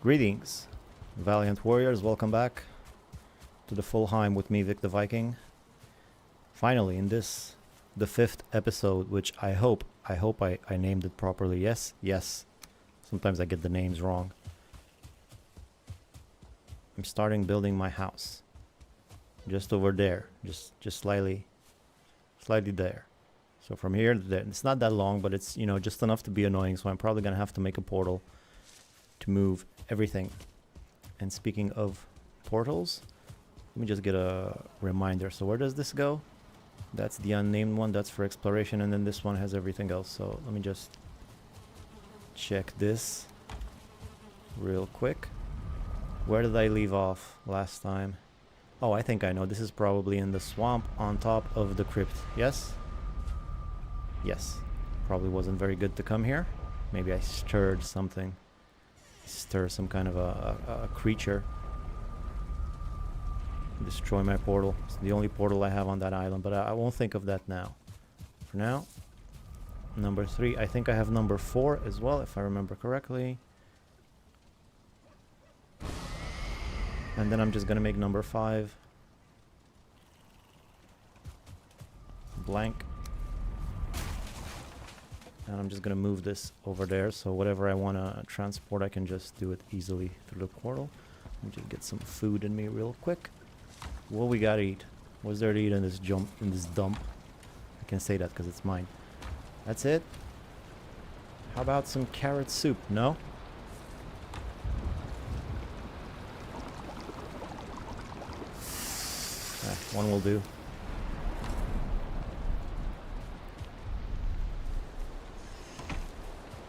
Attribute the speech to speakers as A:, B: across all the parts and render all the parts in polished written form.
A: Greetings, valiant warriors, welcome back to the full Heim with me, Vic the Viking. Finally, in this, the 5th episode, which I hope I named it properly. Yes. Sometimes I get the names wrong. I'm starting building my house. Just over there, just slightly there. So from here to there, it's not that long, but it's, just enough to be annoying, so I'm probably gonna have to make a portal to move everything. And speaking of portals, let me just get a reminder. So where does this go? That's the unnamed one, that's for exploration, and then this one has everything else. So let me just check this real quick. Where did I leave off last time? Oh, I think I know. This is probably in the swamp on top of the crypt. Yes? Yes. Probably wasn't very good to come here. Maybe I stirred something. Stir some kind of a creature. Destroy my portal. It's the only portal I have on that island, but I won't think of that now. For now, number 3. I think I have number 4 as well, if I remember correctly. And then I'm just gonna make number 5 blank. And I'm just gonna move this over there, so whatever I wanna transport, I can just do it easily through the portal. Let me just get some food in me real quick. What we gotta eat? What's there to eat in this dump? I can say that because it's mine. That's it? How about some carrot soup? No? One will do.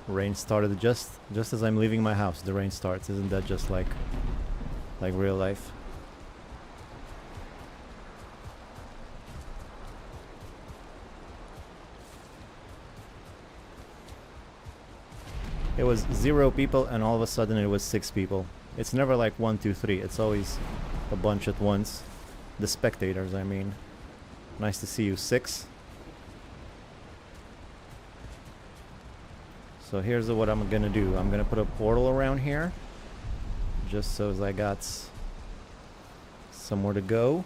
A: Rain started just as I'm leaving my house. The rain starts. Isn't that just like real life? It was 0 people and all of a sudden it was 6 people. It's never like 1, 2, 3. It's always a bunch at once. The spectators, I mean. Nice to see you, 6. So here's what I'm gonna do. I'm gonna put a portal around here, just so as I got somewhere to go.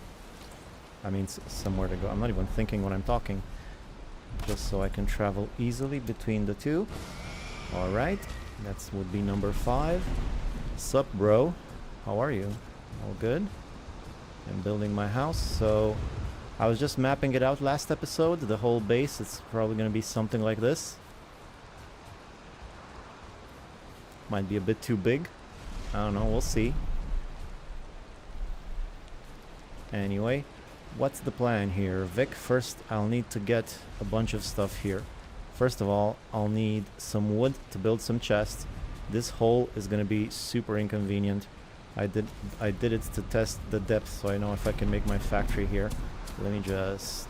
A: I mean, somewhere to go. I'm not even thinking when I'm talking. Just so I can travel easily between the two. Alright, that would be number 5. Sup, bro? How are you? All good? I'm building my house, so I was just mapping it out last episode. The whole base, it's probably gonna be something like this. Might be a bit too big. I don't know, we'll see. Anyway, what's the plan here? Vic, first I'll need to get a bunch of stuff here. First of all, I'll need some wood to build some chests. This hole is gonna be super inconvenient. I did it to test the depth, so I know if I can make my factory here. Let me just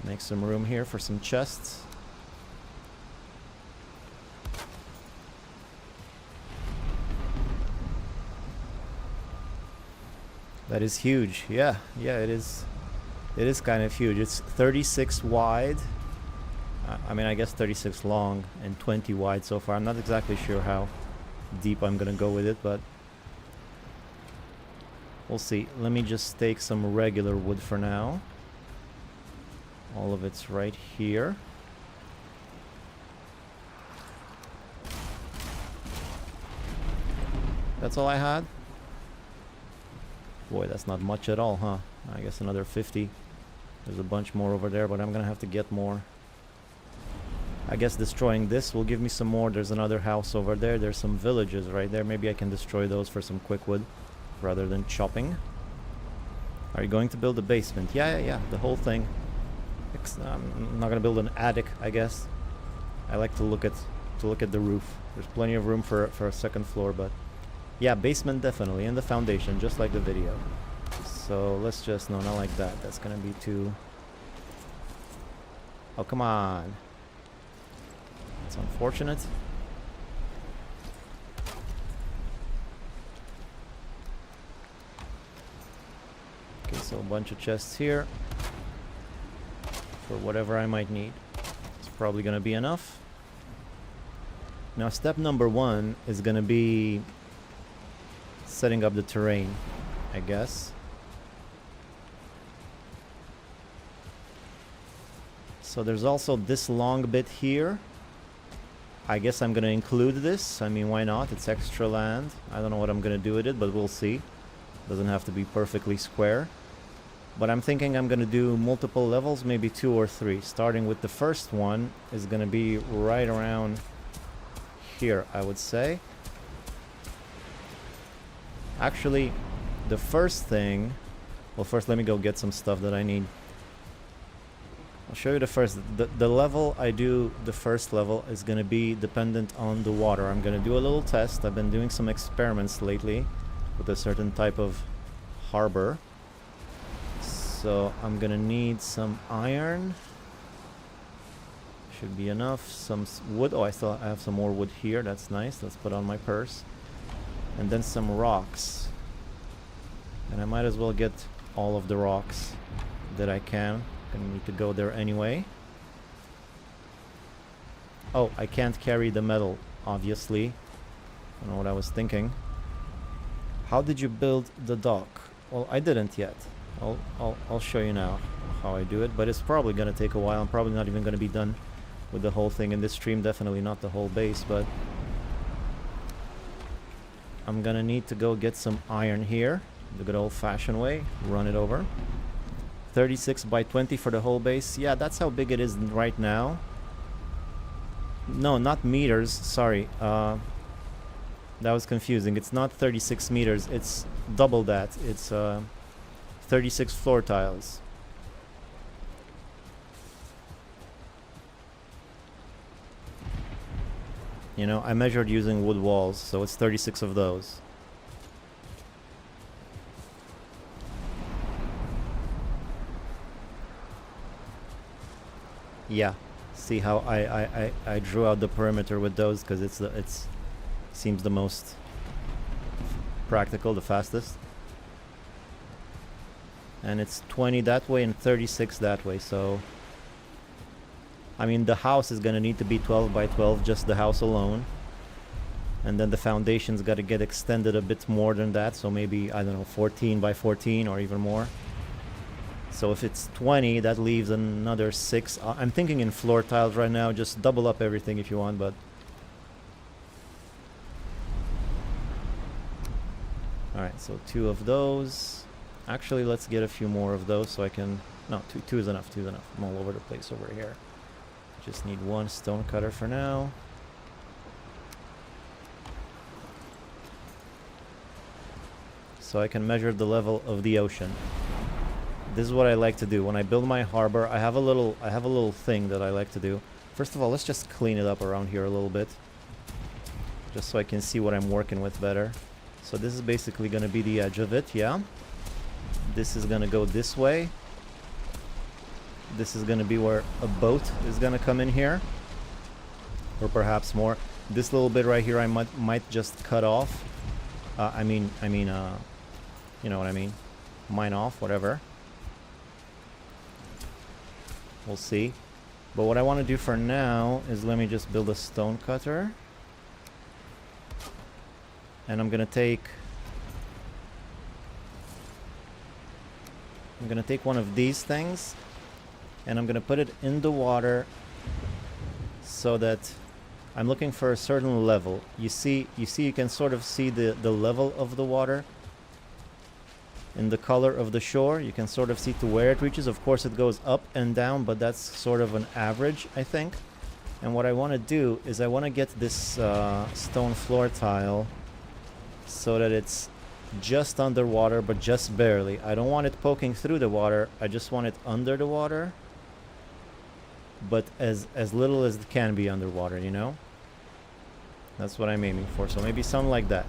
A: make some room here for some chests. That is huge. Yeah, it is. It is kind of huge. It's 36 wide. I mean, I guess 36 long and 20 wide so far. I'm not exactly sure how deep I'm gonna go with it, but we'll see. Let me just take some regular wood for now. All of it's right here. That's all I had? Boy, that's not much at all, huh? I guess another 50. There's a bunch more over there, but I'm gonna have to get more. I guess destroying this will give me some more. There's another house over there. There's some villages right there. Maybe I can destroy those for some quick wood rather than chopping. Are you going to build a basement? Yeah. The whole thing. I'm not gonna build an attic, I guess. I like to look at the roof. There's plenty of room for a second floor, but yeah, basement definitely, and the foundation, just like the video. So let's just, no, not like that. That's gonna be too... Oh, come on. It's unfortunate. Okay, so a bunch of chests here for whatever I might need. It's probably gonna be enough. Now step number 1 is going to be setting up the terrain, I guess. So there's also this long bit here. I guess I'm going to include this. I mean, why not? It's extra land. I don't know what I'm going to do with it, but we'll see. Doesn't have to be perfectly square. But I'm thinking I'm going to do multiple levels, maybe 2 or 3. Starting with the first one is going to be right around here, I would say. Actually, the first thing... Well, first let me go get some stuff that I need. I'll show you the first... The level I do, the first level, is going to be dependent on the water. I'm going to do a little test. I've been doing some experiments lately with a certain type of harbor. So I'm going to need some iron. Should be enough. Some wood. Oh, I have some more wood here. That's nice. Let's put on my purse. And then some rocks. And I might as well get all of the rocks that I can. Gonna need to go there anyway. Oh, I can't carry the metal, obviously. I don't know what I was thinking. How did you build the dock? Well, I didn't yet. I'll show you now how I do it, but it's probably gonna take a while. I'm probably not even gonna be done with the whole thing in this stream. Definitely not the whole base, but I'm gonna need to go get some iron here, the good old-fashioned way. Run it over. 36 by 20 for the whole base. Yeah, that's how big it is right now. No, not meters. Sorry. That was confusing. It's not 36 meters. It's double that. It's 36 floor tiles. You know, I measured using wood walls, so it's 36 of those. Yeah, see how I drew out the perimeter with those, because it's seems the most practical, the fastest. And it's 20 that way and 36 that way, so I mean the house is gonna need to be 12 by 12, just the house alone. And then the foundation's gotta get extended a bit more than that, so maybe, I don't know, 14 by 14 or even more. So if it's 20, that leaves another 6. I'm thinking in floor tiles right now. Just double up everything if you want, but... Alright, so 2 of those. Actually, let's get a few more of those so I can... No, 2 is enough, 2 is enough. I'm all over the place over here. Just need 1 stone cutter for now. So I can measure the level of the ocean. This is what I like to do when I build my harbor. I have a little thing that I like to do. First of all, let's just clean it up around here a little bit, just so I can see what I'm working with better. So this is basically going to be the edge of it, yeah. This is going to go this way. This is going to be where a boat is going to come in here, or perhaps more. This little bit right here I might just cut off. I mean, you know what I mean. Mine off, whatever. We'll see. But what I want to do for now is let me just build a stone cutter. And I'm gonna take one of these things and I'm gonna put it in the water so that I'm looking for a certain level. You can sort of see the level of the water in the color of the shore. You can sort of see to where it reaches. Of course it goes up and down, but that's sort of an average, I think. And what I want to do is I want to get this stone floor tile so that it's just underwater, but just barely. I don't want it poking through the water. I just want it under the water, but as little as it can be underwater, you know? That's what I'm aiming for. So maybe something like that.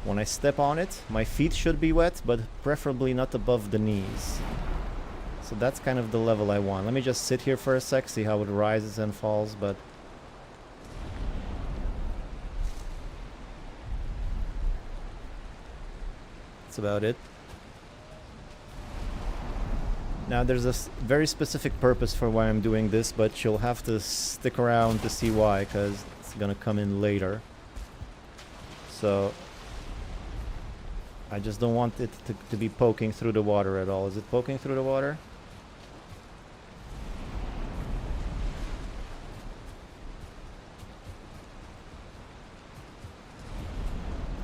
A: When I step on it, my feet should be wet, but preferably not above the knees. So that's kind of the level I want. Let me just sit here for a sec, see how it rises and falls, but... that's about it. Now there's a very specific purpose for why I'm doing this, but you'll have to stick around to see why, because gonna come in later. So I just don't want it to be poking through the water at all. Is it poking through the water?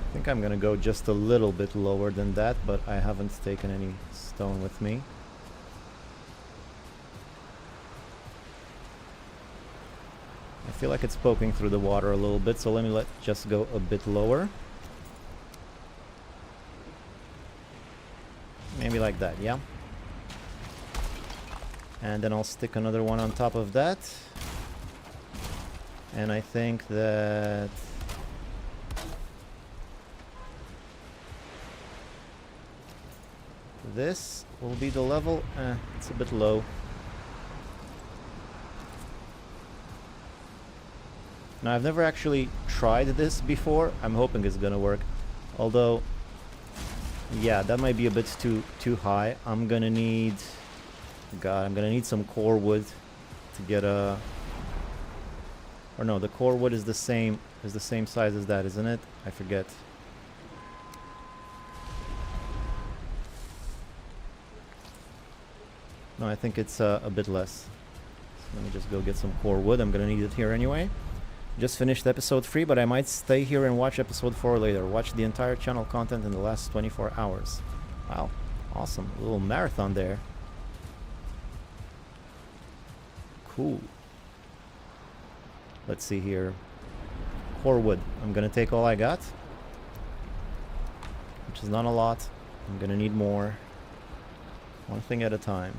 A: I think I'm gonna go just a little bit lower than that, but I haven't taken any stone with me. I feel like it's poking through the water a little bit, so let me just go a bit lower. Maybe like that, yeah. And then I'll stick another one on top of that. And I think that this will be the level. It's a bit low. Now, I've never actually tried this before. I'm hoping it's gonna work. Although, yeah, that might be a bit too high. I'm gonna need... God, I'm gonna need some core wood to get a... Or no, the core wood is the same size as that, isn't it? I forget. No, I think it's a bit less. So let me just go get some core wood. I'm gonna need it here anyway. Just finished episode 3, but I might stay here and watch episode 4 later. Watch the entire channel content in the last 24 hours. Wow, awesome. A little marathon there. Cool. Let's see here. Core wood. I'm gonna take all I got, which is not a lot. I'm gonna need more. One thing at a time.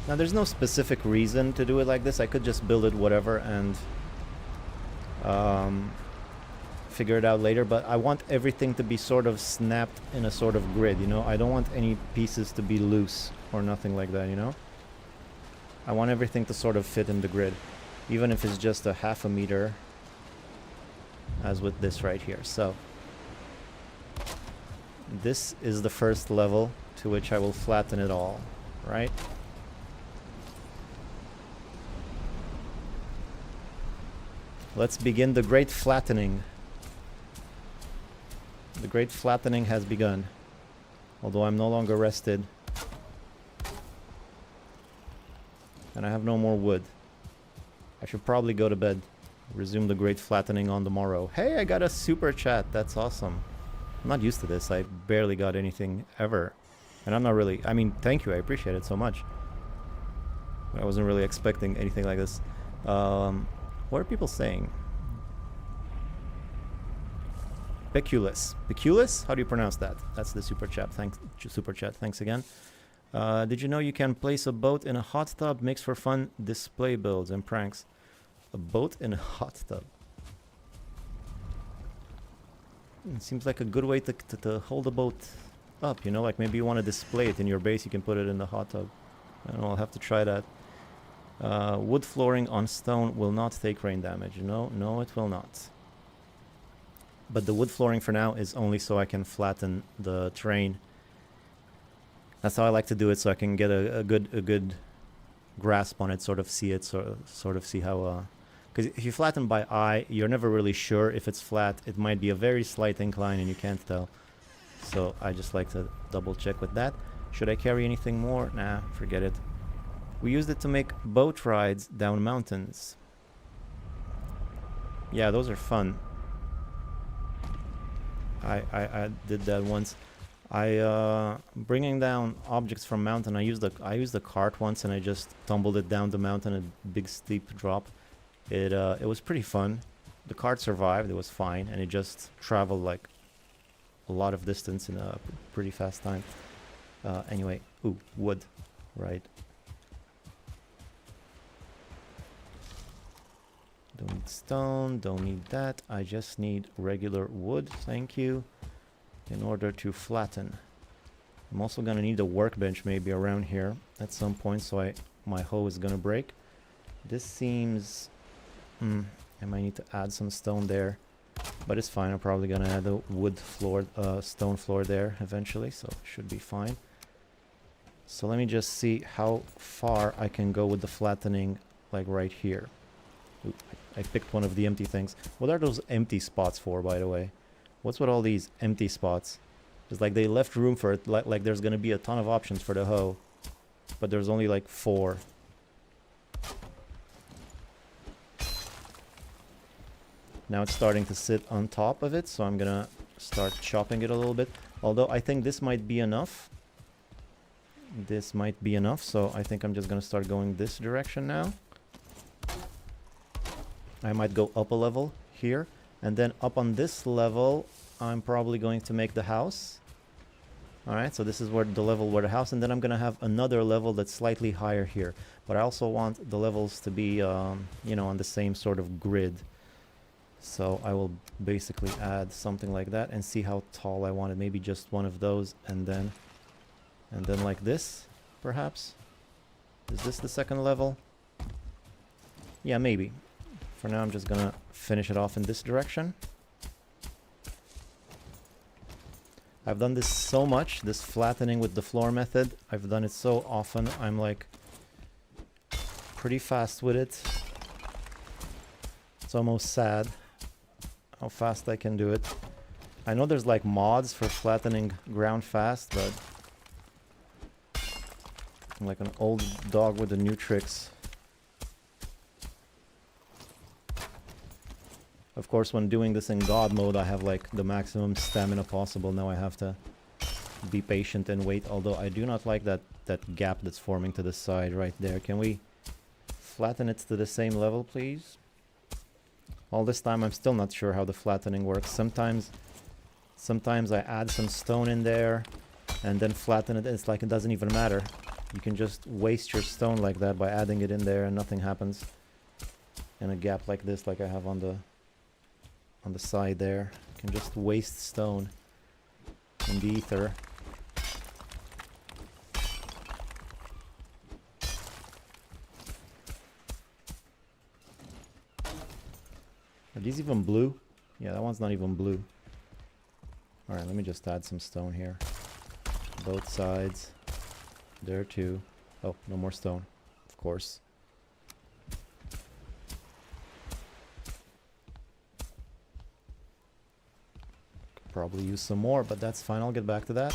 A: Now, there's no specific reason to do it like this. I could just build it whatever and figure it out later, but I want everything to be sort of snapped in a sort of grid, you know? I don't want any pieces to be loose or nothing like that, you know? I want everything to sort of fit in the grid, even if it's just a half a meter, as with this right here. So this is the first level to which I will flatten it all, right? Let's begin the great flattening. The great flattening has begun. Although I'm no longer rested. And I have no more wood. I should probably go to bed. Resume the great flattening on the morrow. Hey, I got a super chat. That's awesome. I'm not used to this. I barely got anything ever. And I'm not really... I mean, thank you. I appreciate it so much. I wasn't really expecting anything like this. What are people saying? Peculus. Peculus? How do you pronounce that? That's the super chat. Thanks, super chat. Thanks again. Did you know you can place a boat in a hot tub? Makes for fun display builds and pranks. A boat in a hot tub. It seems like a good way to hold a boat up, you know? Like maybe you want to display it in your base, you can put it in the hot tub. I don't know, I'll have to try that. Wood flooring on stone will not take rain damage. No, it will not. But the wood flooring for now is only so I can flatten the terrain. That's how I like to do it, so I can get a good grasp on it, sort of see it, sort of see how... Because if you flatten by eye, you're never really sure if it's flat. It might be a very slight incline and you can't tell. So I just like to double check with that. Should I carry anything more? Nah, forget it. We used it to make boat rides down mountains. Yeah, those are fun. I did that once. Bringing down objects from mountain. I used the cart once and I just tumbled it down the mountain, a big steep drop. It was pretty fun. The cart survived. It was fine, and it just traveled like a lot of distance in a pretty fast time. Anyway, ooh, wood, right? Don't need stone, don't need that. I just need regular wood, thank you, in order to flatten. I'm also gonna need a workbench maybe around here at some point, so my hoe is gonna break. This seems... I might need to add some stone there. But it's fine. I'm probably gonna add a wood floor, stone floor there eventually, so it should be fine. So let me just see how far I can go with the flattening, like right here. Oop, I picked one of the empty things. What are those empty spots for, by the way? What's with all these empty spots? It's like they left room for it, like there's gonna be a ton of options for the hoe, but there's only like 4. Now it's starting to sit on top of it, so I'm gonna start chopping it a little bit. Although I think this might be enough. This might be enough, so I think I'm just gonna start going this direction now. I might go up a level here, and then up on this level, I'm probably going to make the house. Alright, so this is where the level where the house, and then I'm gonna have another level that's slightly higher here. But I also want the levels to be, you know, on the same sort of grid. So I will basically add something like that and see how tall I want it. Maybe just one of those, and then like this, perhaps. Is this the second level? Yeah, maybe. For now, I'm just gonna finish it off in this direction. I've done this so much, this flattening with the floor method. I've done it so often, I'm like pretty fast with it. It's almost sad how fast I can do it. I know there's like mods for flattening ground fast, but I'm like an old dog with the new tricks. Of course, when doing this in God mode, I have like the maximum stamina possible. Now I have to be patient and wait, although I do not like that gap that's forming to the side right there. Can we flatten it to the same level, please? All this time, I'm still not sure how the flattening works. Sometimes I add some stone in there and then flatten it. It's like it doesn't even matter. You can just waste your stone like that by adding it in there and nothing happens. In a gap like this, like I have on the side there. You can just waste stone in the ether. Are these even blue? Yeah, that one's not even blue. Alright, let me just add some stone here. Both sides. There too. Oh, no more stone. Of course. Could probably use some more, but that's fine. I'll get back to that.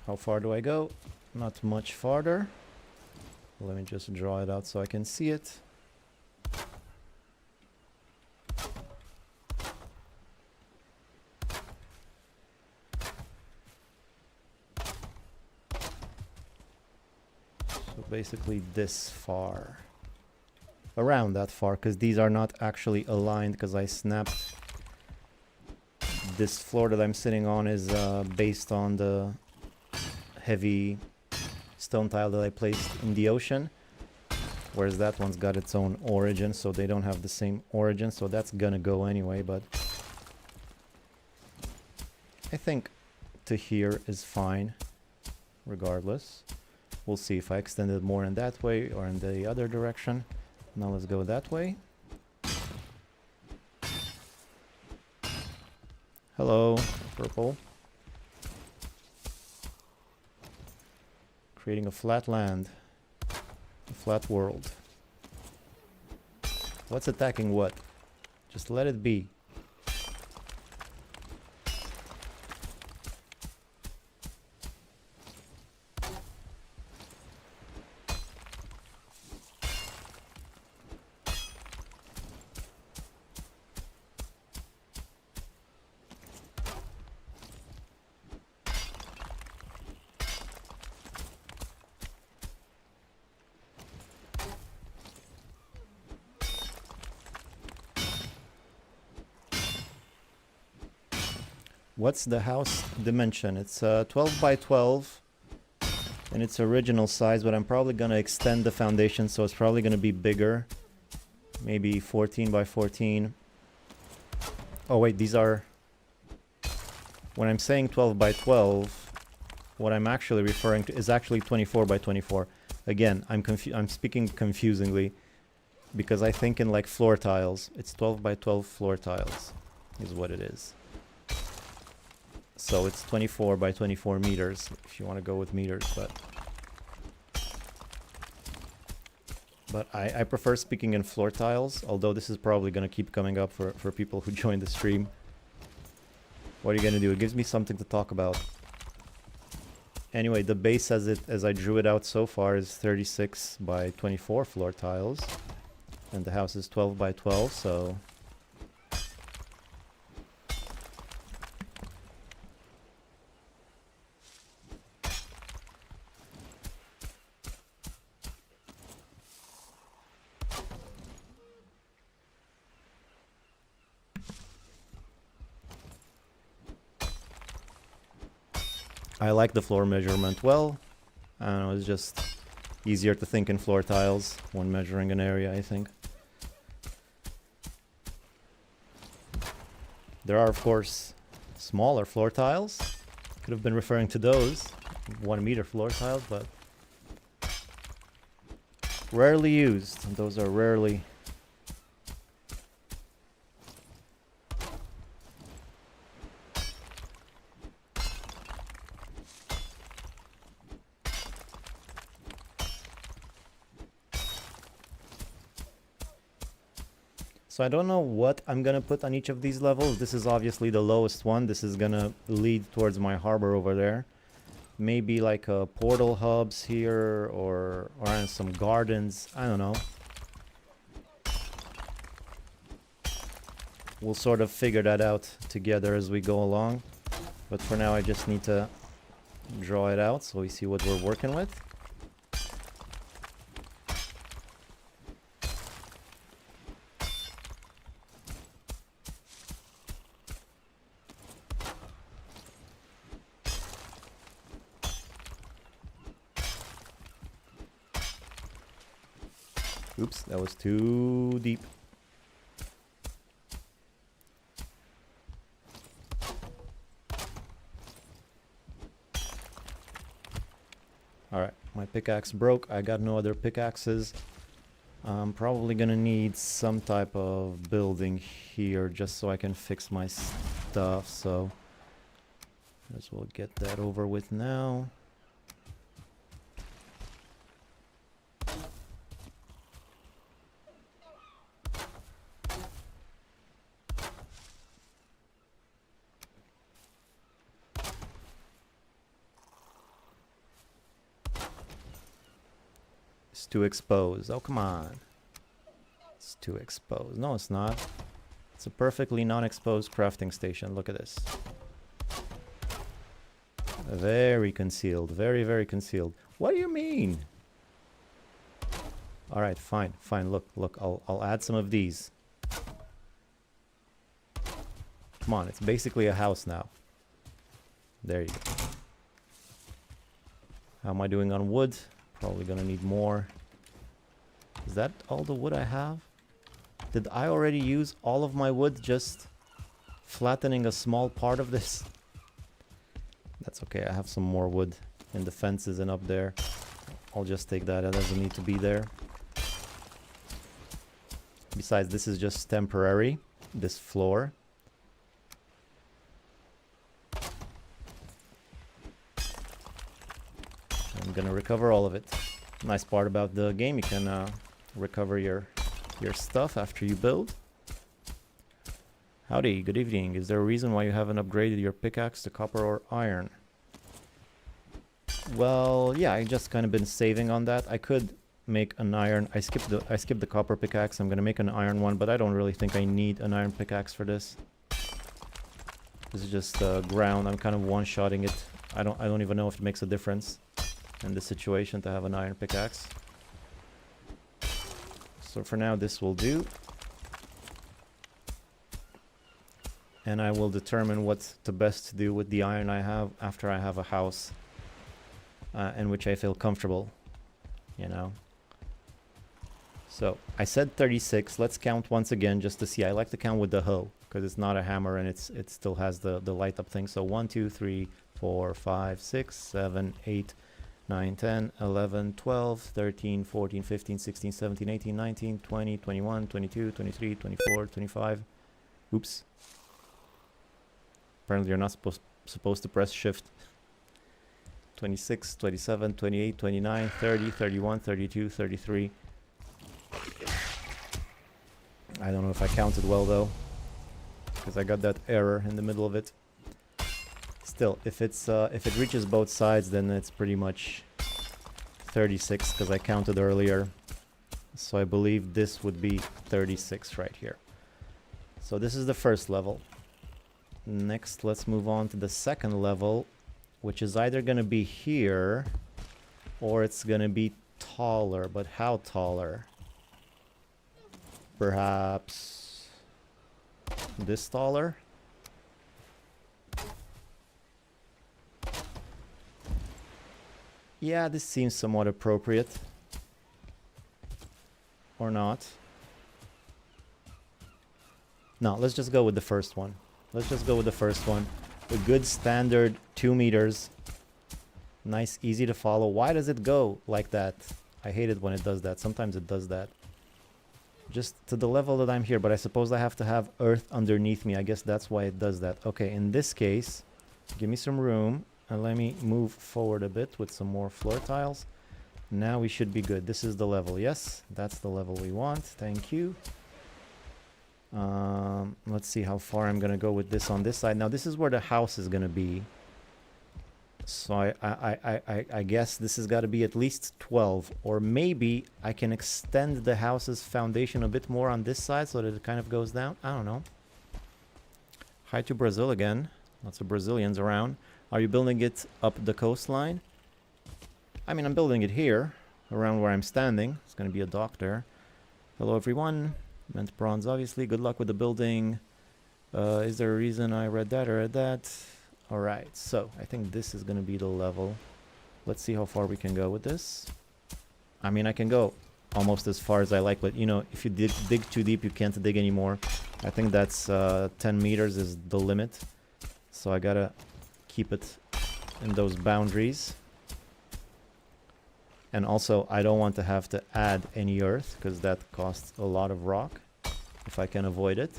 A: How far do I go? Not much farther. Let me just draw it out so I can see it. So basically this far. Around that far, because these are not actually aligned, because I snapped. This floor that I'm sitting on is based on the heavy stone tile that I placed in the ocean, whereas that one's got its own origin, so they don't have the same origin, so that's gonna go anyway. But I think to here is fine regardless. We'll see if I extend it more in that way or in the other direction. Now let's go that way. Hello, purple. Creating a flat land, a flat world. What's attacking what? Just let it be. What's the house dimension? It's 12 by 12 in its original size, but I'm probably going to extend the foundation, so it's probably going to be bigger. Maybe 14 by 14. Oh wait, these are when I'm saying 12 by 12, what I'm actually referring to is actually 24 by 24. Again, I'm speaking confusingly because I think in like floor tiles. It's 12 by 12 floor tiles is what it is. So it's 24 by 24 meters if you want to go with meters, but I prefer speaking in floor tiles, although this is probably going to keep coming up for people who join the stream. What are you going to do? It gives me something to talk about. Anyway, the base as I drew it out so far is 36 by 24 floor tiles. And the house is 12 by 12, so... I like the floor measurement well. I don't know, it's just easier to think in floor tiles when measuring an area, I think. There are, of course, smaller floor tiles. Could have been referring to those 1 meter floor tiles, but rarely used. Those are rarely. So I don't know what I'm gonna put on each of these levels. This is obviously the lowest one. This is gonna lead towards my harbor over there. Maybe like a portal hubs here or some gardens. I don't know. We'll sort of figure that out together as we go along. But for now I just need to draw it out so we see what we're working with. Oops, that was too deep. Alright, my pickaxe broke. I got no other pickaxes. I'm probably gonna need some type of building here just so I can fix my stuff, so might as well get that over with now. To expose. Oh, come on. It's to expose. No, it's not. It's a perfectly non-exposed crafting station. Look at this. Very concealed. Very, very concealed. What do you mean? Alright, fine. Fine. Look. I'll add some of these. Come on. It's basically a house now. There you go. How am I doing on wood? Probably gonna need more. Is that all the wood I have? Did I already use all of my wood just flattening a small part of this? That's okay, I have some more wood in the fences and up there. I'll just take that, it doesn't need to be there. Besides, this is just temporary, this floor. I'm gonna recover all of it. Nice part about the game, you can recover your stuff after you build. Howdy, good evening. Is there a reason why you haven't upgraded your pickaxe to copper or iron? Well, yeah, I just kind of been saving on that. I could make an iron. I skipped the copper pickaxe. I'm gonna make an iron one, but I don't really think I need an iron pickaxe for this. This is just ground. I'm kind of one-shotting it. I don't even know if it makes a difference in this situation to have an iron pickaxe. So for now this will do. And I will determine what's the best to do with the iron I have after I have a house in which I feel comfortable, you know. So I said 36. Let's count once again just to see. I like to count with the hoe. because it's not a hammer and it still has the light up thing. So 1, 2, 3, 4, 5, 6, 7, 8, 9, 10, 11, 12, 13, 14, 15, 16, 17, 18, 19, 20, 21, 22, 23, 24, 25. Oops. Apparently you're not supposed to press shift. 26, 27, 28, 29, 30, 31, 32, 33. I don't know if I counted well though, because I got that error in the middle of it. Still, if it reaches both sides, then it's pretty much 36, because I counted earlier. So I believe this would be 36 right here. So this is the first level. Next, let's move on to the second level, which is either going to be here or it's going to be taller. But how taller? Perhaps this taller? Yeah, this seems somewhat appropriate. Or not. No, let's just go with the first one. Let's just go with the first one. A good standard 2 meters. Nice, easy to follow. Why does it go like that? I hate it when it does that. Sometimes it does that. Just to the level that I'm here, but I suppose I have to have earth underneath me. I guess that's why it does that. Okay, in this case, give me some room and let me move forward a bit with some more floor tiles. Now we should be good. This is the level. Yes, that's the level we want. Thank you. Let's see how far I'm gonna go with this on this side. Now this is where the house is gonna be. So I guess this has got to be at least 12, or maybe I can extend the house's foundation a bit more on this side so that it kind of goes down. I don't know. Hi to Brazil again. Lots of Brazilians around. Are you building it up the coastline? I mean, I'm building it here, around where I'm standing. It's going to be a dock there. Hello, everyone. Meant bronze, obviously. Good luck with the building. Is there a reason I read that or read that? All right, so I think this is going to be the level. Let's see how far we can go with this. I mean, I can go almost as far as I like, but you know, if you dig too deep, you can't dig anymore. I think that's 10 meters is the limit. So I gotta keep it in those boundaries. And also, I don't want to have to add any earth, because that costs a lot of rock, if I can avoid it.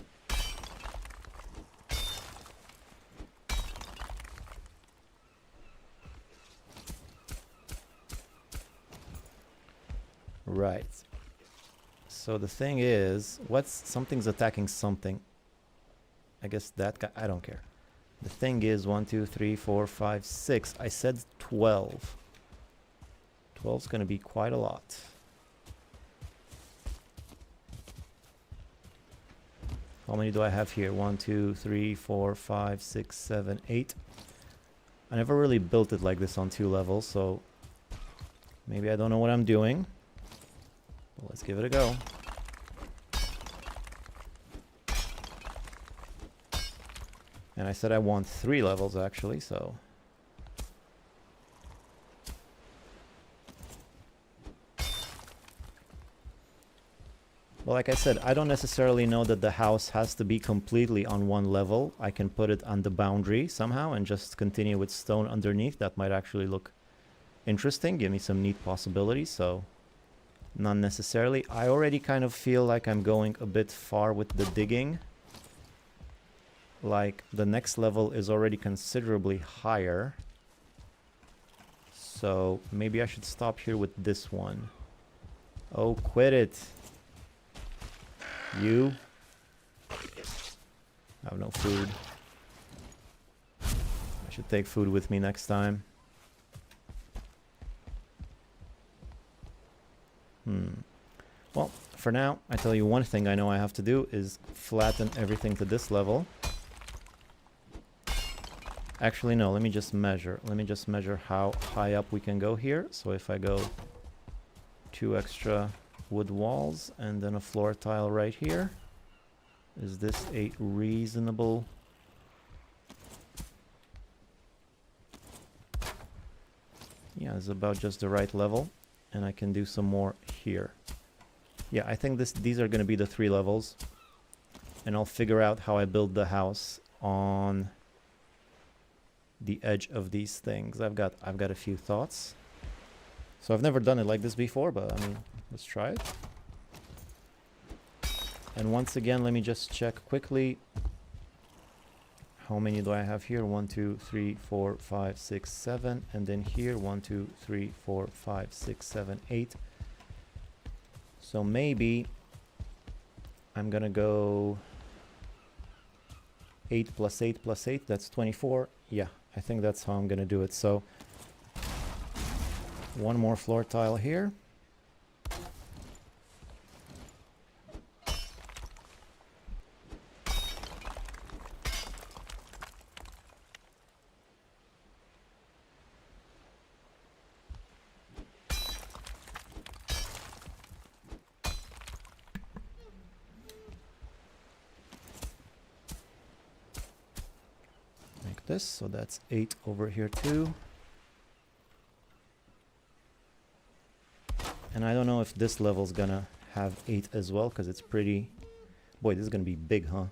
A: Right. So the thing is, something's attacking something. I guess that guy, I don't care. The thing is 1, 2, 3, 4, 5, 6. I said 12. 12's going to be quite a lot. How many do I have here? 1, 2, 3, 4, 5, 6, 7, 8. I never really built it like this on 2 levels, so maybe I don't know what I'm doing. Well, let's give it a go. And I said I want 3 levels actually, so. Well, like I said, I don't necessarily know that the house has to be completely on one level. I can put it on the boundary somehow and just continue with stone underneath. That might actually look interesting, give me some neat possibilities, so. Not necessarily. I already kind of feel like I'm going a bit far with the digging. Like the next level is already considerably higher. So maybe I should stop here with this one. Oh, quit it. You. I have no food. I should take food with me next time. Well, for now, I tell you one thing I know I have to do is flatten everything to this level. Actually, no, let me just measure. Let me just measure how high up we can go here. So if I go 2 extra wood walls and then a floor tile right here. Is this a reasonable... Yeah, it's about just the right level. And I can do some more here. Yeah, I think these are going to be the 3 levels. and I'll figure out how I build the house on the edge of these things. I've got a few thoughts. So I've never done it like this before, but I mean, let's try it. And once again, let me just check quickly. How many do I have here? 1, 2, 3, 4, 5, 6, 7. And then here, 1, 2, 3, 4, 5, 6, 7, 8. So maybe I'm gonna go 8 plus 8 plus 8. That's 24. Yeah, I think that's how I'm gonna do it. So one more floor tile here. This, so that's 8 over here too. And I don't know if this level's gonna have 8 as well, because it's pretty... Boy, this is gonna be big, huh?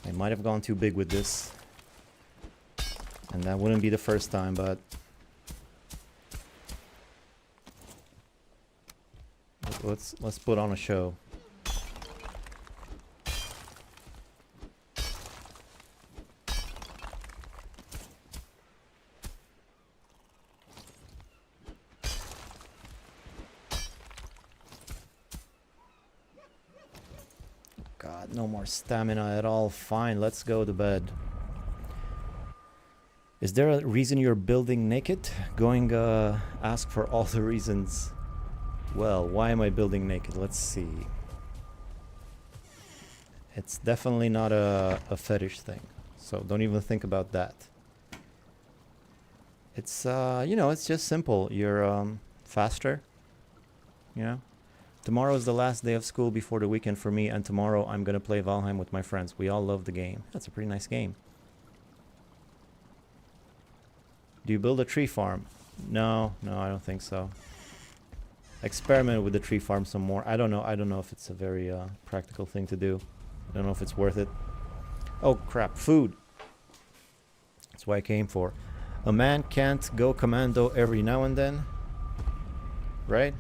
A: I might have gone too big with this. And that wouldn't be the first time, but... Let's put on a show. God, no more stamina at all. Fine, let's go to bed. Is there a reason you're building naked? Going, ask for all the reasons. Well, why am I building naked? Let's see. It's definitely not a fetish thing. So don't even think about that. It's, you know, it's just simple. You're faster, you know? Tomorrow is the last day of school before the weekend for me, and tomorrow I'm gonna play Valheim with my friends. We all love the game. That's a pretty nice game. Do you build a tree farm? No, I don't think so. Experiment with the tree farm some more. I don't know if it's a very practical thing to do. I don't know if it's worth it. Oh crap, food. That's what I came for. A man can't go commando every now and then, right?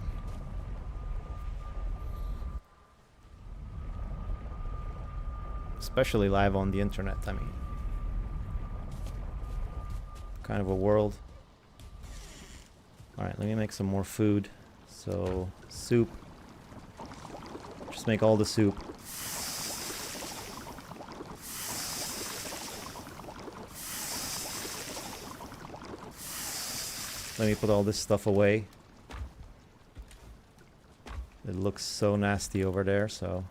A: Especially live on the internet, I mean. Kind of a world. Alright, let me make some more food. So, soup. Just make all the soup. Let me put all this stuff away. It looks so nasty over there, so...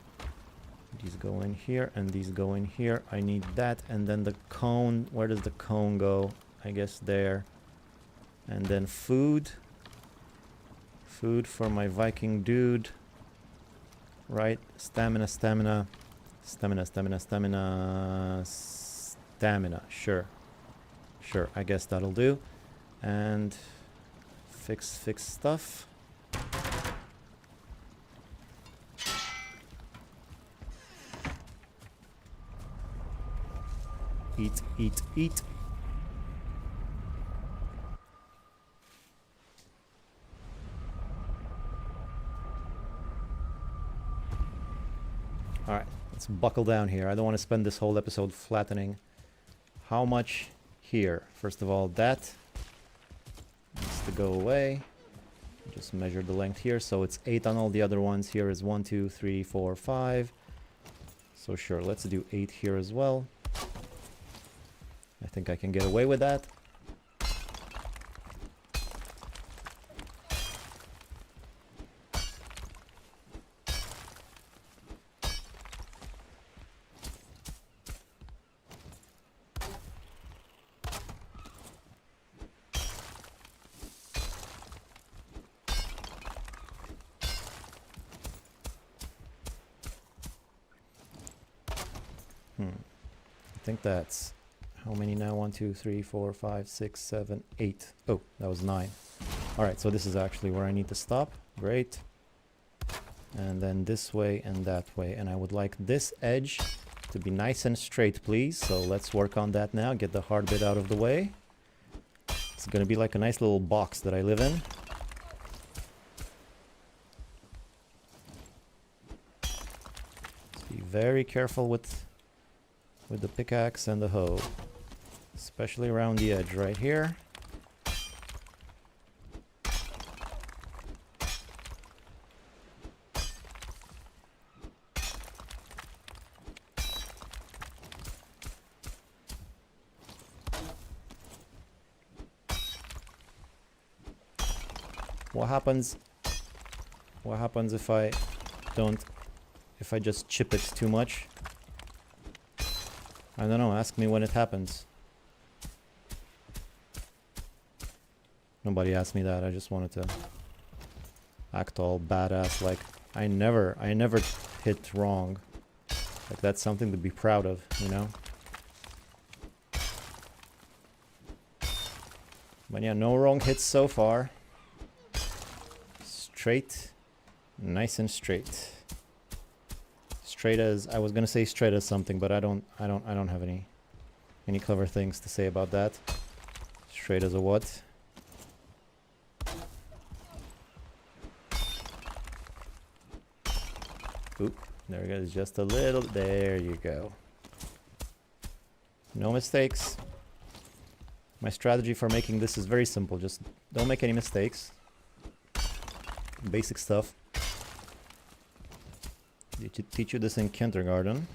A: These go in here, and these go in here. I need that, and then the cone. Where does the cone go? I guess there. And then food. Food for my Viking dude. Right? Stamina. Stamina. Sure. Sure, I guess that'll do. And fix stuff. Eat. Alright, let's buckle down here. I don't want to spend this whole episode flattening. How much here? First of all, that needs to go away. Just measure the length here. So it's 8 on all the other ones. Here is 1, 2, 3, 4, 5. So sure, let's do 8 here as well. I think I can get away with that. I think that's... How many now? 1, 2, 3, 4, 5, 6, 7, 8. Oh, that was 9. Alright, so this is actually where I need to stop. Great. And then this way and that way. And I would like this edge to be nice and straight, please. So let's work on that now. Get the hard bit out of the way. It's gonna be like a nice little box that I live in. Be very careful with the pickaxe and the hoe, especially around the edge right here. What happens if I don't, if I just chip it too much? I don't know, ask me when it happens. Nobody asked me that, I just wanted to act all badass like I never hit wrong. Like that's something to be proud of, you know? But yeah, no wrong hits so far. Straight, nice and straight. Straight as, I was gonna say straight as something, but I don't have any clever things to say about that. Straight as a what? Oop, there it goes, just a little, there you go. No mistakes. My strategy for making this is very simple, just don't make any mistakes. Basic stuff. They teach you this in kindergarten.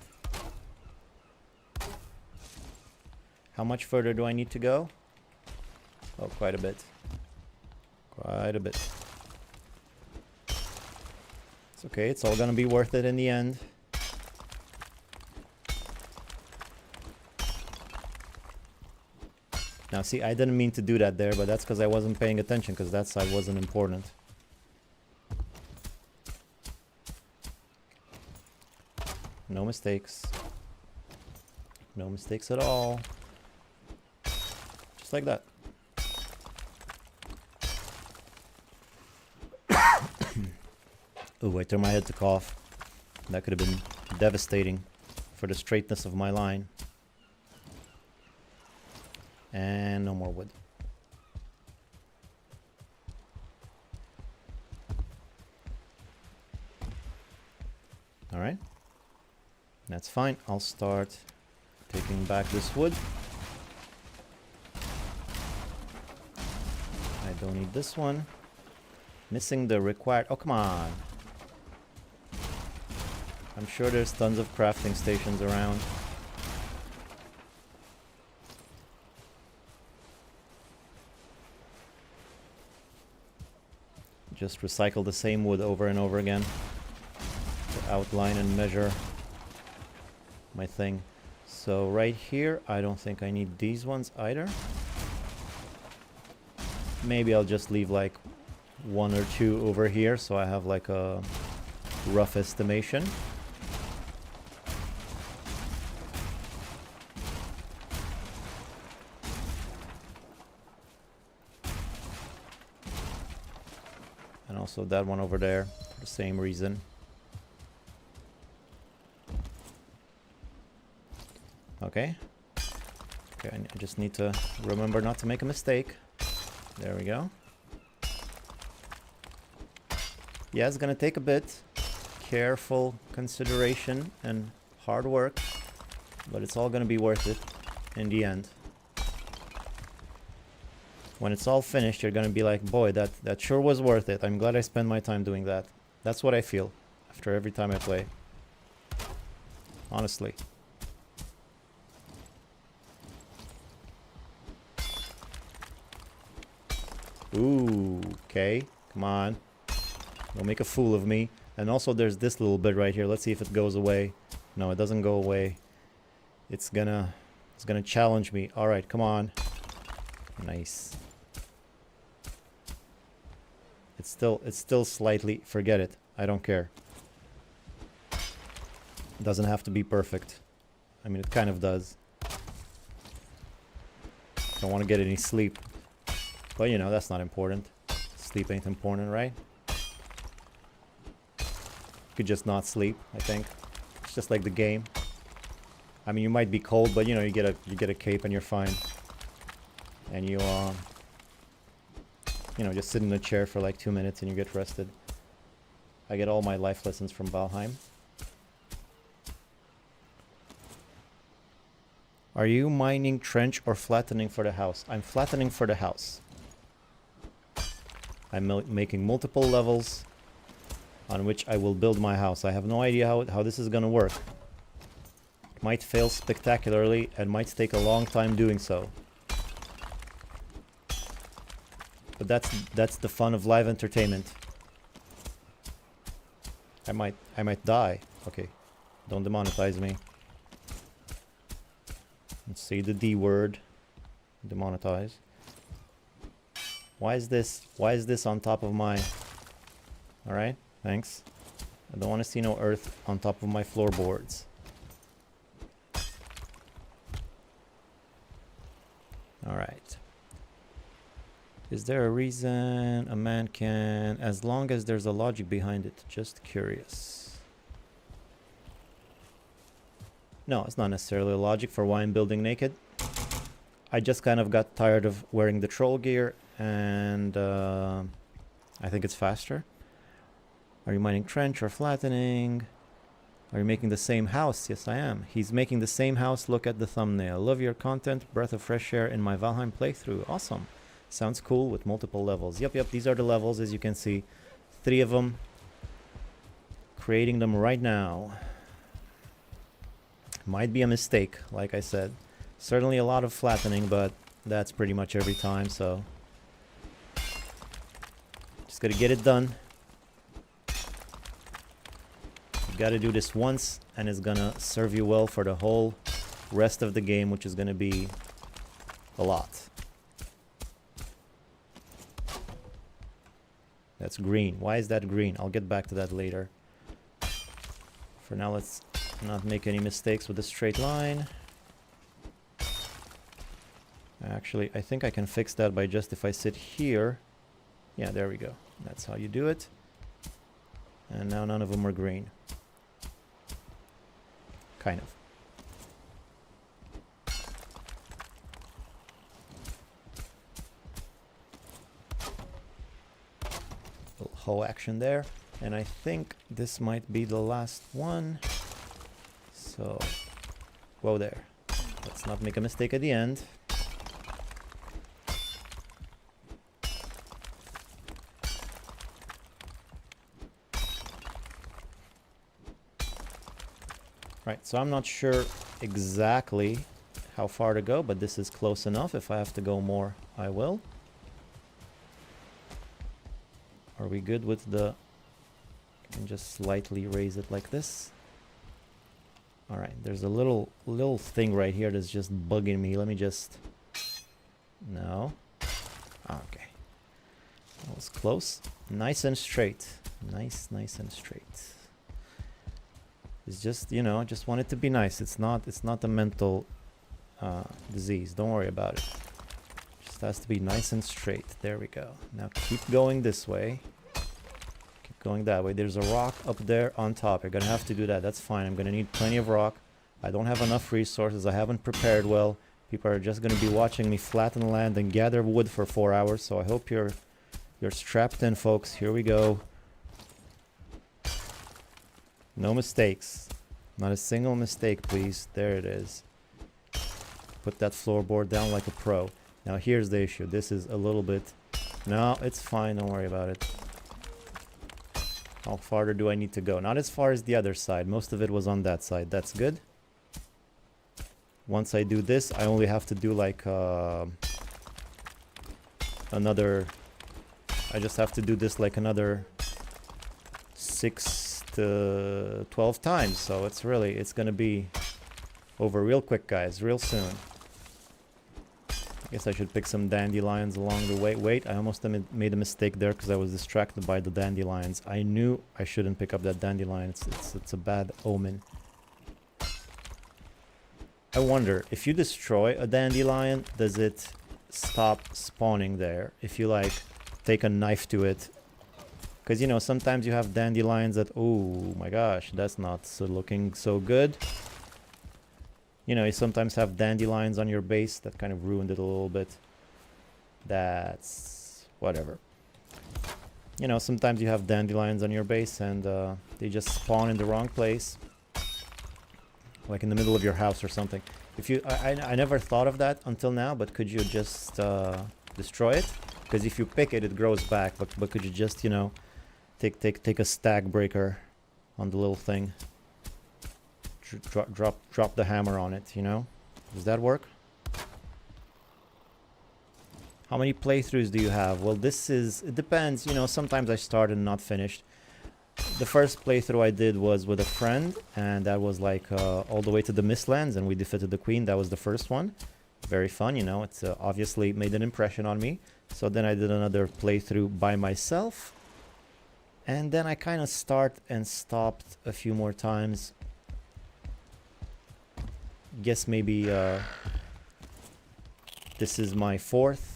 A: How much further do I need to go? Oh, quite a bit. Quite a bit. It's okay, it's all gonna be worth it in the end. Now see, I didn't mean to do that there, but that's because I wasn't paying attention, because that side wasn't important. No mistakes. No mistakes at all. Just like that. Oh, I turned my head to cough. That could have been devastating for the straightness of my line. And no more wood. All right. That's fine. I'll start taking back this wood. I don't need this one. Missing the required... Oh, come on. I'm sure there's tons of crafting stations around. Just recycle the same wood over and over again to outline and measure my thing. So right here, I don't think I need these ones either. Maybe I'll just leave like one or two over here so I have like a rough estimation. And also that one over there for the same reason. Okay. Okay, I just need to remember not to make a mistake. There we go. Yeah, it's gonna take a bit. Careful consideration and hard work. But it's all gonna be worth it in the end. When it's all finished, you're gonna be like, boy, that sure was worth it. I'm glad I spent my time doing that. That's what I feel after every time I play. Honestly. Ooh, okay. Come on. Don't make a fool of me. And also there's this little bit right here. Let's see if it goes away. No, it doesn't go away. It's gonna challenge me. All right, come on. Nice. It's still slightly, forget it. I don't care. It doesn't have to be perfect. I mean, it kind of does. Don't want to get any sleep. But you know, that's not important. Sleep ain't important, right? You could just not sleep, I think. It's just like the game. I mean, you might be cold, but you know, you get a cape and you're fine. And you know, just sit in a chair for like 2 minutes and you get rested. I get all my life lessons from Valheim. Are you mining trench or flattening for the house? I'm flattening for the house. I'm making multiple levels on which I will build my house. I have no idea how this is gonna work. It might fail spectacularly and might take a long time doing so. But that's the fun of live entertainment. I might die. Okay, don't demonetize me. Let's say the D word. Demonetize. Why is this on top of my... Alright, thanks. I don't want to see no earth on top of my floorboards. Alright. Is there a reason a man can... As long as there's a logic behind it. Just curious. No, it's not necessarily a logic for why I'm building naked. I just kind of got tired of wearing the troll gear, and I think it's faster. Are you mining trench or flattening? Are you making the same house? Yes, I am. He's making the same house. Look at the thumbnail. Love your content. Breath of fresh air in my Valheim playthrough. Awesome. Sounds cool with multiple levels. Yep, these are the levels, as you can see. 3 of them. Creating them right now. Might be a mistake, like I said. Certainly a lot of flattening, but that's pretty much every time, so... Just gotta get it done. You gotta do this once, and it's gonna serve you well for the whole rest of the game, which is gonna be a lot. That's green. Why is that green? I'll get back to that later. For now, let's not make any mistakes with the straight line. Actually, I think I can fix that by just if I sit here. Yeah, there we go. That's how you do it. And now none of them are green. Kind of. Little hoe action there. And I think this might be the last one. So, whoa there. Let's not make a mistake at the end. Right, so I'm not sure exactly how far to go, but this is close enough. If I have to go more, I will. Are we good with the... I can just slightly raise it like this. Alright, there's a little thing right here that's just bugging me. Let me just... No. Okay. That was close. Nice and straight. Nice and straight. It's just, you know, I just want it to be nice. It's not a mental disease. Don't worry about it. Just has to be nice and straight. There we go. Now keep going this way. Keep going that way. There's a rock up there on top. You're gonna have to do that. That's fine. I'm gonna need plenty of rock. I don't have enough resources. I haven't prepared well. People are just gonna be watching me flatten the land and gather wood for 4 hours. So I hope you're strapped in, folks. Here we go. No mistakes. Not a single mistake, please. There it is. Put that floorboard down like a pro. Now here's the issue. This is a little bit... No, it's fine. Don't worry about it. How far do I need to go? Not as far as the other side. Most of it was on that side. That's good. Once I do this, I only have to do like another... I just have to do this like another 6 to 12 times, so it's gonna be over real quick, guys, real soon. I guess I should pick some dandelions along the way. Wait, I almost made a mistake there because I was distracted by the dandelions. I knew I shouldn't pick up that dandelion. It's a bad omen. I wonder, if you destroy a dandelion, does it stop spawning there? If you like take a knife to it Because, you know, sometimes you have dandelions that, oh my gosh, that's not so looking so good. You know, you sometimes have dandelions on your base that kind of ruined it a little bit. That's whatever. You know, sometimes you have dandelions on your base and they just spawn in the wrong place. Like in the middle of your house or something. If you, I never thought of that until now, but could you just destroy it? Because if you pick it, it grows back. But could you just, you know, take a stack breaker on the little thing? Drop the hammer on it, you know? Does that work? How many playthroughs do you have? Well, this is, it depends, you know, sometimes I start and not finished. The first playthrough I did was with a friend, and that was like all the way to the Mistlands, and we defeated the Queen. That was the first one. Very fun, you know, it's obviously made an impression on me. So then I did another playthrough by myself, and then I kind of start and stopped a few more times. Guess maybe this is my fourth.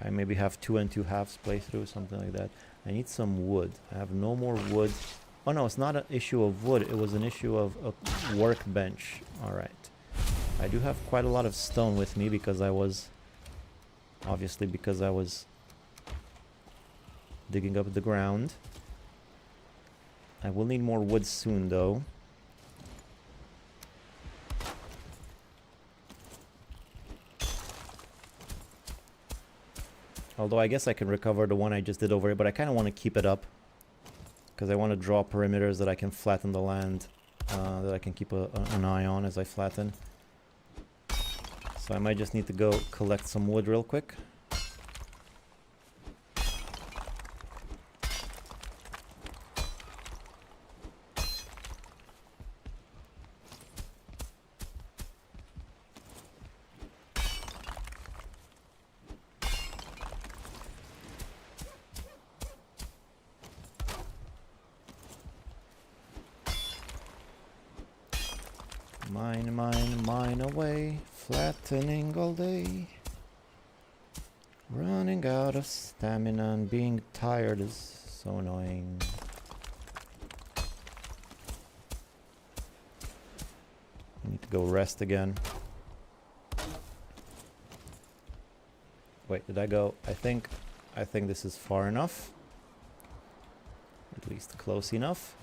A: I maybe have 2 2/2 playthrough, something like that. I need some wood. I have no more wood. Oh no, it's not an issue of wood. It was an issue of a workbench. Alright. I do have quite a lot of stone with me because I was... Obviously because I was digging up the ground. I will need more wood soon though. Although I guess I can recover the one I just did over here, but I kind of want to keep it up. Because I want to draw perimeters that I can flatten the land, that I can keep an eye on as I flatten. So I might just need to go collect some wood real quick. Mine away, flattening all day. Running out of stamina and being tired is so annoying. I need to go rest again. Wait, did I go? I think this is far enough. At least close enough.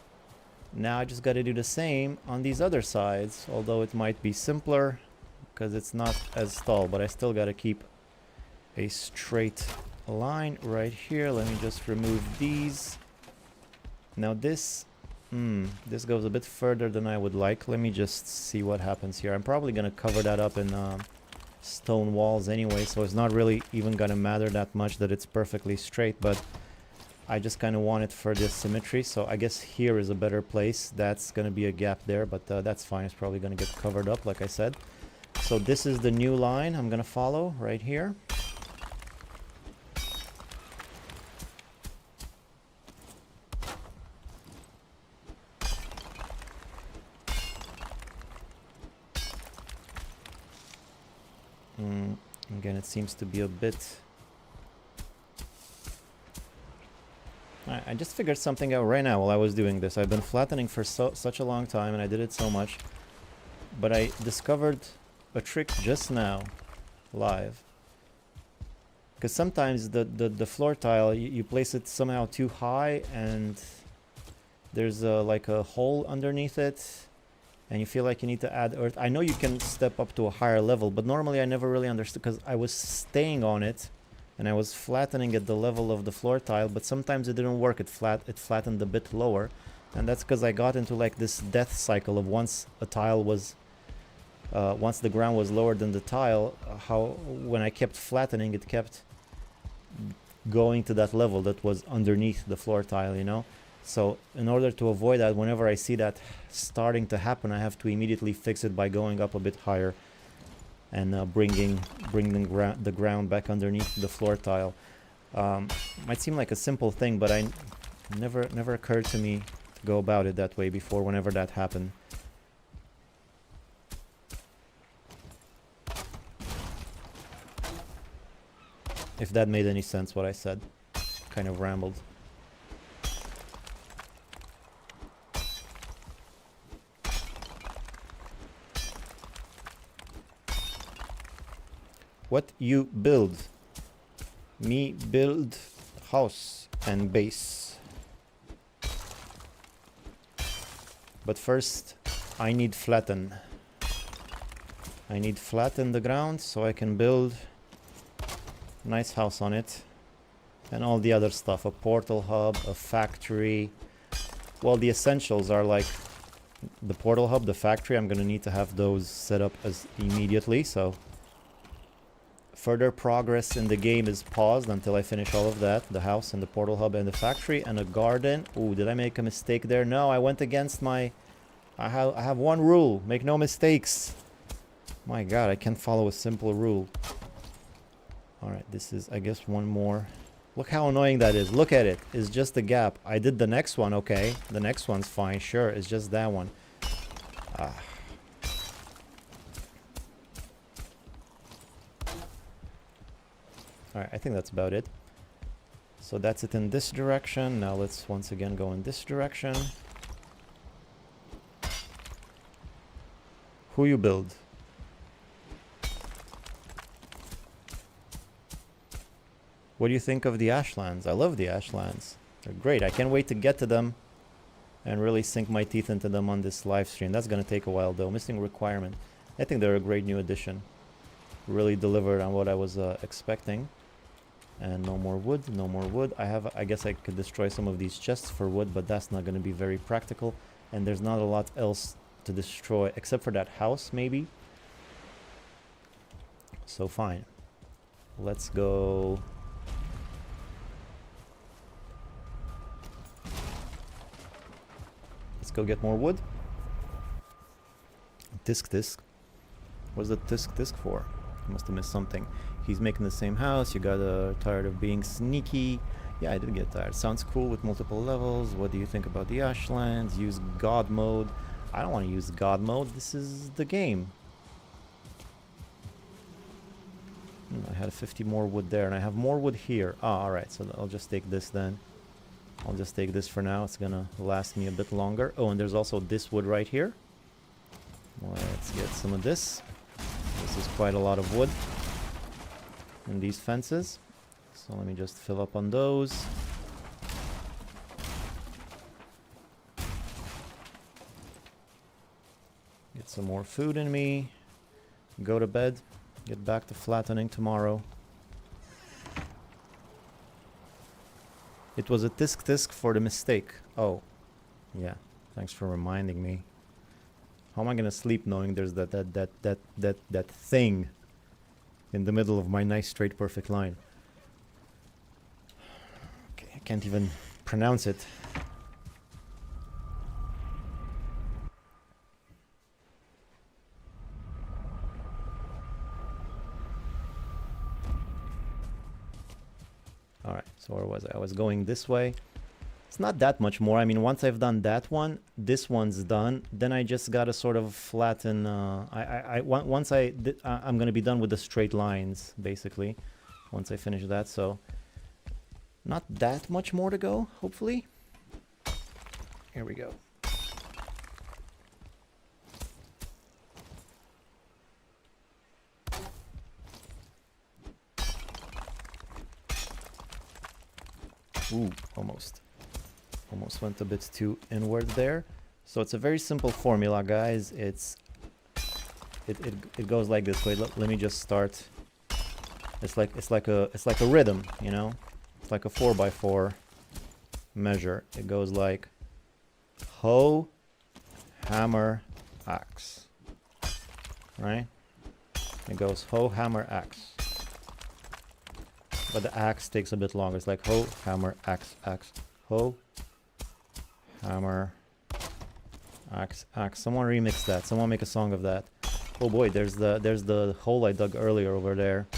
A: Now I just got to do the same on these other sides, although it might be simpler because it's not as tall, but I still got to keep a straight line right here. Let me just remove these. Now this goes a bit further than I would like. Let me just see what happens here. I'm probably going to cover that up in stone walls anyway, so it's not really even going to matter that much that it's perfectly straight, but I just kind of want it for this symmetry, so I guess here is a better place. That's going to be a gap there, but that's fine. It's probably going to get covered up, like I said. So this is the new line I'm going to follow right here. Again, it seems to be a bit... I just figured something out right now while I was doing this. I've been flattening for such a long time, and I did it so much. But I discovered a trick just now, live. Because sometimes the floor tile, you place it somehow too high, and there's like a hole underneath it, and you feel like you need to add earth. I know you can step up to a higher level, but normally I never really understood, because I was staying on it. And I was flattening at the level of the floor tile, but sometimes it didn't work. It flattened a bit lower, and that's because I got into like this death cycle of once a tile was, once the ground was lower than the tile, how when I kept flattening, it kept going to that level that was underneath the floor tile, you know. So in order to avoid that, whenever I see that starting to happen, I have to immediately fix it by going up a bit higher. And bringing the ground back underneath the floor tile. Might seem like a simple thing, but I never occurred to me to go about it that way before. Whenever that happened, if that made any sense, what I said, kind of rambled. What you build? Me build house and base. But first, I need flatten. I need flatten the ground so I can build a nice house on it. And all the other stuff, a portal hub, a factory. Well, the essentials are like the portal hub, the factory. I'm gonna need to have those set up as immediately, so further progress in the game is paused until I finish all of that. The house and the portal hub and the factory and a garden. Ooh, did I make a mistake there? No, I went against my... I have one rule. Make no mistakes. My god, I can't follow a simple rule. Alright, this is, I guess, one more. Look how annoying that is. Look at it. It's just a gap. I did the next one, okay. The next one's fine, sure. It's just that one. Ah. Alright, I think that's about it. So that's it in this direction. Now let's once again go in this direction. Who you build? What do you think of the Ashlands? I love the Ashlands. They're great. I can't wait to get to them and really sink my teeth into them on this live stream. That's going to take a while though. Missing requirement. I think they're a great new addition. Really delivered on what I was expecting. And no more wood, no more wood. I guess I could destroy some of these chests for wood, but that's not going to be very practical. And there's not a lot else to destroy, except for that house, maybe. So fine. Let's go... Let's go get more wood. Disc. What's the disc for? I must have missed something. He's making the same house. You got tired of being sneaky. Yeah, I did get tired. Sounds cool with multiple levels. What do you think about the Ashlands? Use God mode. I don't want to use God mode. This is the game. I had 50 more wood there, and I have more wood here. Ah, alright, so I'll just take this then. I'll just take this for now. It's gonna last me a bit longer. Oh, and there's also this wood right here. Let's get some of this. This is quite a lot of wood in these fences. So let me just fill up on those. Get some more food in me. Go to bed. Get back to flattening tomorrow. It was a tisk for the mistake. Oh, yeah. Thanks for reminding me. How am I gonna sleep knowing there's that thing in the middle of my nice straight perfect line? Okay, I can't even pronounce it. Alright, so where was I? I was going this way. It's not that much more. I mean, once I've done that one, this one's done. Then I just gotta sort of flatten. I'm gonna be done with the straight lines, basically, once I finish that. So, not that much more to go, hopefully. Here we go. Ooh, almost went a bit too inward there. So it's a very simple formula, guys. It goes like this. Wait, let me just start. It's like a rhythm, you know. It's like a 4x4 measure. It goes like hoe, hammer, axe. Right? It goes hoe, hammer, axe. But the axe takes a bit longer. It's like hoe, hammer, axe, axe. Hoe, hammer, axe, axe. Someone remix that. Someone make a song of that. Oh boy, there's the hole I dug earlier over there.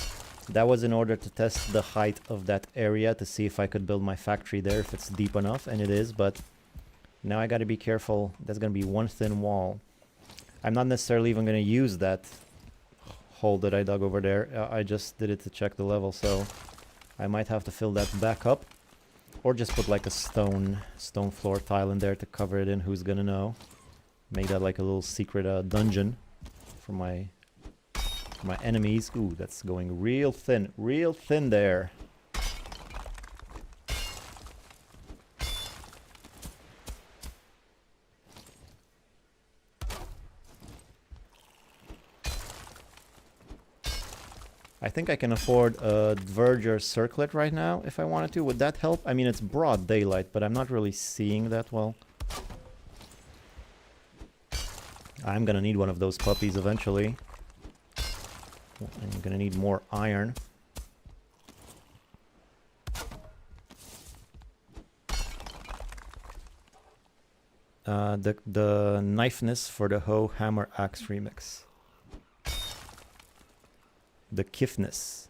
A: That was in order to test the height of that area to see if I could build my factory there, if it's deep enough, and it is, but now I gotta be careful. That's gonna be one thin wall. I'm not necessarily even gonna use that hole that I dug over there. I just did it to check the level, so I might have to fill that back up. Or just put like a stone floor tile in there to cover it in. Who's gonna know? Make that like a little secret dungeon for my enemies. Ooh, that's going real thin there. I think I can afford a verger circlet right now if I wanted to. Would that help? I mean, it's broad daylight, but I'm not really seeing that well. I'm gonna need one of those puppies eventually. I'm gonna need more iron. The knifeness for the hoe hammer axe remix. The kiffness.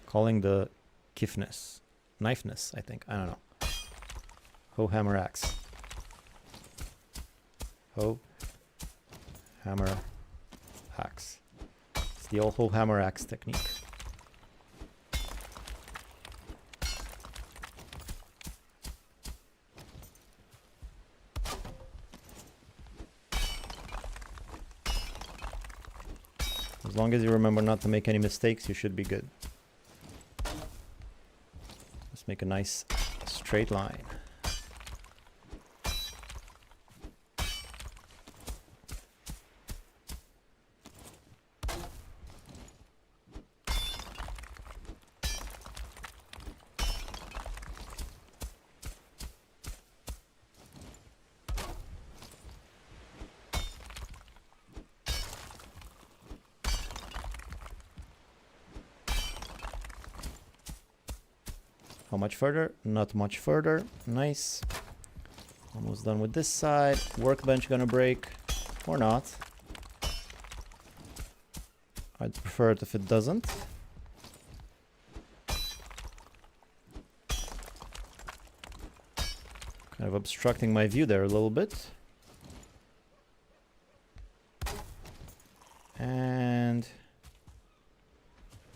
A: Calling the kiffness. Knifeness, I think. I don't know. Hoe hammer axe. Hoe hammer axe. It's the old hoe hammer axe technique. As long as you remember not to make any mistakes, you should be good. Let's make a nice straight line. How much further? Not much further. Nice. Almost done with this side. Workbench gonna break. Or not. I'd prefer it if it doesn't. Kind of obstructing my view there a little bit. And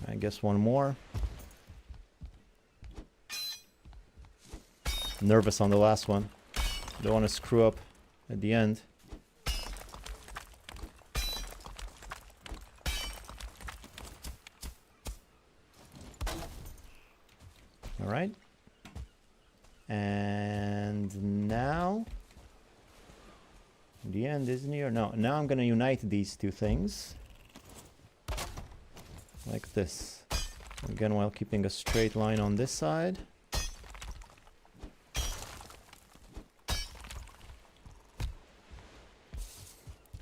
A: I guess one more. Nervous on the last one. Don't want to screw up at the end. All right. And now the end is near. No, now I'm going to unite these two things like this. Again, while keeping a straight line on this side.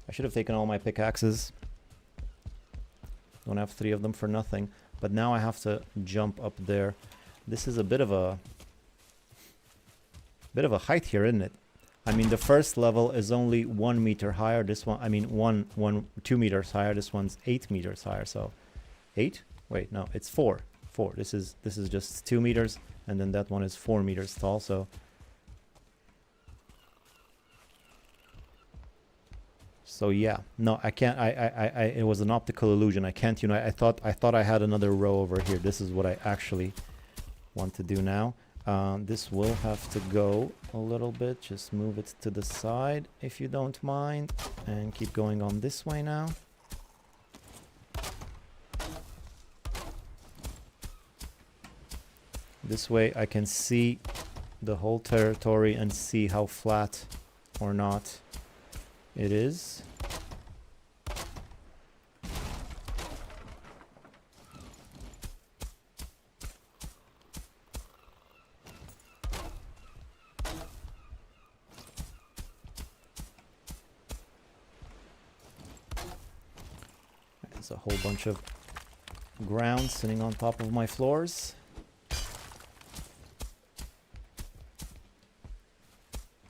A: I should have taken all my pickaxes. Don't have 3 of them for nothing. But now I have to jump up there. This is a bit of a height here, isn't it? I mean, the first level is only 1 meter higher. This one, I mean, 2 meters higher. This one's 8 meters higher. So 8? Wait, no, it's 4. 4. This is just 2 meters, and then that one is 4 meters tall. So yeah, no, I can't. It was an optical illusion. I can't unite. I thought I had another row over here. This is what I actually want to do now. This will have to go a little bit. Just move it to the side if you don't mind, and keep going on this way now. This way I can see the whole territory and see how flat or not it is. There's a whole bunch of ground sitting on top of my floors.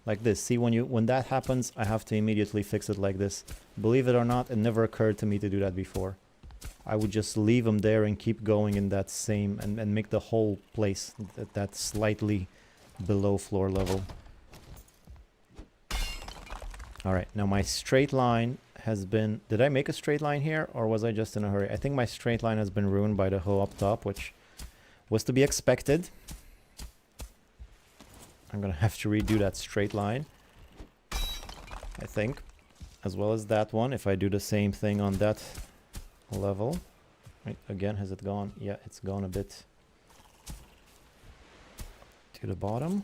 A: Like this. See, when that happens, I have to immediately fix it like this. Believe it or not, it never occurred to me to do that before. I would just leave them there and keep going in that same, and make the whole place that slightly below floor level. Alright, now my straight line has been... Did I make a straight line here, or was I just in a hurry? I think my straight line has been ruined by the hoe up top, which was to be expected. I'm gonna have to redo that straight line, I think, as well as that one, if I do the same thing on that level. Right, again, has it gone? Yeah, it's gone a bit to the bottom.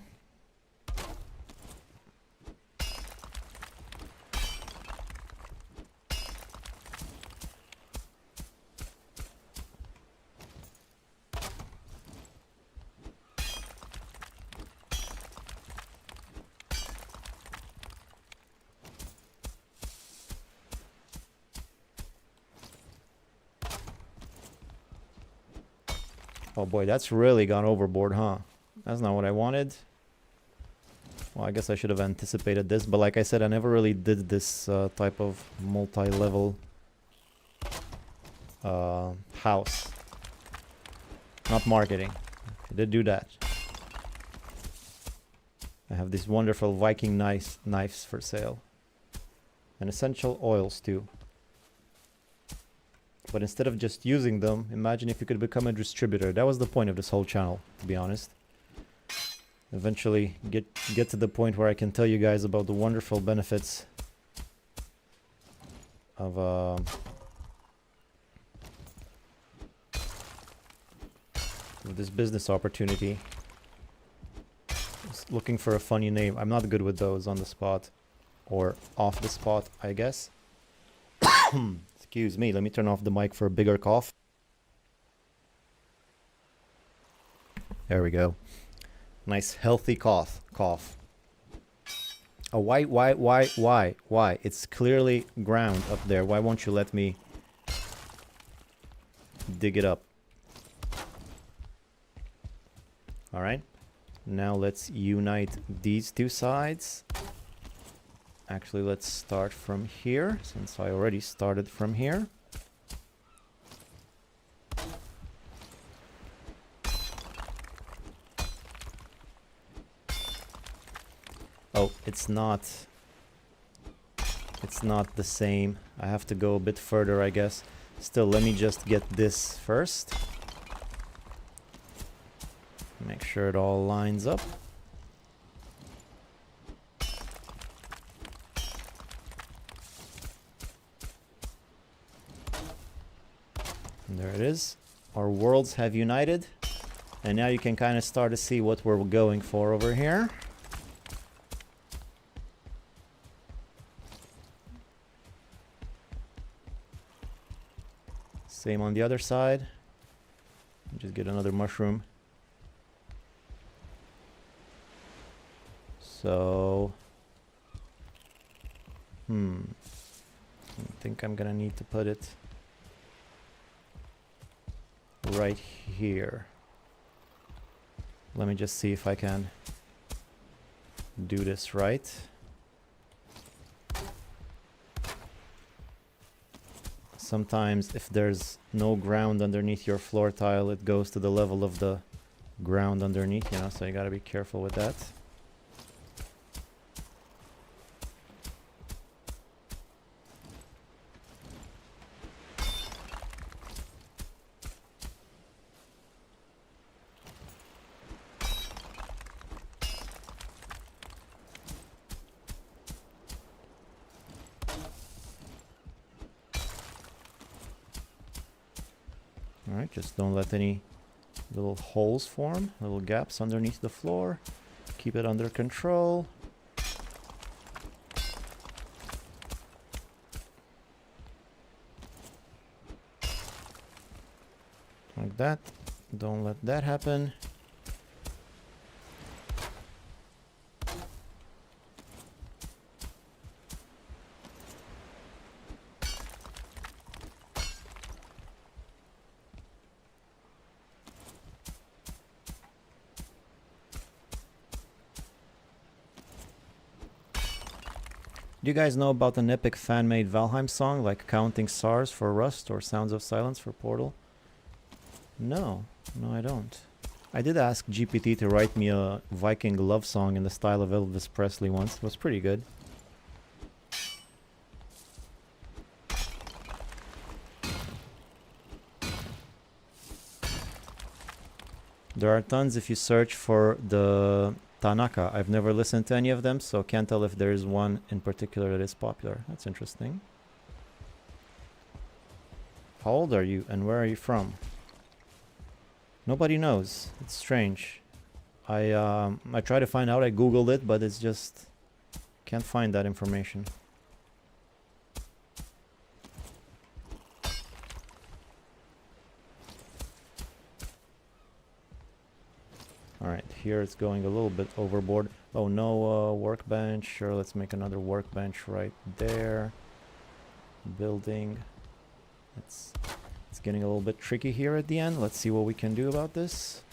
A: Oh boy, that's really gone overboard, huh? That's not what I wanted. Well, I guess I should have anticipated this, but like I said, I never really did this type of multi-level house. Not marketing. I did do that. I have these wonderful Viking knives for sale. And essential oils too. But instead of just using them, imagine if you could become a distributor. That was the point of this whole channel, to be honest. Eventually get to the point where I can tell you guys about the wonderful benefits of this business opportunity. Just looking for a funny name. I'm not good with those on the spot or off the spot, I guess. Excuse me, let me turn off the mic for a bigger cough. There we go. Nice healthy cough. Oh, why? It's clearly ground up there. Why won't you let me dig it up? All right. Now let's unite these two sides. Actually, let's start from here, since I already started from here. Oh, it's not the same. I have to go a bit further, I guess. Still, let me just get this first. Make sure it all lines up. And there it is. Our worlds have united. And now you can kind of start to see what we're going for over here. Same on the other side. Just get another mushroom. So, I think I'm gonna need to put it right here. Let me just see if I can do this right. Sometimes if there's no ground underneath your floor tile, it goes to the level of the ground underneath, you know, so you gotta be careful with that. Alright, just don't let any little holes form, little gaps underneath the floor. Keep it under control. Like that. Don't let that happen. Do you guys know about an epic fan-made Valheim song like Counting Stars for Rust or Sounds of Silence for Portal? No, I don't. I did ask GPT to write me a Viking love song in the style of Elvis Presley once. It was pretty good. There are tons if you search for the Tanaka. I've never listened to any of them, so can't tell if there is one in particular that is popular. That's interesting. How old are you and where are you from? Nobody knows. It's strange. I try to find out. I googled it, but it's just can't find that information. All right, here it's going a little bit overboard. Oh, no workbench. Sure, let's make another workbench right there. Building. It's getting a little bit tricky here at the end. Let's see what we can do about this.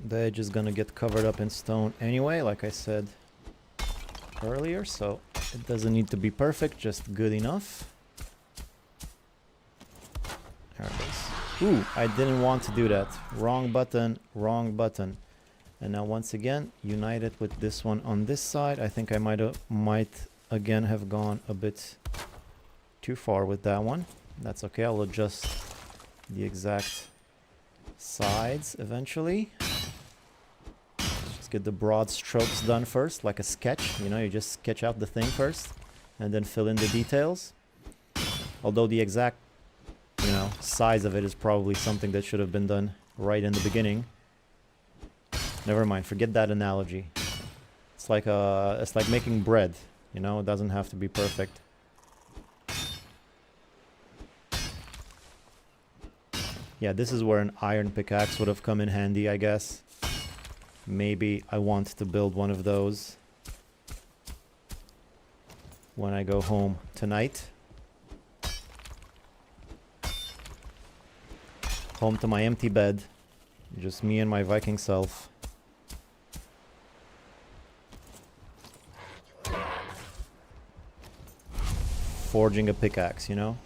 A: The edge is gonna get covered up in stone anyway, like I said earlier, so it doesn't need to be perfect, just good enough. There it is. Ooh, I didn't want to do that. Wrong button, wrong button. And now once again, unite it with this one on this side. I think I might again have gone a bit too far with that one. That's okay, I'll adjust the exact sides eventually. Just get the broad strokes done first, like a sketch. You know, you just sketch out the thing first and then fill in the details. Although the exact, you know, size of it is probably something that should have been done right in the beginning. Never mind, forget that analogy. It's like making bread, you know, it doesn't have to be perfect. Yeah, this is where an iron pickaxe would have come in handy, I guess. Maybe I want to build one of those when I go home tonight. Home to my empty bed. Just me and my Viking self. Forging a pickaxe, you know?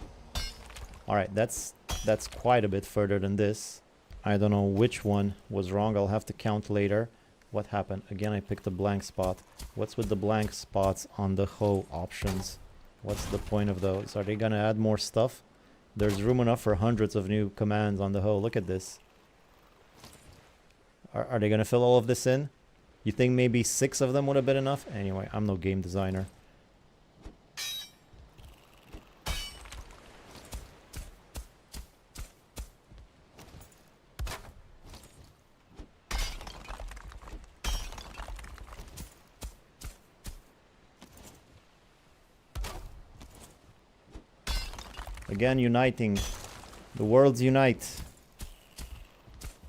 A: Alright, that's quite a bit further than this. I don't know which one was wrong. I'll have to count later. What happened? Again, I picked a blank spot. What's with the blank spots on the hoe options? What's the point of those? Are they gonna add more stuff? There's room enough for hundreds of new commands on the hoe. Look at this. Are they gonna fill all of this in? You think maybe 6 of them would have been enough? Anyway, I'm no game designer. Again, uniting. The worlds unite.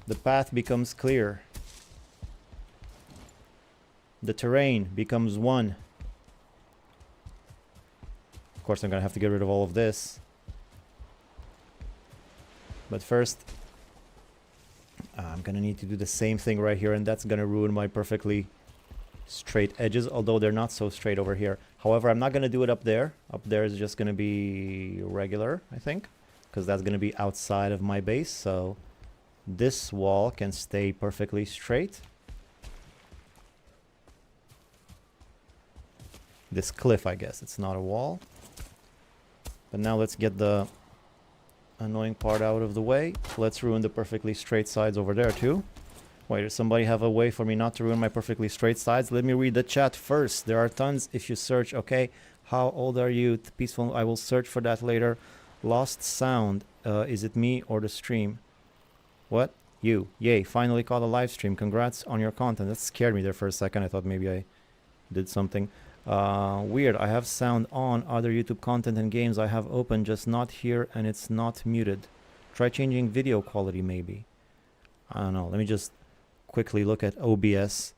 A: The path becomes clear. The terrain becomes one. Of course, I'm gonna have to get rid of all of this. But first, I'm gonna need to do the same thing right here, and that's gonna ruin my perfectly straight edges, although they're not so straight over here. However, I'm not gonna do it up there. Up there is just gonna be regular, I think, because that's gonna be outside of my base, so this wall can stay perfectly straight. This cliff, I guess, it's not a wall. But now let's get the annoying part out of the way. Let's ruin the perfectly straight sides over there too. Wait, does somebody have a way for me not to ruin my perfectly straight sides? Let me read the chat first. There are tons if you search. Okay, how old are you? Peaceful. I will search for that later. Lost sound. Is it me or the stream? What? You. Yay, finally caught a live stream. Congrats on your content. That scared me there for a second. I thought maybe I did something. Weird. I have sound on. Other YouTube content and games I have open, just not here, and it's not muted. Try changing video quality maybe. I don't know. Let me just quickly look at OBS.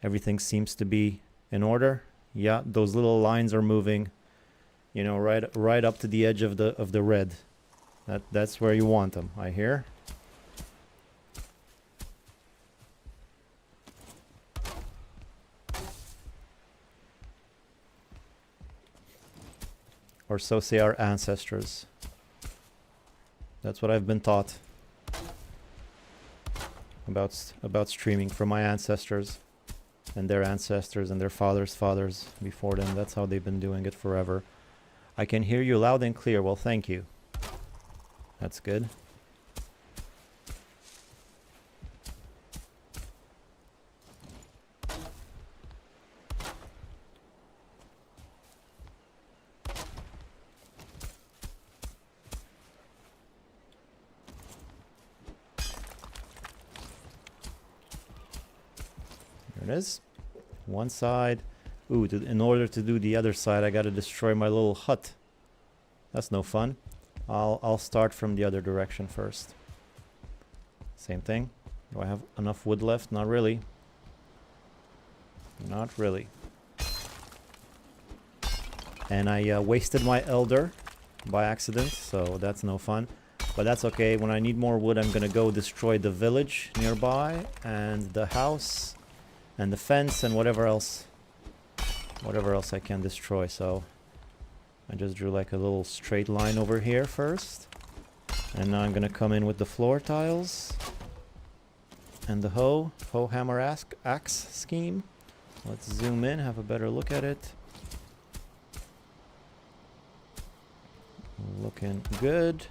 A: Everything seems to be in order. Yeah, those little lines are moving, you know, right up to the edge of the red. That's where you want them, I hear. Or so say our ancestors. That's what I've been taught about streaming from my ancestors and their ancestors and their fathers' fathers before them. That's how they've been doing it forever. I can hear you loud and clear. Well, thank you. That's good. There it is. One side. Ooh, in order to do the other side, I gotta destroy my little hut. That's no fun. I'll start from the other direction first. Same thing. Do I have enough wood left? Not really. Not really. And I wasted my elder by accident, so that's no fun. But that's okay. When I need more wood, I'm gonna go destroy the village nearby and the house and the fence and whatever else I can destroy. So I just drew like a little straight line over here first, and now I'm gonna come in with the floor tiles and the hoe hammer axe scheme. Let's zoom in, have a better look at it. Looking good.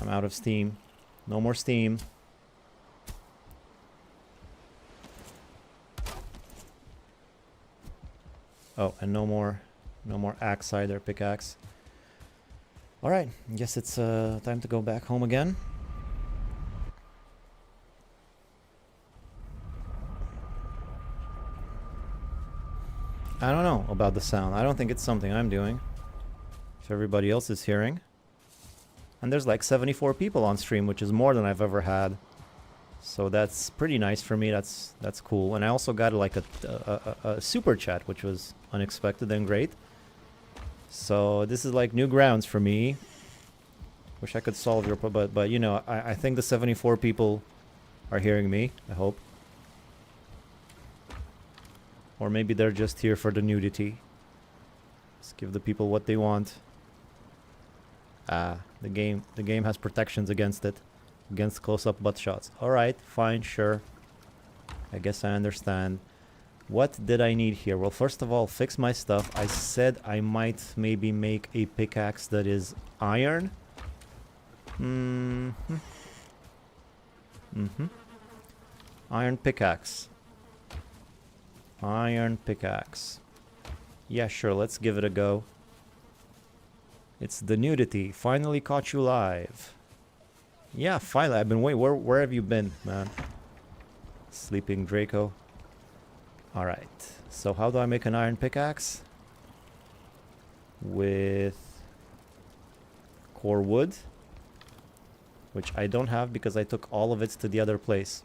A: I'm out of steam. No more steam. Oh, and no more axe either, pickaxe. Alright, guess it's time to go back home again. I don't know about the sound. I don't think it's something I'm doing. If everybody else is hearing. And there's like 74 people on stream, which is more than I've ever had. So that's pretty nice for me. That's cool. And I also got like a super chat, which was unexpected and great. So this is like new grounds for me. Wish I could solve your problem, but you know, I think the 74 people are hearing me. I hope. Or maybe they're just here for the nudity. Let's give the people what they want. The game has protections against it. Against close-up butt shots. Alright, fine, sure. I guess I understand. What did I need here? Well, first of all, fix my stuff. I said I might maybe make a pickaxe that is iron. Iron pickaxe. Iron pickaxe. Yeah, sure, let's give it a go. It's the nudity. Finally caught you live. Yeah, finally. I've been waiting. Where have you been, man? Sleeping Draco. Alright. So how do I make an iron pickaxe? With core wood. Which I don't have because I took all of it to the other place.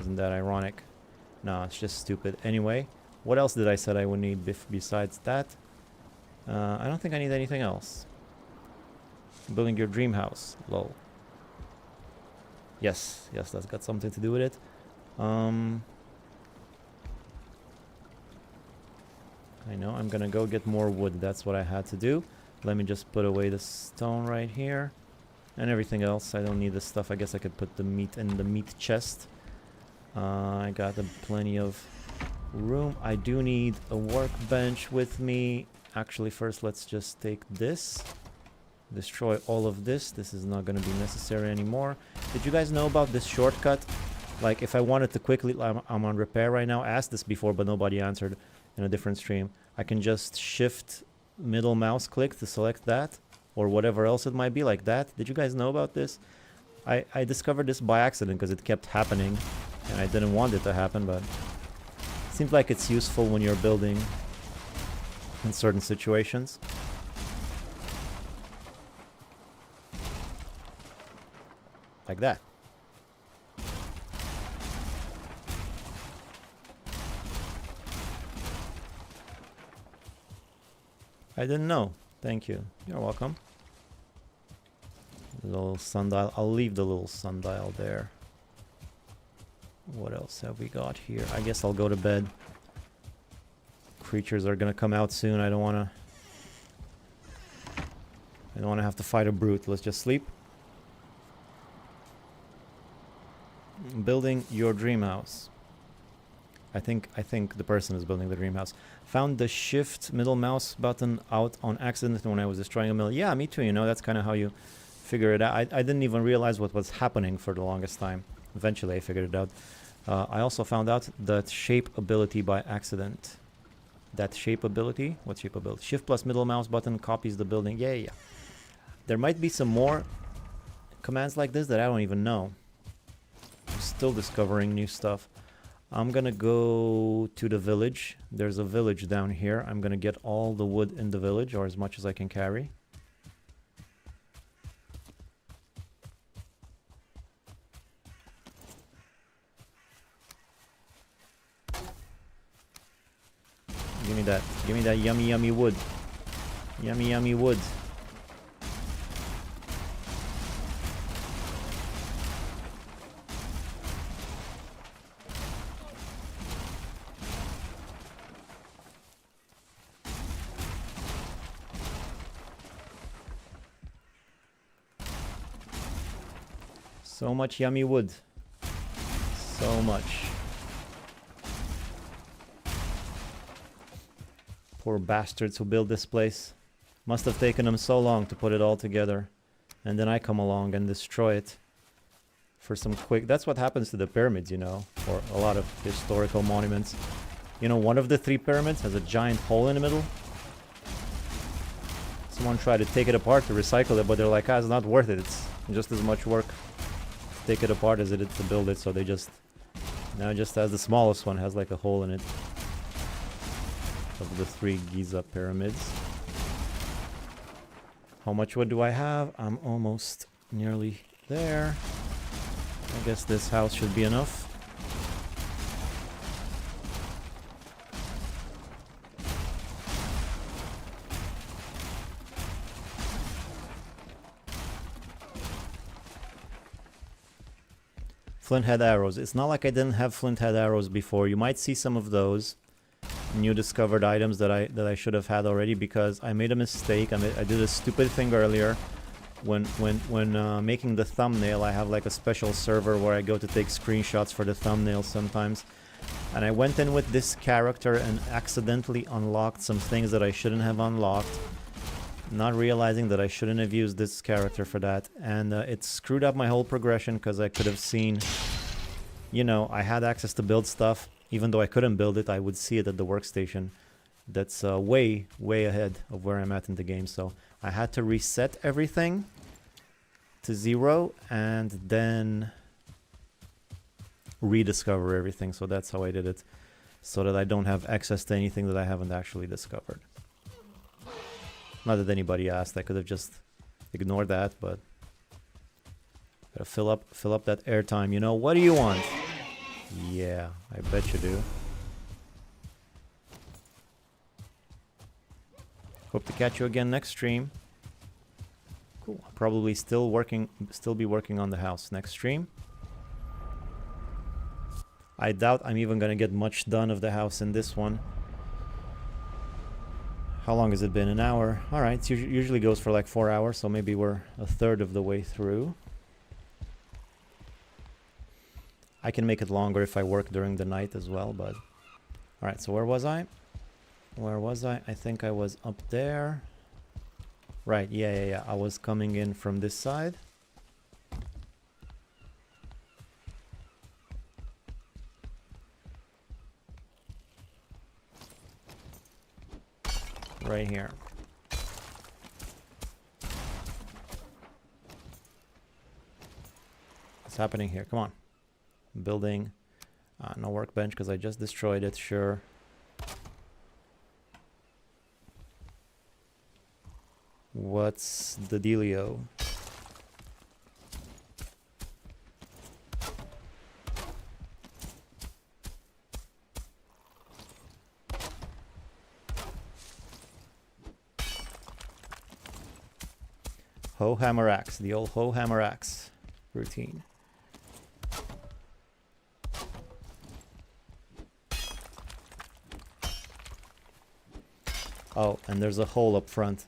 A: Isn't that ironic? No, it's just stupid. Anyway, what else did I said I would need besides that? I don't think I need anything else. Building your dream house. Lol. Yes, that's got something to do with it. I know, I'm gonna go get more wood. That's what I had to do. Let me just put away the stone right here. And everything else. I don't need this stuff. I guess I could put the meat in the meat chest. I got plenty of room. I do need a workbench with me. Actually, first let's just take this. Destroy all of this. This is not going to be necessary anymore. Did you guys know about this shortcut? Like, if I wanted to quickly... I'm on repair right now. I asked this before, but nobody answered in a different stream. I can just shift middle mouse click to select that. Or whatever else it might be, like that. Did you guys know about this? I discovered this by accident because it kept happening. And I didn't want it to happen, but... It seems like it's useful when you're building in certain situations. Like that. I didn't know. Thank you. You're welcome. The little sundial. I'll leave the little sundial there. What else have we got here? I guess I'll go to bed. Creatures are gonna come out soon. I don't wanna have to fight a brute. Let's just sleep. Building your dream house. I think the person is building the dream house. Found the shift middle mouse button out on accident when I was destroying a mill. Yeah, me too. You know, that's kind of how you figure it out. I didn't even realize what was happening for the longest time. Eventually, I figured it out. I also found out that shape ability by accident. That shape ability? What shape ability? Shift plus middle mouse button copies the building. Yeah. There might be some more commands like this that I don't even know. I'm still discovering new stuff. I'm gonna go to the village. There's a village down here. I'm gonna get all the wood in the village, or as much as I can carry. Give me that. Give me that yummy, yummy wood. Yummy, yummy wood. So much yummy wood. So much. Poor bastards who built this place. Must have taken them so long to put it all together. And then I come along and destroy it. For some quick... That's what happens to the pyramids, you know. Or a lot of historical monuments. You know, one of the 3 pyramids has a giant hole in the middle. Someone tried to take it apart to recycle it, but they're like, ah, it's not worth it. It's just as much work to take it apart as it is to build it. So they just... Now just as the smallest one has like a hole in it. Of the 3 Giza pyramids. How much wood do I have? I'm almost nearly there. I guess this house should be enough. Flint head arrows. It's not like I didn't have flint head arrows before. You might see some of those new discovered items that I should have had already, because I made a mistake. I did a stupid thing earlier. When making the thumbnail, I have like a special server where I go to take screenshots for the thumbnail sometimes. And I went in with this character and accidentally unlocked some things that I shouldn't have unlocked. Not realizing that I shouldn't have used this character for that. And it screwed up my whole progression, because I could have seen... You know, I had access to build stuff. Even though I couldn't build it, I would see it at the workstation. That's way, way ahead of where I'm at in the game. So I had to reset everything to 0 and then rediscover everything. So that's how I did it. So that I don't have access to anything that I haven't actually discovered. Not that anybody asked. I could have just ignored that, but... Gotta fill up that airtime. You know, what do you want? Yeah, I bet you do. Hope to catch you again next stream. Cool. I'll probably still be working on the house next stream. I doubt I'm even gonna get much done of the house in this one. How long has it been? An hour. Alright, it usually goes for like 4 hours, so maybe we're a third of the way through. I can make it longer if I work during the night as well, but... Alright, so where was I? Where was I? I think I was up there. Right, yeah. I was coming in from this side. Right here. What's happening here? Come on. Building. No workbench because I just destroyed it, sure. What's the dealio? Hoe, hammer, axe. The old hoe, hammer, axe routine. Oh, and there's a hole up front.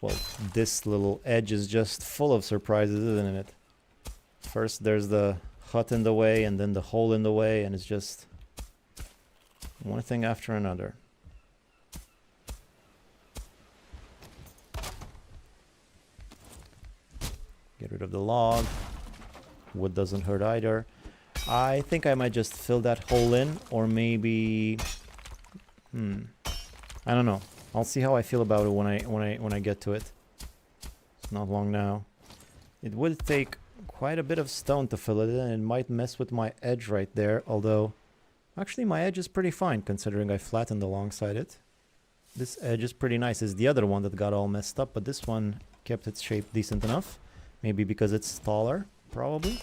A: Well, this little edge is just full of surprises, isn't it? First there's the hut in the way, and then the hole in the way, and it's just One thing after another. Get rid of the log. Wood doesn't hurt either. I think I might just fill that hole in, or maybe... I don't know. I'll see how I feel about it when I get to it. It's not long now. It would take quite a bit of stone to fill it in, and it might mess with my edge right there, although actually my edge is pretty fine considering I flattened alongside it. This edge is pretty nice. It's the other one that got all messed up, but this one kept its shape decent enough. Maybe because it's taller, probably.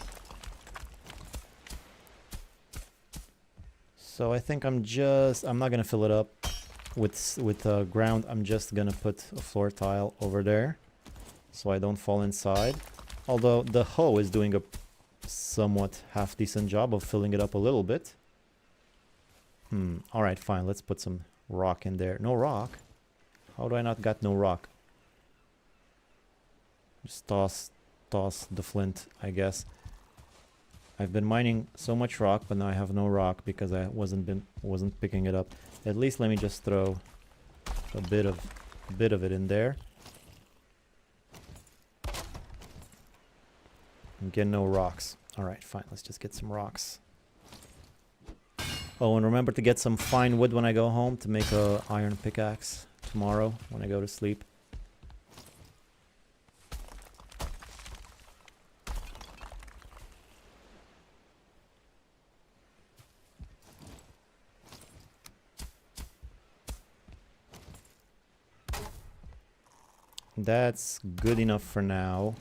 A: So I think I'm not gonna fill it up with ground. I'm just gonna put a floor tile over there so I don't fall inside. Although the hoe is doing a somewhat half decent job of filling it up a little bit. Alright, fine. Let's put some rock in there. No rock? How do I not got no rock? Just toss the flint, I guess. I've been mining so much rock, but now I have no rock because I wasn't picking it up. At least let me just throw a bit of it in there. And get no rocks. Alright, fine. Let's just get some rocks. Oh, and remember to get some fine wood when I go home to make a iron pickaxe tomorrow when I go to sleep. That's good enough for now.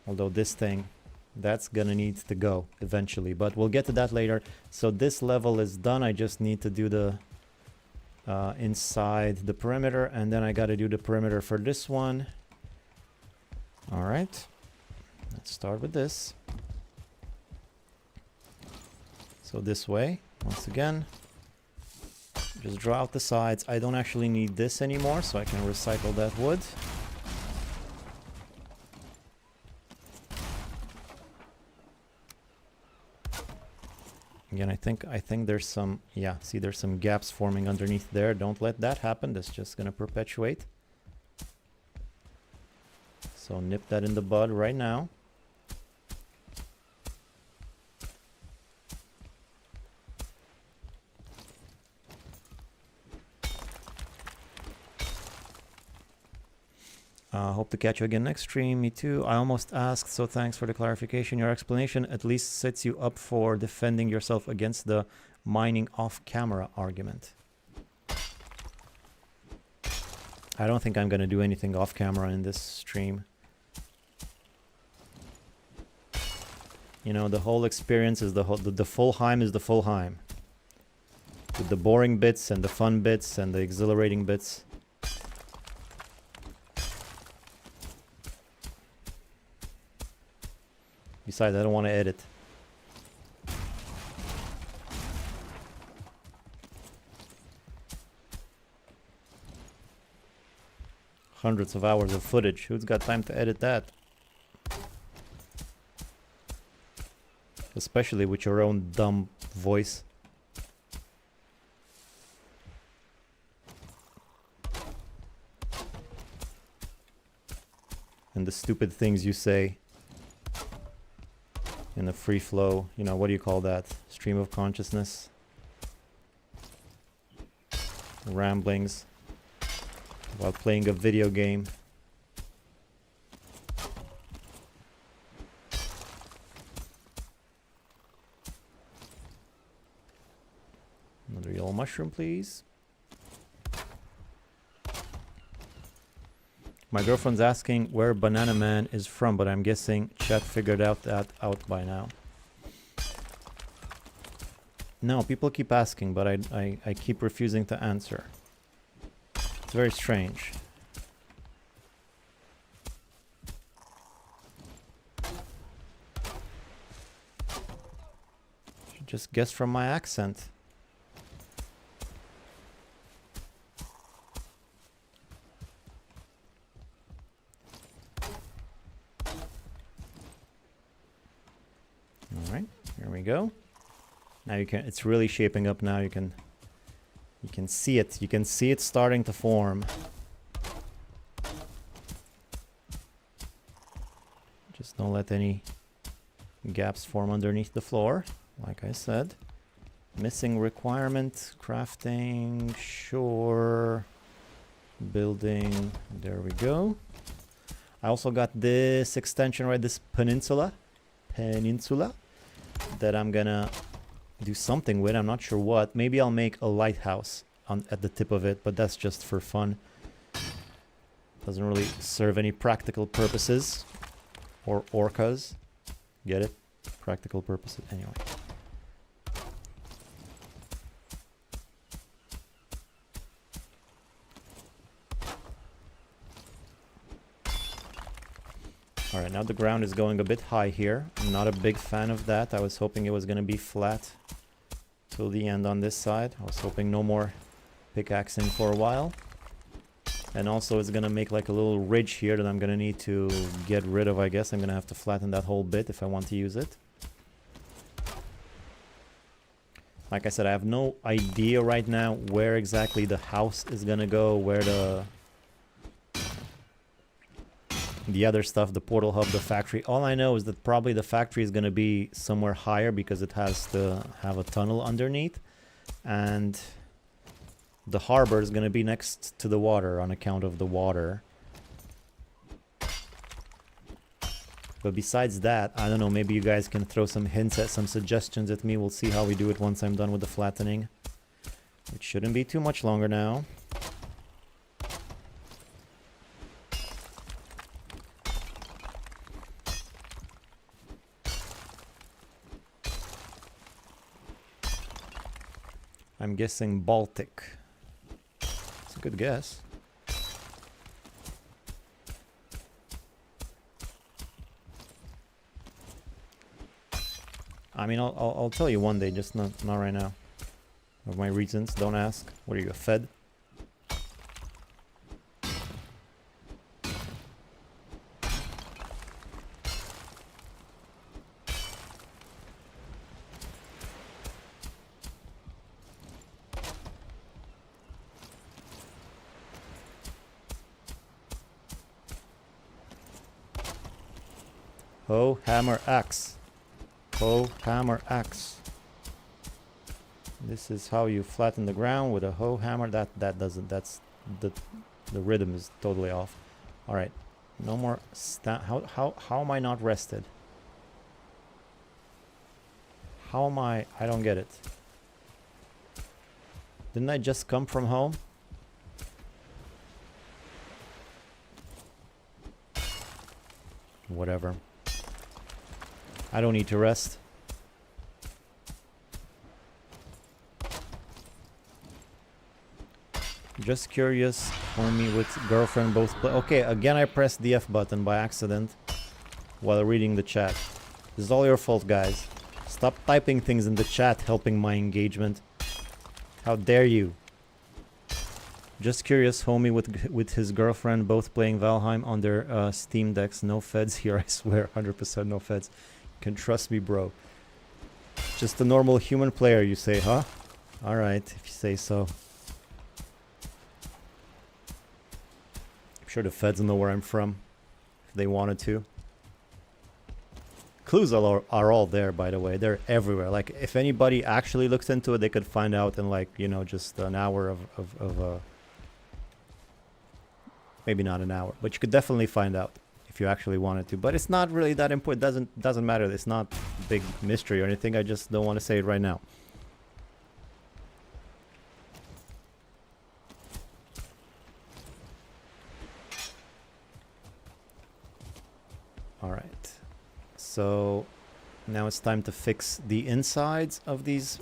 A: Although this thing, that's gonna need to go eventually, but we'll get to that later. So this level is done. I just need to do the inside the perimeter, and then I gotta do the perimeter for this one. All right, let's start with this. So this way, once again, just draw out the sides. I don't actually need this anymore, so I can recycle that wood. Again, I think there's some, yeah, see there's some gaps forming underneath there. Don't let that happen. That's just gonna perpetuate. So nip that in the bud right now. Hope to catch you again next stream. Me too. I almost asked, so thanks for the clarification. Your explanation at least sets you up for defending yourself against the mining off-camera argument. I don't think I'm going to do anything off-camera in this stream. You know, the whole experience is the full Heim is the full Heim. With the boring bits and the fun bits and the exhilarating bits. Besides, I don't want to edit. Hundreds of hours of footage. Who's got time to edit that? Especially with your own dumb voice. And the stupid things you say. In the free flow, you know, what do you call that? Stream of consciousness. Ramblings. While playing a video game. Another yellow mushroom, please. My girlfriend's asking where Banana Man is from, but I'm guessing chat figured out by now. No, people keep asking, but I keep refusing to answer. It's very strange. You just guess from my accent. Alright, here we go. Now you can, it's really shaping up now. You can see it. You can see it starting to form. Just don't let any gaps form underneath the floor. Like I said. Missing requirement, crafting, sure. Building, there we go. I also got this extension, right, this peninsula that I'm gonna do something with. I'm not sure what. Maybe I'll make a lighthouse at the tip of it, but that's just for fun. Doesn't really serve any practical purposes. Or orcas. Get it? Practical purposes. Anyway. Alright, now the ground is going a bit high here. I'm not a big fan of that. I was hoping it was going to be flat till the end on this side. I was hoping no more pickaxing for a while. And also it's going to make like a little ridge here that I'm going to need to get rid of, I guess. I'm going to have to flatten that whole bit if I want to use it. Like I said, I have no idea right now where exactly the house is going to go, where the other stuff, the portal hub, the factory. All I know is that probably the factory is going to be somewhere higher because it has to have a tunnel underneath. And the harbor is going to be next to the water on account of the water. But besides that, I don't know, maybe you guys can throw some hints at some suggestions at me. We'll see how we do it once I'm done with the flattening. It shouldn't be too much longer now. I'm guessing Baltic. It's a good guess. I mean, I'll tell you one day, just not right now. Of my reasons, don't ask. What are you, a Fed? Hoe, hammer, axe. Hoe, hammer, axe. This is how you flatten the ground with a hoe hammer. That doesn't. That's the rhythm is totally off. All right, no more. How am I not rested? How am I? I don't get it. Didn't I just come from home? Whatever. I don't need to rest. Just curious, homie with girlfriend both play. Okay, again I pressed the F button by accident while reading the chat. This is all your fault, guys. Stop typing things in the chat helping my engagement. How dare you? Just curious, homie with his girlfriend both playing Valheim on their Steam decks. No feds here, I swear. 100% no feds. Can trust me, bro. Just a normal human player, you say, huh? Alright, if you say so. I'm sure the feds know where I'm from, if they wanted to. Clues are all there, by the way. They're everywhere. Like, if anybody actually looks into it, they could find out in, like, you know, just an hour of maybe not an hour, but you could definitely find out if you actually wanted to. But it's not really that important. Doesn't matter. It's not a big mystery or anything. I just don't want to say it right now. All right. So now it's time to fix the insides of these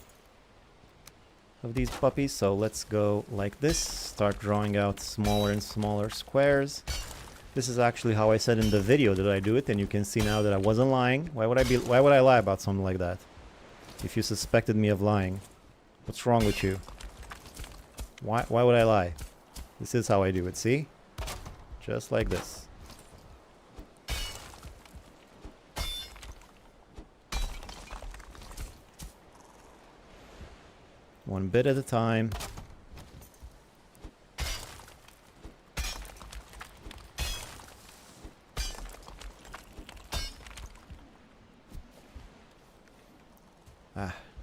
A: puppies. So let's go like this. Start drawing out smaller and smaller squares. This is actually how I said in the video that I do it, and you can see now that I wasn't lying. Why would I lie about something like that? If you suspected me of lying, what's wrong with you? Why would I lie? This is how I do it, see? Just like this. One bit at a time.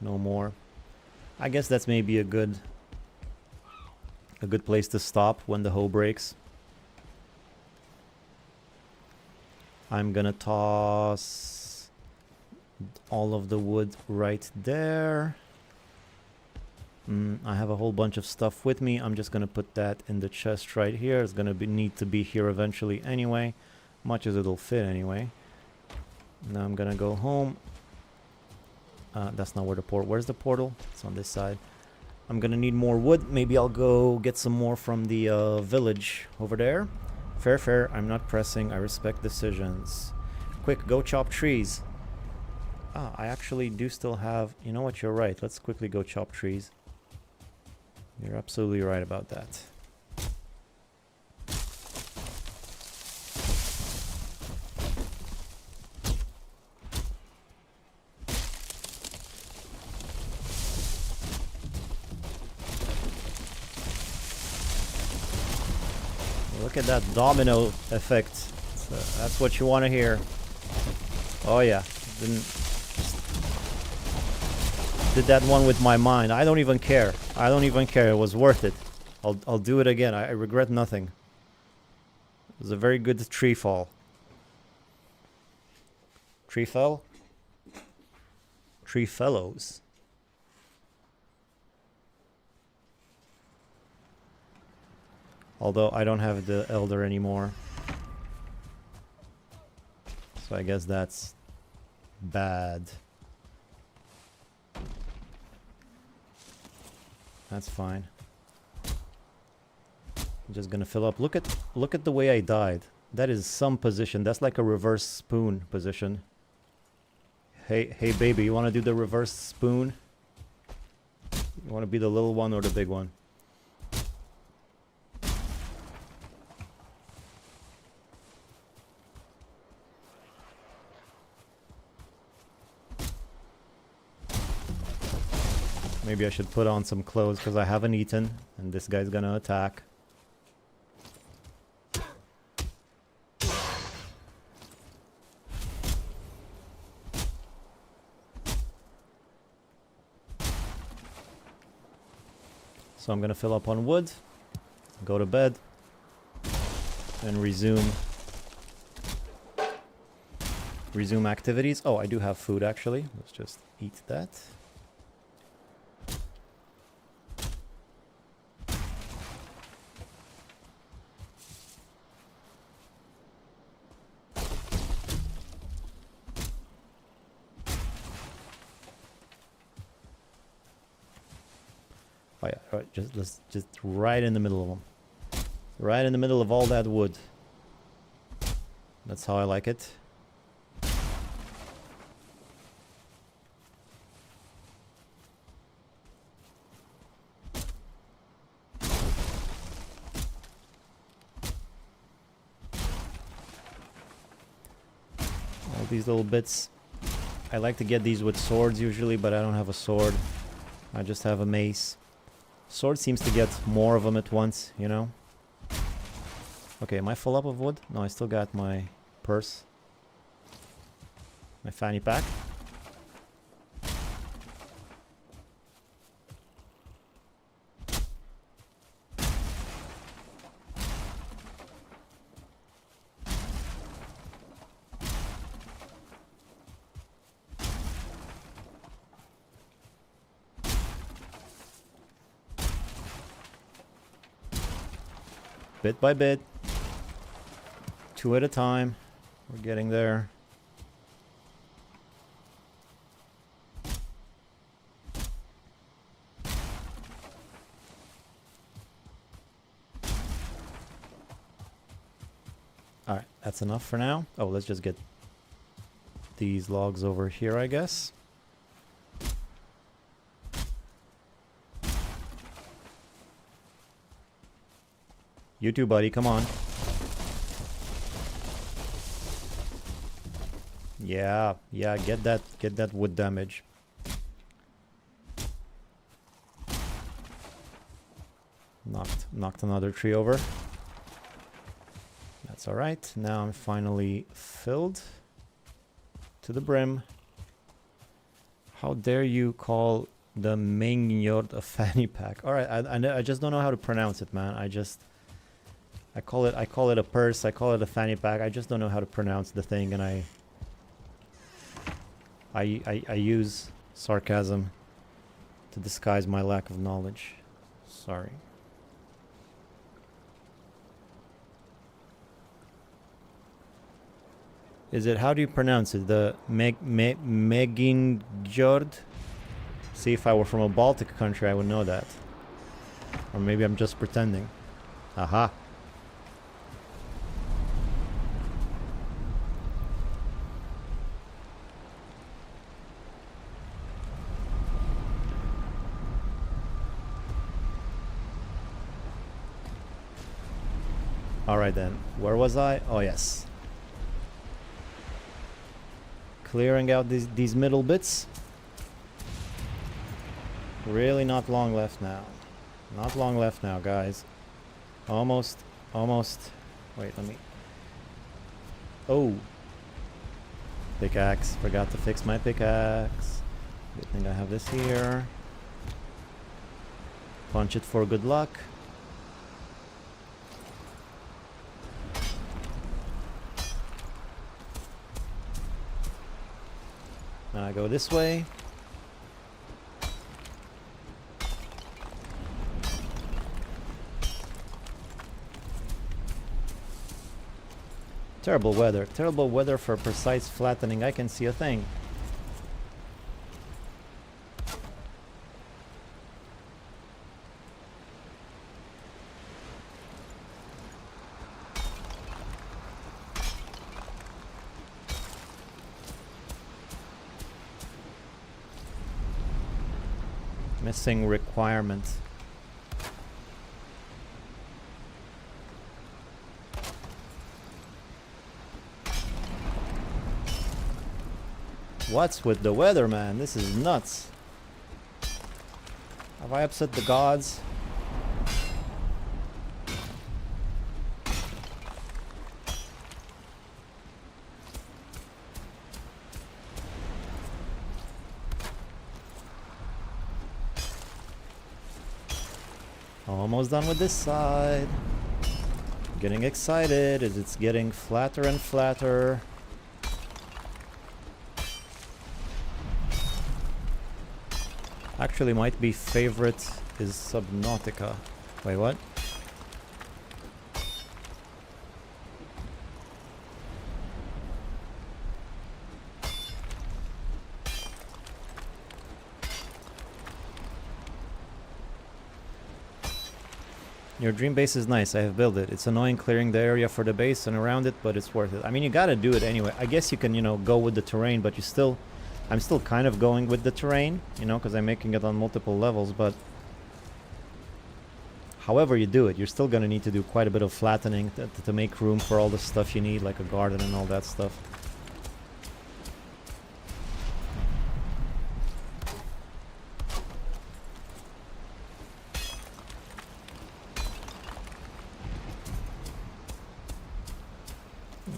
A: No more. I guess that's maybe a good place to stop when the hoe breaks. I'm gonna toss all of the wood right there. I have a whole bunch of stuff with me. I'm just gonna put that in the chest right here. It's gonna need to be here eventually anyway, much as it'll fit anyway. Now I'm gonna go home. That's not where the portal. Where's the portal? It's on this side. I'm gonna need more wood. Maybe I'll go get some more from the village over there. Fair, fair. I'm not pressing. I respect decisions. Quick, go chop trees. I actually do still have... You know what? You're right. Let's quickly go chop trees. You're absolutely right about that. Look at that domino effect. So that's what you want to hear. Oh yeah. Did that one with my mind. I don't even care. I don't even care. It was worth it. I'll do it again. I regret nothing. It was a very good tree fall. Tree fell? Tree fellows. Although I don't have the elder anymore. So I guess that's bad. That's fine. I'm just gonna fill up. Look at the way I died. That is some position. That's like a reverse spoon position. Hey baby, you wanna do the reverse spoon? You wanna be the little one or the big one? Maybe I should put on some clothes because I haven't eaten and this guy's gonna attack. So I'm gonna fill up on wood, go to bed, and resume activities. Oh, I do have food actually. Let's just eat that. Oh yeah, right, just right in the middle of them. Right in the middle of all that wood. That's how I like it. All these little bits. I like to get these with swords usually, but I don't have a sword. I just have a mace. Sword seems to get more of them at once, you know? Okay, am I full up of wood? No, I still got my purse. My fanny pack. Bit by bit, 2 at a time. We're getting there. All right, that's enough for now. Oh, let's just get these logs over here, I guess. You too, buddy. Come on. Yeah, get that wood damage. Knocked another tree over. That's all right. Now I'm finally filled to the brim. How dare you call the Mengjord a fanny pack? All right, I just don't know how to pronounce it, man. I call it a purse. I call it a fanny pack. I just don't know how to pronounce the thing, and I use sarcasm to disguise my lack of knowledge. Sorry. Is it, how do you pronounce it? The Mengjord? See, if I were from a Baltic country, I would know that. Or maybe I'm just pretending. Aha. Alright then, where was I? Oh yes. Clearing out these middle bits. Really not long left now. Not long left now, guys. Almost. Wait, let me... Oh. Pickaxe. Forgot to fix my pickaxe. Good thing I have this here. Punch it for good luck. Now I go this way. Terrible weather. Terrible weather for precise flattening. I can see a thing. Missing requirement. What's with the weather, man? This is nuts. Have I upset the gods? Almost done with this side. Getting excited as it's getting flatter and flatter. Actually, might be favorite is Subnautica. Wait, what? Your dream base is nice. I have built it. It's annoying clearing the area for the base and around it, but it's worth it. I mean, you gotta do it anyway. I guess you can, you know, go with the terrain, but you still... I'm still kind of going with the terrain, you know, because I'm making it on multiple levels, but... However you do it, you're still gonna need to do quite a bit of flattening to make room for all the stuff you need, like a garden and all that stuff.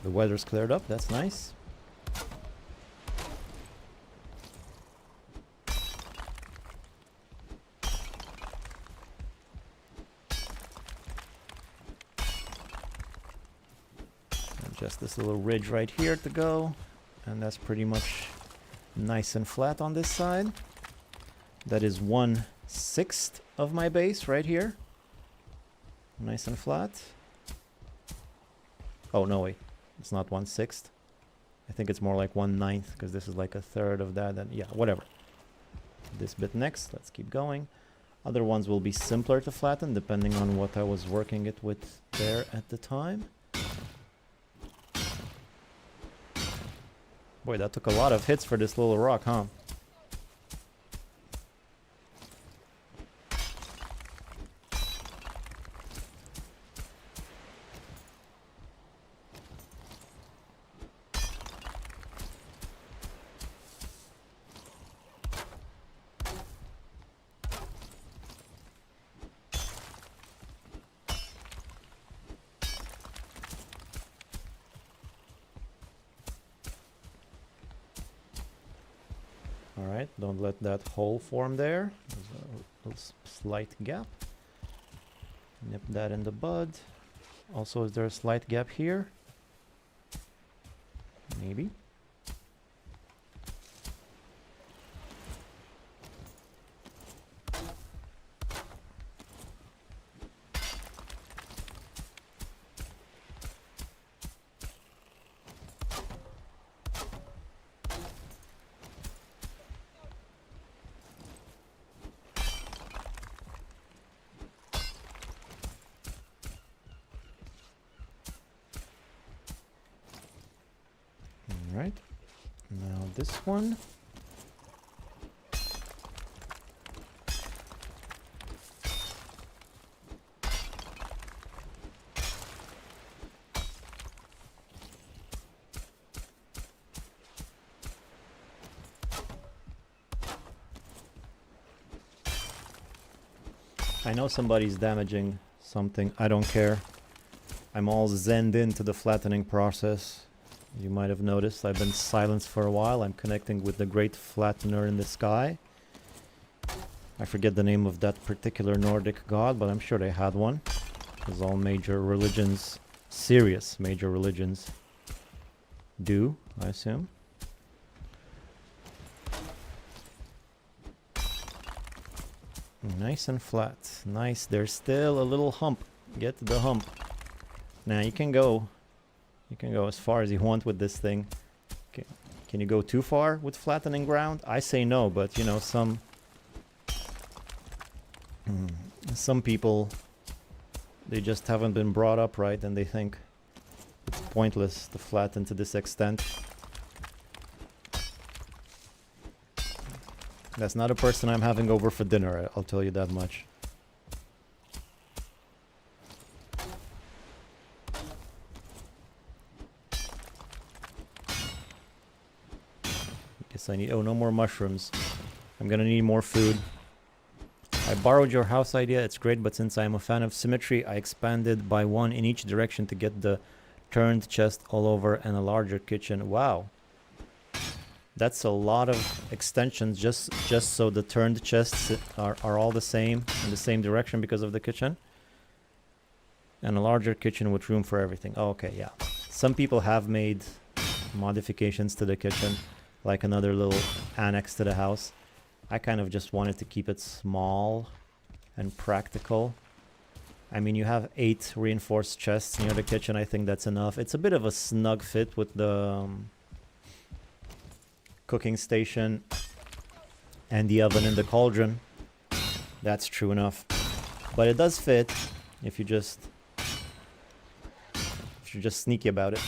A: The weather's cleared up, that's nice. And just this little ridge right here to go. And that's pretty much nice and flat on this side. That is 1/6 of my base right here. Nice and flat. Oh, no, wait. It's not 1/6. I think it's more like 1/9 because this is like a third of that. And yeah, whatever. This bit next. Let's keep going. Other ones will be simpler to flatten depending on what I was working it with there at the time. Boy, that took a lot of hits for this little rock, huh? Alright, don't let that hole form there. There's a little slight gap. Nip that in the bud. Also, is there a slight gap here? Maybe. Alright, now this one. I know somebody's damaging something, I don't care. I'm all zenned into the flattening process. You might have noticed I've been silenced for a while. I'm connecting with the great flattener in the sky. I forget the name of that particular Nordic god, but I'm sure they had one. Because all major religions, serious major religions, do, I assume. Nice and flat. Nice. There's still a little hump. Get the hump. Now you can go. You can go as far as you want with this thing. Can you go too far with flattening ground? I say no, but you know, some people, they just haven't been brought up right and they think it's pointless to flatten to this extent. That's not a person I'm having over for dinner, I'll tell you that much. Guess I need... oh, no more mushrooms. I'm gonna need more food. I borrowed your house idea, it's great, but since I'm a fan of symmetry, I expanded by one in each direction to get the turned chest all over and a larger kitchen. Wow. That's a lot of extensions just so the turned chests are all the same in the same direction because of the kitchen. And a larger kitchen with room for everything. Oh, okay, yeah. Some people have made modifications to the kitchen, like another little annex to the house. I kind of just wanted to keep it small and practical. I mean, you have 8 reinforced chests near the kitchen. I think that's enough. It's a bit of a snug fit with the cooking station and the oven and the cauldron. That's true enough. But it does fit if you're just sneaky about it.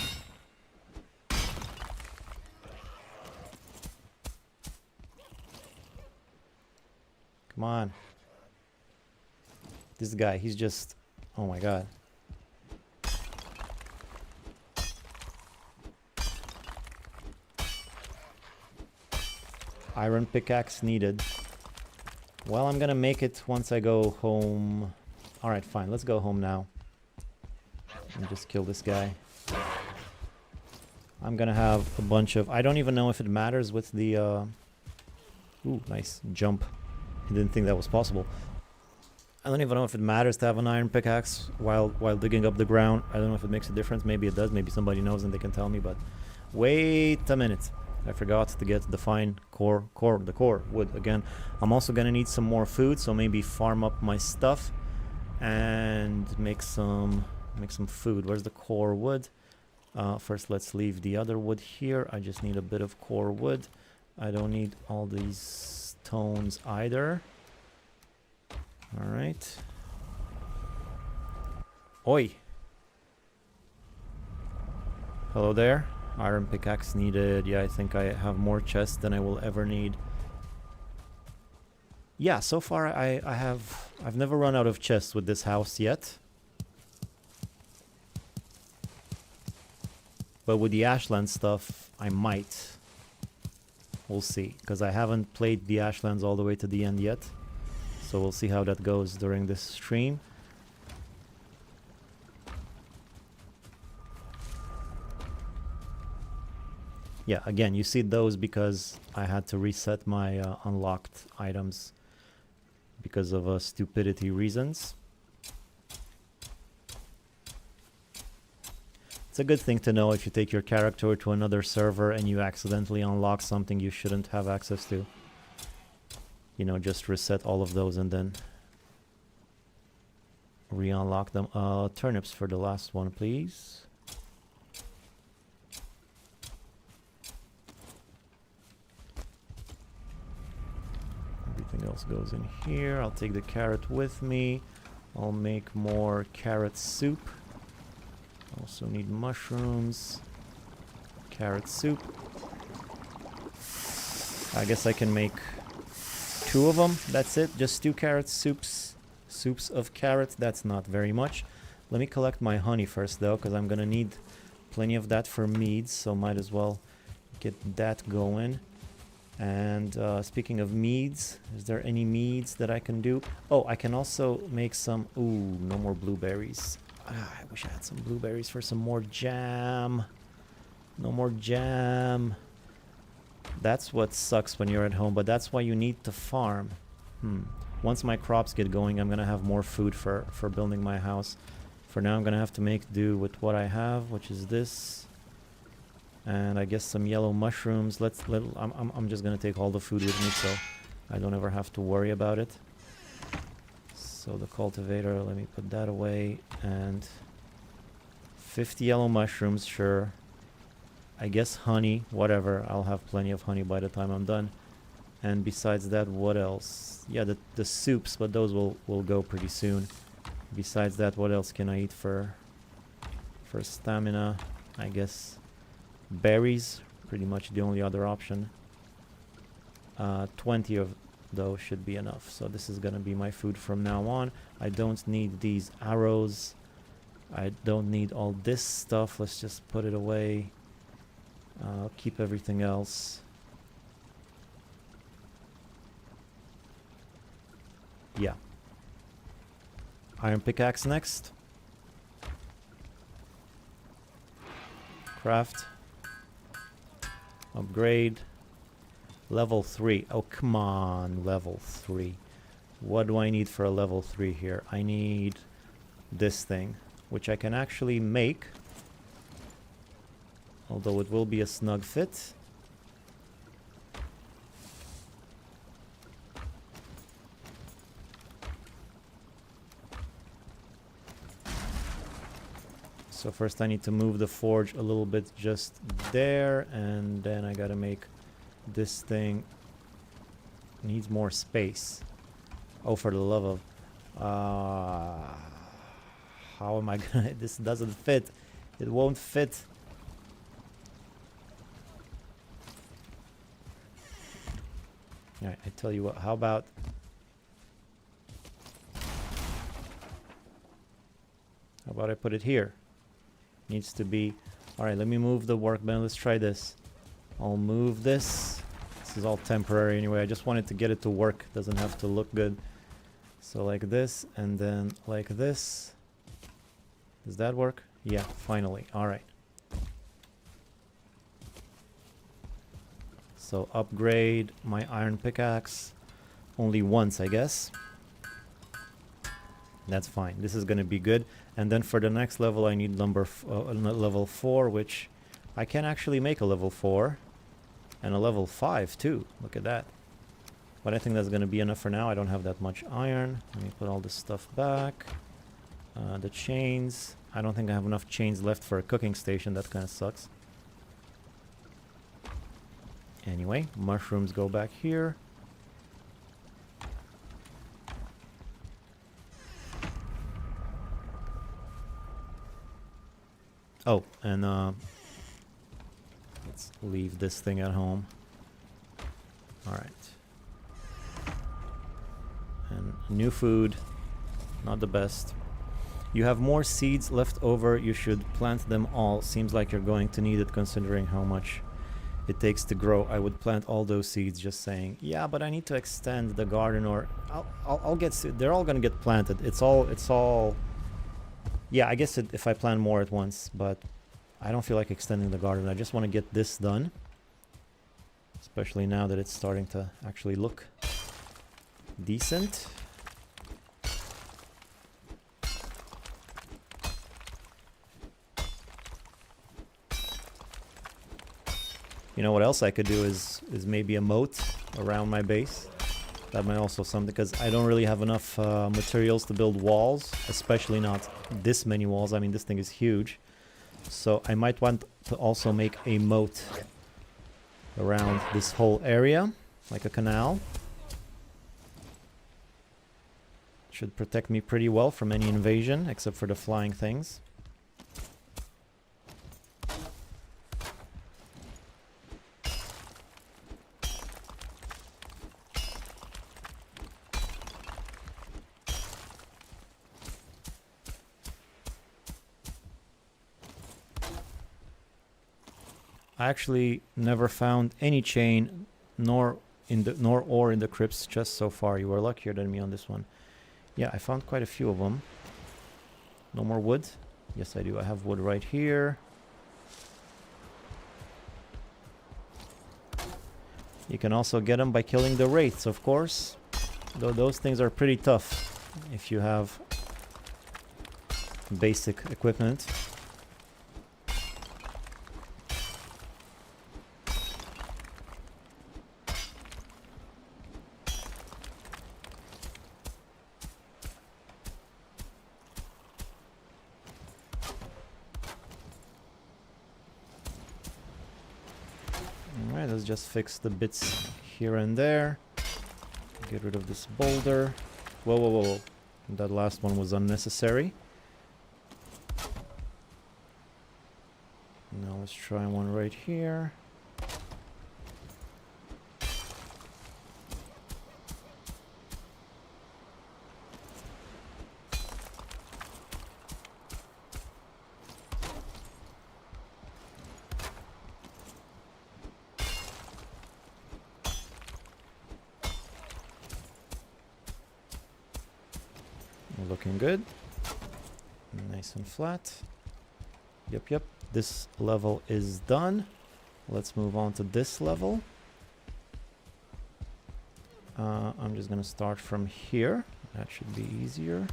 A: Come on. This guy, he's just... oh my god. Iron pickaxe needed. Well, I'm gonna make it once I go home. Alright, fine. Let's go home now. And just kill this guy. I'm gonna have a bunch of... I don't even know if it matters with the... ooh, nice jump. I didn't think that was possible. I don't even know if it matters to have an iron pickaxe while digging up the ground. I don't know if it makes a difference. Maybe it does. Maybe somebody knows and they can tell me. But wait a minute. I forgot to get the fine core wood again. I'm also gonna need some more food, so maybe farm up my stuff and make some food. Where's the core wood? First, let's leave the other wood here. I just need a bit of core wood. I don't need all these stones either. All right. Oi. Hello there. Iron pickaxe needed. Yeah, I think I have more chests than I will ever need. Yeah, so far I've never run out of chests with this house yet. But with the Ashland stuff, I might. We'll see, because I haven't played the Ashlands all the way to the end yet. So we'll see how that goes during this stream. Yeah, again, you see those because I had to reset my unlocked items because of stupidity reasons. It's a good thing to know if you take your character to another server and you accidentally unlock something you shouldn't have access to. You know, just reset all of those and then re-unlock them. Turnips for the last one, please. Everything else goes in here. I'll take the carrot with me. I'll make more carrot soup. Also need mushrooms. Carrot soup. I guess I can make 2 of them. That's it. Just 2 carrot soups. Soups of carrots. That's not very much. Let me collect my honey first, though, because I'm going to need plenty of that for meads. So might as well get that going. And speaking of meads, is there any meads that I can do? Oh, I can also make some... Ooh, no more blueberries. I wish I had some blueberries for some more jam. No more jam. That's what sucks when you're at home, but that's why you need to farm. Once my crops get going, I'm going to have more food for building my house. For now, I'm going to have to make do with what I have, which is this. And I guess some yellow mushrooms. I'm just going to take all the food with me so I don't ever have to worry about it. So the cultivator, let me put that away. And 50 yellow mushrooms, sure. I guess honey, whatever. I'll have plenty of honey by the time I'm done. And besides that, what else? Yeah, the soups, but those will go pretty soon. Besides that, what else can I eat for stamina? I guess berries, pretty much the only other option. 20 of those should be enough. So this is gonna be my food from now on. I don't need these arrows. I don't need all this stuff. Let's just put it away. I'll keep everything else. Yeah. Iron pickaxe next. Craft. Upgrade. Level 3. Oh, come on. Level 3. What do I need for a level 3 here? I need this thing, which I can actually make. Although it will be a snug fit. So first I need to move the forge a little bit just there, and then I gotta make this thing. Needs more space. Oh, for the love of... how am I gonna... This doesn't fit. It won't fit. Alright, I tell you what, how about... How about I put it here? Needs to be... Alright, let me move the workbench. Let's try this. I'll move this. This is all temporary anyway. I just wanted to get it to work. Doesn't have to look good. So like this, and then like this. Does that work? Yeah, finally. Alright. So upgrade my iron pickaxe. Only once, I guess. That's fine. This is going to be good. And then for the next level, I need level 4, which I can actually make a level 4. And a level 5, too. Look at that. But I think that's going to be enough for now. I don't have that much iron. Let me put all this stuff back. The chains. I don't think I have enough chains left for a cooking station. That kind of sucks. Anyway, mushrooms go back here. Oh, and let's leave this thing at home. Alright. And new food. Not the best. You have more seeds left over. You should plant them all. Seems like you're going to need it considering how much it takes to grow. I would plant all those seeds, just saying. Yeah, but I need to extend the garden, or I'll get... They're all gonna get planted. It's all... Yeah, I guess if I plant more at once, but I don't feel like extending the garden. I just want to get this done. especially now that it's starting to actually look decent. You know what else I could do is maybe a moat around my base. That might also something, because I don't really have enough materials to build walls, especially not this many walls. I mean, this thing is huge. So I might want to also make a moat around this whole area, like a canal. Should protect me pretty well from any invasion, except for the flying things. I actually never found any chain, nor in the crypts just so far. You were luckier than me on this one. Yeah, I found quite a few of them. No more wood? Yes, I do. I have wood right here. You can also get them by killing the wraiths, of course. Though those things are pretty tough if you have basic equipment. Alright, let's just fix the bits here and there. Get rid of this boulder. Whoa, whoa, whoa, whoa. That last one was unnecessary. Now let's try one right here. Looking good. Nice and flat. Yep, yep. This level is done. Let's move on to this level. I'm just gonna start from here. That should be easier.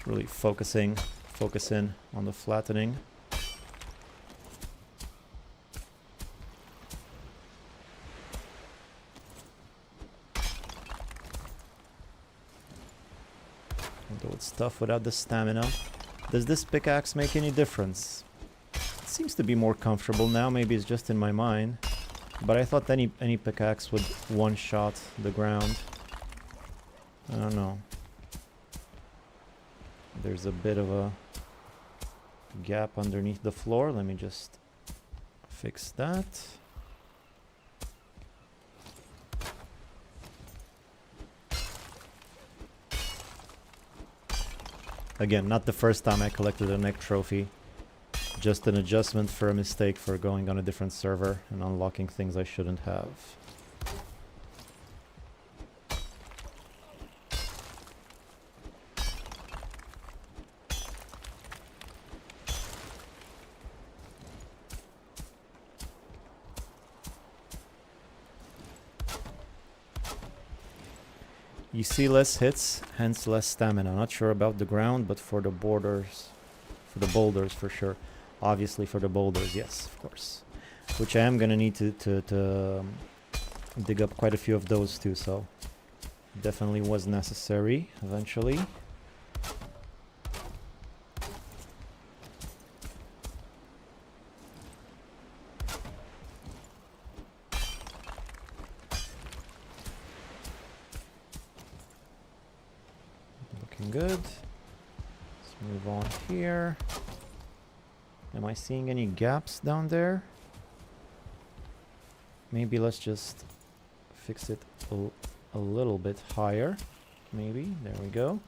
A: Really focus in on the flattening. Although it's tough without the stamina. Does this pickaxe make any difference? It seems to be more comfortable now. Maybe it's just in my mind. But I thought any pickaxe would one-shot the ground. I don't know. There's a bit of a gap underneath the floor. Let me just fix that. Again, not the first time I collected a neck trophy. Just an adjustment for a mistake for going on a different server and unlocking things I shouldn't have. You see less hits, hence less stamina. Not sure about the ground, but for the boulders for sure. Obviously for the boulders, yes, of course. Which I am gonna need to dig up quite a few of those too, so definitely was necessary eventually. Good. Let's move on here. Am I seeing any gaps down there? Maybe let's just fix it a little bit higher. Maybe. There we go.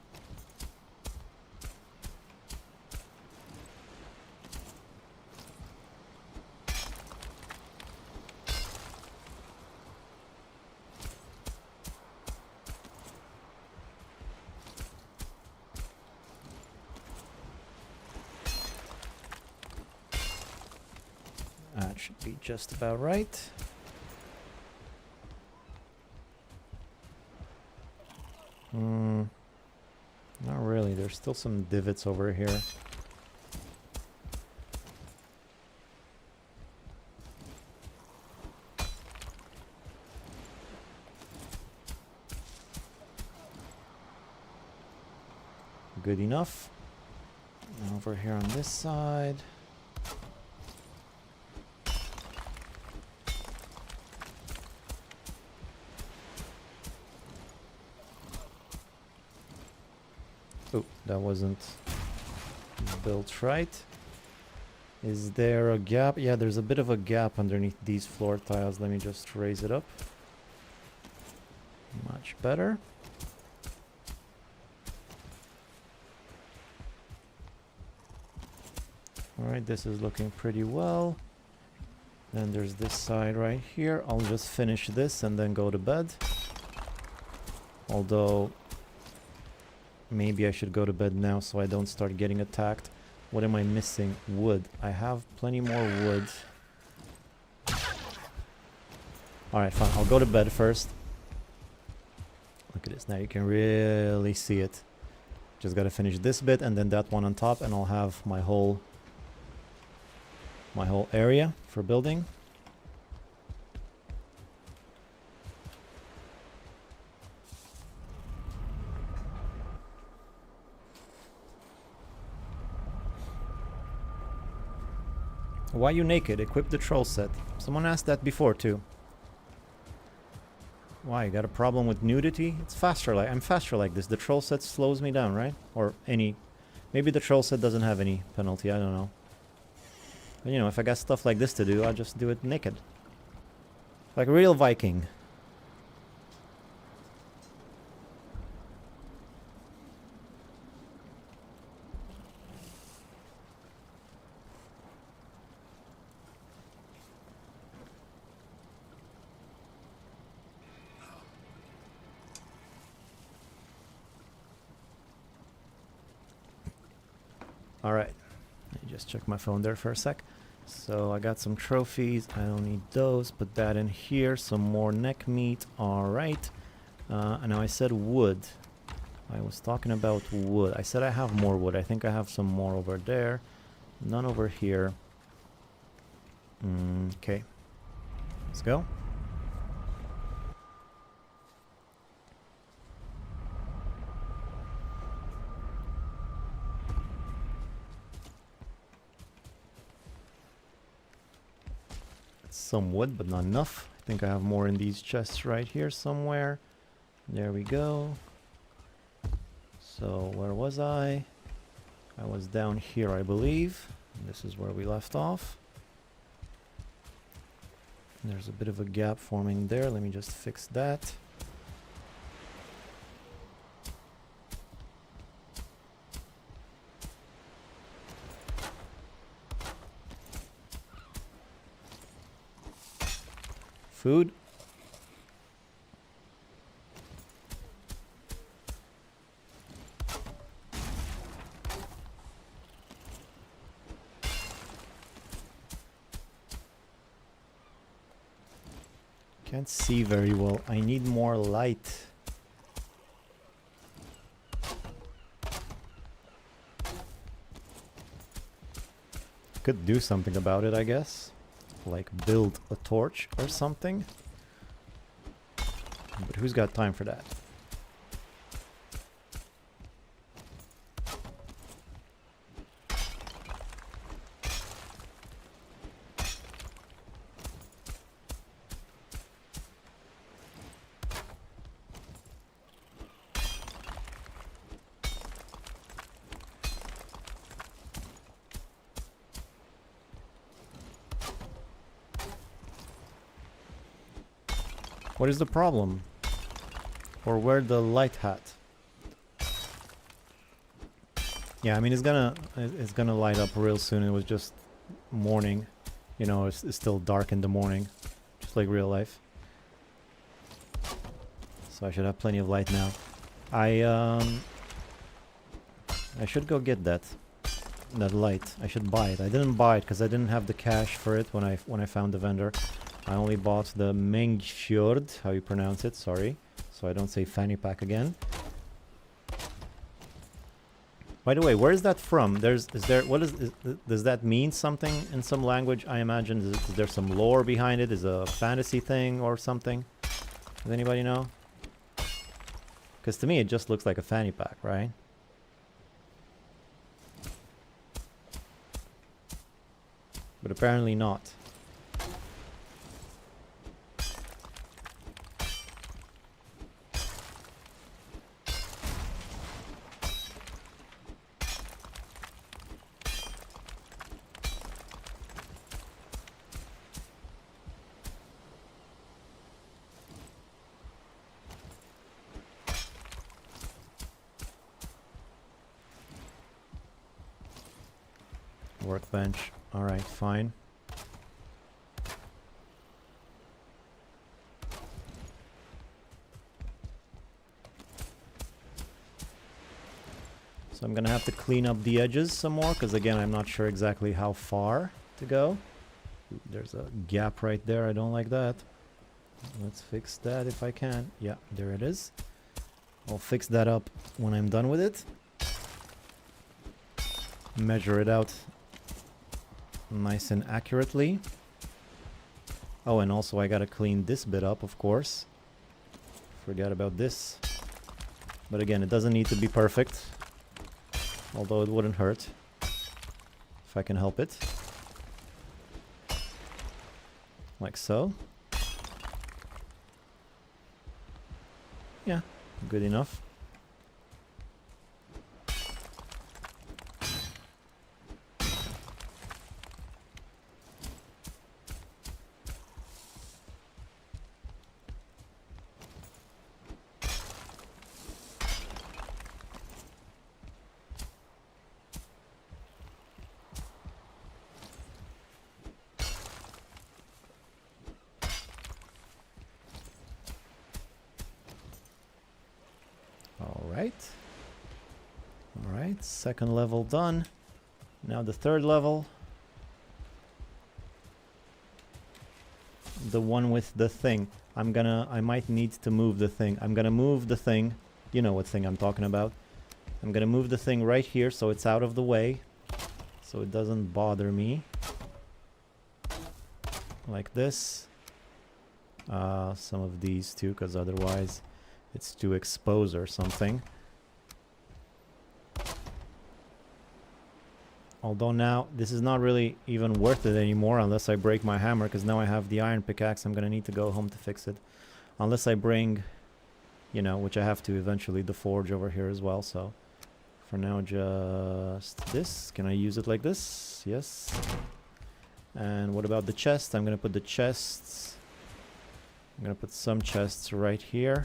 A: That should be just about right. Not really. There's still some divots over here. Good enough. And over here on this side. Oh, that wasn't built right. Is there a gap? Yeah, there's a bit of a gap underneath these floor tiles. Let me just raise it up. Much better. Alright, this is looking pretty well. Then there's this side right here. I'll just finish this and then go to bed. Although, maybe I should go to bed now so I don't start getting attacked. What am I missing? Wood. I have plenty more wood. Alright, fine. I'll go to bed first. Look at this. Now you can really see it. Just gotta finish this bit and then that one on top, and I'll have my whole area for building. Why you naked? Equip the troll set. Someone asked that before too. Why, you got a problem with nudity? It's faster, like I'm faster like this. The troll set slows me down, right? Or any... Maybe the troll set doesn't have any penalty, I don't know. But you know, if I got stuff like this to do, I'll just do it naked. Like a real Viking. Alright, let me just check my phone there for a sec. So I got some trophies, I don't need those, put that in here, some more neck meat, alright. And now I said wood. I was talking about wood. I said I have more wood, I think I have some more over there. None over here. Okay, let's go. Some wood, but not enough. I think I have more in these chests right here somewhere. There we go. So where was I? I was down here, I believe. And this is where we left off. There's a bit of a gap forming there. Let me just fix that. Food. Can't see very well. I need more light. Could do something about it, I guess. Like build a torch or something. But who's got time for that? What is the problem? Or where the light hat? Yeah, I mean it's gonna light up real soon. It was just morning. You know, it's still dark in the morning. Just like real life. So I should have plenty of light now. I should go get that. That light. I should buy it. I didn't buy it because I didn't have the cash for it when I found the vendor. I only bought the Mengfjord, how you pronounce it, sorry. So I don't say fanny pack again. By the way, where is that from? Does that mean something in some language? I imagine, is there some lore behind it? Is it a fantasy thing or something? Does anybody know? Because to me, it just looks like a fanny pack, right? But apparently not. Workbench. Alright, fine. So I'm gonna have to clean up the edges some more, because again, I'm not sure exactly how far to go. Ooh, there's a gap right there. I don't like that. Let's fix that if I can. Yeah, there it is. I'll fix that up when I'm done with it. Measure it out nice and accurately. Oh, and also I gotta clean this bit up, of course. Forgot about this. But again, it doesn't need to be perfect. Although it wouldn't hurt if I can help it. Like so. Yeah, good enough. Alright, second level done. Now the third level. The one with the thing. I might need to move the thing. I'm gonna move the thing. You know what thing I'm talking about. I'm gonna move the thing right here so it's out of the way. So it doesn't bother me. Like this. Some of these too, because otherwise it's too exposed or something. Although now, this is not really even worth it anymore unless I break my hammer, because now I have the iron pickaxe. I'm gonna need to go home to fix it. Unless I bring, you know, which I have to eventually, the forge over here as well, so... For now, just this. Can I use it like this? Yes. And what about the chest? I'm gonna put the chests... I'm gonna put some chests right here.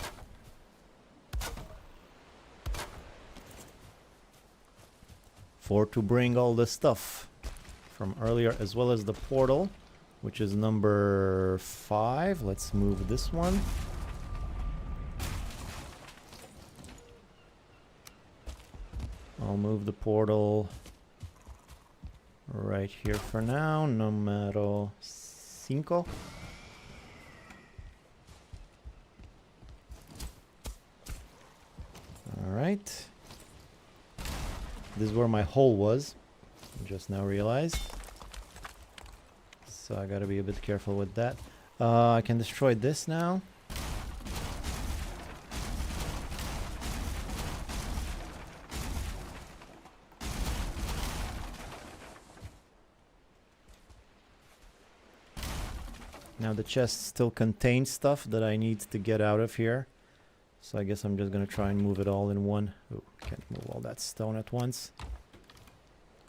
A: For to bring all the stuff from earlier, as well as the portal, which is number 5. Let's move this one. I'll move the portal right here for now. Numero 5. Alright. This is where my hole was. I just now realized. So I gotta be a bit careful with that. I can destroy this now. Now the chest still contains stuff that I need to get out of here. So I guess I'm just gonna try and move it all in one. Oh, can't move all that stone at once.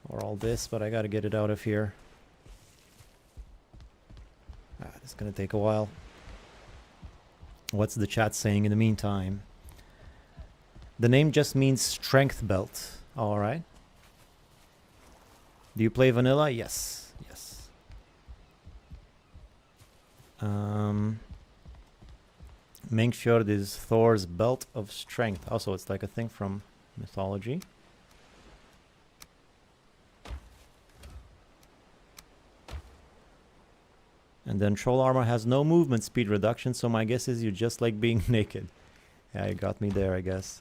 A: Or all this, but I gotta get it out of here. It's gonna take a while. What's the chat saying in the meantime? The name just means strength belt. Alright. Do you play vanilla? Yes. Yes. Mengfjord is Thor's belt of strength. Also, it's like a thing from mythology. And then troll armor has no movement speed reduction, so my guess is you just like being naked. Yeah, you got me there, I guess.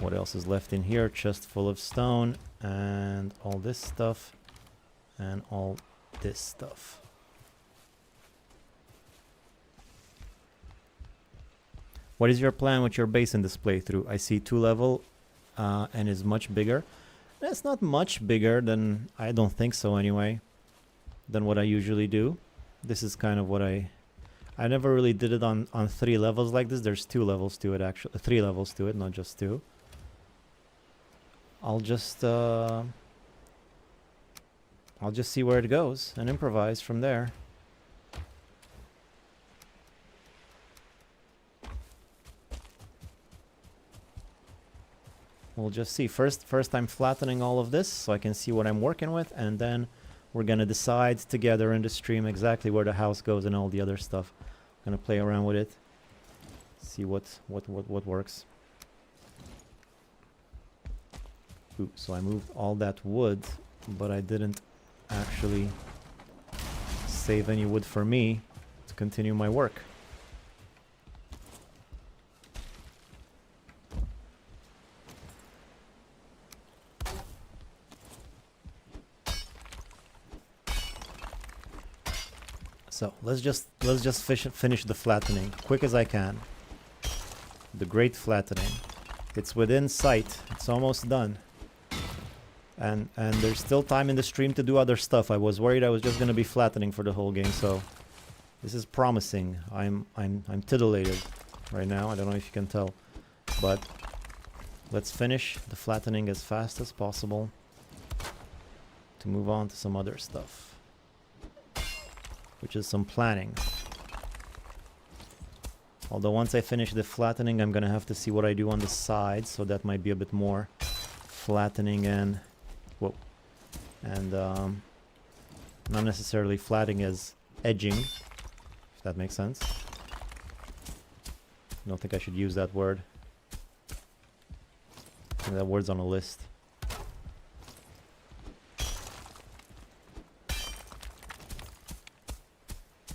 A: What else is left in here? Chest full of stone and all this stuff and all this stuff. What is your plan with your base in this playthrough? I see 2 level and is much bigger. That's not much bigger than, I don't think so anyway, than what I usually do. This is kind of what I never really did it on 3 levels like this. There's 2 levels to it actually, 3 levels to it, not just 2. I'll just see where it goes and improvise from there. We'll just see. First I'm flattening all of this so I can see what I'm working with, and then we're gonna decide together in the stream exactly where the house goes and all the other stuff. I'm gonna play around with it, see what works. Ooh, so I moved all that wood, but I didn't actually save any wood for me to continue my work. So let's just finish the flattening quick as I can. The great flattening. It's within sight. It's almost done. And there's still time in the stream to do other stuff. I was worried I was just gonna be flattening for the whole game, so this is promising. I'm titillated right now. I don't know if you can tell, but let's finish the flattening as fast as possible to move on to some other stuff, which is some planning. Although once I finish the flattening, I'm gonna have to see what I do on the sides, so that might be a bit more flattening and not necessarily flattening as edging, if that makes sense. I don't think I should use that word. I think that word's on a list.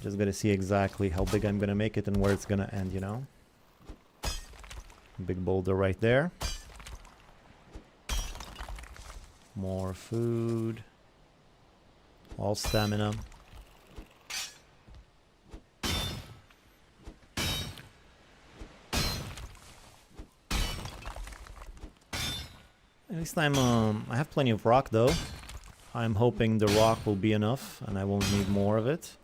A: Just gotta see exactly how big I'm gonna make it and where it's gonna end, you know? Big boulder right there. More food. All stamina. At least I have plenty of rock though. I'm hoping the rock will be enough and I won't need more of it.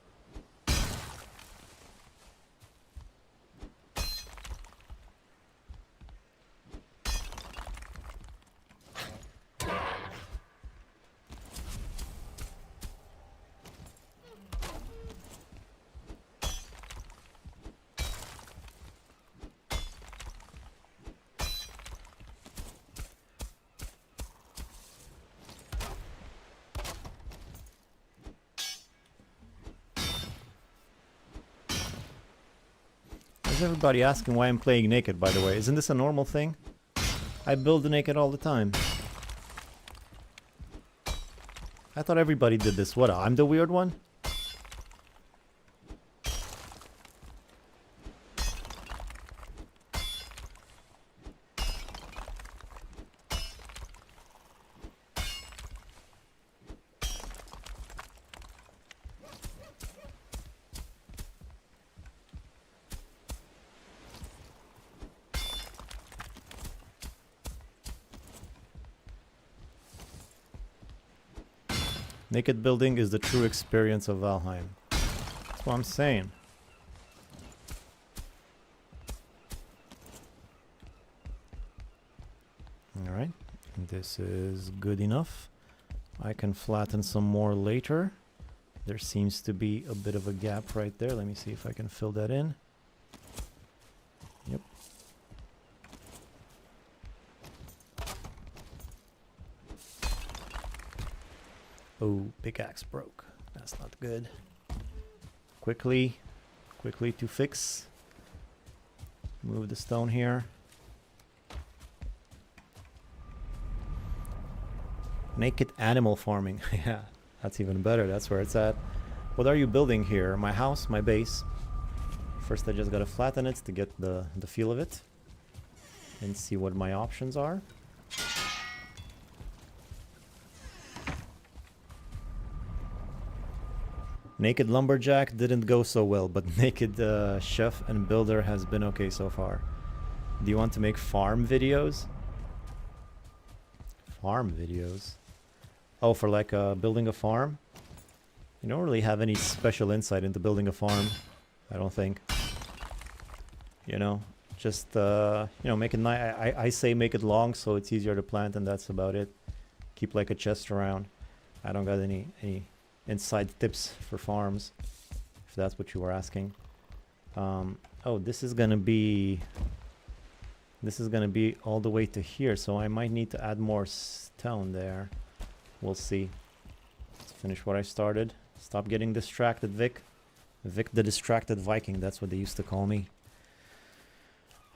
A: Everybody asking why I'm playing naked, by the way. Isn't this a normal thing? I build naked all the time. I thought everybody did this. What, I'm the weird one? Naked building is the true experience of Valheim. That's what I'm saying. Alright, this is good enough. I can flatten some more later. There seems to be a bit of a gap right there. Let me see if I can fill that in. Yep. Oh, pickaxe broke. That's not good. Quickly to fix. Move the stone here. Naked animal farming. Yeah, that's even better. That's where it's at. What are you building here? My house, my base. First I just gotta flatten it to get the feel of it. And see what my options are. Naked Lumberjack didn't go so well, but Naked Chef and Builder has been okay so far. Do you want to make farm videos? Farm videos? Oh, for like building a farm? You don't really have any special insight into building a farm, I don't think. You know, just, you know, make it nice. I say make it long so it's easier to plant, and that's about it. Keep like a chest around. I don't got any inside tips for farms, if that's what you were asking. Oh, this is gonna be all the way to here, so I might need to add more stone there. We'll see. Let's finish what I started. Stop getting distracted, Vic. Vic the distracted Viking, that's what they used to call me.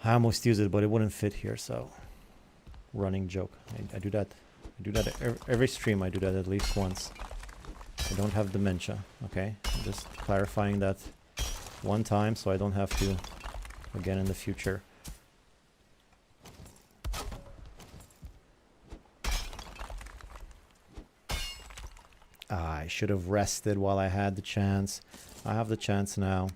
A: I almost used it, but it wouldn't fit here, so running joke. I do that. I do that every stream. I do that at least once. I don't have dementia, okay? I'm just clarifying that one time so I don't have to again in the future. I should have rested while I had the chance. I have the chance now.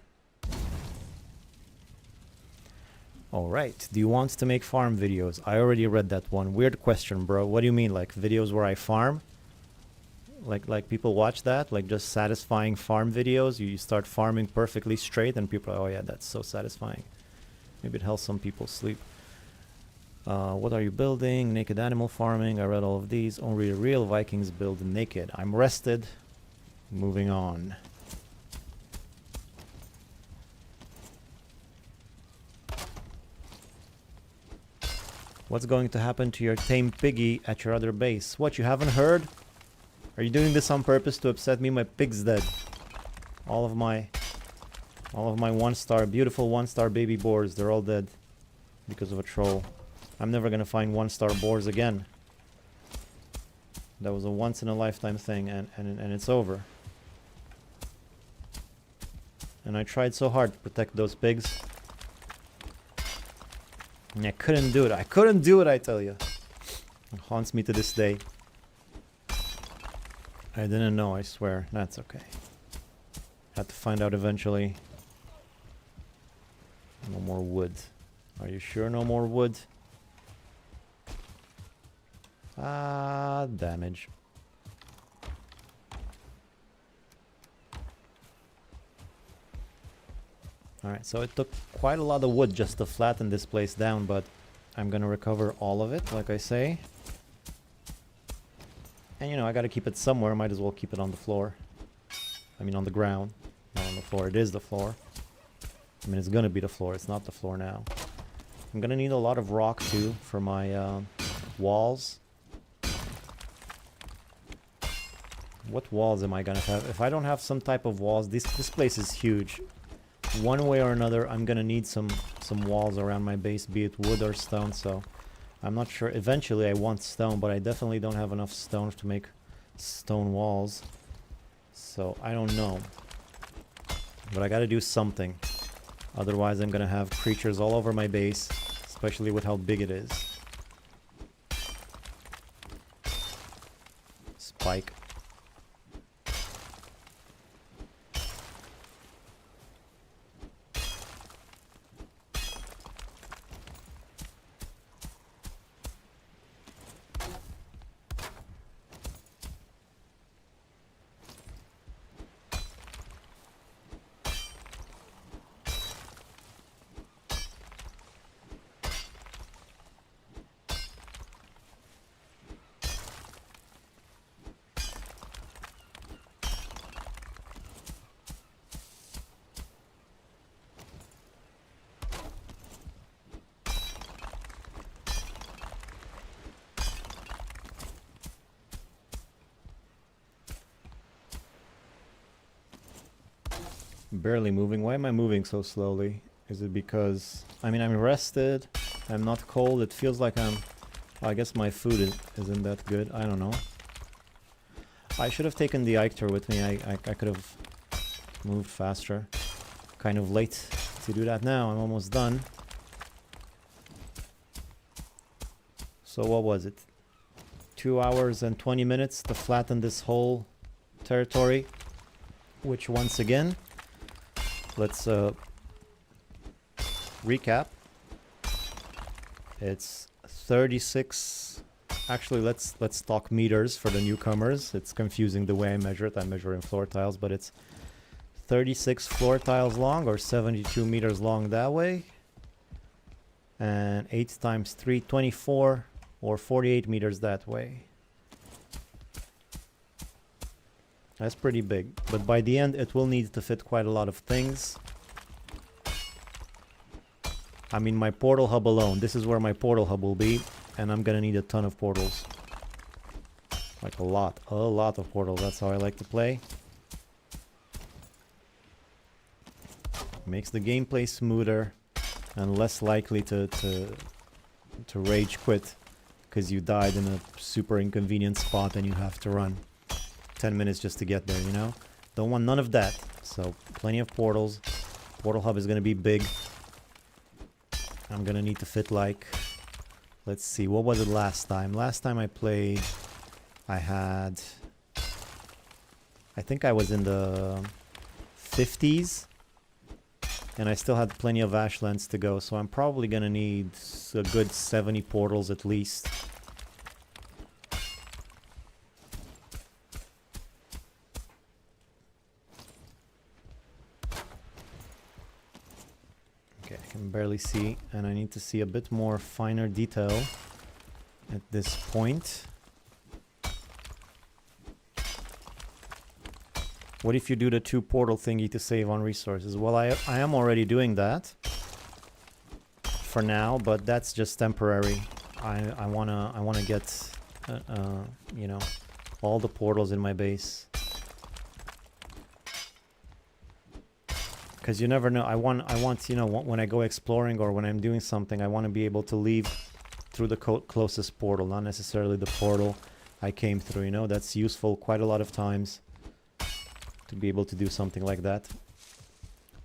A: Alright, do you want to make farm videos? I already read that one. Weird question, bro. What do you mean, like videos where I farm? Like people watch that? Like just satisfying farm videos? You start farming perfectly straight and people are, oh yeah, that's so satisfying. Maybe it helps some people sleep. What are you building? Naked animal farming. I read all of these. Only real Vikings build naked. I'm rested. Moving on. What's going to happen to your tame piggy at your other base? What, you haven't heard? Are you doing this on purpose to upset me? My pig's dead. All of my one-star, beautiful one-star baby boars, they're all dead because of a troll. I'm never gonna find one-star boars again. That was a once-in-a-lifetime thing, and it's over. And I tried so hard to protect those pigs. And I couldn't do it. I couldn't do it, I tell you. It haunts me to this day. I didn't know, I swear. That's okay. Had to find out eventually. No more wood. Are you sure no more wood? Ah, damage. Alright, so it took quite a lot of wood just to flatten this place down, but I'm gonna recover all of it, like I say. And you know, I gotta keep it somewhere, might as well keep it on the floor. I mean on the ground, not on the floor, it is the floor. I mean it's gonna be the floor, it's not the floor now. I'm gonna need a lot of rock too for my walls. What walls am I gonna have? If I don't have some type of walls, this place is huge. One way or another, I'm gonna need some walls around my base, be it wood or stone, so I'm not sure. Eventually I want stone, but I definitely don't have enough stone to make stone walls. So I don't know. But I gotta do something. Otherwise I'm gonna have creatures all over my base, especially with how big it is. Spike. Barely moving. Why am I moving so slowly? Is it because... I mean, I'm rested. I'm not cold. It feels like I'm... I guess my food isn't that good. I don't know. I should have taken the Eichter with me. I could have moved faster. Kind of late to do that now. I'm almost done. So what was it? 2 hours and 20 minutes to flatten this whole territory. Which once again, let's recap. It's 36. Actually, let's talk meters for the newcomers. It's confusing the way I measure it. I measure in floor tiles, but it's 36 floor tiles long, or 72 meters long that way. And 8 times 3, 24, or 48 meters that way. That's pretty big. But by the end, it will need to fit quite a lot of things. I mean, my portal hub alone. This is where my portal hub will be. And I'm gonna need a ton of portals. Like a lot of portals. That's how I like to play. Makes the gameplay smoother and less likely to rage quit because you died in a super inconvenient spot and you have to run 10 minutes just to get there, you know? Don't want none of that. So plenty of portals. Portal hub is gonna be big. I'm gonna need to fit like... Let's see, what was it last time? Last time I played, I had... I think I was in the 50s. And I still had plenty of ashlands to go, so I'm probably gonna need a good 70 portals at least. Okay, I can barely see, and I need to see a bit more finer detail at this point. What if you do the 2 portal thingy to save on resources? Well, I am already doing that for now, but that's just temporary. I wanna get you know, all the portals in my base, because you never know. I want you know, when I go exploring or when I'm doing something, I want to be able to leave through the closest portal, not necessarily the portal I came through. You know, that's useful quite a lot of times to be able to do something like that.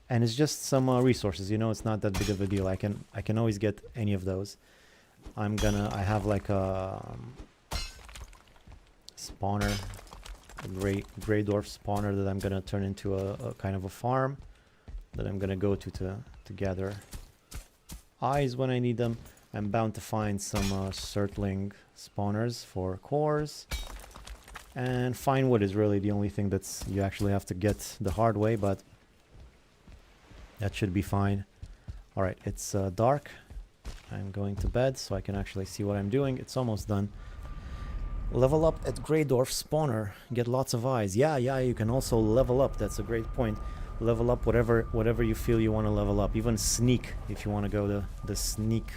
A: And it's just some resources, you know, it's not that big of a deal. I can always get any of those. I have like a spawner, a gray dwarf spawner that I'm gonna turn into a kind of a farm that I'm gonna go to gather eyes when I need them. I'm bound to find some circling spawners for cores. And fine wood is really the only thing that's you actually have to get the hard way, but that should be fine. Alright, it's dark. I'm going to bed so I can actually see what I'm doing. It's almost done. Level up at Grey Dwarf Spawner. Get lots of eyes. Yeah, you can also level up. That's a great point. Level up whatever you feel you want to level up. Even sneak, if you want to go the sneak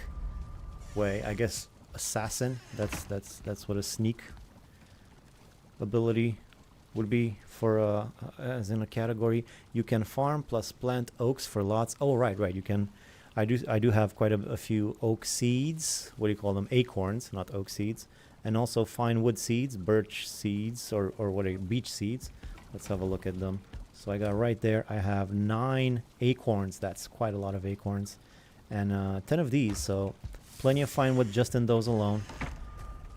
A: way. I guess assassin. That's what a sneak ability would be for as in a category. You can farm plus plant oaks for lots. Oh right, you can. I do have quite a few oak seeds. What do you call them? Acorns, not oak seeds. And also fine wood seeds, birch seeds, or what are beech seeds. Let's have a look at them. So I got right there, I have 9 acorns. That's quite a lot of acorns. And 10 of these, so plenty of fine wood just in those alone.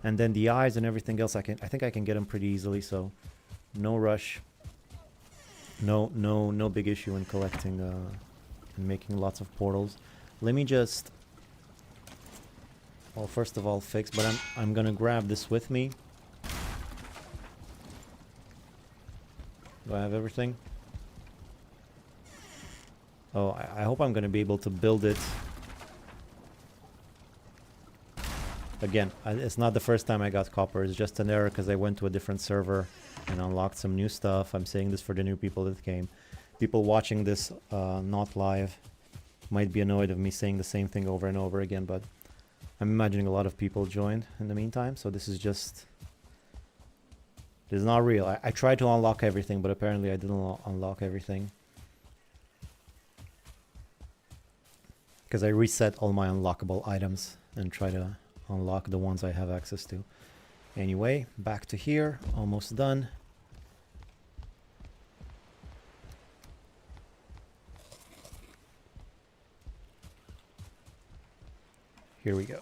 A: And then the eyes and everything else, I think I can get them pretty easily, so no rush. No big issue in collecting and making lots of portals. Let me just, well, first of all fix, but I'm gonna grab this with me. Do I have everything? Oh, I hope I'm gonna be able to build it. Again, it's not the first time I got copper. It's just an error because I went to a different server and unlocked some new stuff. I'm saying this for the new people that came. People watching this not live might be annoyed of me saying the same thing over and over again, but I'm imagining a lot of people joined in the meantime, so this is not real. I tried to unlock everything, but apparently I didn't unlock everything. Because I reset all my unlockable items and try to unlock the ones I have access to. Anyway, back to here, almost done. Here we go.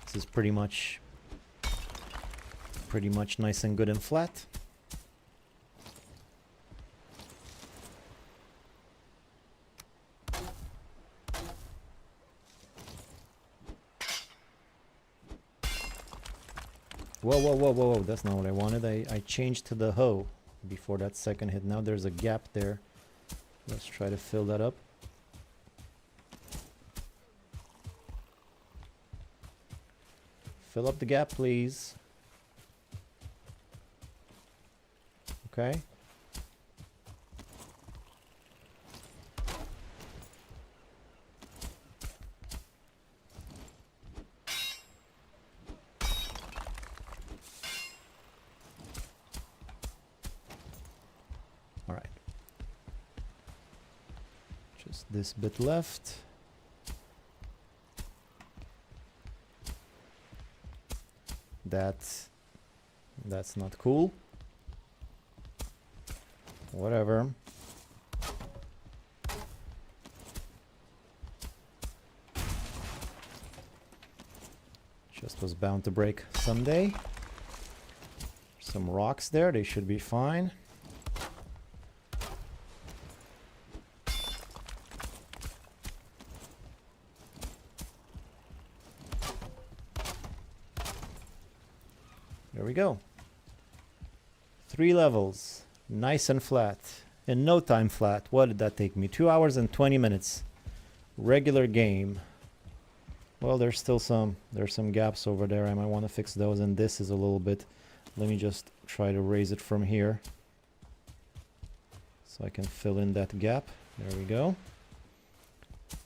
A: This is pretty much nice and good and flat. Whoa, whoa, whoa, whoa, whoa, that's not what I wanted. I changed to the hoe before that second hit. Now there's a gap there. Let's try to fill that up. Fill up the gap, please. Okay. All right. Just this bit left. That's not cool. Whatever. Just was bound to break someday. Some rocks there, they should be fine. There we go. 3 levels. Nice and flat. In no time flat. What did that take me? 2 hours and 20 minutes. Regular game. Well, there's some gaps over there. I might want to fix those, and this is a little bit. Let me just try to raise it from here so I can fill in that gap. There we go.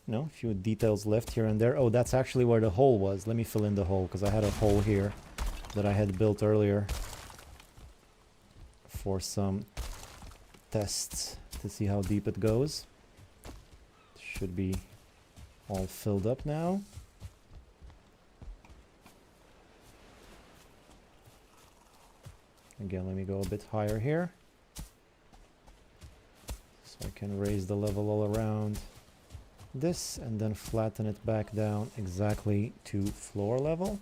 A: No, a few details left here and there. Oh, that's actually where the hole was. Let me fill in the hole because I had a hole here that I had built earlier for some tests to see how deep it goes. Should be all filled up now. Again, let me go a bit higher here so I can raise the level all around this and then flatten it back down exactly to floor level.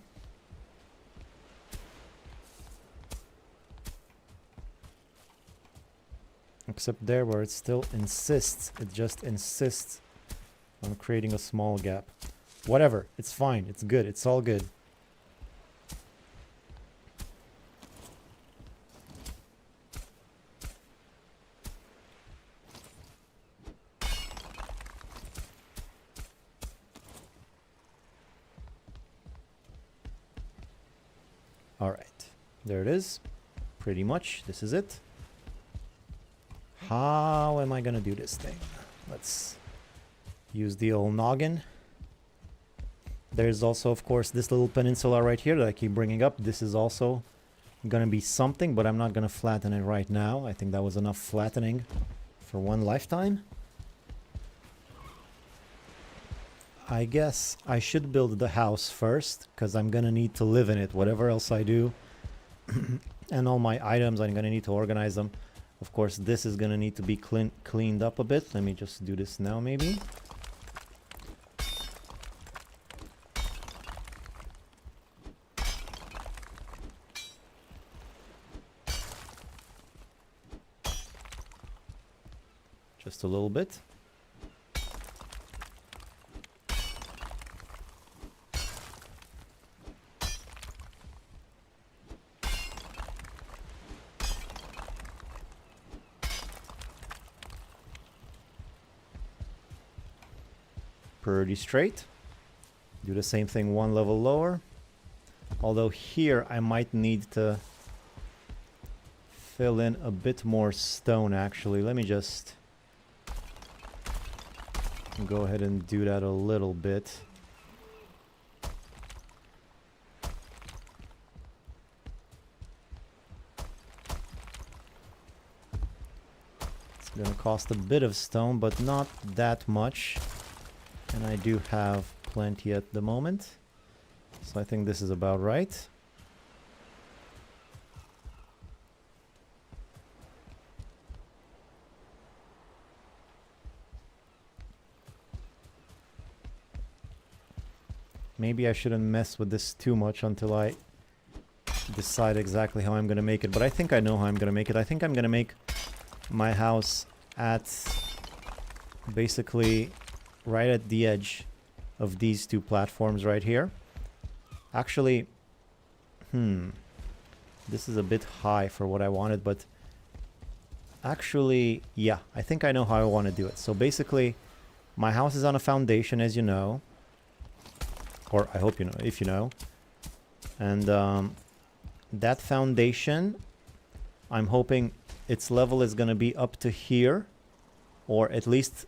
A: Except there where it still insists, it just insists on creating a small gap. Whatever, it's fine, it's good, it's all good. All right, there it is. Pretty much, this is it. How am I gonna do this thing? Let's use the old noggin. There's also, of course, this little peninsula right here that I keep bringing up. This is also gonna be something, but I'm not gonna flatten it right now. I think that was enough flattening for one lifetime. I guess I should build the house first, because I'm gonna need to live in it, whatever else I do. And all my items, I'm gonna need to organize them. Of course, this is gonna need to be cleaned up a bit. Let me just do this now, maybe. Just a little bit. Pretty straight. Do the same thing one level lower. Although here I might need to fill in a bit more stone actually. Let me just go ahead and do that a little bit. It's gonna cost a bit of stone, but not that much. And I do have plenty at the moment. So I think this is about right. Maybe I shouldn't mess with this too much until I decide exactly how I'm gonna make it. But I think I know how I'm gonna make it. I think I'm gonna make my house at basically right at the edge of these two platforms right here. Actually, this is a bit high for what I wanted, but actually, yeah, I think I know how I want to do it. So basically, my house is on a foundation, as you know, or I hope you know, if you know. And that foundation, I'm hoping its level is going to be up to here, or at least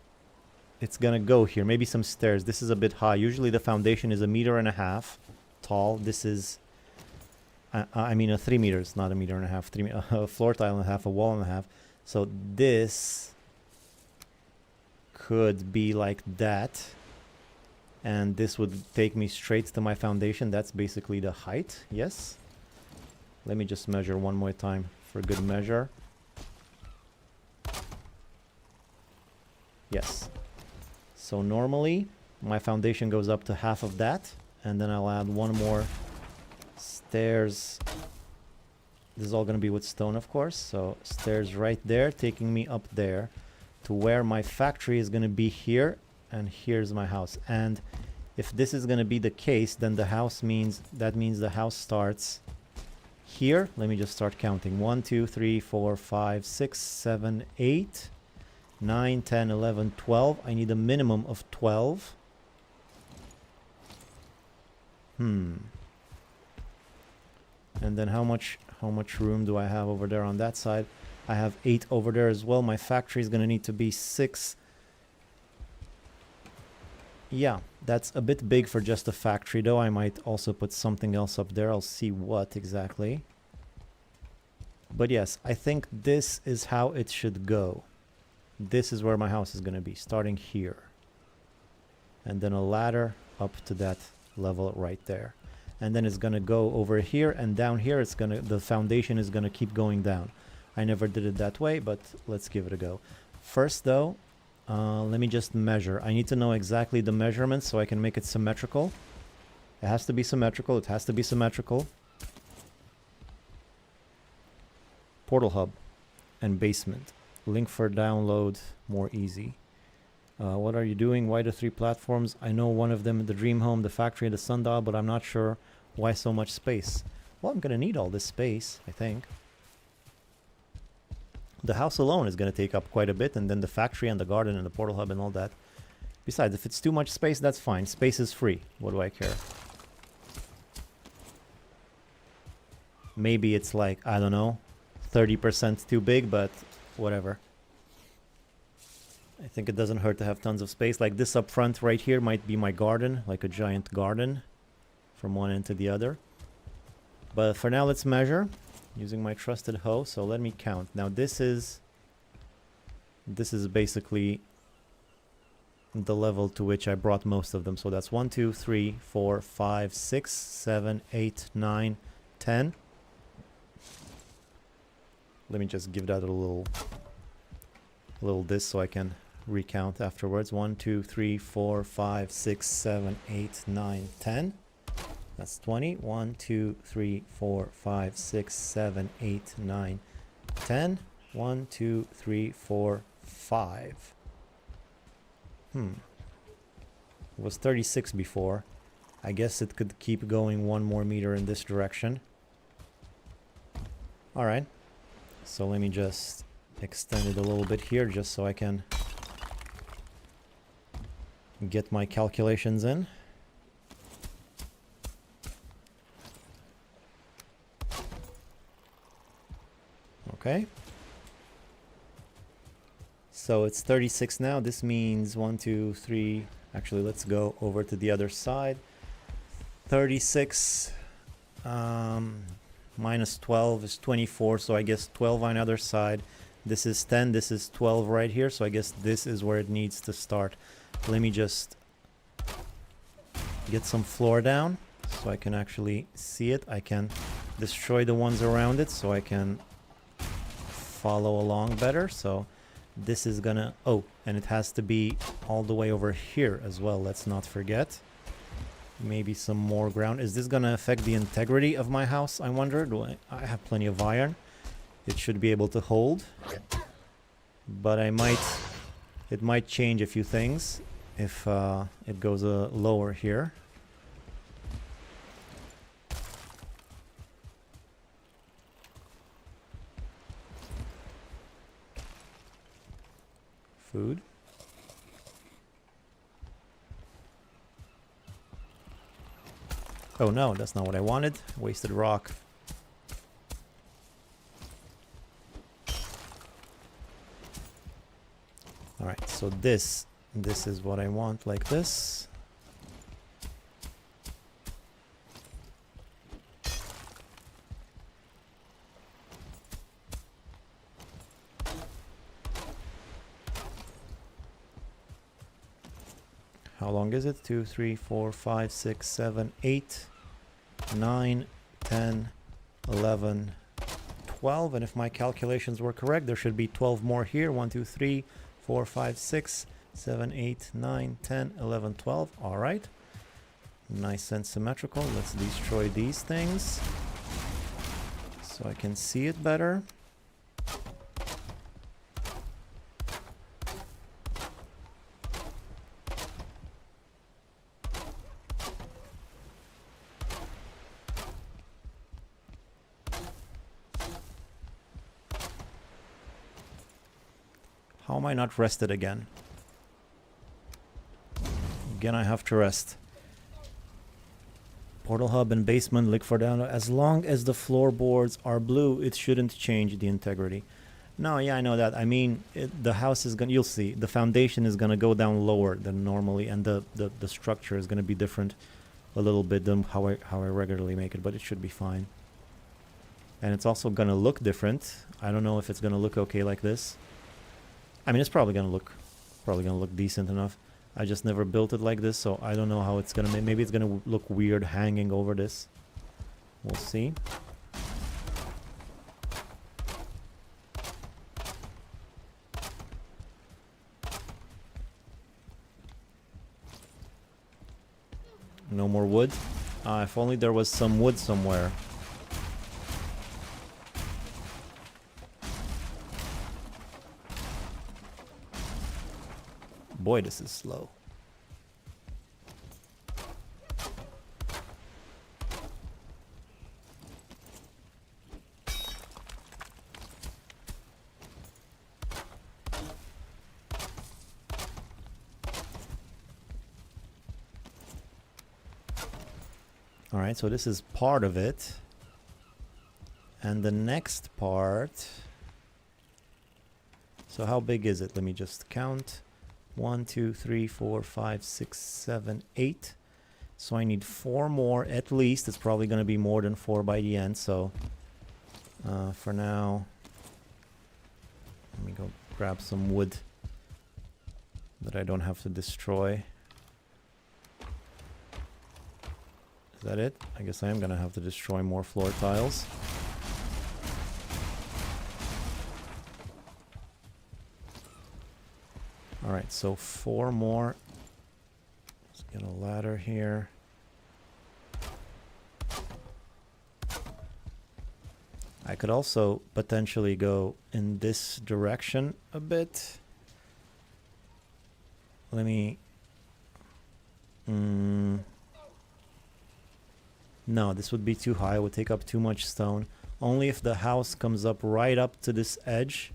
A: it's going to go here. Maybe some stairs. This is a bit high. Usually the foundation is 1.5 meters tall. This is, I mean, 3 meters, not 1.5 meters. A floor tile and a half, a wall and a half. So this could be like that. And this would take me straight to my foundation. That's basically the height. Yes. Let me just measure one more time for good measure. Yes. So normally my foundation goes up to half of that, and then I'll add one more stairs. This is all going to be with stone, of course. So stairs right there, taking me up there to where my factory is going to be here, and here's my house. And if this is going to be the case, then the house means, that means the house starts here. Let me just start counting. 1, 2, 3, 4, 5, 6, 7, 8, 9, 10, 11, 12. I need a minimum of 12. And then how much room do I have over there on that side? I have 8 over there as well. My factory is going to need to be 6. Yeah, that's a bit big for just a factory, though. I might also put something else up there. I'll see what exactly. But yes, I think this is how it should go. This is where my house is going to be, starting here. And then a ladder up to that level right there. And then it's going to go over here, and down here it's going to, the foundation is going to keep going down. I never did it that way, but let's give it a go. First though, let me just measure. I need to know exactly the measurements so I can make it symmetrical. It has to be symmetrical. It has to be symmetrical. Portal hub and basement. Link for download more easy. What are you doing? Why the 3 platforms? I know one of them, the dream home, the factory, and the sundial, but I'm not sure why so much space. Well, I'm going to need all this space, I think. The house alone is going to take up quite a bit, and then the factory and the garden and the portal hub and all that. Besides, if it's too much space, that's fine. Space is free. What do I care? Maybe it's like, I don't know, 30% too big, but whatever. I think it doesn't hurt to have tons of space. Like this up front right here might be my garden, like a giant garden from one end to the other. But for now, let's measure using my trusted hoe. So let me count. Now this is basically the level to which I brought most of them. So that's 1, 2, 3, 4, 5, 6, 7, 8, 9, 10. Let me just give that a little this so I can recount afterwards. 1, 2, 3, 4, 5, 6, 7, 8, 9, 10. That's 20. 1, 2, 3, 4, 5, 6, 7, 8, 9, 10. 1, 2, 3, 4, 5. It was 36 before. I guess it could keep going 1 more meter in this direction. Alright. So let me just extend it a little bit here just so I can get my calculations in. Okay. So it's 36 now. This means 1, 2, 3. Actually, let's go over to the other side. 36 minus 12 is 24. So I guess 12 on the other side. This is 10. This is 12 right here. So I guess this is where it needs to start. Let me just get some floor down so I can actually see it. I can destroy the ones around it so I can follow along better. So this is gonna, oh, and it has to be all the way over here as well. Let's not forget. Maybe some more ground. Is this gonna affect the integrity of my house, I wonder? I have plenty of iron. It should be able to hold. But it might change a few things if it goes lower here. Food. Oh no, that's not what I wanted. Wasted rock. Alright, so this is what I want, like this. How long is it? 2, 3, 4, 5, 6, 7, 8, 9, 10, 11, 12. And if my calculations were correct, there should be 12 more here. 1, 2, 3, 4, 5, 6, 7, 8, 9, 10, 11, 12. All right. Nice and symmetrical. Let's destroy these things so I can see it better. How am I not rested again? Again, I have to rest. Portal hub and basement, look for down. As long as the floorboards are blue, it shouldn't change the integrity. No, yeah, I know that. I mean, the house is gonna, you'll see, the foundation is gonna go down lower than normally, and the structure is gonna be different a little bit than how I regularly make it, but it should be fine. And it's also gonna look different. I don't know if it's gonna look okay like this. I mean, it's probably gonna look decent enough. I just never built it like this, so I don't know how it's gonna. Maybe it's gonna look weird hanging over this. We'll see. No more wood. If only there was some wood somewhere. Boy, this is slow. All right, so this is part of it. And the next part... So how big is it? Let me just count. 1, 2, 3, 4, 5, 6, 7, 8. So I need 4 more at least. It's probably going to be more than 4 by the end. So for now, let me go grab some wood that I don't have to destroy. Is that it? I guess I am going to have to destroy more floor tiles. Alright, so 4 more. Let's get a ladder here. I could also potentially go in this direction a bit. Let me... No, this would be too high. It would take up too much stone. Only if the house comes up right up to this edge.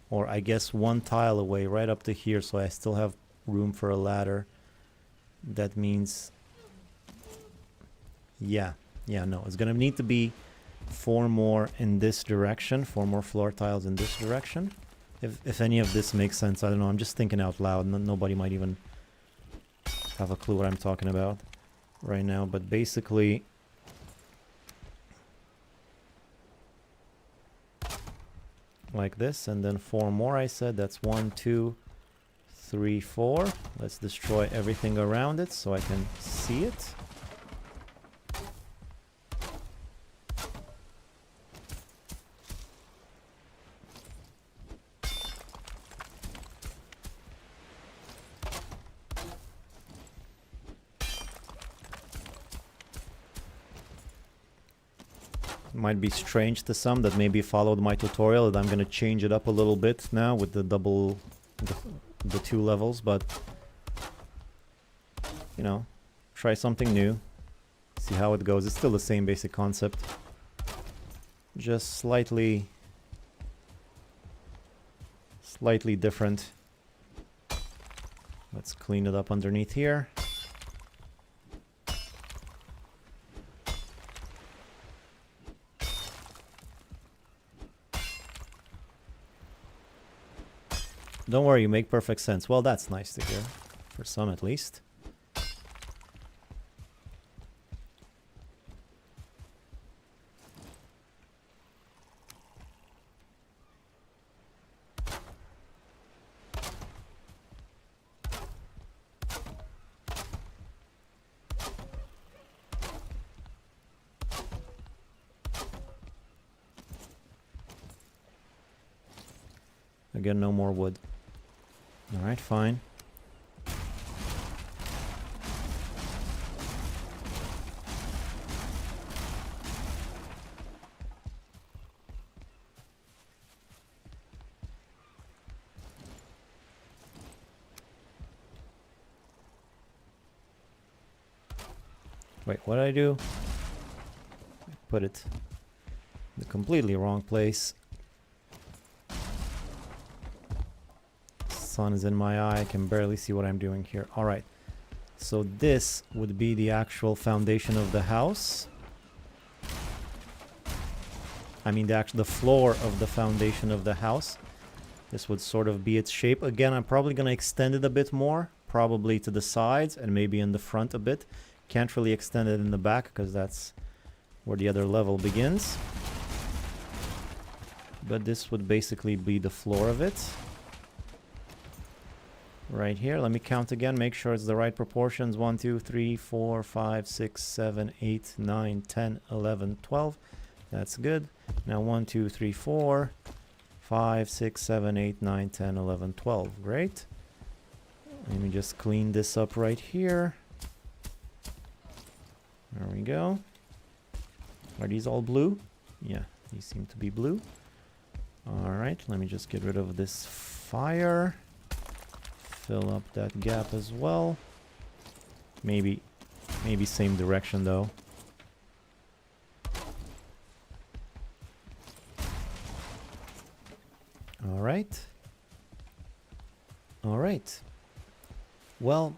A: Or I guess 1 tile away, right up to here, so I still have room for a ladder. That means... Yeah, no. It's gonna need to be 4 more in this direction. 4 more floor tiles in this direction. If any of this makes sense, I don't know. I'm just thinking out loud. Nobody might even have a clue what I'm talking about right now. But basically... like this, and then 4 more. I said that's 1, 2, 3, 4. Let's destroy everything around it so I can see it. might be strange to some that maybe followed my tutorial, that I'm gonna change it up a little bit now with the the 2 levels, but you know, try something new, see how it goes. It's still the same basic concept, just slightly different. Let's clean it up underneath here. Don't worry, you make perfect sense. Well, that's nice to hear. For some, at least. Again, no more wood. Alright, fine. Wait, what did I do? I put it in the completely wrong place. Sun is in my eye. I can barely see what I'm doing here. All right. So this would be the actual foundation of the house. I mean, the floor of the foundation of the house. This would sort of be its shape. Again, I'm probably going to extend it a bit more, probably to the sides and maybe in the front a bit. Can't really extend it in the back because that's where the other level begins. But this would basically be the floor of it. Right here, let me count again, make sure it's the right proportions. 1, 2, 3, 4, 5, 6, 7, 8, 9, 10, 11, 12. That's good. Now 1, 2, 3, 4, 5, 6, 7, 8, 9, 10, 11, 12. Great. Let me just clean this up right here. There we go. Are these all blue? Yeah, these seem to be blue. Alright, let me just get rid of this fire. Fill up that gap as well. Maybe same direction though. All right. All right. Well,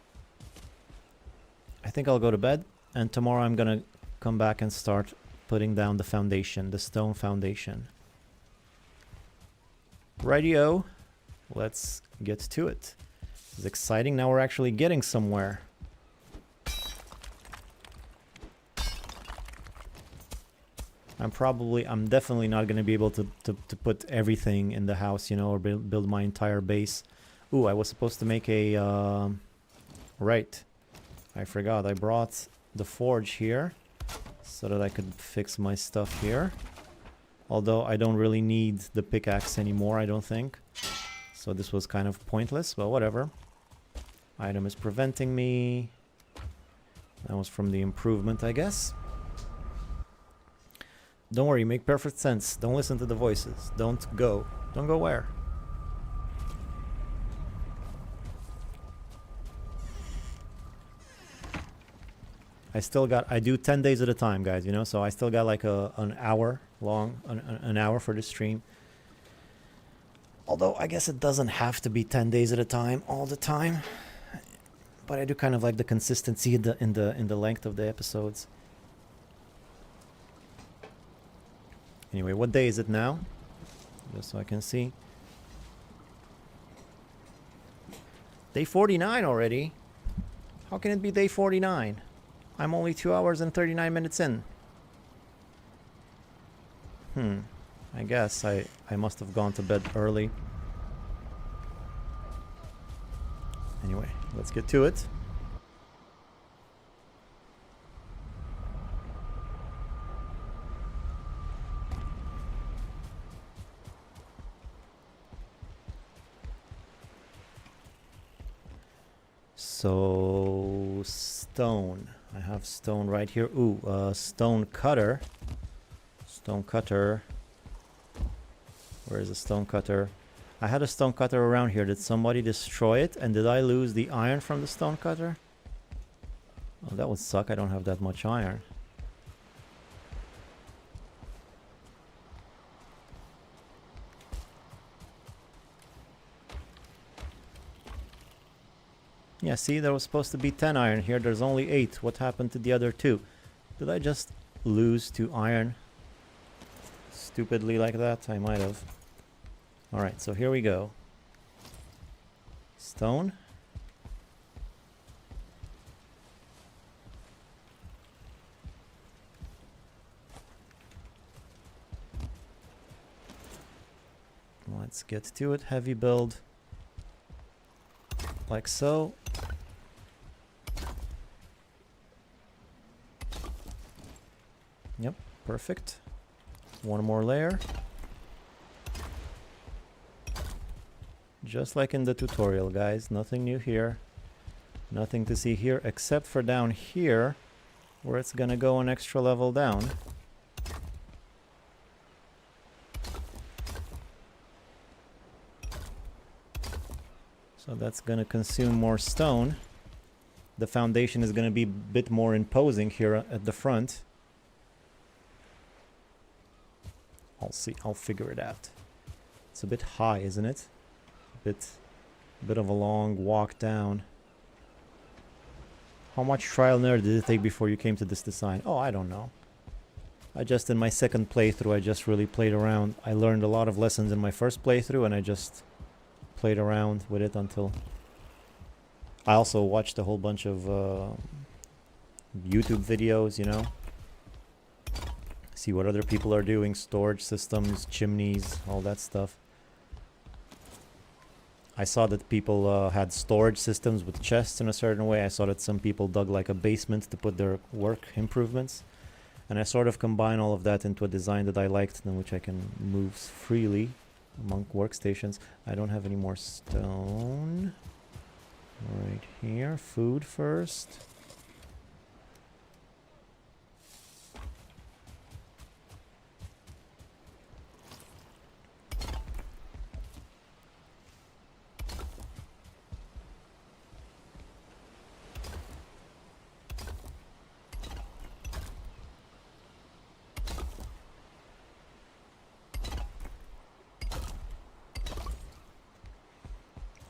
A: I think I'll go to bed, and tomorrow I'm gonna come back and start putting down the foundation, the stone foundation. Rightio. Let's get to it. It's exciting. Now we're actually getting somewhere. I'm definitely not going to be able to put everything in the house, you know, or build my entire base. Ooh, I was supposed to make a, right. I forgot. I brought the forge here so that I could fix my stuff here. Although I don't really need the pickaxe anymore, I don't think. So this was kind of pointless, but whatever. Item is preventing me. That was from the improvement, I guess. Don't worry, make perfect sense. Don't listen to the voices. Don't go. Don't go where? I do 10 days at a time, guys, you know, so I still got like an hour long, an hour for this stream. Although I guess it doesn't have to be 10 days at a time all the time. But I do kind of like the consistency in the length of the episodes. Anyway, what day is it now? Just so I can see. Day 49 already? How can it be day 49? I'm only 2 hours and 39 minutes in. I guess I must have gone to bed early. Anyway, let's get to it. So, stone. I have stone right here. Ooh, stone cutter. Stone cutter. Where is the stone cutter? I had a stone cutter around here. Did somebody destroy it? And did I lose the iron from the stone cutter? Oh, that would suck. I don't have that much iron. Yeah, see, there was supposed to be 10 iron here. There's only 8. What happened to the other 2? Did I just lose 2 iron? Stupidly like that? I might have. Alright, so here we go. Stone. Let's get to it. Heavy build. Like so. Yep, perfect. One more layer. Just like in the tutorial, guys. Nothing new here. Nothing to see here except for down here where it's gonna go an extra level down. So that's gonna consume more stone. The foundation is gonna be a bit more imposing here at the front. I'll see. I'll figure it out. It's a bit high, isn't it? A bit of a long walk down. How much trial and error did it take before you came to this design? Oh, I don't know. In my second playthrough, I just really played around. I learned a lot of lessons in my first playthrough, and I just played around with it until... I also watched a whole bunch of YouTube videos, you know. See what other people are doing, storage systems, chimneys, all that stuff. I saw that people had storage systems with chests in a certain way. I saw that some people dug like a basement to put their work improvements. And I sort of combine all of that into a design that I liked, in which I can move freely among workstations. I don't have any more stone. Right here, food first.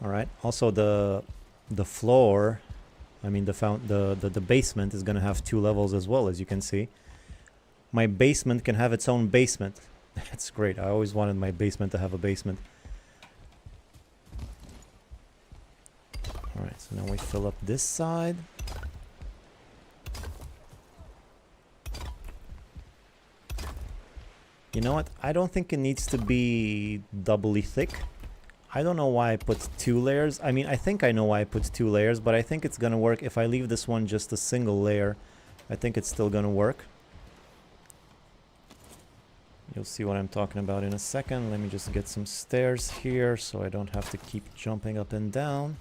A: All right. Also, the floor, I mean the basement is gonna have 2 levels as well, as you can see. My basement can have its own basement. That's great. I always wanted my basement to have a basement. All right. So now we fill up this side. You know what? I don't think it needs to be doubly thick. I don't know why I put 2 layers. I mean, I think I know why I put 2 layers, but I think it's gonna work. If I leave this one just a single layer, I think it's still gonna work. You'll see what I'm talking about in a second. Let me just get some stairs here so I don't have to keep jumping up and down.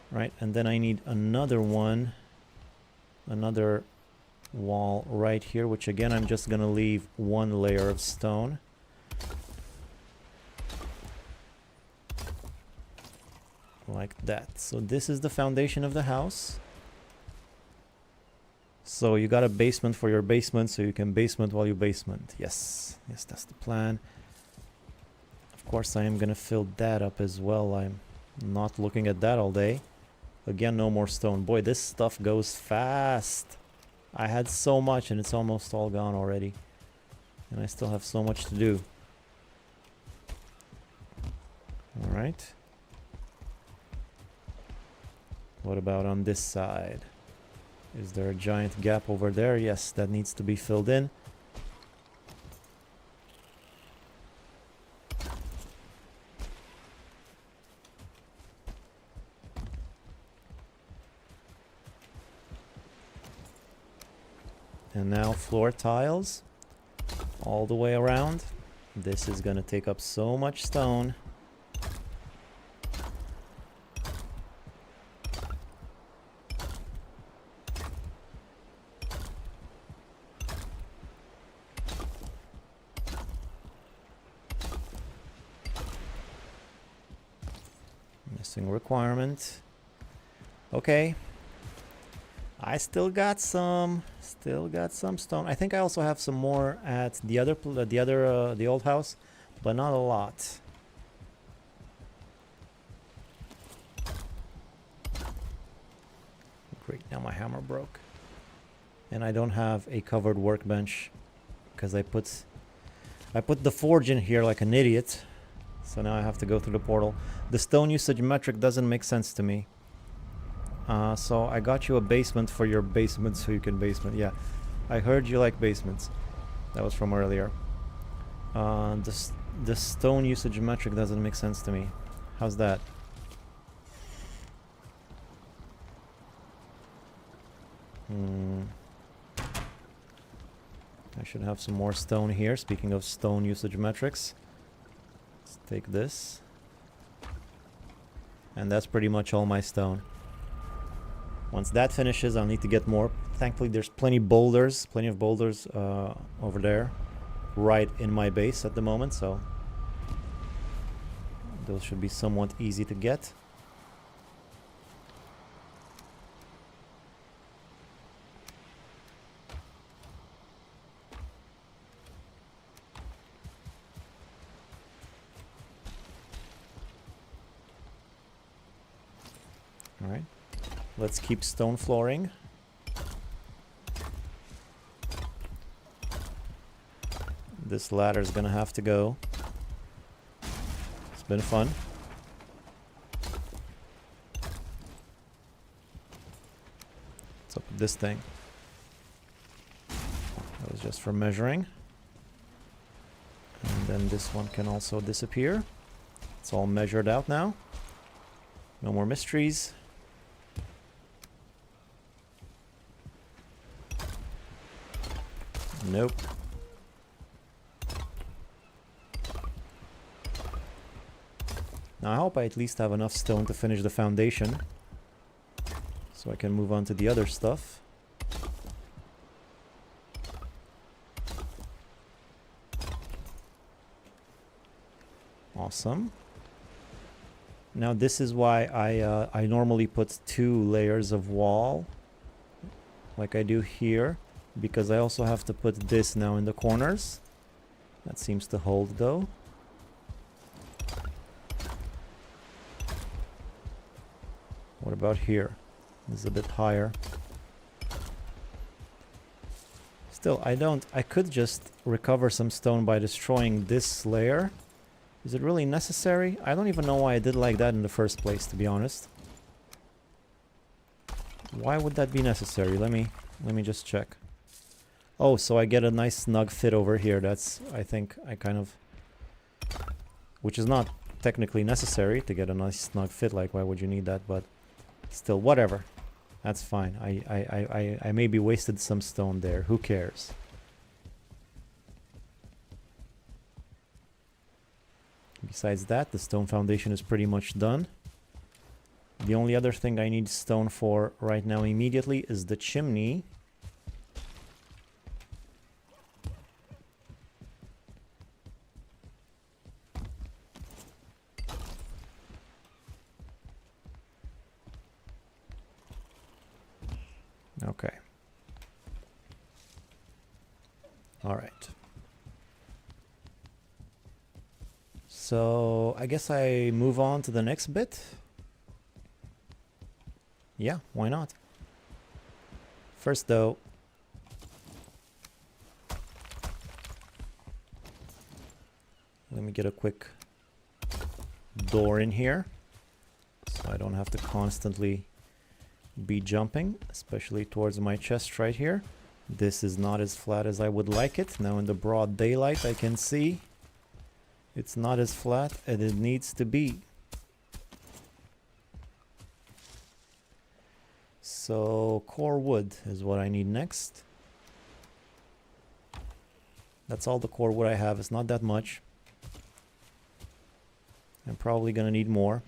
A: Right, and then I need another one, another wall right here, which again, I'm just gonna leave 1 layer of stone. Like that. So this is the foundation of the house. So you got a basement for your basement, so you can basement while you basement. Yes, yes, that's the plan. Of course, I am gonna fill that up as well. I'm not looking at that all day. Again, no more stone. Boy, this stuff goes fast. I had so much and it's almost all gone already. And I still have so much to do. All right. What about on this side? Is there a giant gap over there? Yes, that needs to be filled in. And now floor tiles all the way around. This is gonna take up so much stone. Missing requirement. Okay. I still got some stone. I think I also have some more at the the old house, but not a lot. Great, now my hammer broke. And I don't have a covered workbench because I put the forge in here like an idiot. So now I have to go through the portal. The stone usage metric doesn't make sense to me. So I got you a basement for your basement so you can basement. Yeah, I heard you like basements. That was from earlier. The stone usage metric doesn't make sense to me. How's that? I should have some more stone here. Speaking of stone usage metrics. Let's take this. And that's pretty much all my stone. Once that finishes, I'll need to get more. Thankfully, there's plenty of boulders over there, right in my base at the moment, so those should be somewhat easy to get. All right. Let's keep stone flooring. This ladder is gonna have to go. It's been fun. What's up with this thing? That was just for measuring. And then this one can also disappear. It's all measured out now. No more mysteries. Nope. Now I hope I at least have enough stone to finish the foundation, so I can move on to the other stuff. Awesome. Now this is why I normally put 2 layers of wall, like I do here. Because I also have to put this now in the corners. That seems to hold though. What about here? This is a bit higher. Still, I could just recover some stone by destroying this layer. Is it really necessary? I don't even know why I did like that in the first place, to be honest. Why would that be necessary? Let me just check. Oh, so I get a nice snug fit over here. That's, I think, which is not technically necessary to get a nice snug fit. Like, why would you need that? But still, whatever. That's fine. I maybe wasted some stone there. Who cares? Besides that, the stone foundation is pretty much done. The only other thing I need stone for right now immediately is the chimney. Okay. All right. So I guess I move on to the next bit. Yeah, why not? First though, let me get a quick door in here so I don't have to constantly be jumping, especially towards my chest right here. This is not as flat as I would like it. Now in the broad daylight I can see it's not as flat as it needs to be. So core wood is what I need next. That's all the core wood I have. It's not that much. I'm probably gonna need more,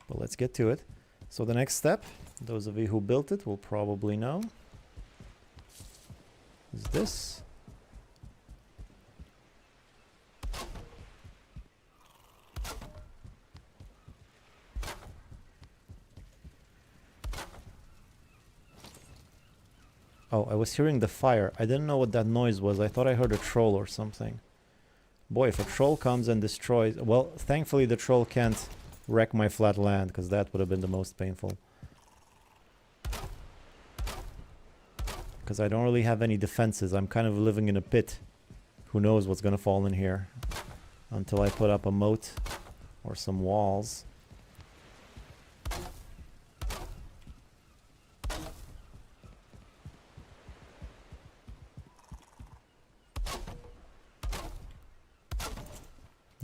A: but let's get to it. So the next step, those of you who built it will probably know, is this. Oh, I was hearing the fire. I didn't know what that noise was. I thought I heard a troll or something. Boy, if a troll comes and destroys... Well, thankfully the troll can't wreck my flat land, because that would have been the most painful. Because I don't really have any defenses. I'm kind of living in a pit. Who knows what's going to fall in here until I put up a moat or some walls.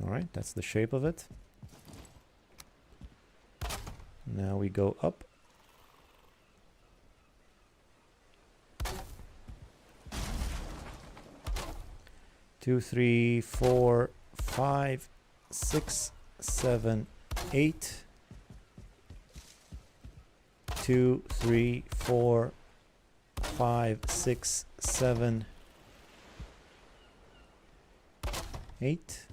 A: Alright, that's the shape of it. Now we go up. Two, three, four, 5, 6, 7, 8. 2, 3, 4, 5, 6, 7, 8.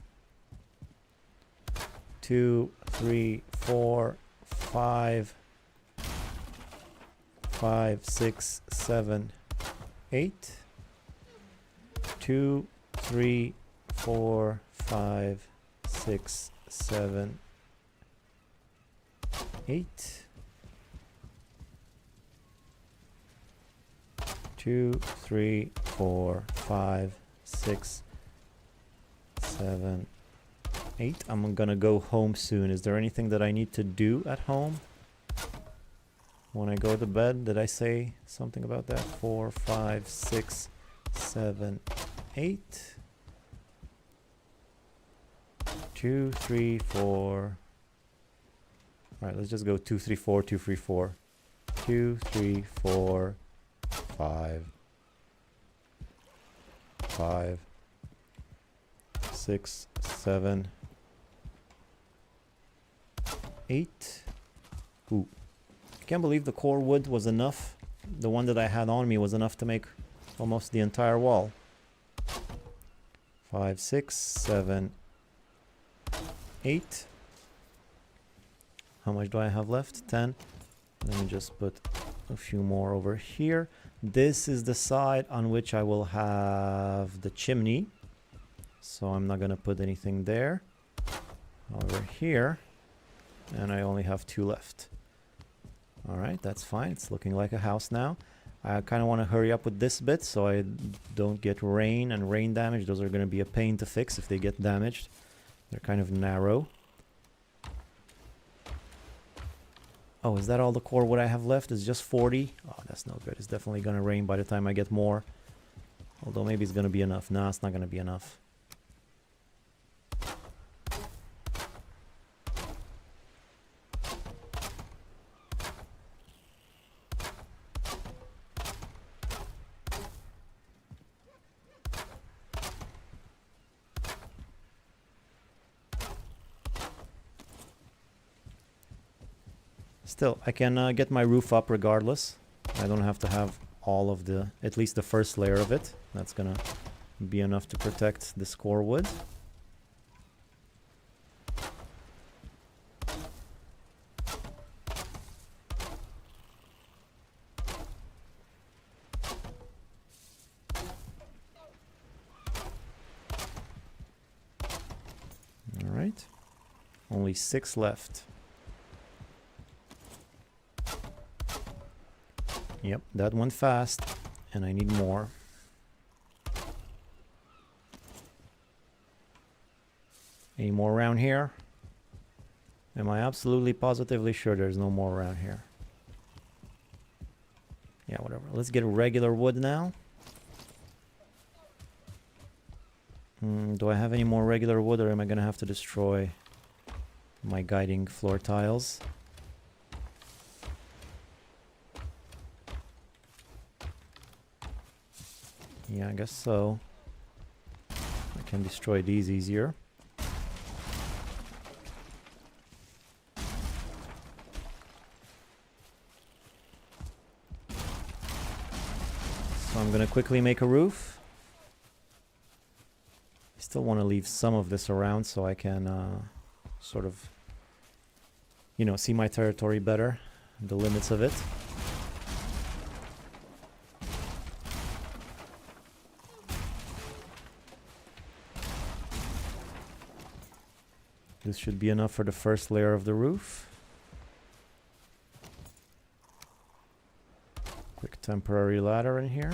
A: 2, 3, 4, 5, 5, 6, 7, 8. 2, 3, 4, 5, 6, 7, 8. 2, 3, 4, 5, 6, 7, 8. I'm gonna go home soon. Is there anything that I need to do at home when I go to bed? Did I say something about that? 4, 5, 6, 7, 8. 2, 3, 4. Alright, let's just go 2, 3, 4, 2, 3, 4. 2, 3, 4, 5. 5, 6, 7, 8. Ooh. I can't believe the core wood was enough. The one that I had on me was enough to make almost the entire wall. 5, 6, 7, 8. How much do I have left? 10. Let me just put a few more over here. This is the side on which I will have the chimney. So I'm not going to put anything there. Over here. And I only have 2 left. Alright, that's fine. It's looking like a house now. I kind of want to hurry up with this bit so I don't get rain and rain damage. Those are going to be a pain to fix if they get damaged. They're kind of narrow. Oh, is that all the core wood I have left? It's just 40? Oh, that's no good. It's definitely going to rain by the time I get more. Although maybe it's going to be enough. No, it's not going to be enough. Still, I can get my roof up regardless. I don't have to have all of the, at least the first layer of it. That's gonna be enough to protect this core wood. All right, only 6 left. Yep, that went fast, and I need more. Any more around here? Am I absolutely positively sure there's no more around here? Yeah, whatever. Let's get regular wood now. Do I have any more regular wood, or am I gonna have to destroy my guiding floor tiles? Yeah, I guess so. I can destroy these easier. So I'm gonna quickly make a roof. I still want to leave some of this around so I can sort of, you know, see my territory better, the limits of it. This should be enough for the first layer of the roof. Quick temporary ladder in here.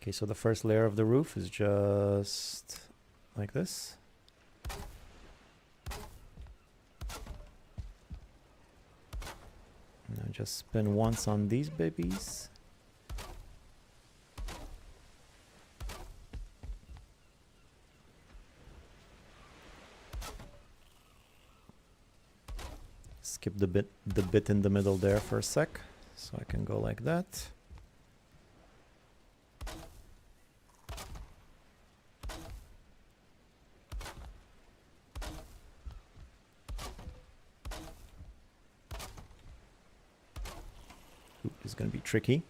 A: Okay, so the first layer of the roof is just like this. Now just spin once on these babies. Skip the bit in the middle there for a sec, so I can go like that. Ooh, this is going to be tricky.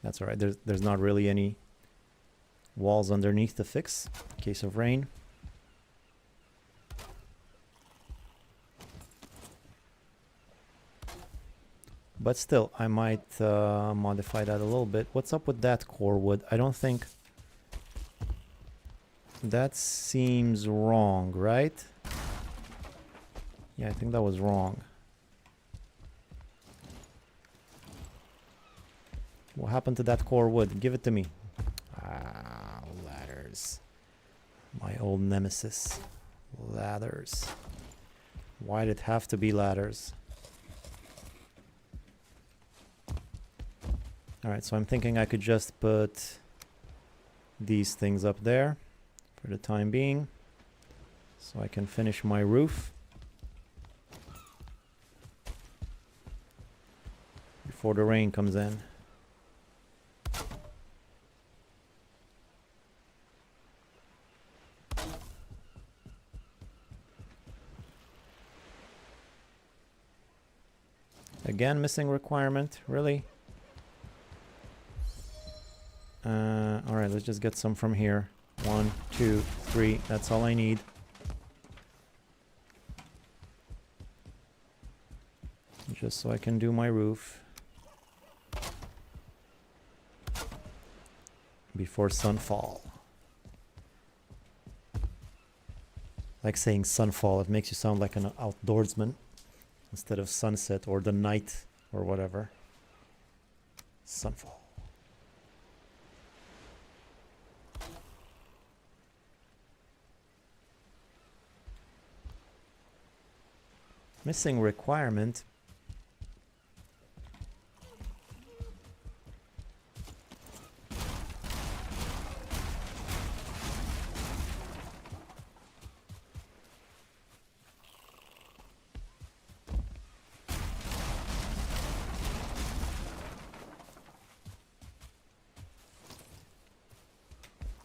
A: That's all right. There's not really any walls underneath to fix in case of rain. But still, I might modify that a little bit. What's up with that core wood? I don't think... That seems wrong, right? Yeah, I think that was wrong. What happened to that core wood? Give it to me. Ah, ladders. My old nemesis. Ladders. Why'd it have to be ladders? Alright, so I'm thinking I could just put these things up there for the time being, so I can finish my roof before the rain comes in. Again, missing requirement, really? Alright, let's just get some from here. 1, 2, 3, that's all I need. Just so I can do my roof before sunfall. Like saying sunfall, it makes you sound like an outdoorsman instead of sunset or the night or whatever. Sunfall. Missing requirement.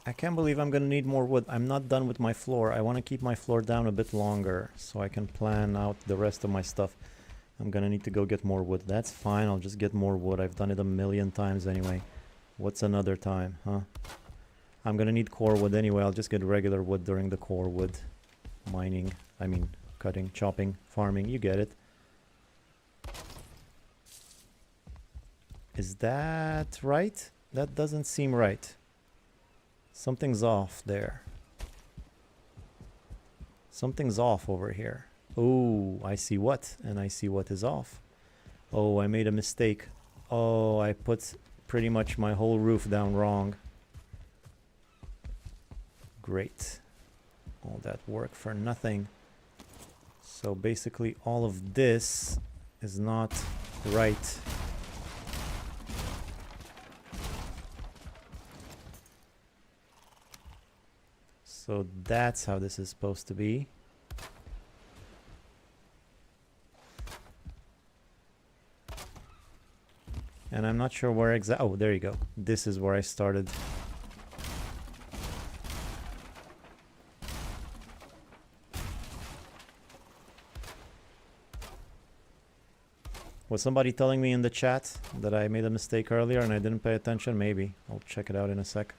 A: I can't believe I'm gonna need more wood. I'm not done with my floor. I want to keep my floor down a bit longer so I can plan out the rest of my stuff. I'm gonna need to go get more wood. That's fine, I'll just get more wood. I've done it a million times anyway. What's another time, huh? I'm gonna need core wood anyway. I'll just get regular wood during the core wood mining. I mean, cutting, chopping, farming, you get it. Is that right? That doesn't seem right. Something's off there. Something's off over here. Oh, I see what, and I see what is off. Oh, I made a mistake. Oh, I put pretty much my whole roof down wrong. Great. All that work for nothing. So basically all of this is not right. So that's how this is supposed to be. And I'm not sure where exactly... Oh, there you go. This is where I started. Was somebody telling me in the chat that I made a mistake earlier and I didn't pay attention? Maybe. I'll check it out in a sec.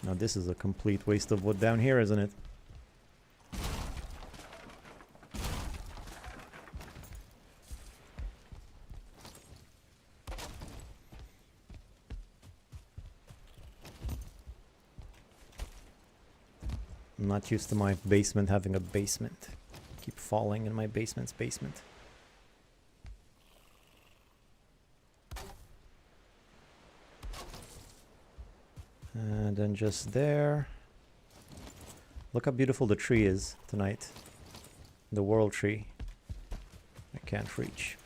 A: Now this is a complete waste of wood down here, isn't it? I'm not used to my basement having a basement. Keep falling in my basement's basement. And then just there. Look how beautiful the tree is tonight. The world tree. I can't reach.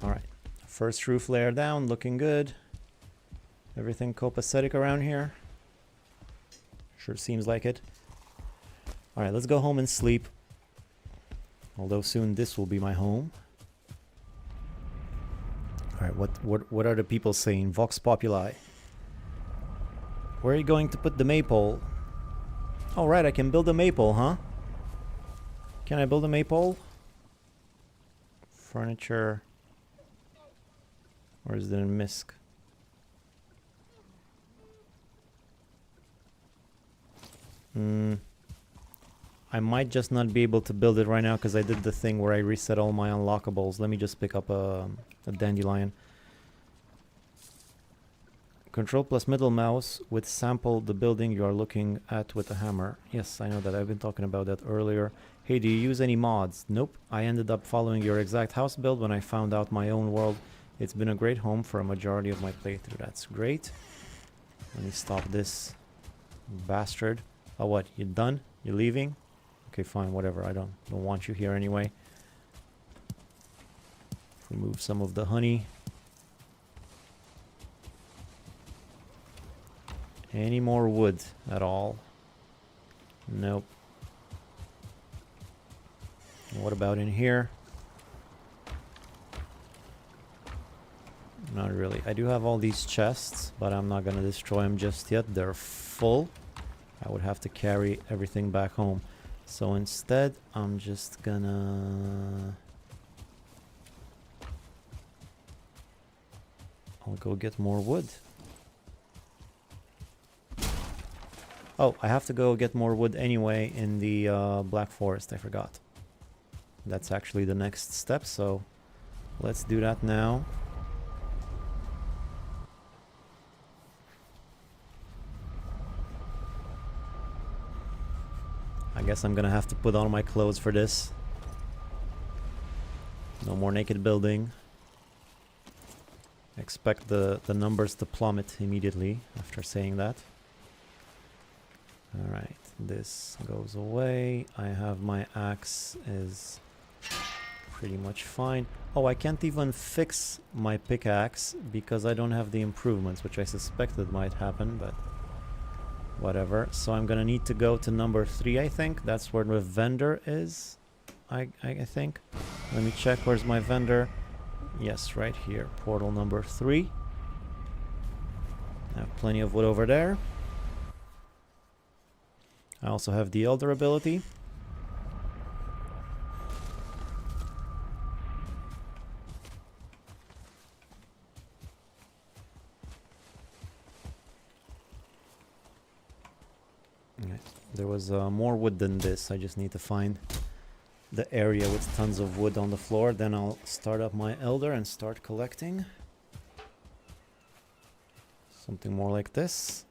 A: Alright, first roof layer down, looking good. Everything copacetic around here. Sure seems like it. Alright, let's go home and sleep. Although soon this will be my home. Alright, what are the people saying? Vox Populi. Where are you going to put the maypole? Oh right, I can build a maypole, huh? Can I build a maypole? Furniture. Or is it in MISC? I might just not be able to build it right now because I did the thing where I reset all my unlockables. Let me just pick up a dandelion. Control plus middle mouse with sample the building you are looking at with a hammer. Yes, I know that. I've been talking about that earlier. Hey, do you use any mods? Nope. I ended up following your exact house build when I found out my own world. It's been a great home for a majority of my playthrough. That's great. Let me stop this bastard. Oh, what? You done? You leaving? Okay, fine, whatever. I don't want you here anyway. Remove some of the honey. Any more wood at all? Nope. What about in here? Not really. I do have all these chests, but I'm not gonna destroy them just yet. They're full. I would have to carry everything back home. So instead, I'm just gonna... I'll go get more wood. Oh, I have to go get more wood anyway in the Black Forest. I forgot. That's actually the next step, so let's do that now. I guess I'm gonna have to put on my clothes for this. No more naked building. Expect the numbers to plummet immediately after saying that. Alright, this goes away. I have my axe is pretty much fine. Oh, I can't even fix my pickaxe because I don't have the improvements, which I suspected might happen, but whatever. So I'm gonna need to go to number 3, I think. That's where the vendor is, I think. Let me check, where's my vendor? Yes, right here. Portal number 3. I have plenty of wood over there. I also have the Elder ability. Okay. There was more wood than this. I just need to find the area with tons of wood on the floor. Then I'll start up my Elder and start collecting. Something more like this.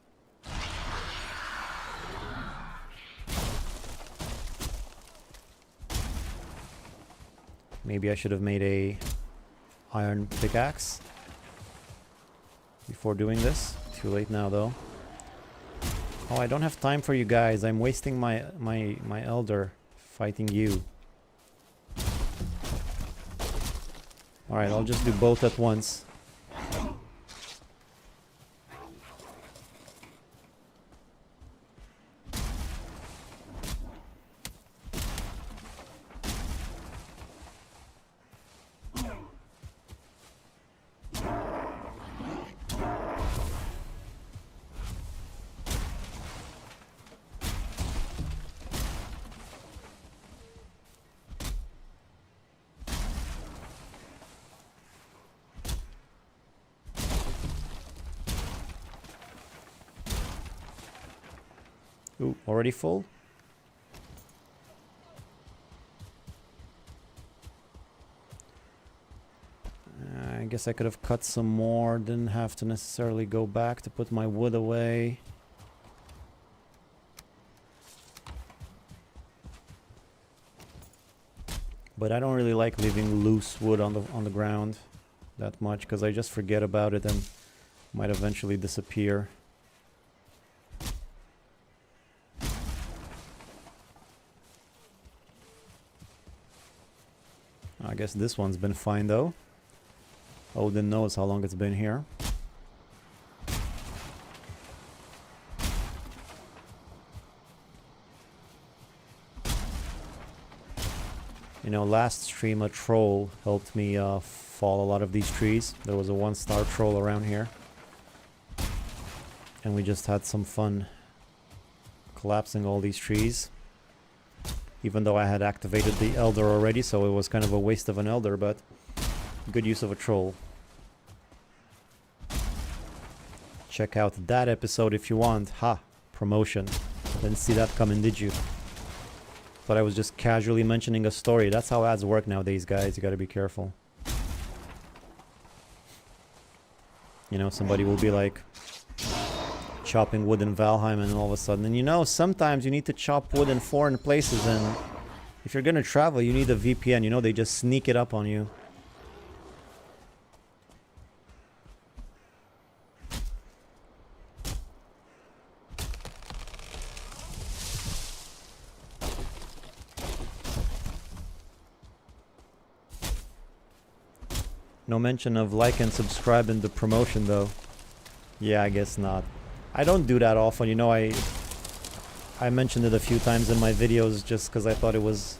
A: Maybe I should have made a iron pickaxe before doing this. Too late now, though. Oh, I don't have time for you guys. I'm wasting my Elder fighting you. Alright, I'll just do both at once. Ooh, already full? I guess I could have cut some more. Didn't have to necessarily go back to put my wood away. But I don't really like leaving loose wood on the ground that much, because I just forget about it and might eventually disappear. I guess this one's been fine though. Odin knows how long it's been here. You know, last stream a troll helped me fall a lot of these trees. There was a 1-star troll around here. And we just had some fun collapsing all these trees. Even though I had activated the Elder already, so it was kind of a waste of an Elder, but good use of a troll. Check out that episode if you want. Ha! Promotion. Didn't see that coming, did you? But I was just casually mentioning a story. That's how ads work nowadays, guys. You gotta be careful. You know, somebody will be like chopping wood in Valheim, and all of a sudden, and you know, sometimes you need to chop wood in foreign places, and if you're gonna travel, you need a VPN. You know, they just sneak it up on you. No mention of like and subscribe in the promotion though. Yeah, I guess not. I don't do that often, you know. I mentioned it a few times in my videos just because I thought it was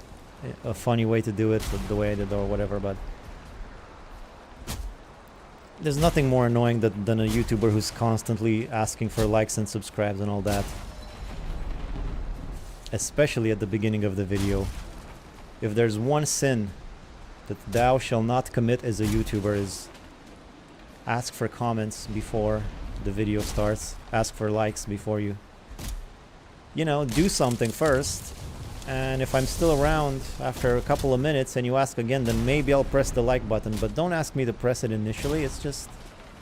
A: a funny way to do it, the way I did or whatever, but there's nothing more annoying than a YouTuber who's constantly asking for likes and subscribes and all that. Especially at the beginning of the video. If there's one sin that thou shall not commit as a YouTuber, is ask for comments before the video starts. Ask for likes before you know, do something first. And if I'm still around after a couple of minutes and you ask again, then maybe I'll press the like button. But don't ask me to press it initially. It's just,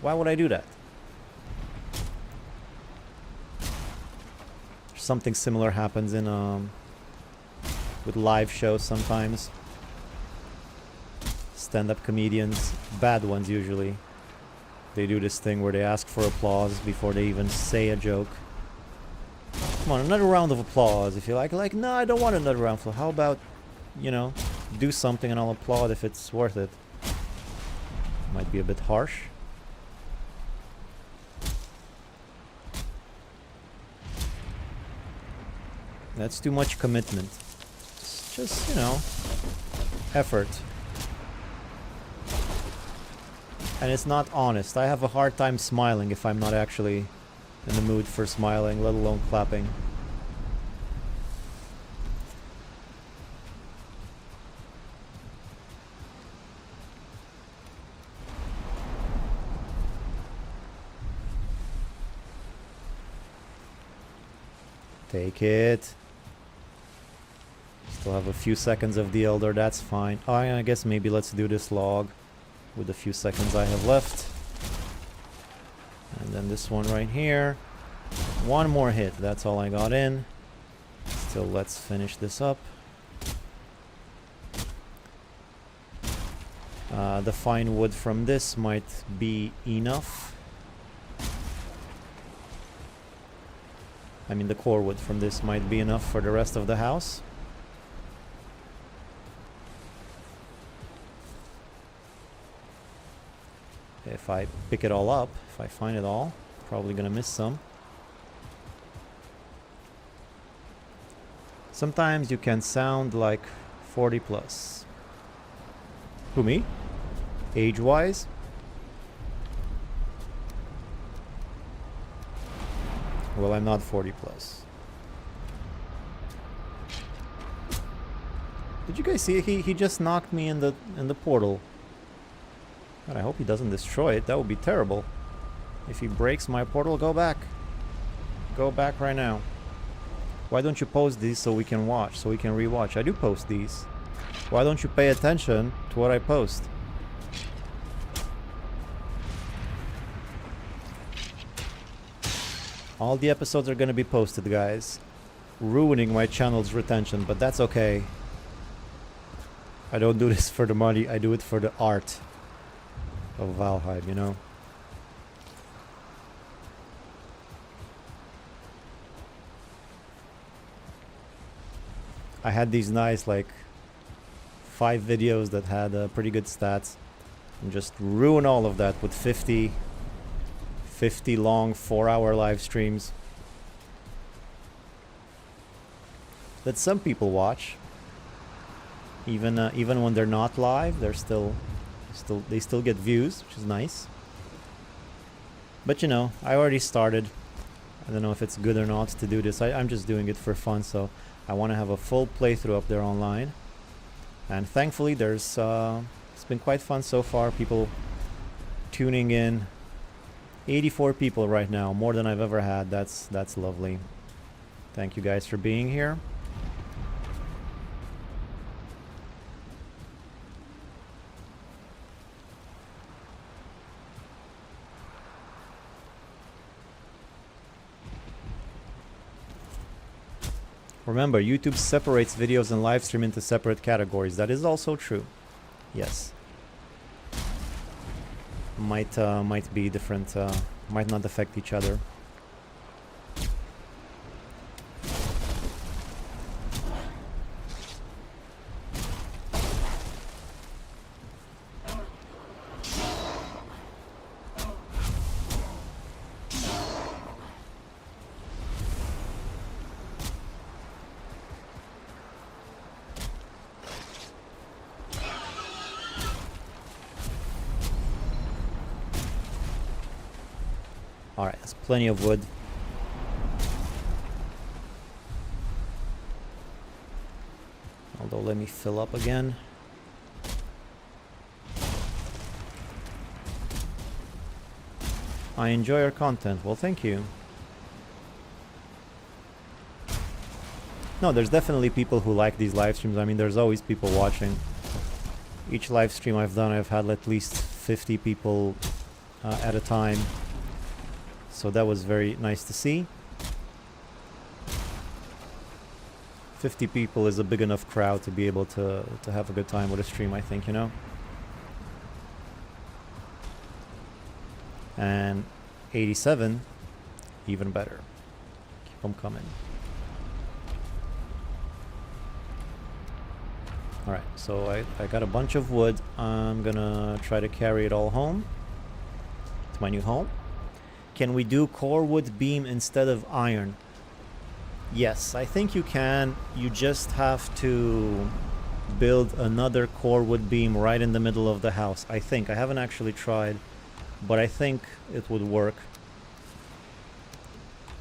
A: why would I do that? Something similar happens in with live shows sometimes. Stand-up comedians, bad ones usually, they do this thing where they ask for applause before they even say a joke. Come on, another round of applause if you like. Like, no, I don't want another round. So how about, you know, do something and I'll applaud if it's worth it. Might be a bit harsh. That's too much commitment. It's just, you know, effort. And it's not honest. I have a hard time smiling if I'm not actually in the mood for smiling, let alone clapping. Take it. Still have a few seconds of the Elder, that's fine. Oh, I guess maybe let's do this log with the few seconds I have left. And then this one right here. One more hit, that's all I got in. Still, let's finish this up. The fine wood from this might be enough. I mean, the core wood from this might be enough for the rest of the house. If I pick it all up, if I find it all, probably gonna miss some. Sometimes you can sound like 40 plus. Who, me? Age-wise? Well, I'm not 40 plus. Did you guys see he just knocked me in the portal? God, I hope he doesn't destroy it. That would be terrible. If he breaks my portal, go back. Go back right now. Why don't you post these so we can watch, so we can rewatch? I do post these. Why don't you pay attention to what I post? All the episodes are gonna be posted, guys. Ruining my channel's retention, but that's okay. I don't do this for the money, I do it for the art of Valheim, you know? I had these nice, like, 5 videos that had pretty good stats, and just ruin all of that with 50 long 4-hour live streams that some people watch. Even when they're not live, they still get views, which is nice. But you know, I already started. I don't know if it's good or not to do this. I'm just doing it for fun, so I want to have a full playthrough up there online. And thankfully, there's it's been quite fun so far. People tuning in. 84 people right now, more than I've ever had. That's lovely. Thank you guys for being here. Remember, YouTube separates videos and live stream into separate categories. That is also true. Yes. Might be different, might not affect each other. Alright, that's plenty of wood. Although, let me fill up again. I enjoy your content. Well, thank you. No, there's definitely people who like these live streams. I mean, there's always people watching. Each live stream I've done, I've had at least 50 people at a time. So that was very nice to see. 50 people is a big enough crowd to be able to have a good time with a stream, I think, you know? And 87, even better. Keep them coming. Alright, so I got a bunch of wood. I'm gonna try to carry it all home to my new home. Can we do core wood beam instead of iron? Yes, I think you can. You just have to build another core wood beam right in the middle of the house. I think. I haven't actually tried, but I think it would work.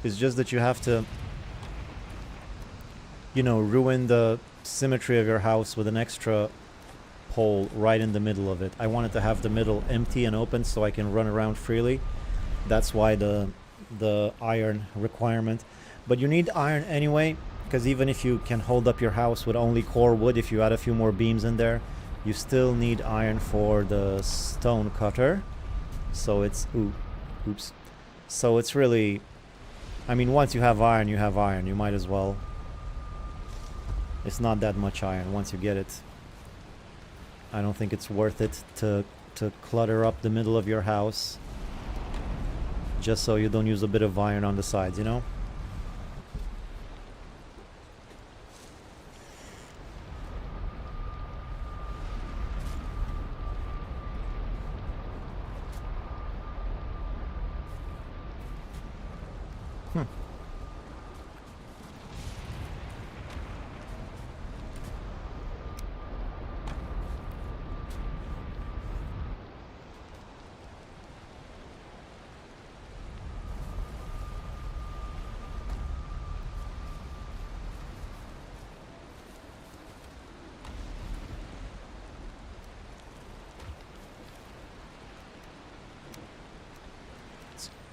A: It's just that you have to, you know, ruin the symmetry of your house with an extra pole right in the middle of it. I wanted to have the middle empty and open so I can run around freely. That's why the iron requirement. But you need iron anyway, because even if you can hold up your house with only core wood, if you add a few more beams in there, you still need iron for the stone cutter. So it's oops. So it's really, I mean, once you have iron, you have iron. You might as well. It's not that much iron once you get it. I don't think it's worth it to clutter up the middle of your house just so you don't use a bit of iron on the sides, you know?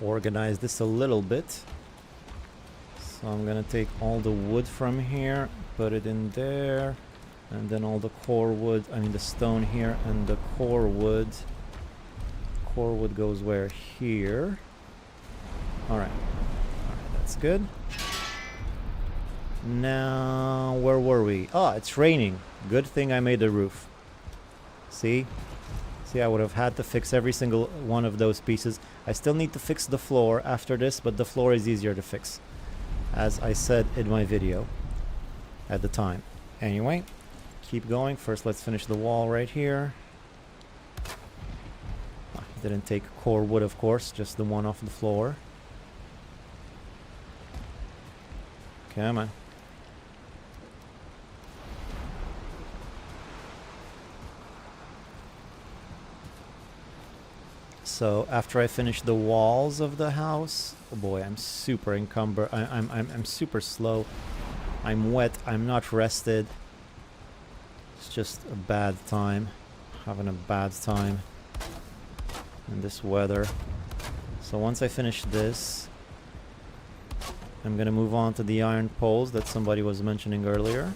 A: Organize this a little bit. So I'm gonna take all the wood from here, put it in there, and then all the core wood, I mean the stone here, and the core wood. Core wood goes where? Here. Alright. Alright, that's good. Now, where were we? Oh, it's raining. Good thing I made the roof. See? See, I would have had to fix every single one of those pieces. I still need to fix the floor after this, but the floor is easier to fix, as I said in my video at the time. Anyway, keep going. First, let's finish the wall right here. Didn't take core wood, of course, just the one off the floor. Come on. So after I finish the walls of the house, oh boy, I'm super encumbered. I'm super slow. I'm wet. I'm not rested. It's just a bad time. Having a bad time in this weather. So once I finish this, I'm gonna move on to the iron poles that somebody was mentioning earlier.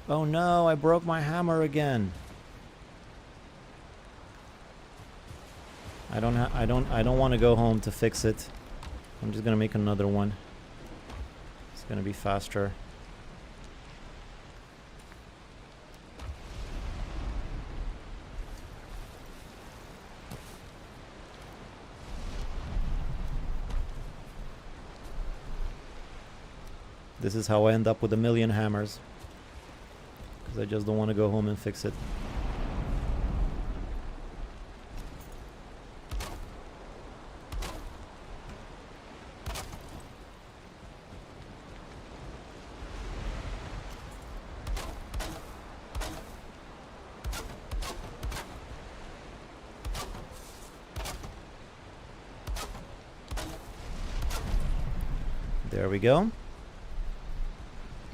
A: Oh no, I broke my hammer again. I don't want to go home to fix it. I'm just gonna make another one. It's gonna be faster. This is how I end up with 1,000,000 hammers. Because I just don't want to go home and fix it. There we go.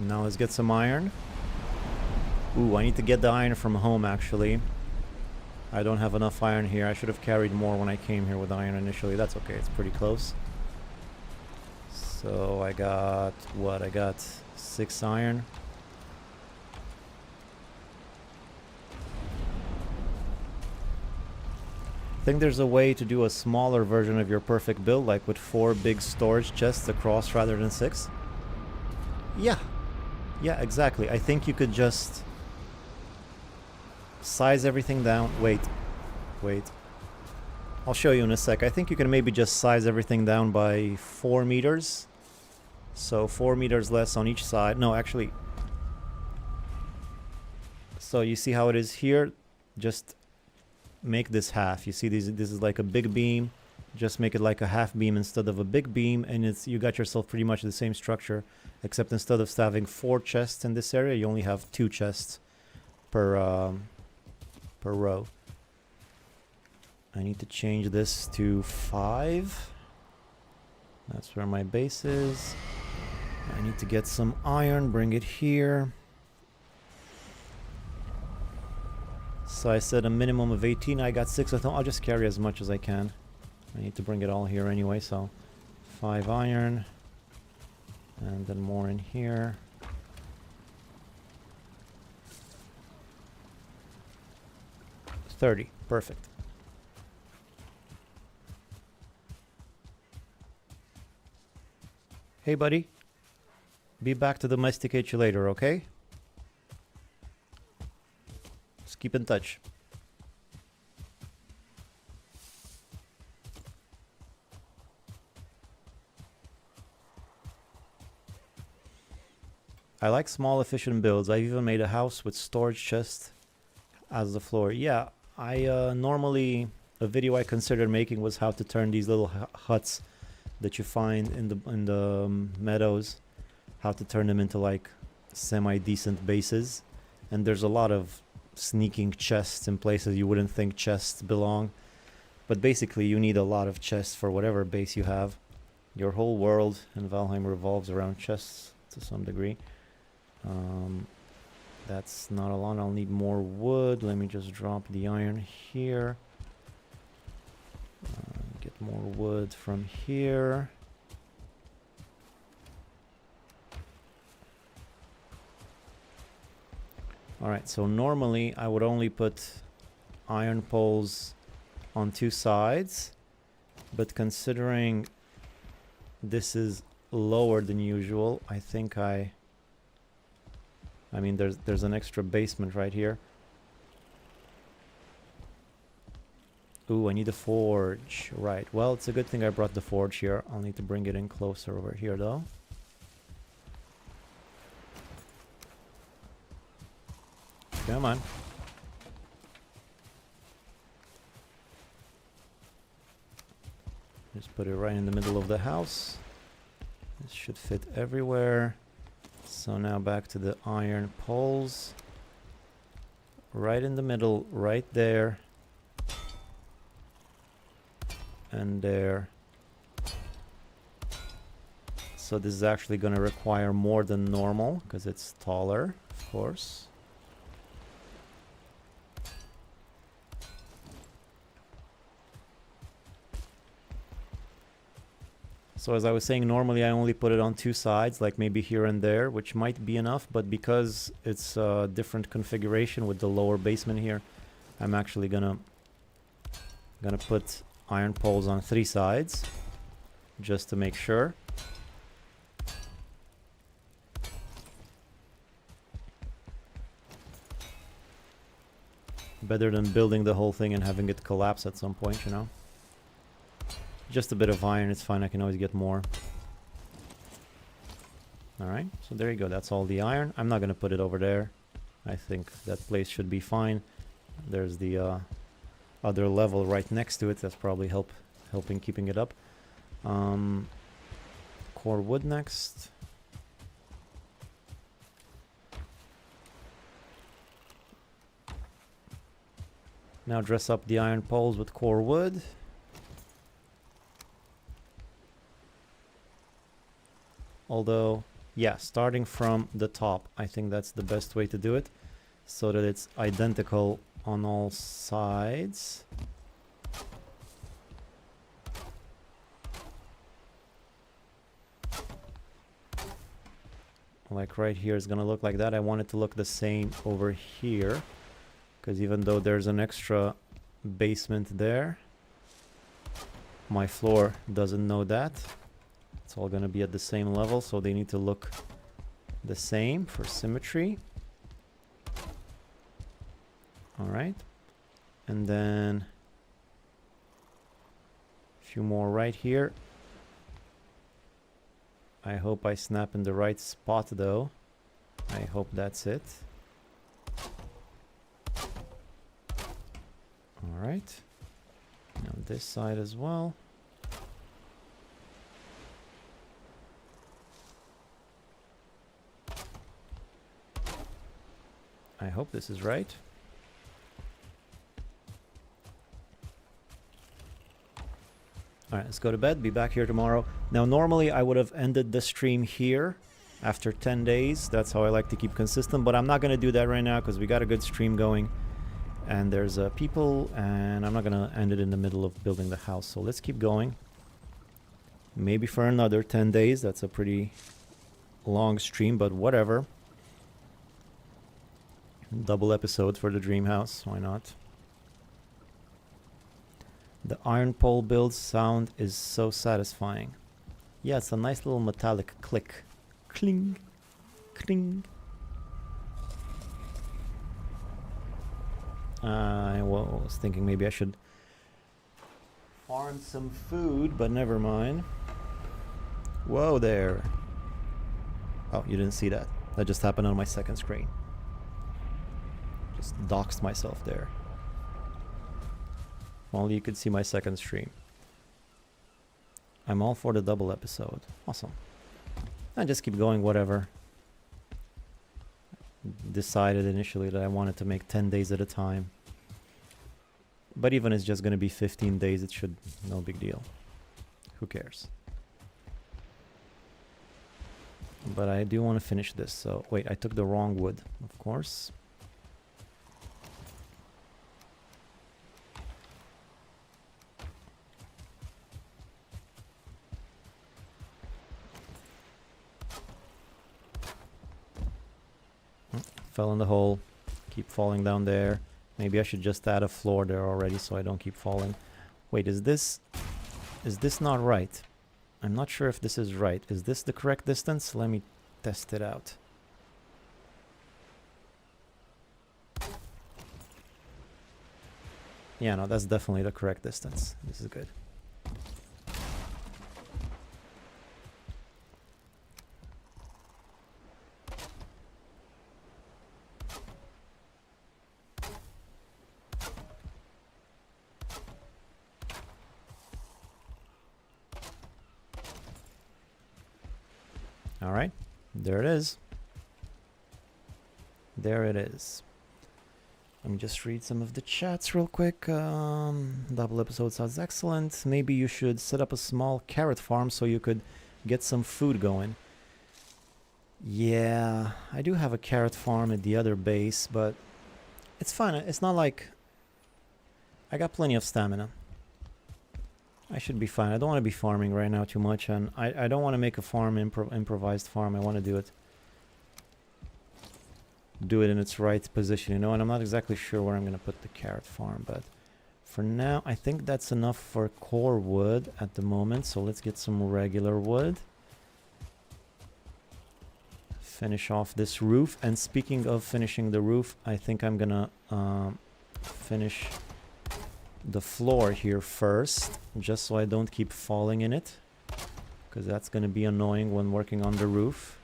A: Now let's get some iron. Ooh, I need to get the iron from home, actually. I don't have enough iron here. I should have carried more when I came here with iron initially. That's okay, it's pretty close. So I got, what? I got 6 iron. I think there's a way to do a smaller version of your perfect build, like with 4 big storage chests across rather than 6. Yeah. Yeah, exactly. I think you could just size everything down. Wait. I'll show you in a sec. I think you can maybe just size everything down by 4 meters. So 4 meters less on each side. No, actually. So you see how it is here? Just make this half. You see this is like a big beam. Just make it like a half beam instead of a big beam, and you got yourself pretty much the same structure, except instead of having 4 chests in this area, you only have 2 chests per row. I need to change this to 5. That's where my base is. I need to get some iron, bring it here. So I said a minimum of 18. I got 6 of them. I'll just carry as much as I can. I need to bring it all here anyway, so 5 iron. And then more in here. $30. Perfect. Hey, buddy. Be back to domesticate you later, okay? Just keep in touch. I like small, efficient builds. I've even made a house with storage chest as the floor. Yeah, I normally, a video I considered making was how to turn these little huts that you find in the meadows, how to turn them into like semi-decent bases. And there's a lot of sneaking chests in places you wouldn't think chests belong. But basically you need a lot of chests for whatever base you have. Your whole world in Valheim revolves around chests to some degree. That's not a lot. I'll need more wood. Let me just drop the iron here. Get more wood from here. Alright, so normally I would only put iron poles on 2 sides, but considering this is lower than usual, I think I mean there's an extra basement right here. Ooh, I need a forge. Right, well, it's a good thing I brought the forge here. I'll need to bring it in closer over here though. Come on. Just put it right in the middle of the house. This should fit everywhere. So now back to the iron poles. Right in the middle, right there. And there. So this is actually going to require more than normal because it's taller, of course. So as I was saying, normally I only put it on 2 sides, like maybe here and there, which might be enough, but because it's a different configuration with the lower basement here, I'm actually gonna put iron poles on 3 sides, just to make sure. Better than building the whole thing and having it collapse at some point, you know? Just a bit of iron, it's fine, I can always get more. Alright, so there you go, that's all the iron. I'm not gonna put it over there. I think that place should be fine. There's the other level right next to it, that's probably helping keeping it up. Core wood next. Now dress up the iron poles with core wood. Although, yeah, starting from the top, I think that's the best way to do it, so that it's identical on all sides. Like right here is gonna look like that. I want it to look the same over here, because even though there's an extra basement there, my floor doesn't know that. It's all going to be at the same level, so they need to look the same for symmetry. Alright. And then a few more right here. I hope I snap in the right spot though. I hope that's it. Alright. Now this side as well. I hope this is right. Alright, let's go to bed. Be back here tomorrow. Now, normally I would have ended the stream here after 10 days. That's how I like to keep consistent, but I'm not going to do that right now because we got a good stream going. And there's people, and I'm not going to end it in the middle of building the house. So let's keep going. Maybe for another 10 days. That's a pretty long stream, but whatever. Double episode for the dream house, why not? The iron pole build sound is so satisfying. Yeah, it's a nice little metallic click. Cling, cling. I was thinking maybe I should farm some food, but never mind. Whoa there. Oh, you didn't see that. That just happened on my second screen. Just doxed myself there. Only you could see my second stream. I'm all for the double episode. Awesome. I just keep going, whatever. Decided initially that I wanted to make 10 days at a time. But even if it's just going to be 15 days, it should, no big deal. Who cares? But I do want to finish this, so wait, I took the wrong wood, of course. fell in the hole. Keep falling down there. Maybe I should just add a floor there already so I don't keep falling. Wait, is this not right? I'm not sure if this is right. Is this the correct distance? Let me test it out. Yeah, no, that's definitely the correct distance. This is good. All right, there it is. There it is. Let me just read some of the chats real quick. Double episode sounds excellent. Maybe you should set up a small carrot farm so you could get some food going. Yeah, I do have a carrot farm at the other base, but it's fine. It's not like... I got plenty of stamina. I should be fine. I don't want to be farming right now too much, and I don't want to make a farm, improvised farm. I want to do it in its right position, you know, and I'm not exactly sure where I'm going to put the carrot farm, but for now, I think that's enough for core wood at the moment, so let's get some regular wood. Finish off this roof, and speaking of finishing the roof, I think I'm gonna finish the floor here first, just so I don't keep falling in it, because that's gonna be annoying when working on the roof.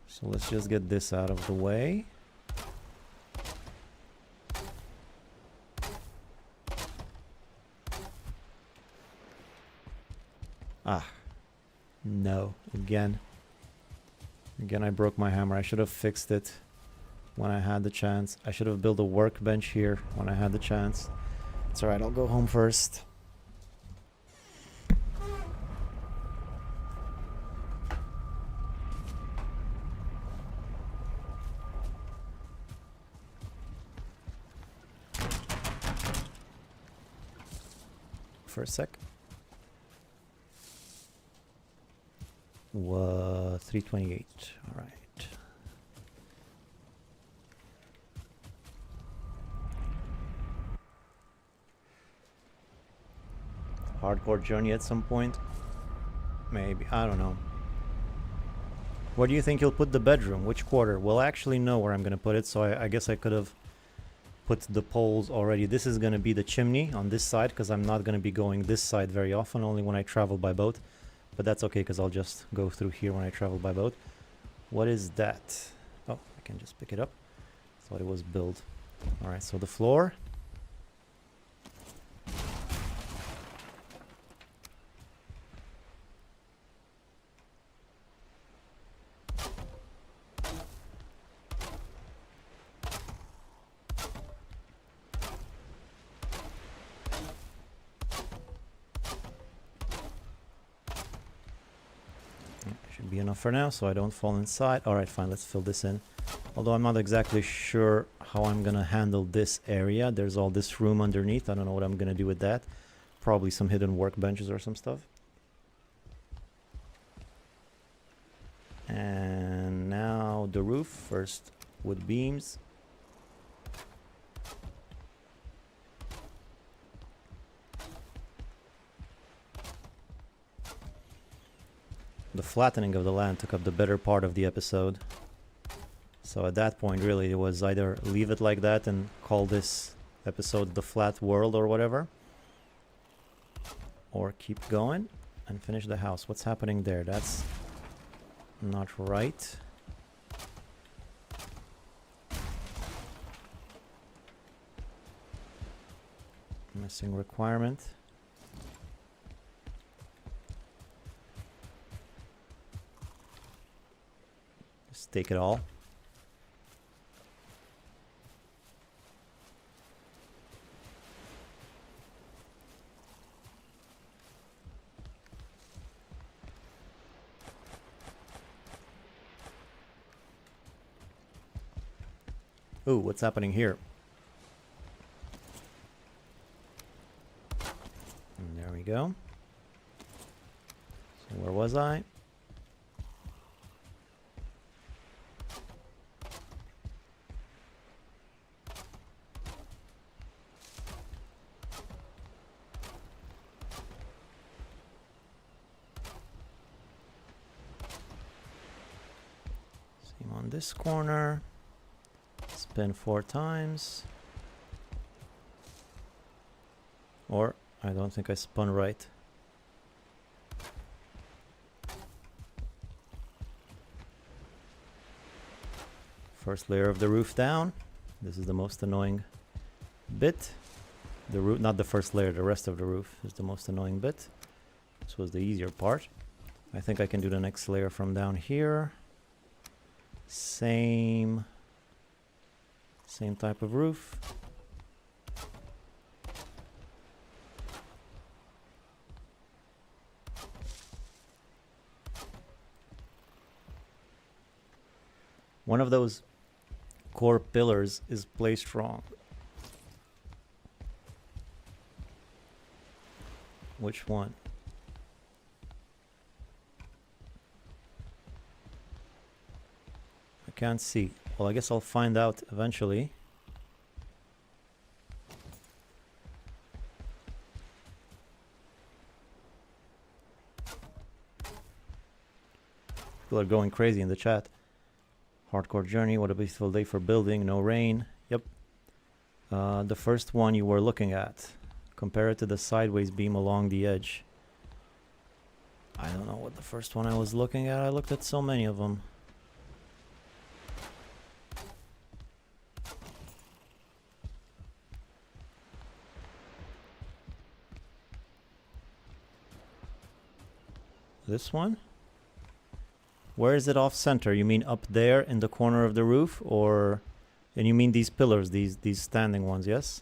A: So let's just get this out of the way. Ah, no, again I broke my hammer. I should have fixed it when I had the chance. I should have built a workbench here when I had the chance. It's alright, I'll go home first. For a sec. 328. All right. Hardcore journey at some point? Maybe. I don't know. Where do you think you'll put the bedroom? Which quarter? Well, I actually know where I'm going to put it, so I guess I could have put the poles already. This is going to be the chimney on this side, because I'm not going to be going this side very often, only when I travel by boat. But that's okay, because I'll just go through here when I travel by boat. What is that? Oh, I can just pick it up. Thought it was built. Alright, so the floor. Should be enough for now, so I don't fall inside. Alright, fine, let's fill this in. Although I'm not exactly sure how I'm gonna handle this area. There's all this room underneath. I don't know what I'm gonna do with that. Probably some hidden workbenches or some stuff. And now the roof. First wood beams. The flattening of the land took up the better part of the episode. So at that point, really, it was either leave it like that and call this episode the flat world or whatever, or keep going and finish the house. What's happening there? That's not right. Missing requirement. Just take it all. Ooh, what's happening here? And there we go. So where was I? on this corner. Spin 4 times. Or, I don't think I spun right. First layer of the roof down. This is the most annoying bit. The roof, not the first layer, the rest of the roof is the most annoying bit. This was the easier part. I think I can do the next layer from down here. Same type of roof. One of those core pillars is placed wrong. Which one? I can't see. Well, I guess I'll find out eventually. People are going crazy in the chat. Hardcore journey, what a beautiful day for building, no rain. Yep. The first one you were looking at. Compare it to the sideways beam along the edge. I don't know what the first one I was looking at. I looked at so many of them. This one? Where is it off center? You mean up there in the corner of the roof, or and you mean these pillars, these standing ones, yes?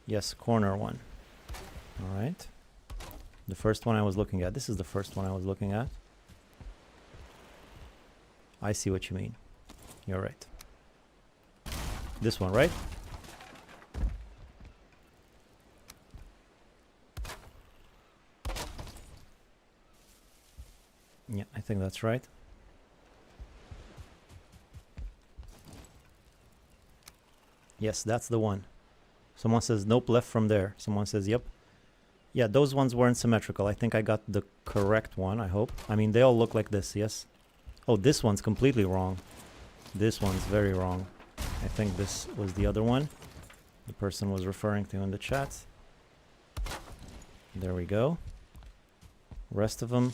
A: Yes, corner one. All right. The first one I was looking at. This is the first one I was looking at. I see what you mean. You're right. This one, right? Yeah, I think that's right. Yes, that's the one. Someone says nope, left from there. Someone says yep. Yeah, those ones weren't symmetrical. I think I got the correct one, I hope. I mean, they all look like this, yes? Oh, this one's completely wrong. This one's very wrong. I think this was the other one the person was referring to in the chat. There we go. Rest of them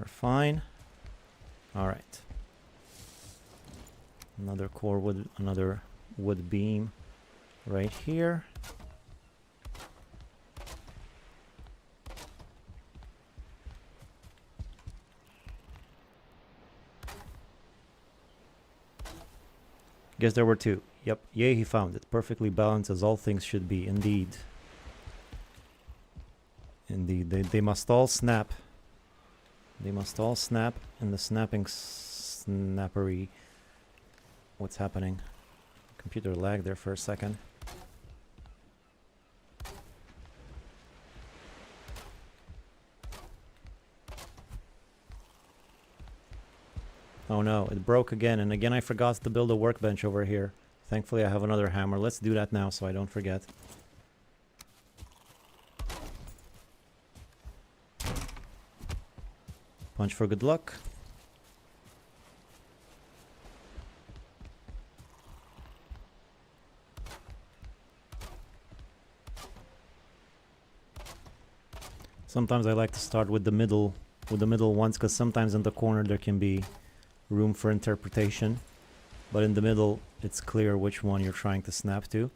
A: are fine. All right. Another core wood, another wood beam right here. Guess there were two. Yep. Yay, he found it. Perfectly balanced as all things should be. Indeed. Indeed. They must all snap. They must all snap in the snapping snappery. What's happening? Computer lagged there for a second. Oh no, it broke again, and again I forgot to build a workbench over here. Thankfully I have another hammer. Let's do that now so I don't forget. Punch for good luck. Sometimes I like to start with the middle ones, because sometimes in the corner there can be room for interpretation, but in the middle it's clear which one you're trying to snap to.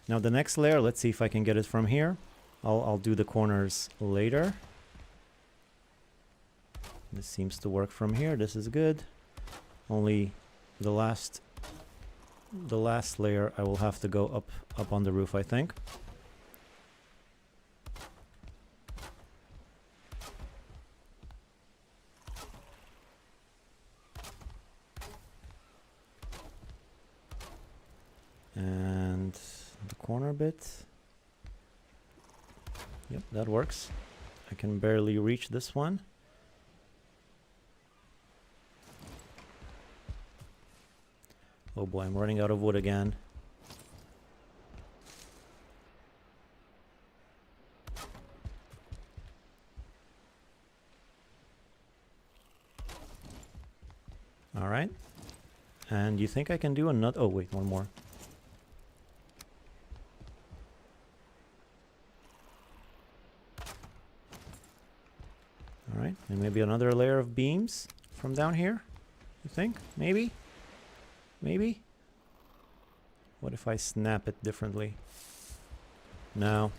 A: Now the next layer, let's see if I can get it from here. I'll do the corners later. This seems to work from here. This is good. Only the last layer I will have to go up on the roof, I think. And the corner bit. Yep, that works. I can barely reach this one. Oh boy, I'm running out of wood again. Alright. And you think I can do a nut? Oh wait, one more. Alright, and maybe another layer of beams from down here? You think? Maybe? Maybe? What if I snap it differently? No.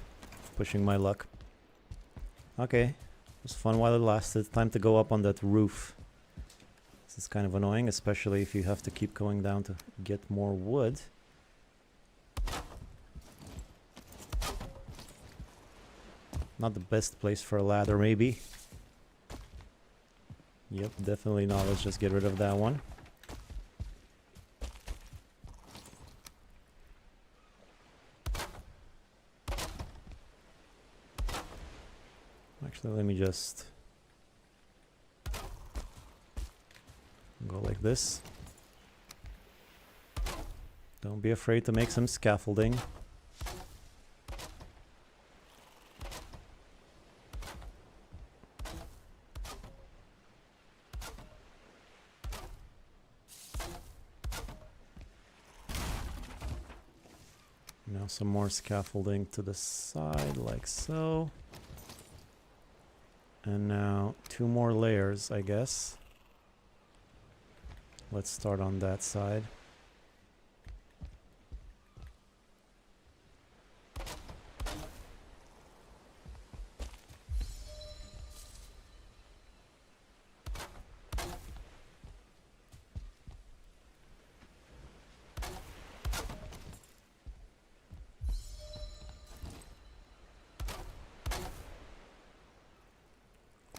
A: Pushing my luck. Okay. It was fun while it lasted. Time to go up on that roof. This is kind of annoying, especially if you have to keep going down to get more wood. Not the best place for a ladder, maybe. Yep, definitely not. Let's just get rid of that one. Actually, let me just go like this. Don't be afraid to make some scaffolding. Now some more scaffolding to the side like so. And now 2 more layers, I guess. Let's start on that side.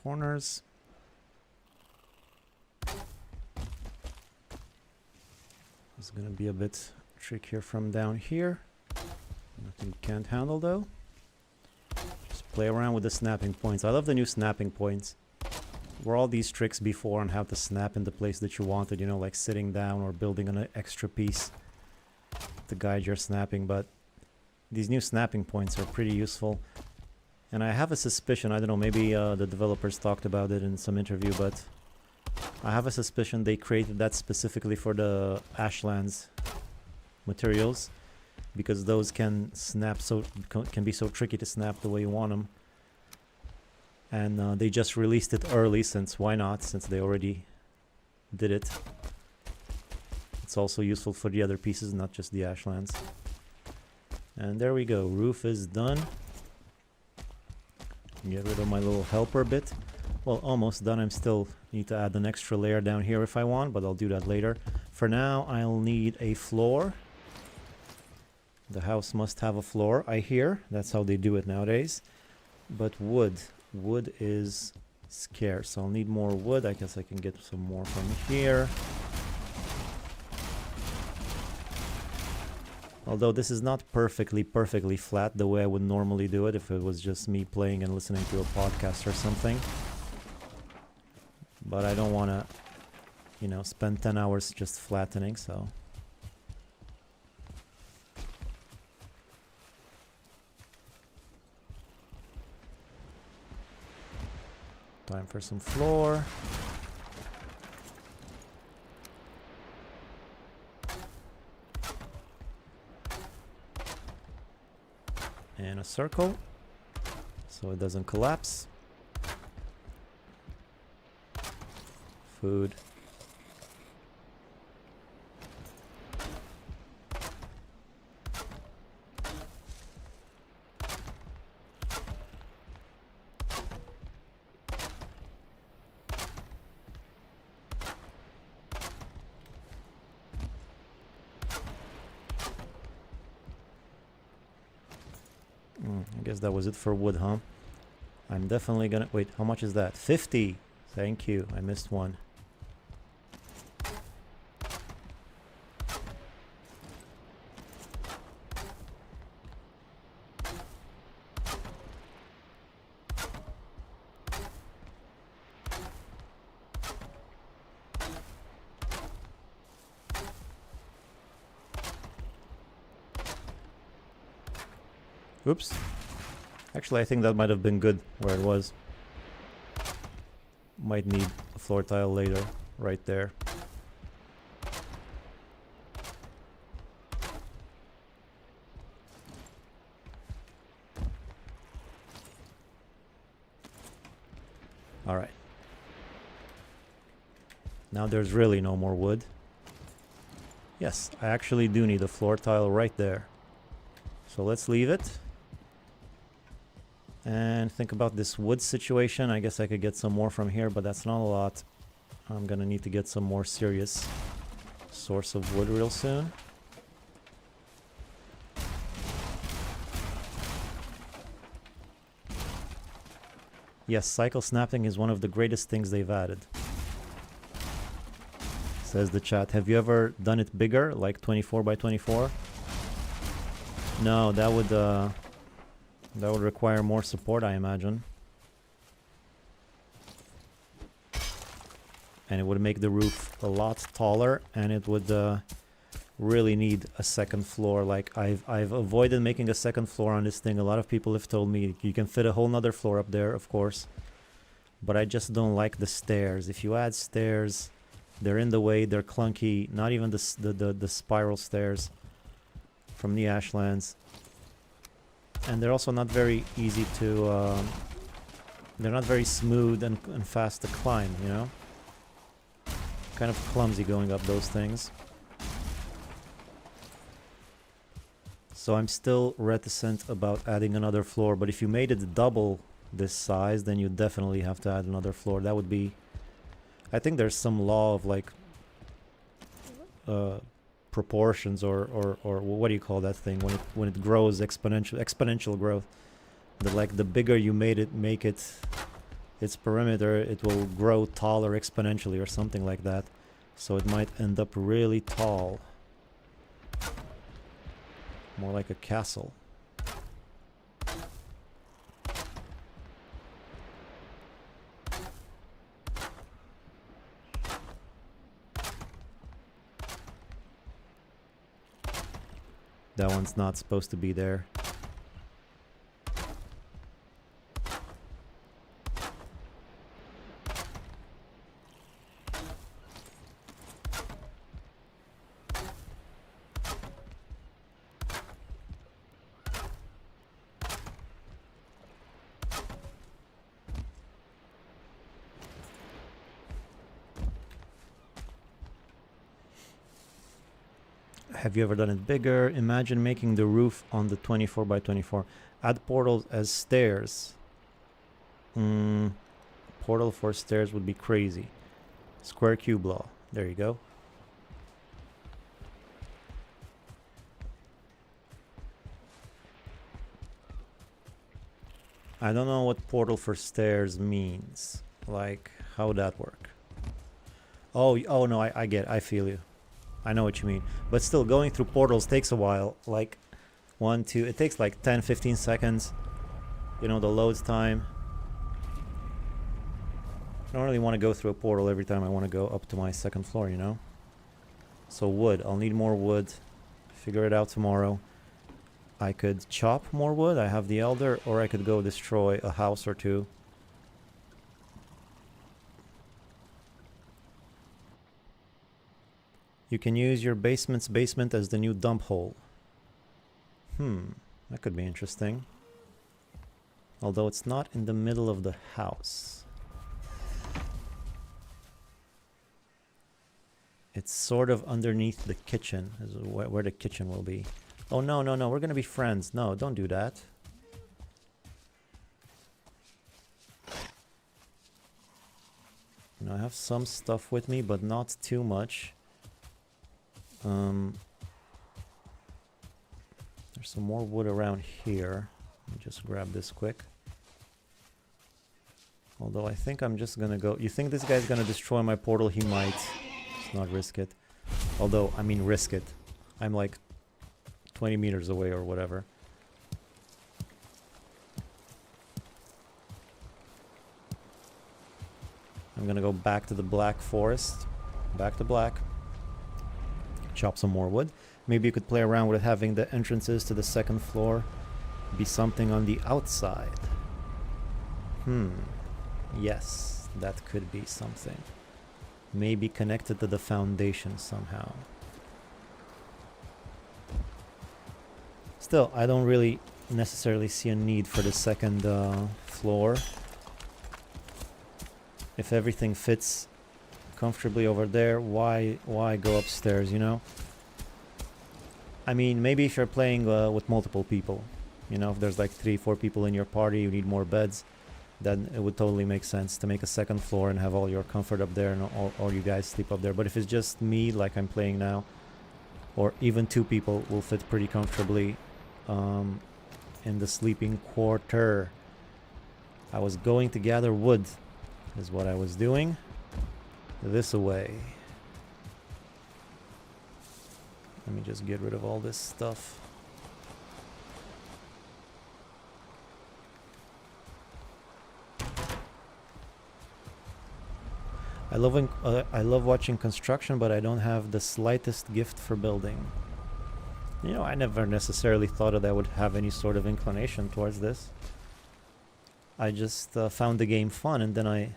A: Corners. It's gonna be a bit trickier from down here. Nothing can't handle though. Just play around with the snapping points. I love the new snapping points. Were all these tricks before on how to snap in the place that you wanted, you know, like sitting down or building an extra piece to guide your snapping, but these new snapping points are pretty useful. And I have a suspicion, I don't know, maybe the developers talked about it in some interview, but I have a suspicion they created that specifically for the Ashlands materials, because those can snap can be so tricky to snap the way you want them. And they just released it early, since why not, since they already did it. It's also useful for the other pieces, not just the Ashlands. And there we go, roof is done. Get rid of my little helper bit. Well, almost done. I'm still need to add an extra layer down here if I want, but I'll do that later. For now, I'll need a floor. The house must have a floor, I hear. That's how they do it nowadays. But wood. Wood is scarce. I'll need more wood. I guess I can get some more from here. Although this is not perfectly flat the way I would normally do it if it was just me playing and listening to a podcast or something. But I don't want to, you know, spend 10 hours just flattening, so. Time for some floor. And a circle, so it doesn't collapse. Food. I guess that was it for wood, huh? I'm definitely gonna... Wait, how much is that? 50! Thank you, I missed one. Oops. Actually, I think that might have been good where it was. Might need a floor tile later, right there. All right. Now there's really no more wood. Yes, I actually do need a floor tile right there. So let's leave it. And think about this wood situation. I guess I could get some more from here, but that's not a lot. I'm gonna need to get some more serious source of wood real soon. Yes, cycle snapping is one of the greatest things they've added. Says the chat. Have you ever done it bigger, like 24 by 24? No, that would require more support, I imagine. And it would make the roof a lot taller, and it would really need a second floor. Like I've avoided making a second floor on this thing. A lot of people have told me you can fit a whole nother floor up there, of course. But I just don't like the stairs. If you add stairs, they're in the way, they're clunky. Not even the spiral stairs from the Ashlands. And they're also not very easy to, they're not very smooth and fast to climb, you know? Kind of clumsy going up those things. So I'm still reticent about adding another floor, but if you made it double this size, then you definitely have to add another floor. That would be, I think there's some law of like, proportions or what do you call that thing when it grows exponential growth, that like the bigger you make it its perimeter, it will grow taller exponentially or something like that, so it might end up really tall, more like a castle. That one's not supposed to be there. Have you ever done it bigger? Imagine making the roof on the 24 by 24. Add portals as stairs. Portal for stairs would be crazy. Square cube law. There you go. I don't know what portal for stairs means. Like, how would that work? Oh no, I get it. I feel you. I know what you mean. But still, going through portals takes a while. Like, it takes like 10-15 seconds. You know, the load time. I don't really want to go through a portal every time I want to go up to my second floor, you know? So wood. I'll need more wood. Figure it out tomorrow. I could chop more wood. I have the elder. Or I could go destroy a house or two. You can use your basement's basement as the new dump hole. That could be interesting. Although it's not in the middle of the house. It's sort of underneath the kitchen, is where the kitchen will be. Oh no, no, no, we're gonna be friends. No, don't do that. You know, I have some stuff with me, but not too much. There's some more wood around here. Let me just grab this quick. Although I think I'm just gonna go... You think this guy's gonna destroy my portal? He might. Let's not risk it. Although, I mean risk it. I'm like 20 meters away or whatever. I'm gonna go back to the black forest. Back to black. Chop some more wood. Maybe you could play around with having the entrances to the second floor be something on the outside. Yes, that could be something. Maybe connected to the foundation somehow. Still, I don't really necessarily see a need for the second floor. If everything fits comfortably over there, why go upstairs, you know? I mean, maybe if you're playing with multiple people, you know, if there's like 3-4 people in your party, you need more beds, then it would totally make sense to make a second floor and have all your comfort up there, and or you guys sleep up there. But if it's just me, like I'm playing now, or even 2 people will fit pretty comfortably in the sleeping quarter. I was going to gather wood, is what I was doing. This away. Let me just get rid of all this stuff. I love watching construction, but I don't have the slightest gift for building. You know, I never necessarily thought that I would have any sort of inclination towards this. I just found the game fun, and then I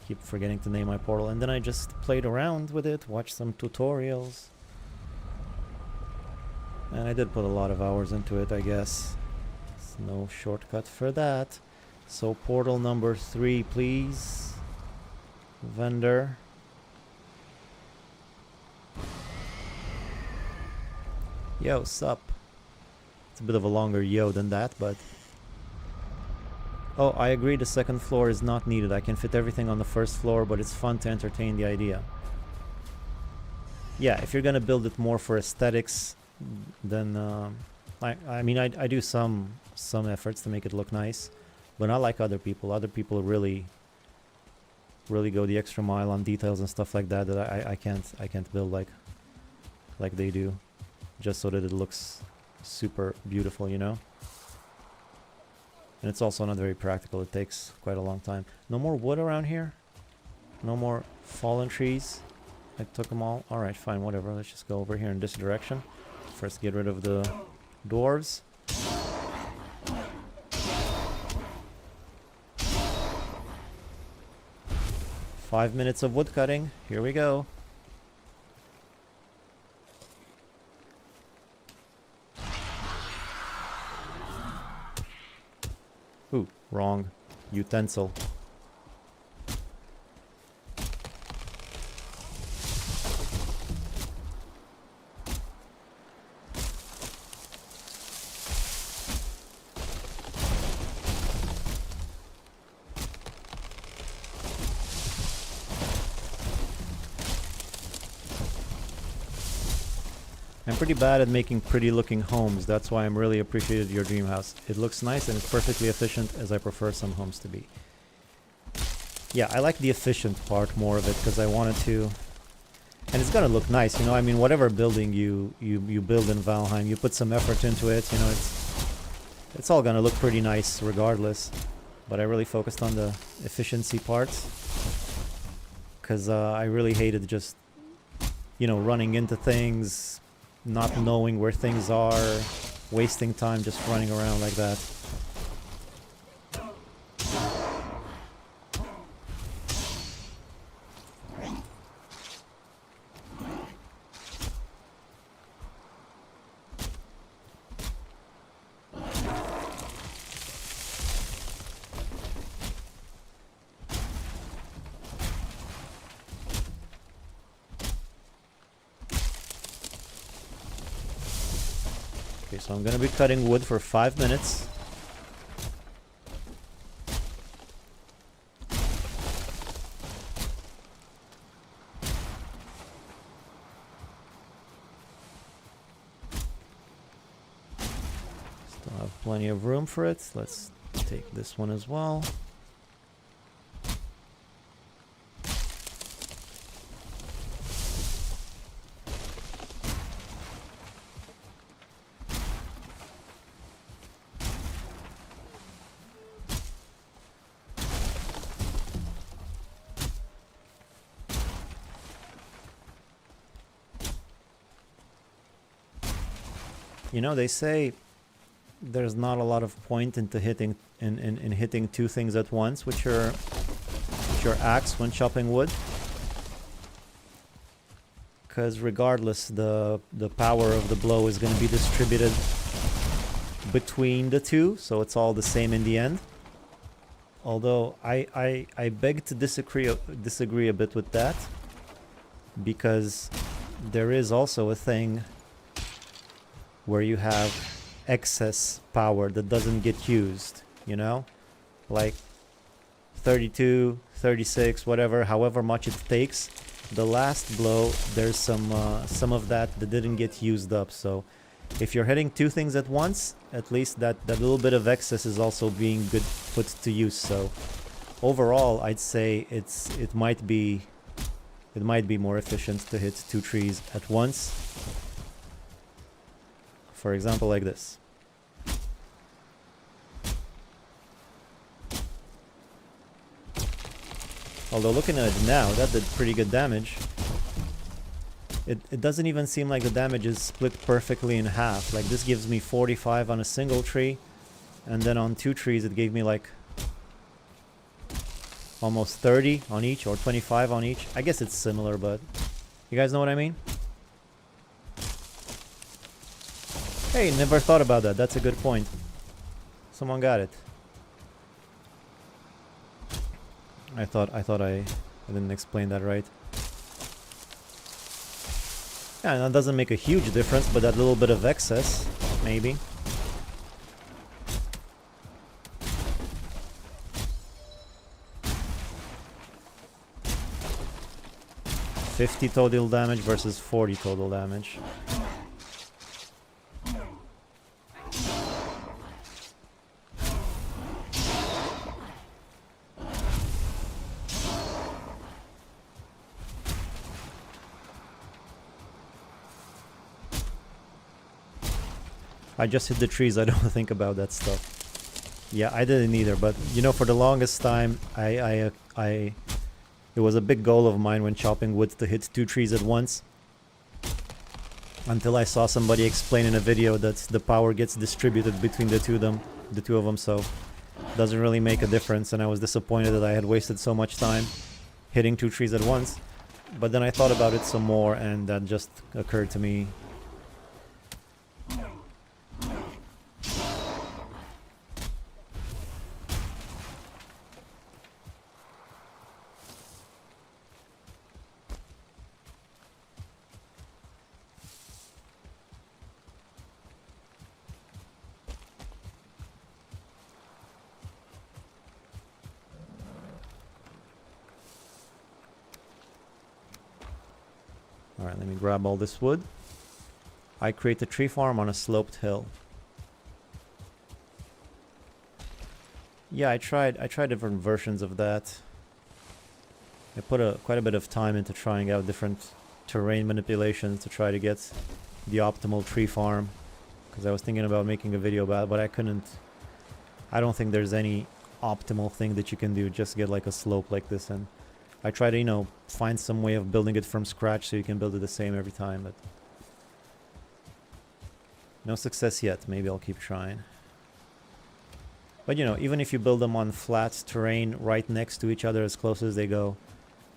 A: keep forgetting to name my portal, and then I just played around with it, watched some tutorials. And I did put a lot of hours into it, I guess. There's no shortcut for that. So portal number 3, please. Vendor. Yo, sup? It's a bit of a longer yo than that, but... Oh, I agree, the second floor is not needed. I can fit everything on the first floor, but it's fun to entertain the idea. Yeah, if you're gonna build it more for aesthetics, then... I mean, I do some efforts to make it look nice, but not like other people. Other people really go the extra mile on details and stuff like that I can't build like they do, just so that it looks super beautiful, you know. And it's also not very practical. It takes quite a long time. No more wood around here. No more fallen trees. I took them all. All right, fine, whatever. Let's just go over here in this direction. First, get rid of the dwarves. Five minutes of wood cutting. Here we go. Ooh, wrong utensil. I'm pretty bad at making pretty looking homes. That's why I'm really appreciated your dream house. It looks nice and it's perfectly efficient, as I prefer some homes to be. Yeah, I like the efficient part more of it because I wanted to... And it's gonna look nice, you know. I mean, whatever building you build in Valheim, you put some effort into it, you know, it's all gonna look pretty nice regardless. But I really focused on the efficiency parts because I really hated just, you know, running into things, not knowing where things are, wasting time just running around like that. Okay, so I'm gonna be cutting wood for 5 minutes. Still have plenty of room for it. Let's take this one as well. You know, they say there's not a lot of point into hitting in hitting two things at once with your axe when chopping wood, because regardless the power of the blow is going to be distributed between the two, so it's all the same in the end. Although I beg to disagree a bit with that, because there is also a thing where you have excess power that doesn't get used, you know, like 32, 36, whatever, however much it takes. The last blow, there's some of that didn't get used up. So if you're hitting two things at once, at least that little bit of excess is also being put to use. So overall, I'd say it might be more efficient to hit two trees at once. For example, like this. Although looking at it now, that did pretty good damage. It doesn't even seem like the damage is split perfectly in half. Like this gives me 45 on a single tree, and then on two trees it gave me like almost 30 on each, or 25 on each. I guess it's similar, but you guys know what I mean? Hey, never thought about that. That's a good point. Someone got it. I thought I didn't explain that right. Yeah, that doesn't make a huge difference, but that little bit of excess, maybe. $50 total damage versus 40 total damage. I just hit the trees. I don't think about that stuff. Yeah, I didn't either. But you know, for the longest time, it was a big goal of mine when chopping wood to hit two trees at once. Until I saw somebody explain in a video that the power gets distributed between the two of them, so it doesn't really make a difference. And I was disappointed that I had wasted so much time hitting two trees at once. But then I thought about it some more, and that just occurred to me. Alright, let me grab all this wood. I create a tree farm on a sloped hill. Yeah, I tried different versions of that. I put quite a bit of time into trying out different terrain manipulations to try to get the optimal tree farm. Because I was thinking about making a video about it, but I couldn't. I don't think there's any optimal thing that you can do. Just get like a slope like this, and I try to, you know, find some way of building it from scratch so you can build it the same every time, but no success yet. Maybe I'll keep trying. But you know, even if you build them on flat terrain right next to each other as close as they go,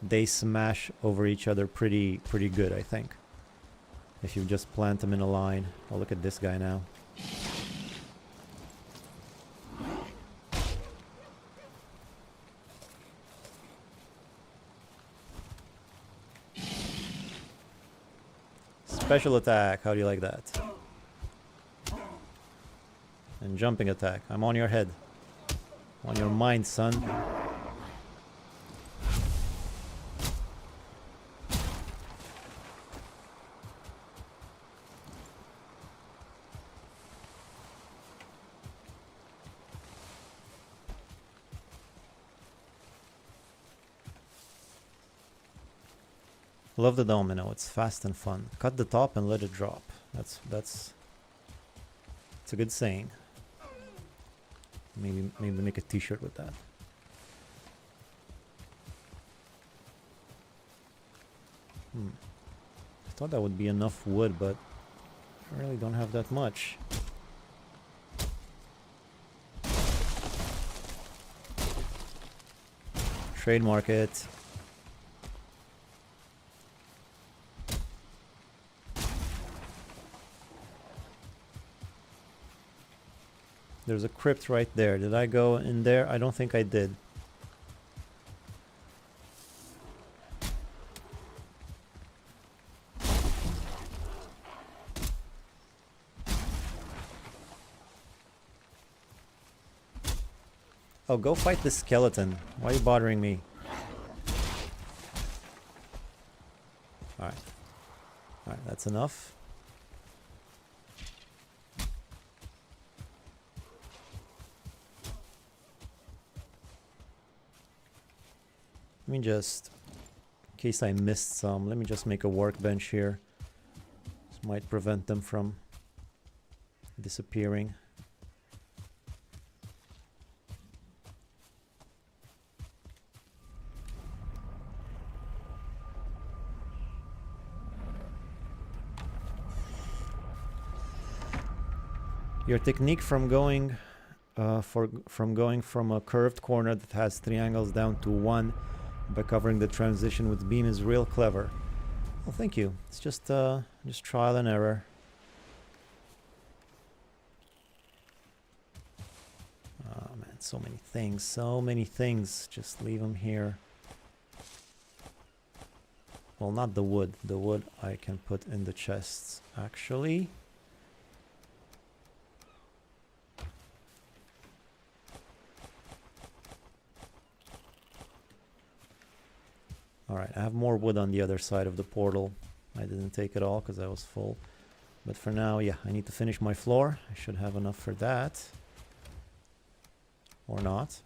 A: they smash over each other pretty good, I think. If you just plant them in a line. Oh, look at this guy now. Special attack, how do you like that? And jumping attack, I'm on your head. On your mind, son. Love the domino, it's fast and fun. Cut the top and let it drop. That's a good saying. Maybe make a t-shirt with that. I thought that would be enough wood, but I really don't have that much. Trademark it. There's a crypt right there. Did I go in there? I don't think I did. Oh, go fight this skeleton. Why are you bothering me? Alright. Alright, that's enough. Let me just, in case I missed some, let me just make a workbench here. This might prevent them from disappearing. Your technique from going from a curved corner that has 3 angles down to 1 by covering the transition with beam is real clever. Well, thank you. It's just trial and error. Oh man, so many things, so many things. Just leave them here. Well, not the wood. The wood I can put in the chests, actually. Alright, I have more wood on the other side of the portal. I didn't take it all because I was full. But for now, yeah, I need to finish my floor. I should have enough for that. Or not.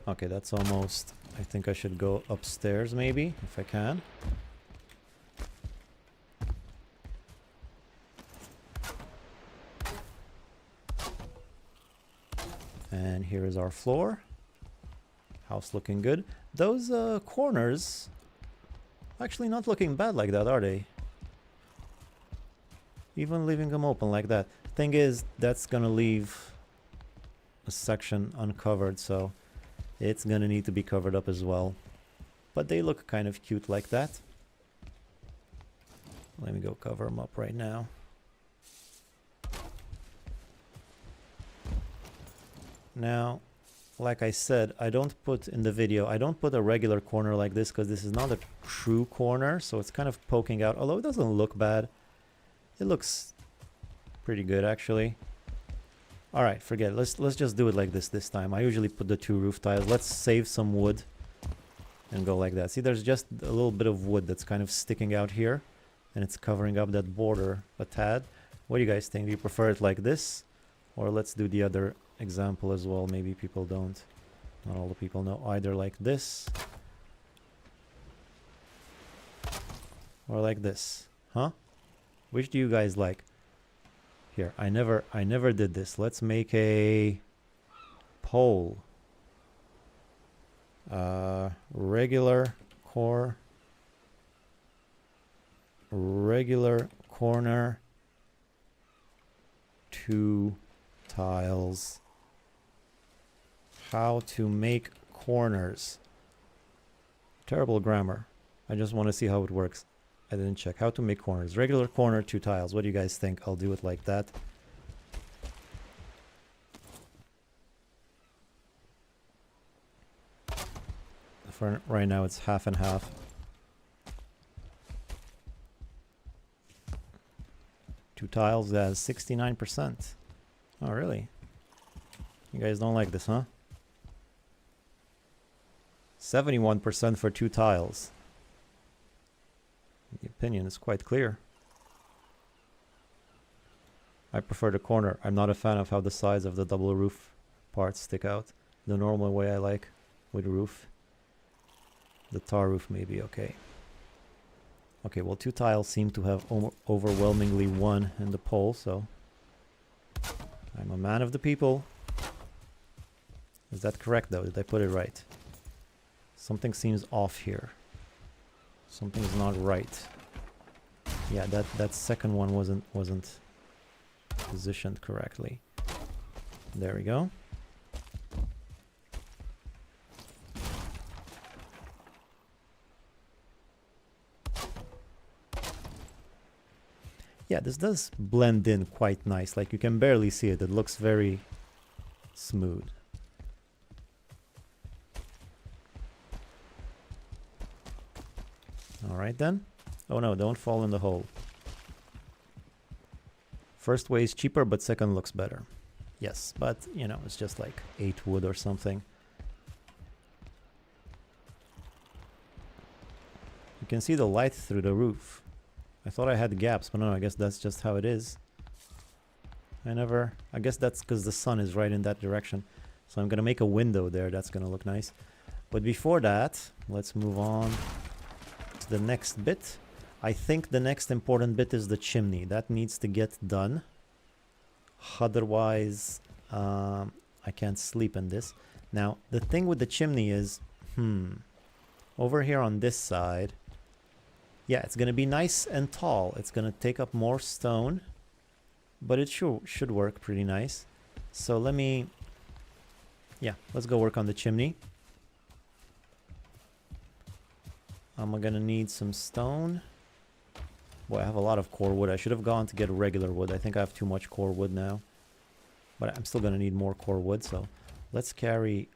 A: Okay, that's almost... I think I should go upstairs maybe, if I can. And here is our floor. House looking good. Those corners actually not looking bad like that, are they? Even leaving them open like that. Thing is, that's gonna leave a section uncovered, so it's gonna need to be covered up as well. But they look kind of cute like that. Let me go cover them up right now. Now, like I said, I don't put in the video, I don't put a regular corner like this because this is not a true corner, so it's kind of poking out, although it doesn't look bad. It looks pretty good actually. Alright, forget it. Let's just do it like this time. I usually put the 2 roof tiles. Let's save some wood and go like that. See, there's just a little bit of wood that's kind of sticking out here and it's covering up that border a tad. What do you guys think? Do you prefer it like this? Or let's do the other example as well. Maybe people don't. Not all the people know. Either like this or like this. Huh? Which do you guys like? Here, I never did this. Let's make a pole. Regular corner, 2 tiles. How to make corners. Terrible grammar. I just want to see how it works. I didn't check. How to make corners. Regular corner, 2 tiles. What do you guys think? I'll do it like that. For right now, it's half and half. Two tiles, that's 69%. Oh, really? You guys don't like this, huh? 71% for 2 tiles. The opinion is quite clear. I prefer the corner. I'm not a fan of how the sides of the double roof parts stick out. The normal way I like with roof. The tar roof may be okay. Okay, well 2 tiles seem to have overwhelmingly won in the poll, so I'm a man of the people. Is that correct though? Did I put it right? Something seems off here. Something's not right. Yeah, that second one wasn't positioned correctly. There we go. Yeah, this does blend in quite nice. Like, you can barely see it. It looks very smooth. All right then. Oh no, don't fall in the hole. First way is cheaper, but second looks better. Yes, but you know, it's just like 8 wood or something. You can see the light through the roof. I thought I had gaps, but no, I guess that's just how it is. I guess that's because the sun is right in that direction. So I'm gonna make a window there. That's gonna look nice. But before that, let's move on to the next bit. I think the next important bit is the chimney. That needs to get done. Otherwise, I can't sleep in this. Now, the thing with the chimney is, over here on this side, yeah, it's going to be nice and tall. It's going to take up more stone, but it should work pretty nice. So let's go work on the chimney. I'm going to need some stone. Boy, I have a lot of core wood. I should have gone to get regular wood. I think I have too much core wood now. But I'm still going to need more core wood, so let's carry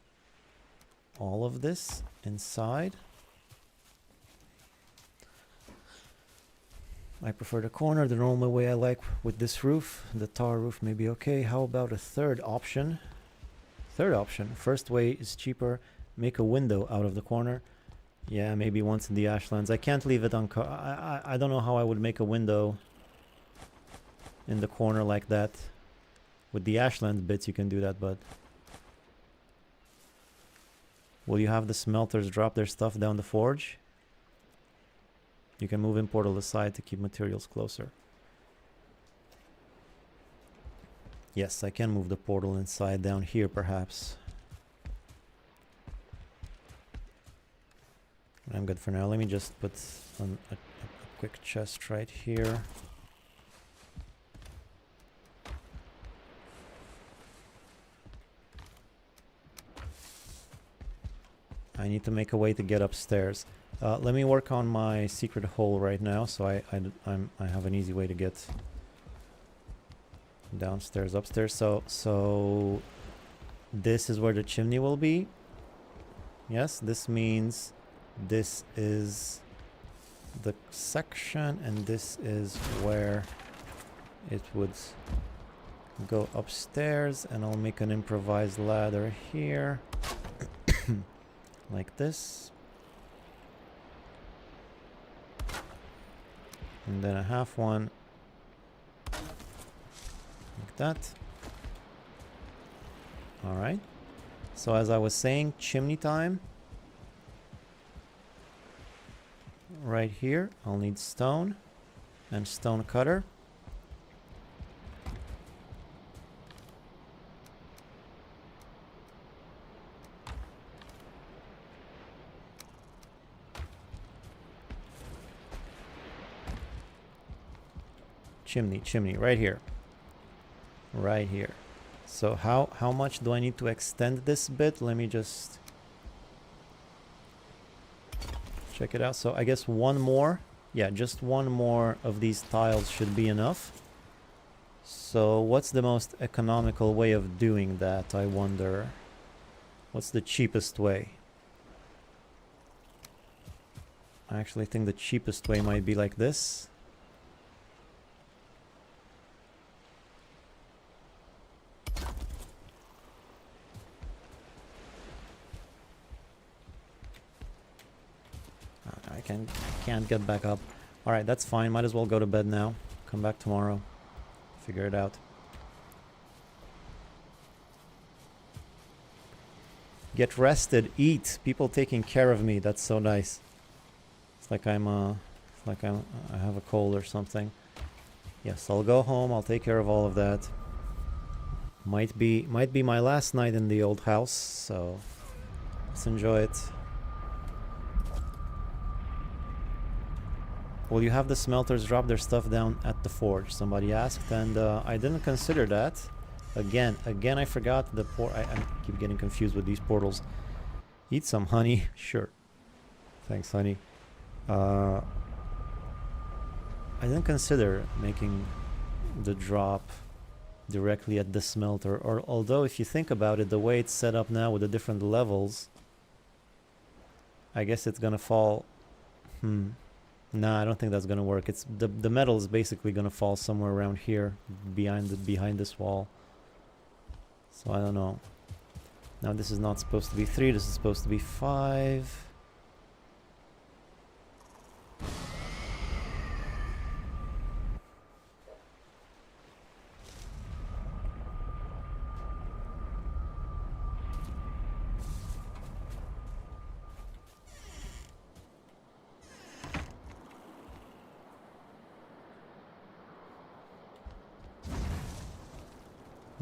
A: all of this inside. I prefer the corner, the normal way I like with this roof. The tar roof may be okay. How about a third option? Third option. First way is cheaper. Make a window out of the corner. Yeah, maybe once in the ashlands. I can't leave it on... I don't know how I would make a window in the corner like that. With the ashland bits you can do that, but... Will you have the smelters drop their stuff down the forge? You can move in portal aside to keep materials closer. Yes, I can move the portal inside down here, perhaps. I'm good for now. Let me just put on a quick chest right here. I need to make a way to get upstairs. Let me work on my secret hole right now, so I have an easy way to get downstairs, upstairs. So this is where the chimney will be. Yes, this means this is the section, and this is where it would go upstairs, and I'll make an improvised ladder here like this. And then a half one like that. All right. So as I was saying, chimney time. Right here, I'll need stone and stone cutter. Chimney, right here. Right here. So how much do I need to extend this bit? Let me just check it out. So I guess one more. Yeah, just one more of these tiles should be enough. So what's the most economical way of doing that, I wonder? What's the cheapest way? I actually think the cheapest way might be like this. I can't get back up. Alright, that's fine. Might as well go to bed now. Come back tomorrow. Figure it out. Get rested, eat. People taking care of me. That's so nice. It's like I have a cold or something. Yes, I'll go home. I'll take care of all of that. Might be my last night in the old house, so let's enjoy it. Will you have the smelters drop their stuff down at the forge? Somebody asked, and I didn't consider that. Again, I forgot the I keep getting confused with these portals. Eat some honey. Sure. Thanks, honey. I didn't consider making the drop directly at the smelter, or although if you think about it, the way it's set up now with the different levels, I guess it's gonna fall. Nah, I don't think that's gonna work. It's the metal is basically gonna fall somewhere around here, behind this wall. So I don't know. Now this is not supposed to be 3. This is supposed to be 5.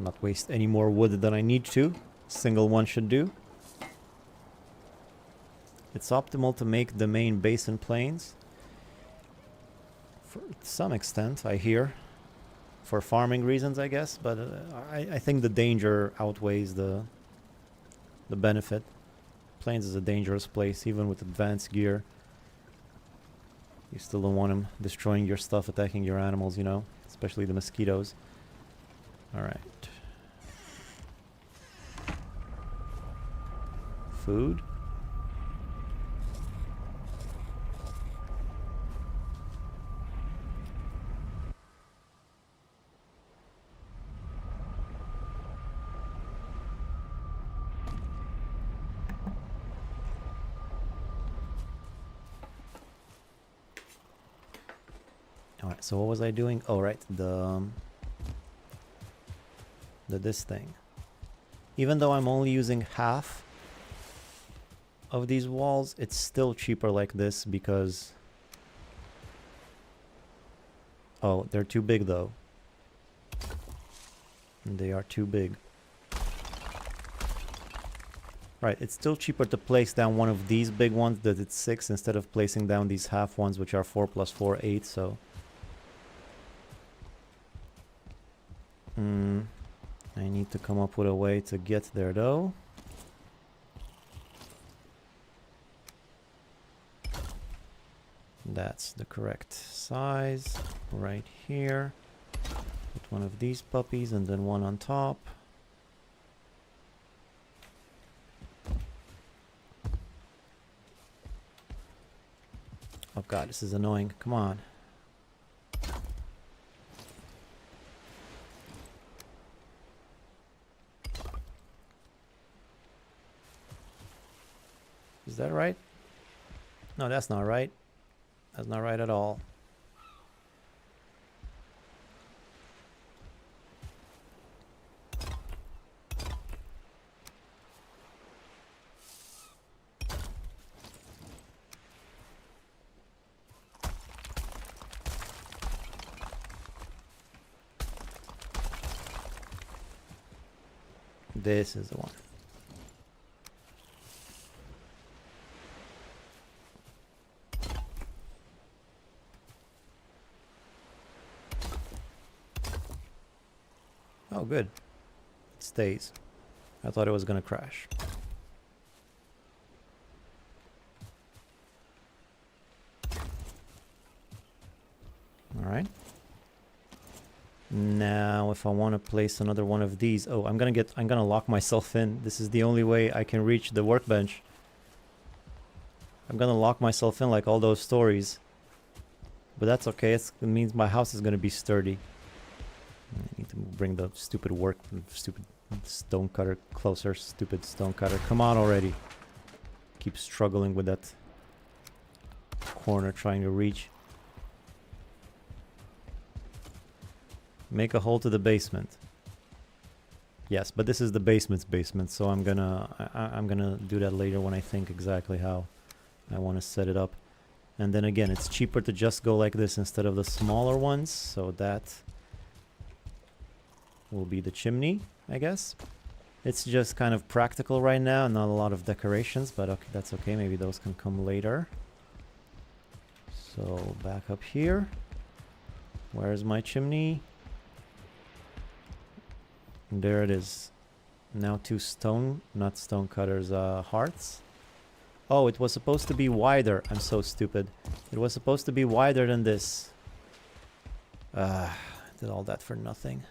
A: Not waste any more wood than I need to. Single one should do. It's optimal to make the main basin plains. For some extent, I hear. For farming reasons, I guess. But I think the danger outweighs the benefit. Plains is a dangerous place, even with advanced gear. You still don't want them destroying your stuff, attacking your animals, you know? Especially the mosquitoes. Alright. Food. Alright, so what was I doing? Oh, right, this thing. Even though I'm only using half of these walls, it's still cheaper like this because... Oh, they're too big though. They are too big. Right, it's still cheaper to place down one of these big ones that it's 6 instead of placing down these half ones which are 4 plus 4, 8, so... I need to come up with a way to get there though. That's the correct size right here. Put one of these puppies and then one on top. Oh god, this is annoying. Come on. Is that right? No, that's not right. That's not right at all. This is the one. Oh, good. It stays. I thought it was gonna crash. Alright. Now, if I want to place another one of these... Oh, I'm gonna lock myself in. This is the only way I can reach the workbench. I'm gonna lock myself in like all those stories. But that's okay. It means my house is gonna be sturdy. I need to bring the stupid stone cutter closer. Stupid stone cutter. Come on already. Keep struggling with that corner trying to reach. Make a hole to the basement. Yes, but this is the basement's basement, so I'm gonna do that later when I think exactly how I want to set it up. And then again, it's cheaper to just go like this instead of the smaller ones, so that will be the chimney, I guess. It's just kind of practical right now, not a lot of decorations, but okay, that's okay. Maybe those can come later. So back up here. Where's my chimney? There it is. Now 2 stone, not stone cutters, hearts. Oh, it was supposed to be wider. I'm so stupid. It was supposed to be wider than this. Did all that for nothing.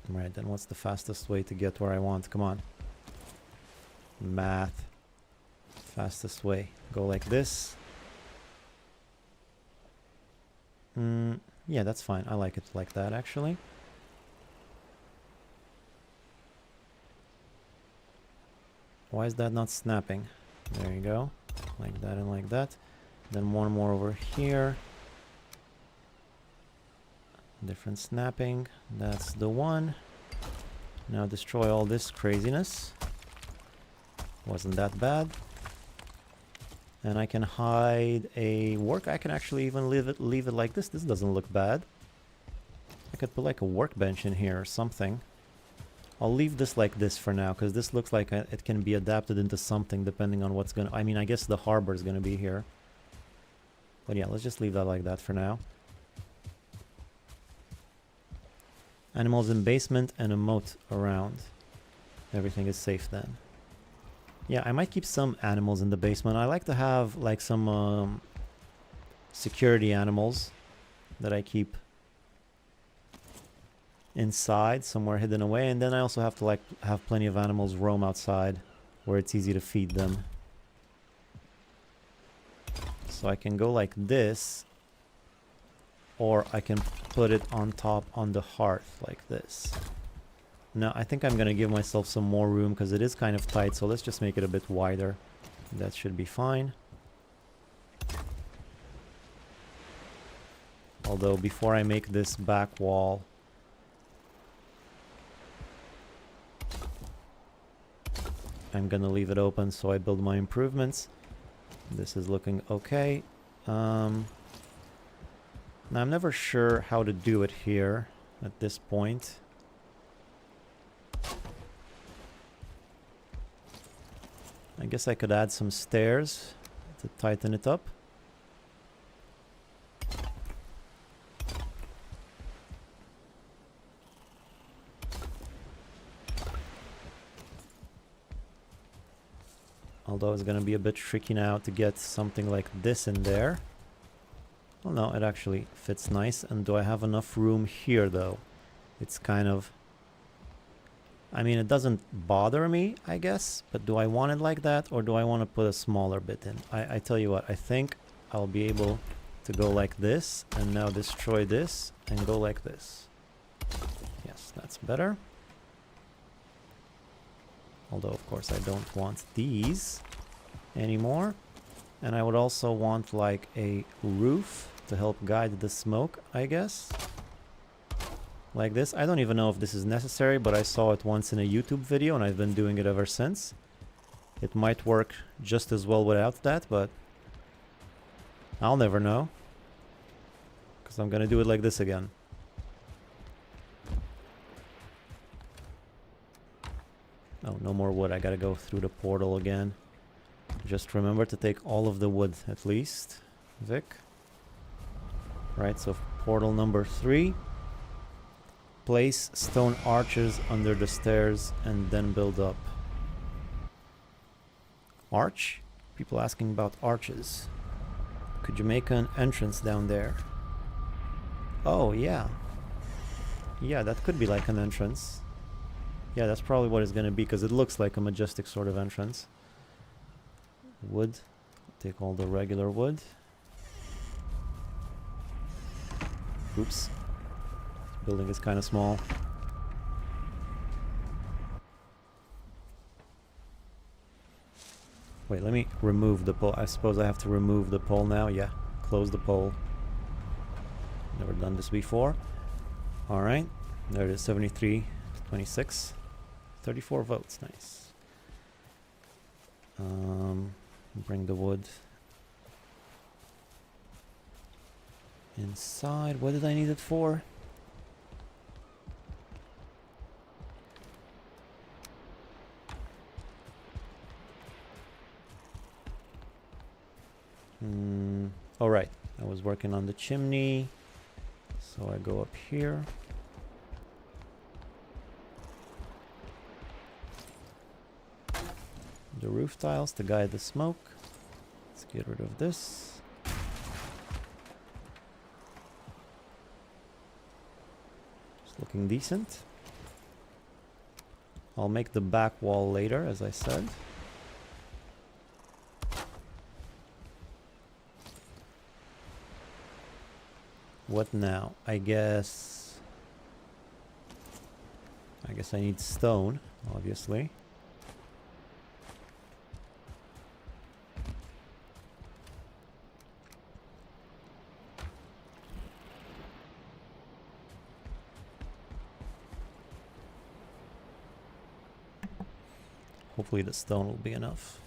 A: Right, then what's the fastest way to get where I want? Come on. Math. Fastest way. Go like this. Yeah, that's fine. I like it like that, actually. Why is that not snapping? There you go. Like that and like that. Then one more over here. Different snapping. That's the one. Now destroy all this craziness. Wasn't that bad. And I can hide a work. I can actually even leave it like this. This doesn't look bad. I could put like a workbench in here or something. I'll leave this like this for now, because this looks like it can be adapted into something depending on what's gonna... I mean, I guess the harbor is gonna be here. But yeah, let's just leave that like that for now. Animals in basement and a moat around. Everything is safe then. Yeah, I might keep some animals in the basement. I like to have like some security animals that I keep inside, somewhere hidden away, and then I also have to like have plenty of animals roam outside where it's easy to feed them. So I can go like this, or I can put it on top on the hearth like this. Now I think I'm gonna give myself some more room because it is kind of tight, so let's just make it a bit wider. That should be fine. Although before I make this back wall, I'm gonna leave it open so I build my improvements. This is looking okay. Now I'm never sure how to do it here at this point. I guess I could add some stairs to tighten it up. Although it's going to be a bit tricky now to get something like this in there. Well, no, it actually fits nice. And do I have enough room here, though? It's kind of... I mean, it doesn't bother me, I guess. But do I want it like that? Or do I want to put a smaller bit in? I tell you what, I think I'll be able to go like this. And now destroy this and go like this. Yes, that's better. Although, of course, I don't want these anymore. And I would also want, like, a roof to help guide the smoke, I guess. Like this. I don't even know if this is necessary, but I saw it once in a YouTube video, and I've been doing it ever since. It might work just as well without that, but I'll never know. Because I'm gonna do it like this again. Oh, no more wood. I gotta go through the portal again. Just remember to take all of the wood, at least, Vic. Right, so portal number 3. Place stone arches under the stairs and then build up. Arch? People asking about arches. Could you make an entrance down there? Oh, yeah. Yeah, that could be like an entrance. Yeah, that's probably what it's going to be, because it looks like a majestic sort of entrance. Wood. Take all the regular wood. Oops. Building is kind of small. Wait, let me remove the pole. I suppose I have to remove the pole now. Yeah, close the pole. Never done this before. Alright, there it is, 73 to 26. 34 votes, nice. Bring the wood inside. What did I need it for? All right, I was working on the chimney, so I go up here. The roof tiles to guide the smoke. Let's get rid of this. It's looking decent. I'll make the back wall later, as I said. What now? I guess I need stone, obviously. Hopefully the stone will be enough.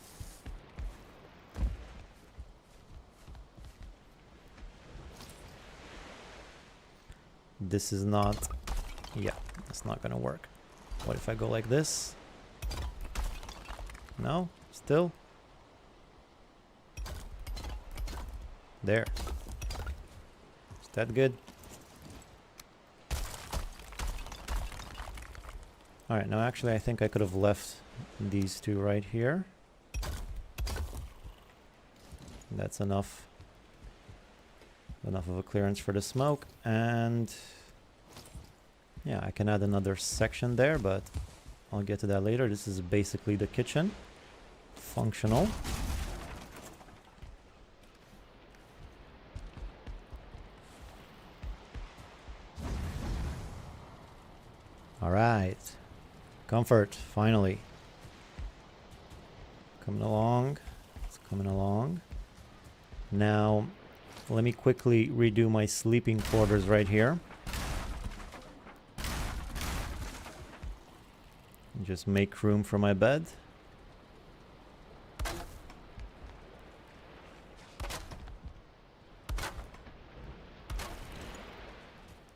A: This is not... yeah, that's not gonna work. What if I go like this? No? Still? There. Is that good? Alright, now actually I think I could have left these two right here. That's enough of a clearance for the smoke, and yeah, I can add another section there, but I'll get to that later. This is basically the kitchen. Functional. All right. Comfort, finally. Coming along. It's coming along. Now, let me quickly redo my sleeping quarters right here. Just make room for my bed.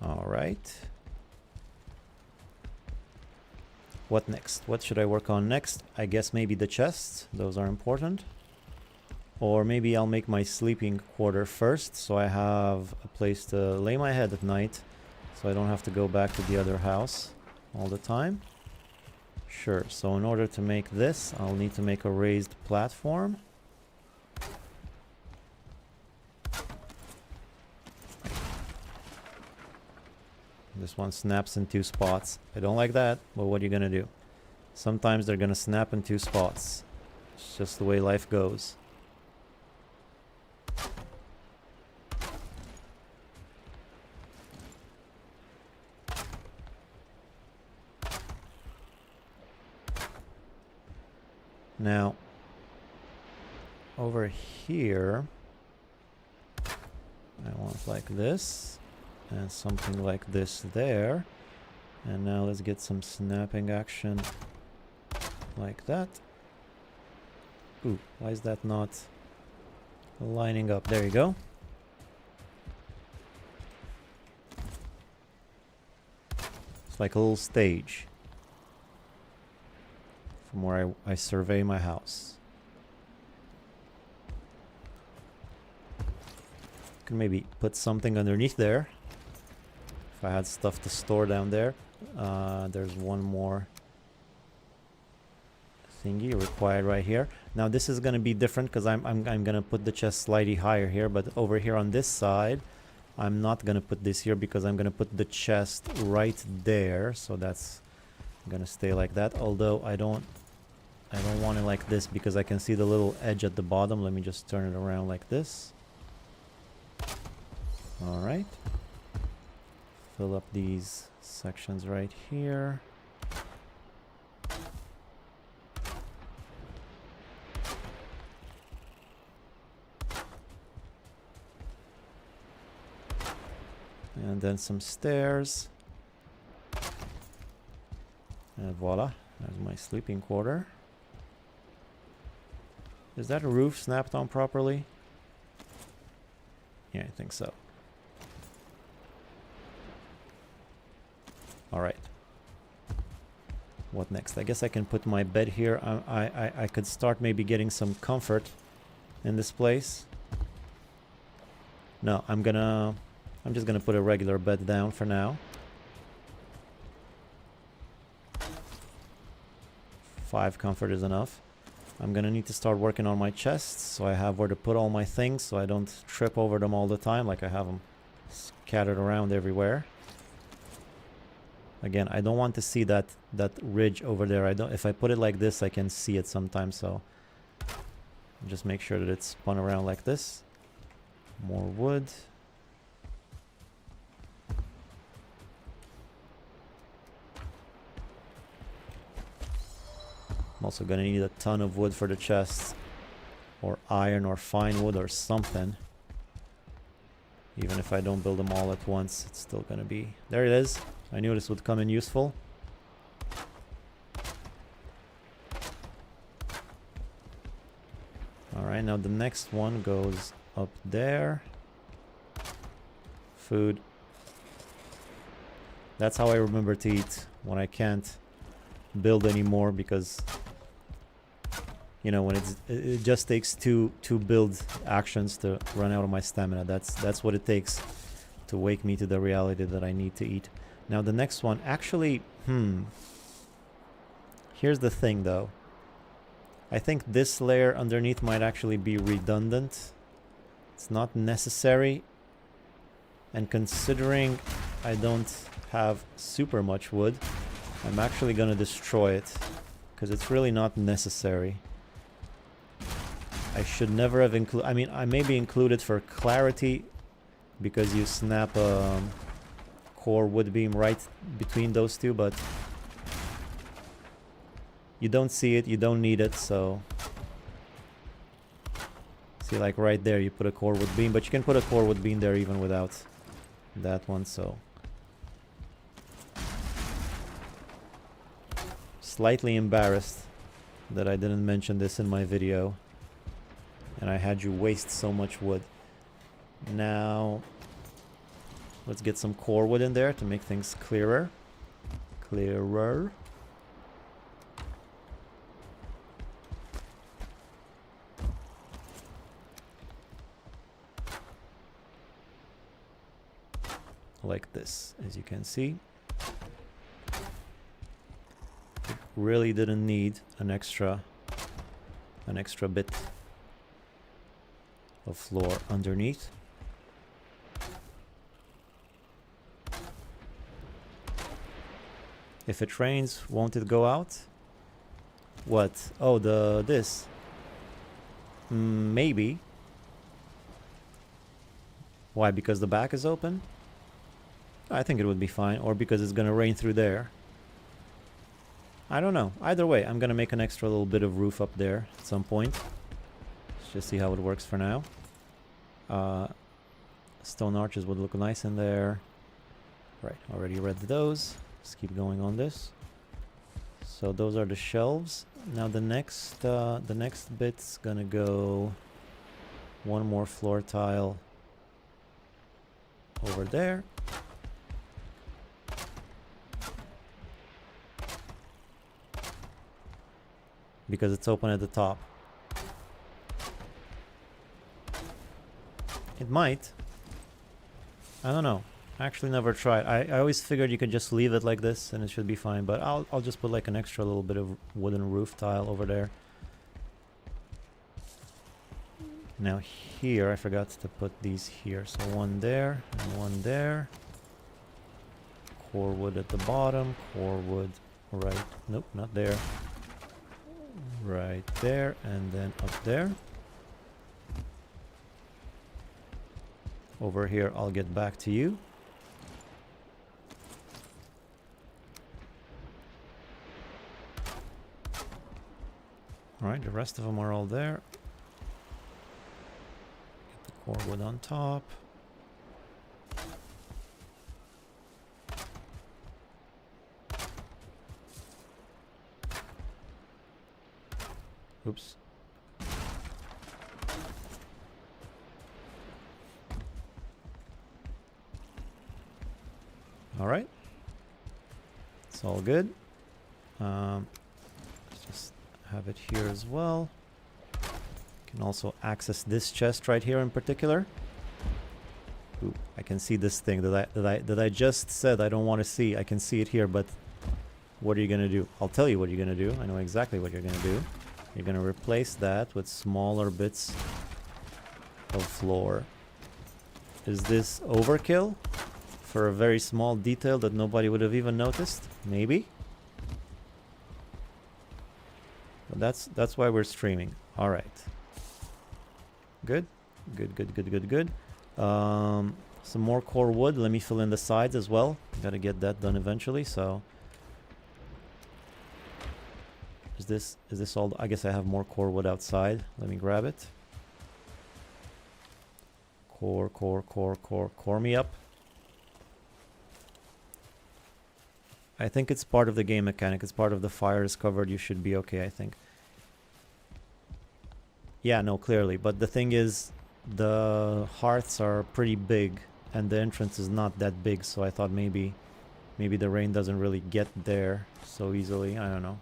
A: All right. What next? What should I work on next? I guess maybe the chests. Those are important. Or maybe I'll make my sleeping quarter first, so I have a place to lay my head at night, so I don't have to go back to the other house all the time. Sure, so in order to make this, I'll need to make a raised platform. This one snaps in 2 spots. I don't like that, but what are you gonna do? Sometimes they're gonna snap in 2 spots. It's just the way life goes. Now, over here, I want like this, and something like this there. And now let's get some snapping action like that. Ooh, why is that not lining up? There you go. It's like a little stage from where I survey my house. Can maybe put something underneath there. If I had stuff to store down there. There's one more thingy required right here. Now this is going to be different because I'm going to put the chest slightly higher here, but over here on this side I'm not going to put this here because I'm going to put the chest right there, so that's going to stay like that. Although I don't want it like this because I can see the little edge at the bottom. Let me just turn it around like this. All right. Fill up these sections right here. And then some stairs. And voila, there's my sleeping quarter. Is that roof snapped on properly? Yeah, I think so. Alright. What next? I guess I can put my bed here. I could start maybe getting some comfort in this place. No, I'm just gonna put a regular bed down for now. 5 comfort is enough. I'm gonna need to start working on my chests so I have where to put all my things so I don't trip over them all the time like I have them scattered around everywhere. Again, I don't want to see that ridge over there. If I put it like this, I can see it sometimes, so just make sure that it's spun around like this. More wood. I'm also gonna need a ton of wood for the chests, or iron or fine wood or something. Even if I don't build them all at once, it's still gonna be... There it is. I knew this would come in useful. Alright, now the next one goes up there. Food. That's how I remember to eat when I can't build anymore, because you know, when it just takes two build actions to run out of my stamina. That's what it takes to wake me to the reality that I need to eat. Now the next one, actually, here's the thing though. I think this layer underneath might actually be redundant. It's not necessary. And considering I don't have super much wood, I'm actually gonna destroy it, because it's really not necessary. I should never have included... I mean, I maybe included for clarity, because you snap a core wood beam right between those two, but you don't see it, you don't need it, so... See, like right there, you put a core wood beam, but you can put a core wood beam there even without that one, so... Slightly embarrassed that I didn't mention this in my video, and I had you waste so much wood. Now, let's get some core wood in there to make things clearer. Clearer. Like this, as you can see. It really didn't need an extra bit of floor underneath. If it rains, won't it go out? What? Oh, this. Maybe. Why? Because the back is open? I think it would be fine. Or because it's gonna rain through there. I don't know. Either way, I'm gonna make an extra little bit of roof up there at some point. Let's just see how it works for now. Stone arches would look nice in there. Right, already read those. Let's keep going on this. So those are the shelves. Now the next bit's gonna go one more floor tile over there. Because it's open at the top. It might. I don't know. I actually never tried. I always figured you could just leave it like this and it should be fine, but I'll just put like an extra little bit of wooden roof tile over there. Now here, I forgot to put these here. So one there and one there. Core wood at the bottom, core wood right, nope, not there. Right there, and then up there. Over here, I'll get back to you. Alright, the rest of them are all there. Get the core wood on top. Oops. All right. It's all good. Let's just have it here as well. You can also access this chest right here in particular. Ooh, I can see this thing that I just said I don't want to see. I can see it here, but what are you gonna do? I'll tell you what you're gonna do. I know exactly what you're gonna do. You're gonna replace that with smaller bits of floor. Is this overkill for a very small detail that nobody would have even noticed? Maybe. But that's why we're streaming. All right. Good. Good. Some more core wood. Let me fill in the sides as well. Gotta get that done eventually. So is this all? I guess I have more core wood outside. Let me grab it. Core me up. I think it's part of the game mechanic. It's part of the fire is covered. You should be okay, I think. Yeah, no, clearly. But the thing is, the hearths are pretty big, and the entrance is not that big. So I thought maybe the rain doesn't really get there so easily. I don't know.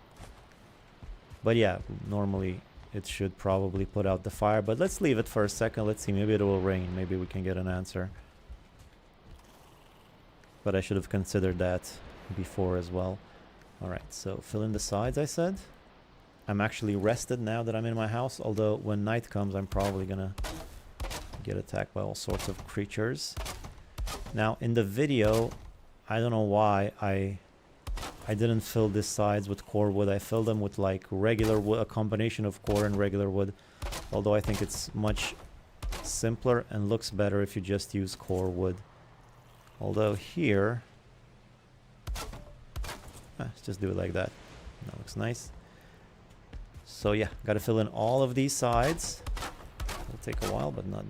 A: But yeah, normally it should probably put out the fire. But let's leave it for a second. Let's see. Maybe it will rain. Maybe we can get an answer. But I should have considered that before as well. All right, so fill in the sides, I said. I'm actually rested now that I'm in my house, although when night comes I'm probably gonna get attacked by all sorts of creatures. Now in the video, I don't know why I didn't fill these sides with core wood. I filled them with like regular wood, a combination of core and regular wood, although I think it's much simpler and looks better if you just use core wood. Although here, let's just do it like that. That looks nice. So yeah, gotta fill in all of these sides. It'll take a while, but not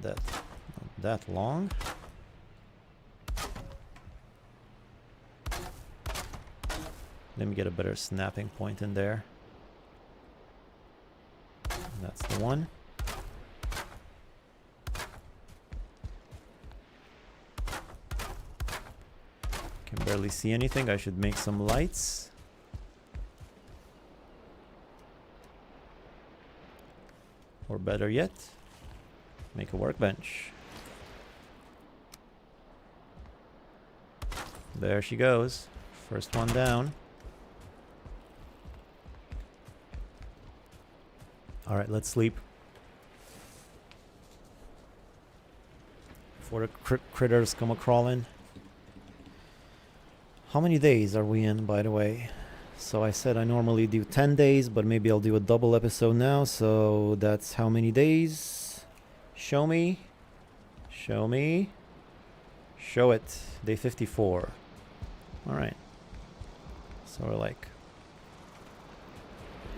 A: that long. Let me get a better snapping point in there. That's the one. Can barely see anything. I should make some lights. Or better yet, make a workbench. There she goes. First one down. All right, let's sleep. Before the critters come a-crawling. How many days are we in, by the way? So I said I normally do 10 days, but maybe I'll do a double episode now. So that's how many days? Show me. Show me. Show it. Day 54. All right. So we're like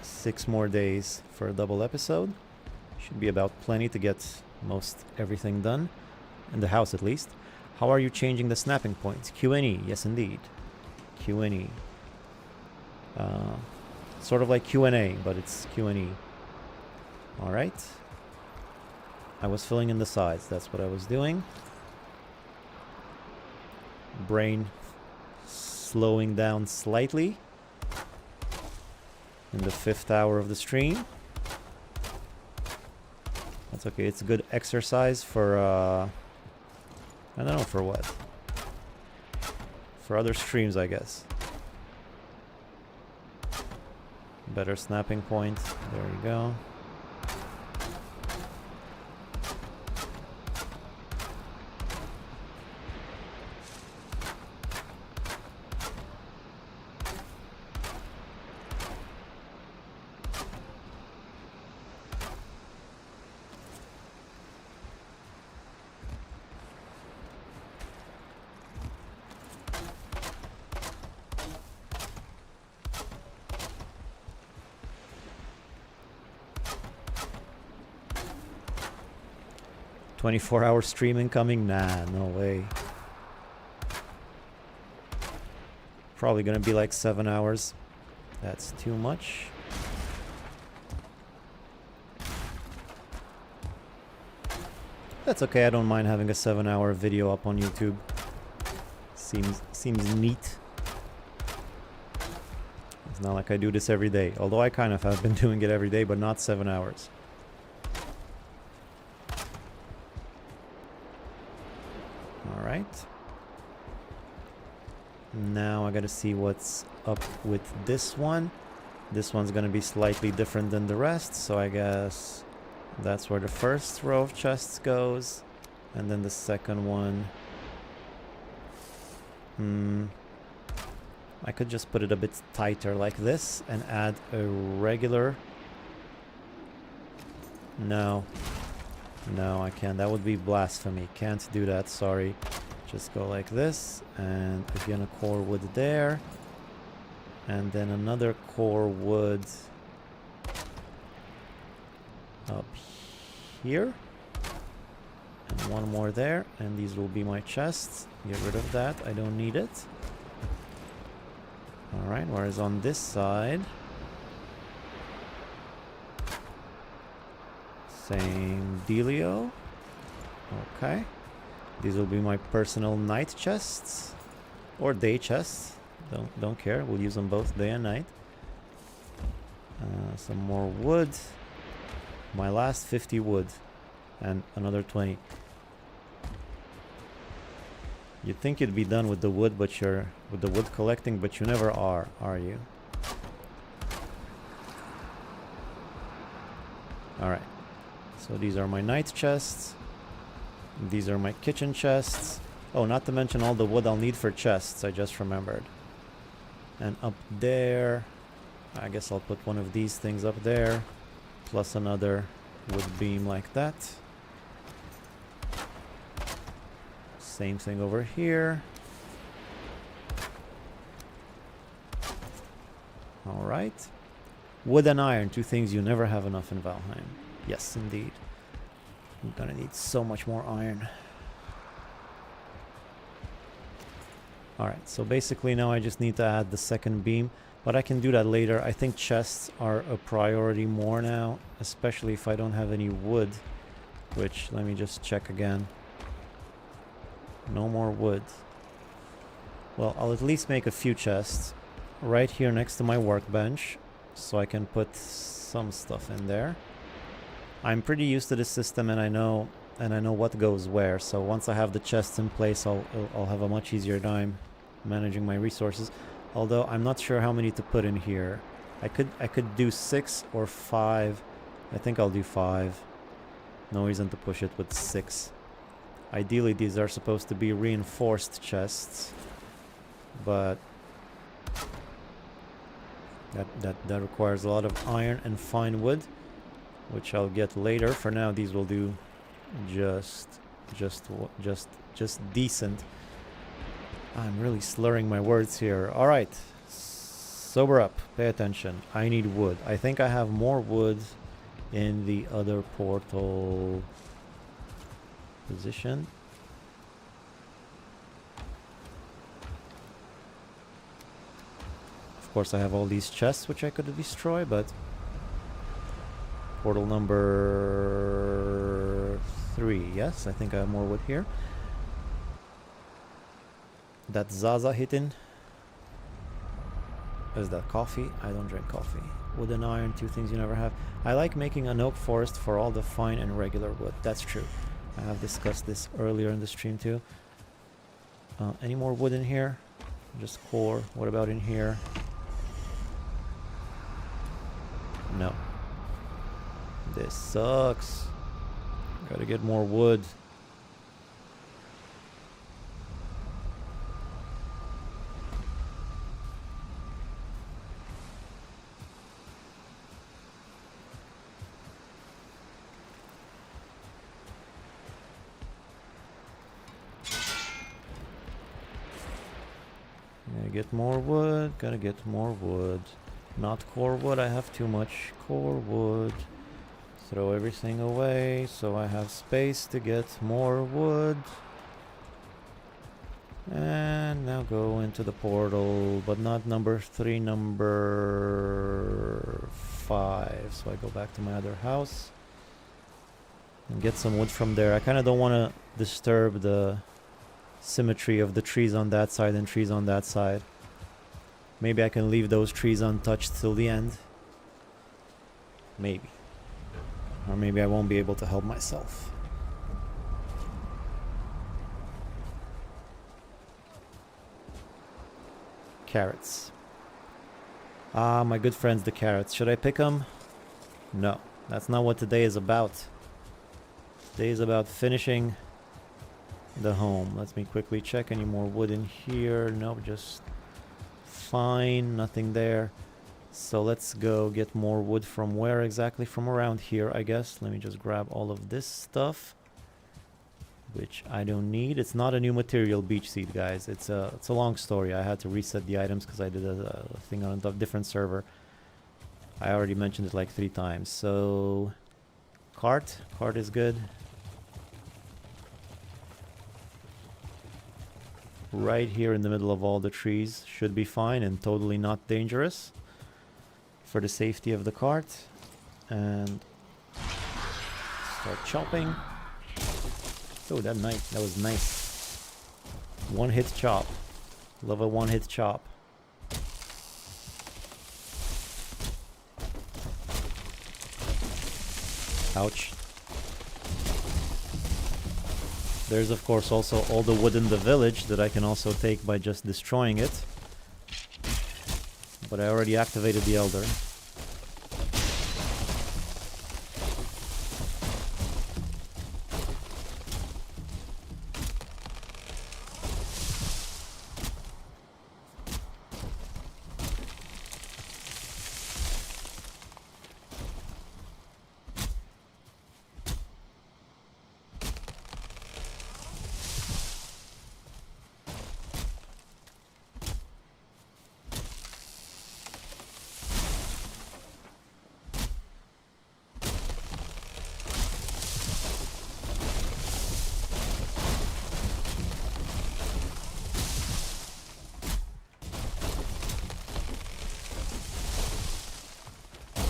A: 6 more days for a double episode. Should be about plenty to get most everything done. In the house, at least. How are you changing the snapping points? Q&E. Yes, indeed. Q&E. Sort of like Q&A, but it's Q&E. All right. I was filling in the sides. That's what I was doing. Brain slowing down slightly in the 5th hour of the stream. That's okay. It's a good exercise for I don't know for what. For other streams, I guess. Better snapping point. There we go. "24-hour streaming coming?" Nah, no way. Probably gonna be like 7 hours. That's too much. That's okay. I don't mind having a 7-hour video up on YouTube. Seems neat. It's not like I do this every day. Although I kind of have been doing it every day, but not 7 hours. right. Now I gotta see what's up with this one. This one's gonna be slightly different than the rest, so I guess that's where the first row of chests goes. And then the second one... I could just put it a bit tighter like this and add a regular... No. No, I can't. That would be blasphemy. Can't do that, sorry. Just go like this, and again a core wood there. And then another core wood up here. And one more there, and these will be my chests. Get rid of that, I don't need it. Alright, whereas on this side... Same dealio. Okay. These will be my personal night chests. Or day chests. Don't care, we'll use them both day and night. Some more wood. My last 50 wood. And another 20. You'd think you'd be done with the wood, but you're with the wood collecting, but you never are you? Alright. So these are my night chests. These are my kitchen chests. Oh, not to mention all the wood I'll need for chests, I just remembered. And up there, I guess I'll put one of these things up there, plus another wood beam like that. Same thing over here. Alright. Wood and iron, two things you never have enough in Valheim. Yes, indeed. I'm gonna need so much more iron. Alright, so basically now I just need to add the second beam, but I can do that later. I think chests are a priority more now, especially if I don't have any wood, which, let me just check again. No more wood. Well, I'll at least make a few chests right here next to my workbench, so I can put some stuff in there. I'm pretty used to this system, and I know what goes where. So once I have the chests in place, I'll have a much easier time managing my resources. Although I'm not sure how many to put in here. I could do 6 or 5. I think I'll do 5. No reason to push it with 6. Ideally, these are supposed to be reinforced chests, but that requires a lot of iron and fine wood, which I'll get later. For now, these will do just decent. I'm really slurring my words here. All right, sober up, pay attention. I need wood. I think I have more wood in the other portal position. Of course, I have all these chests which I could destroy, but portal number 3. Yes, I think I have more wood here. That Zaza hitting. Is that coffee? I don't drink coffee. Wood and iron, two things you never have. I like making an oak forest for all the fine and regular wood. That's true. I have discussed this earlier in the stream too. Any more wood in here? Just core. What about in here? No. This sucks. Gotta get more wood. Get more wood, gotta get more wood. Not core wood, I have too much core wood. Throw everything away so I have space to get more wood. And now go into the portal, but not number 3, number 5. So I go back to my other house and get some wood from there. I kind of don't want to disturb the symmetry of the trees on that side and trees on that side. Maybe I can leave those trees untouched till the end. Maybe. Or maybe I won't be able to help myself. Carrots. Ah, my good friends, the carrots. Should I pick them? No, that's not what today is about. Today is about finishing the home. Let me quickly check any more wood in here. Nope, just fine. Nothing there. So let's go get more wood from where exactly? From around here, I guess. Let me just grab all of this stuff, which I don't need. It's not a new material, beach seed, guys. It's a long story. I had to reset the items because I did a thing on a different server. I already mentioned it like 3 times. So cart is good. Right here in the middle of all the trees should be fine and totally not dangerous for the safety of the cart. And start chopping. Oh, that was nice. One hit chop. Love a one hit chop. Ouch. There's of course also all the wood in the village that I can also take by just destroying it. But I already activated the Elder.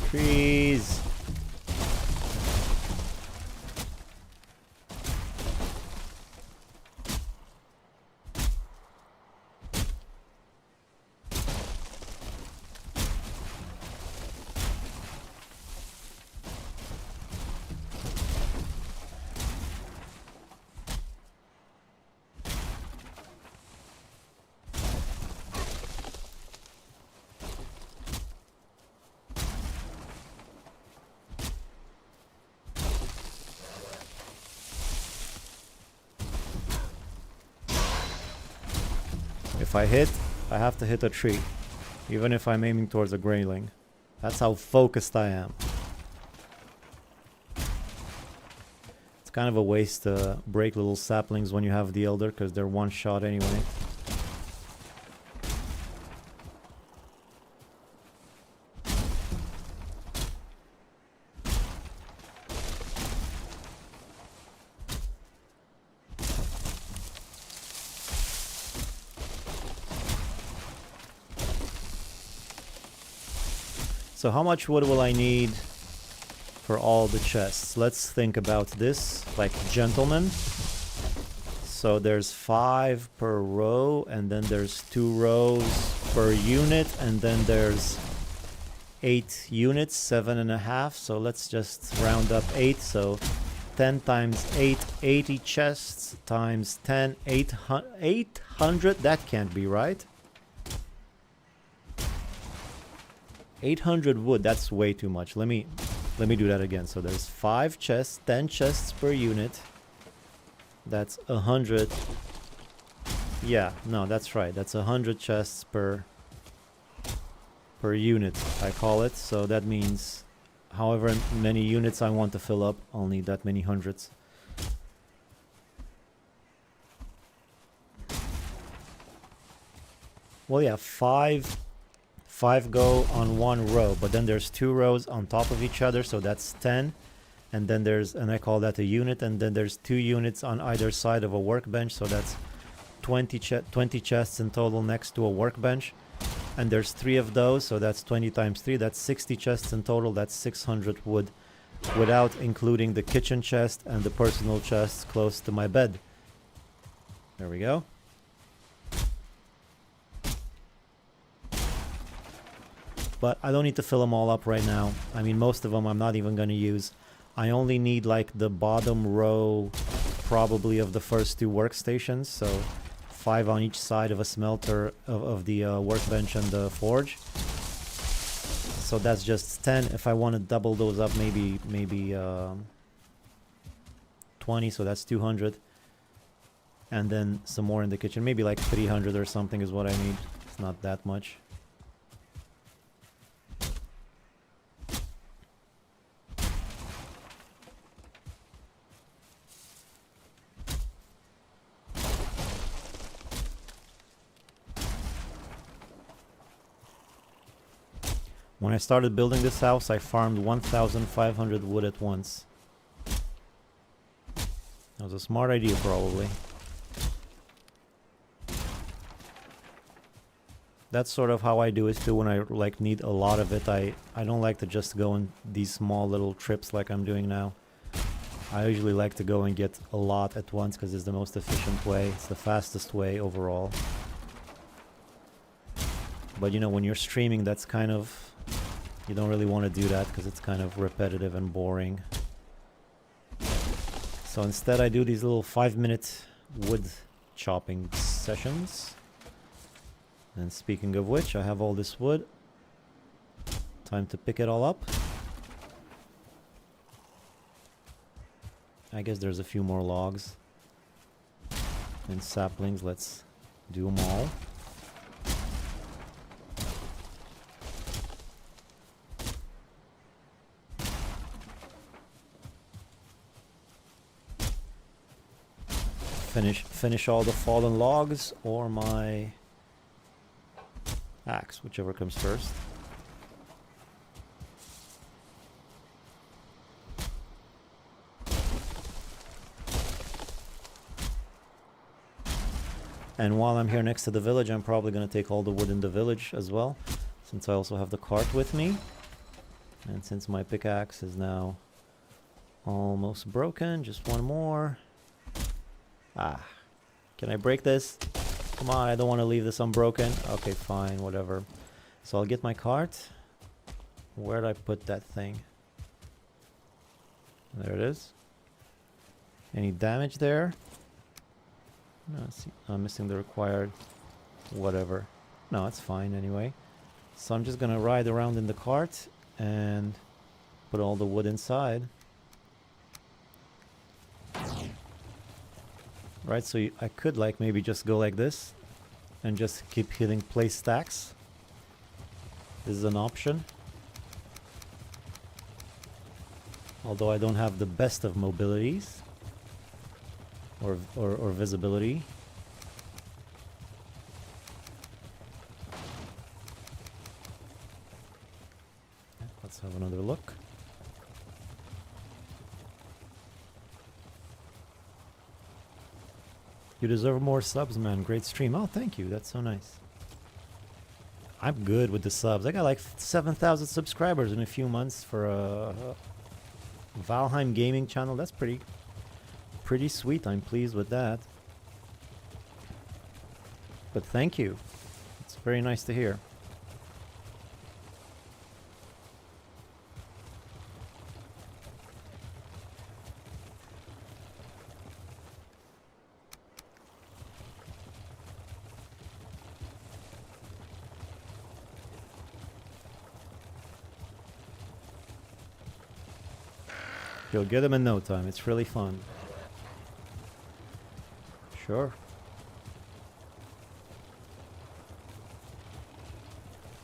A: Trees. If I hit, I have to hit a tree, even if I'm aiming towards a grayling. That's how focused I am. It's kind of a waste to break little saplings when you have the Elder, because they're one shot anyway. So how much wood will I need for all the chests? Let's think about this like gentlemen. So there's 5 per row, and then there's 2 rows per unit, and then there's 8 units, 7.5. So let's just round up 8. So 10 times 8, 80 chests times 10, 800. That can't be right. 800 wood, that's way too much. Let me do that again. So there's 5 chests, 10 chests per unit. That's 100. Yeah, no, that's right. That's 100 chests per unit, I call it. So that means however many units I want to fill up, I'll need that many hundreds. Well, yeah, 5 go on one row, but then there's 2 rows on top of each other, so that's 10. And then and I call that a unit, and then there's 2 units on either side of a workbench, so that's 20 chests in total next to a workbench. And there's 3 of those, so that's 20 times 3, that's 60 chests in total. That's 600 wood, without including the kitchen chest and the personal chests close to my bed. There we go. But I don't need to fill them all up right now. I mean, most of them I'm not even going to use. I only need like the bottom row probably of the first 2 workstations. So 5 on each side of a smelter of the workbench and the forge. So that's just 10. If I want to double those up, maybe 20, so that's 200. And then some more in the kitchen, maybe like 300 or something is what I need. It's not that much. When I started building this house, I farmed 1,500 wood at once. That was a smart idea, probably. That's sort of how I do it too. When I like need a lot of it, I don't like to just go in these small little trips like I'm doing now. I usually like to go and get a lot at once because it's the most efficient way. It's the fastest way overall. But you know, when you're streaming, that's kind of... You don't really want to do that because it's kind of repetitive and boring. So instead I do these little 5-minute wood chopping sessions. And speaking of which, I have all this wood. Time to pick it all up. I guess there's a few more logs and saplings. Let's do them all. Finish all the fallen logs or my axe, whichever comes first. And while I'm here next to the village, I'm probably going to take all the wood in the village as well, since I also have the cart with me. And since my pickaxe is now almost broken, just one more. Ah, can I break this? Come on, I don't want to leave this unbroken. Okay, fine, whatever. So I'll get my cart. Where'd I put that thing? There it is. Any damage there? No, see, I'm missing the required whatever. No, it's fine anyway. So I'm just gonna ride around in the cart and put all the wood inside. Right, so I could like maybe just go like this and just keep hitting place stacks. This is an option. Although I don't have the best of mobilities or visibility. Let's have another look. You deserve more subs, man. Great stream. Oh, thank you. That's so nice. I'm good with the subs. I got like 7,000 subscribers in a few months for a Valheim gaming channel. That's pretty sweet. I'm pleased with that. But thank you. It's very nice to hear. You'll get them in no time. It's really fun. Sure.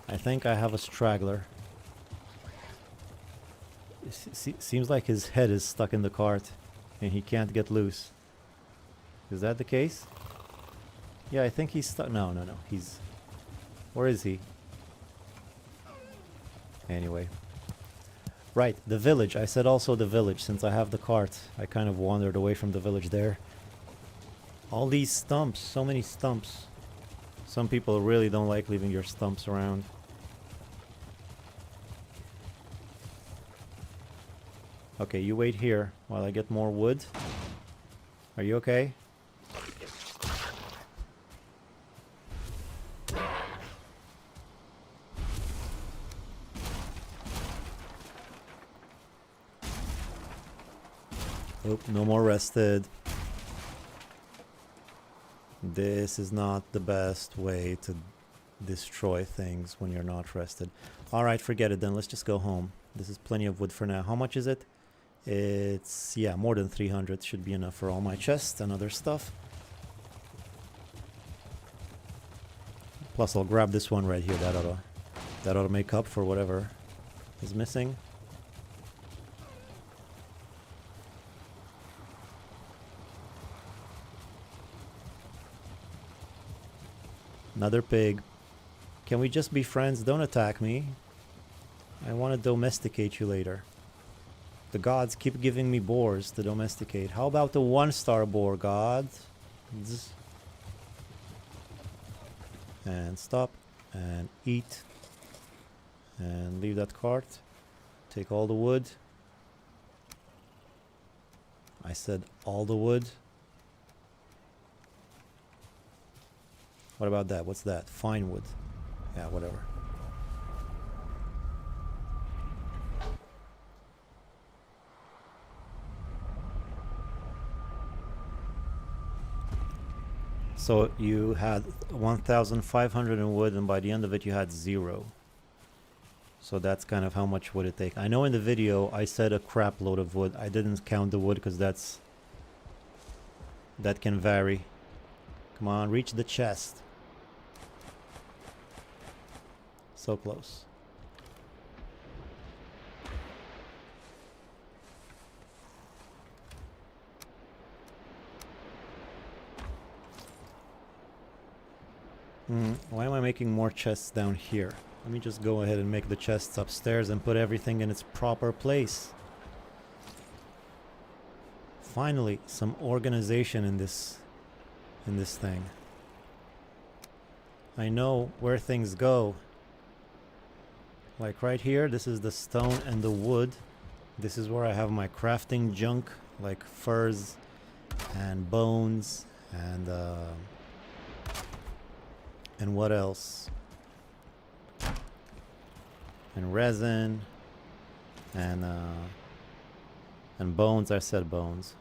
A: I think I have a straggler. Seems like his head is stuck in the cart and he can't get loose. Is that the case? Yeah, I think he's stuck. No. He's... Where is he? Anyway. Right, the village. I said also the village, since I have the cart. I kind of wandered away from the village there. All these stumps, so many stumps. Some people really don't like leaving your stumps around. Okay, you wait here while I get more wood. Are you okay? Oh, no more rested. This is not the best way to destroy things when you're not rested. Alright, forget it then. Let's just go home. This is plenty of wood for now. How much is it? It's, yeah, more than 300. Should be enough for all my chests and other stuff. Plus, I'll grab this one right here. That ought to make up for whatever is missing. Another pig. Can we just be friends? Don't attack me. I want to domesticate you later. The gods keep giving me boars to domesticate. How about the 1-star boar, god? And stop. And eat. And leave that cart. Take all the wood. I said all the wood. What about that? What's that? Fine wood. Yeah, whatever. So you had 1,500 in wood, and by the end of it you had 0. So that's kind of how much wood it take. I know in the video I said a crap load of wood. I didn't count the wood because that can vary. Come on, reach the chest. So close. Why am I making more chests down here? Let me just go ahead and make the chests upstairs and put everything in its proper place. Finally, some organization in this thing. I know where things go. Like right here, this is the stone and the wood. This is where I have my crafting junk, like furs and bones and what else? And resin and bones. I said bones.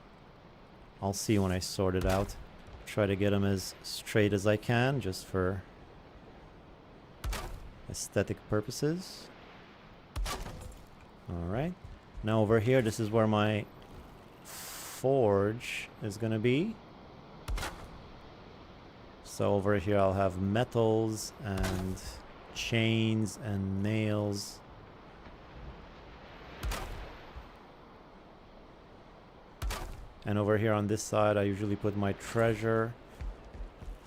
A: I'll see when I sort it out. Try to get them as straight as I can, just for aesthetic purposes. Alright. Now over here, this is where my forge is gonna be. So over here I'll have metals and chains and nails. And over here on this side I usually put my treasure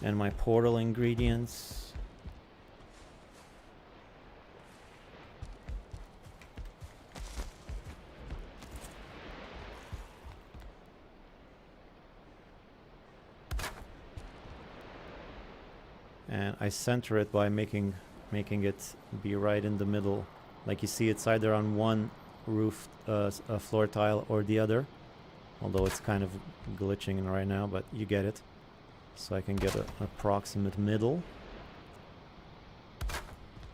A: and my portal ingredients. And I center it by making it be right in the middle. Like you see, it's either on one roof floor tile or the other. Although it's kind of glitching right now, but you get it. So I can get an approximate middle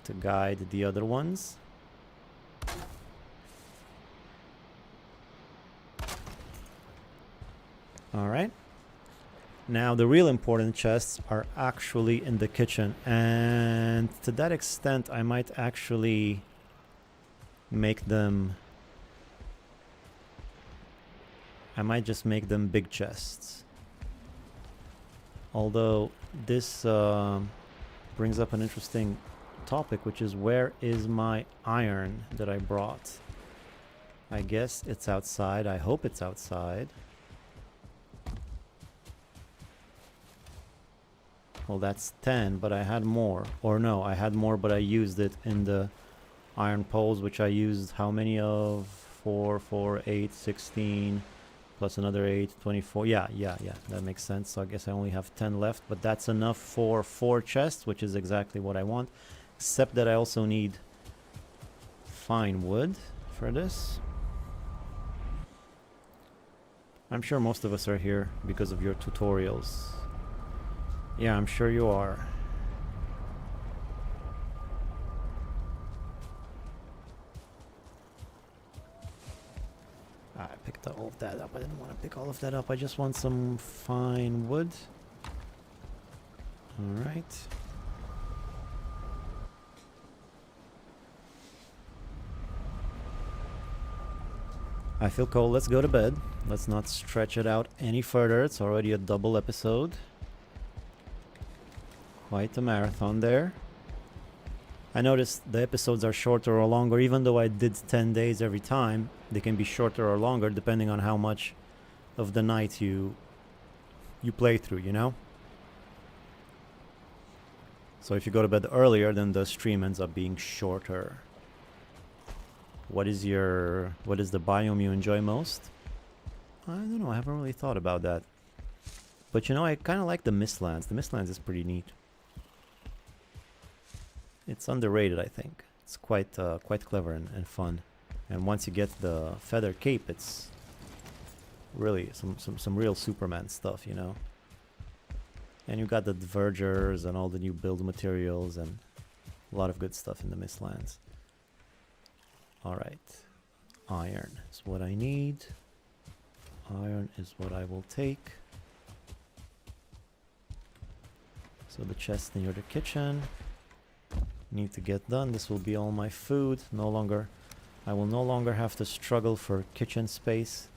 A: to guide the other ones. Alright. Now the real important chests are actually in the kitchen, and to that extent I might actually make them... I might just make them big chests. Although this brings up an interesting topic, which is where is my iron that I brought? I guess it's outside. I hope it's outside. Well, that's 10, but I had more. Or no, I had more, but I used it in the iron poles, which I used how many of? 4, 4, 8, 16, plus another 8, 24. Yeah, that makes sense. So I guess I only have 10 left, but that's enough for 4 chests, which is exactly what I want. Except that I also need fine wood for this. I'm sure most of us are here because of your tutorials. Yeah, I'm sure you are. I picked all of that up. I didn't want to pick all of that up. I just want some fine wood. All right. I feel cold. Let's go to bed. Let's not stretch it out any further. It's already a double episode. Quite a marathon there. I noticed the episodes are shorter or longer, even though I did 10 days every time. They can be shorter or longer depending on how much of the night you play through, you know? So if you go to bed earlier, then the stream ends up being shorter. What is the biome you enjoy most? I don't know, I haven't really thought about that. But you know, I kind of like the Mistlands. The Mistlands is pretty neat. It's underrated, I think. It's quite clever and fun. And once you get the feather cape, it's really some real Superman stuff, you know. And you got the vergers and all the new build materials and a lot of good stuff in the Mistlands. All right, iron is what I need. Iron is what I will take. So the chest near the kitchen need to get done. This will be all my food. I will no longer have to struggle for kitchen space.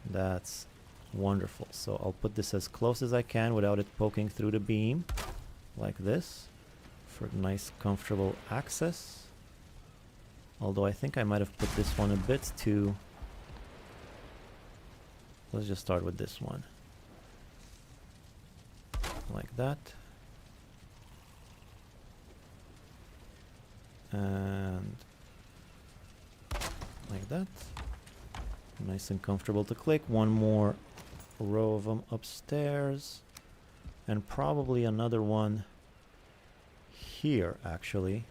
A: That's wonderful. So I'll put this as close as I can without it poking through the beam, like this, for nice comfortable access. Although I think I might have put this one a bit too... Let's just start with this one. Like that. And like that. Nice and comfortable to click. One more row of them upstairs. And probably another one here, actually.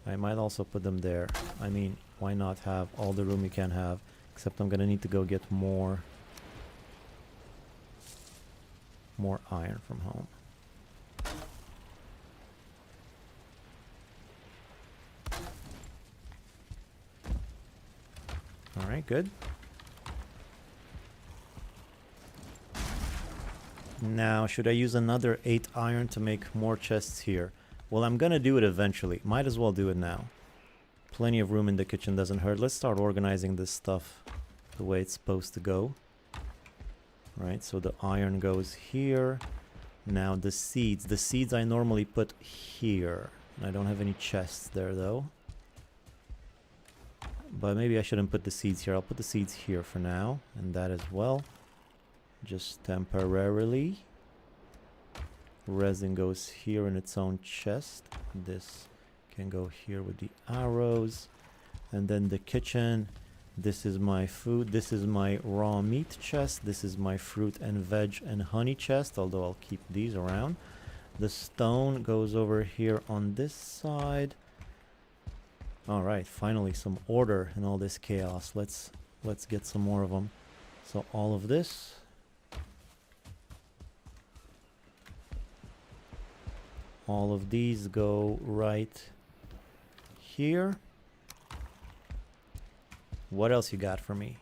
A: I might also put them there. I mean, why not have all the room you can have? Except I'm gonna need to go get more iron from home. Alright, good. Now, should I use another 8 iron to make more chests here? Well, I'm gonna do it eventually. Might as well do it now. Plenty of room in the kitchen doesn't hurt. Let's start organizing this stuff the way it's supposed to go. Right, so the iron goes here. Now the seeds. The seeds I normally put here. I don't have any chests there though. But maybe I shouldn't put the seeds here. I'll put the seeds here for now. And that as well. Just temporarily. Resin goes here in its own chest. This can go here with the arrows. And then the kitchen. This is my food. This is my raw meat chest. This is my fruit and veg and honey chest. Although I'll keep these around. The stone goes over here on this side. Alright, finally some order in all this chaos. Let's get some more of them. So all of this. All of these go right here. What else you got for me?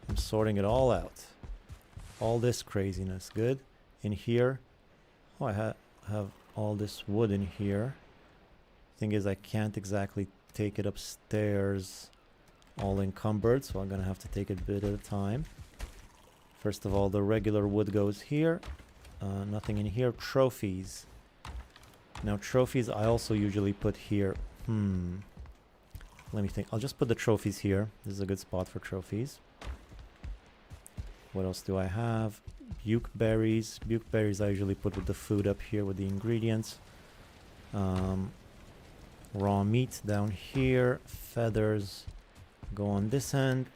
A: I'm sorting it all out. All this craziness. Good. In here. Oh, I have all this wood in here. Thing is, I can't exactly take it upstairs all encumbered, so I'm gonna have to take it a bit at a time. First of all, the regular wood goes here. Nothing in here. Trophies. Now trophies I also usually put here. Let me think. I'll just put the trophies here. This is a good spot for trophies. What else do I have? Buke berries. Buke berries I usually put with the food up here with the ingredients. Raw meat down here. Feathers go on this end.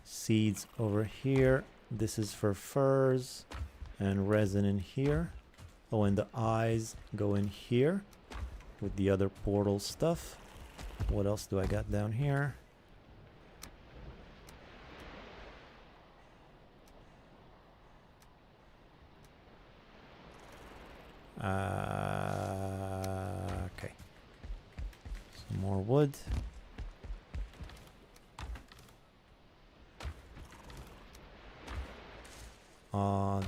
A: Seeds over here. This is for furs. And resin in here. Oh, and the eyes go in here with the other portal stuff. What else do I got down here? Okay. Some more wood.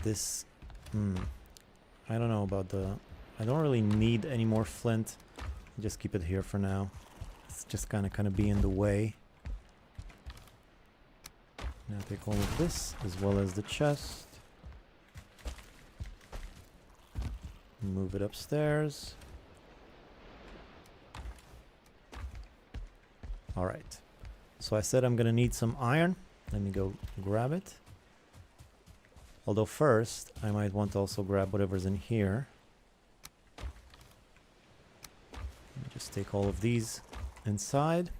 A: This I don't know about the... I don't really need any more flint. Just keep it here for now. It's just kind of be in the way. Now take all of this as well as the chest. Move it upstairs. Alright. So I said I'm gonna need some iron. Let me go grab it. Although first, I might want to also grab whatever's in here. Let me just take all of these inside.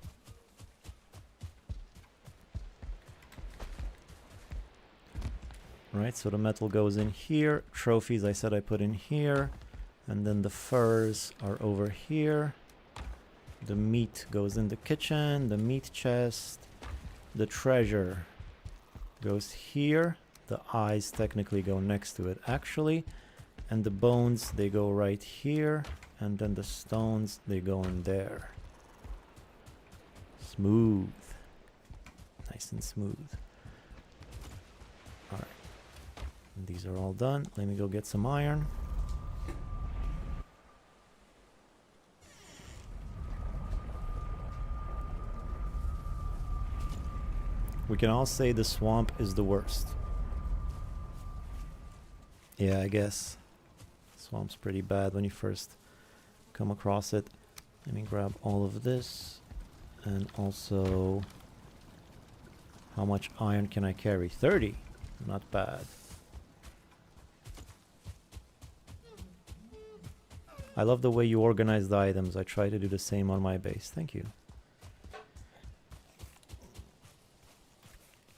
A: Right, so the metal goes in here. Trophies, I said I put in here. And then the furs are over here. The meat goes in the kitchen. The meat chest. The treasure goes here. The eyes technically go next to it, actually. And the bones, they go right here. And then the stones, they go in there. Smooth. Nice and smooth. Alright. These are all done. Let me go get some iron. We can all say the swamp is the worst. Yeah, I guess. Swamp's pretty bad when you first come across it. Let me grab all of this. And also... how much iron can I carry? 30! Not bad. I love the way you organize the items. I try to do the same on my base. Thank you.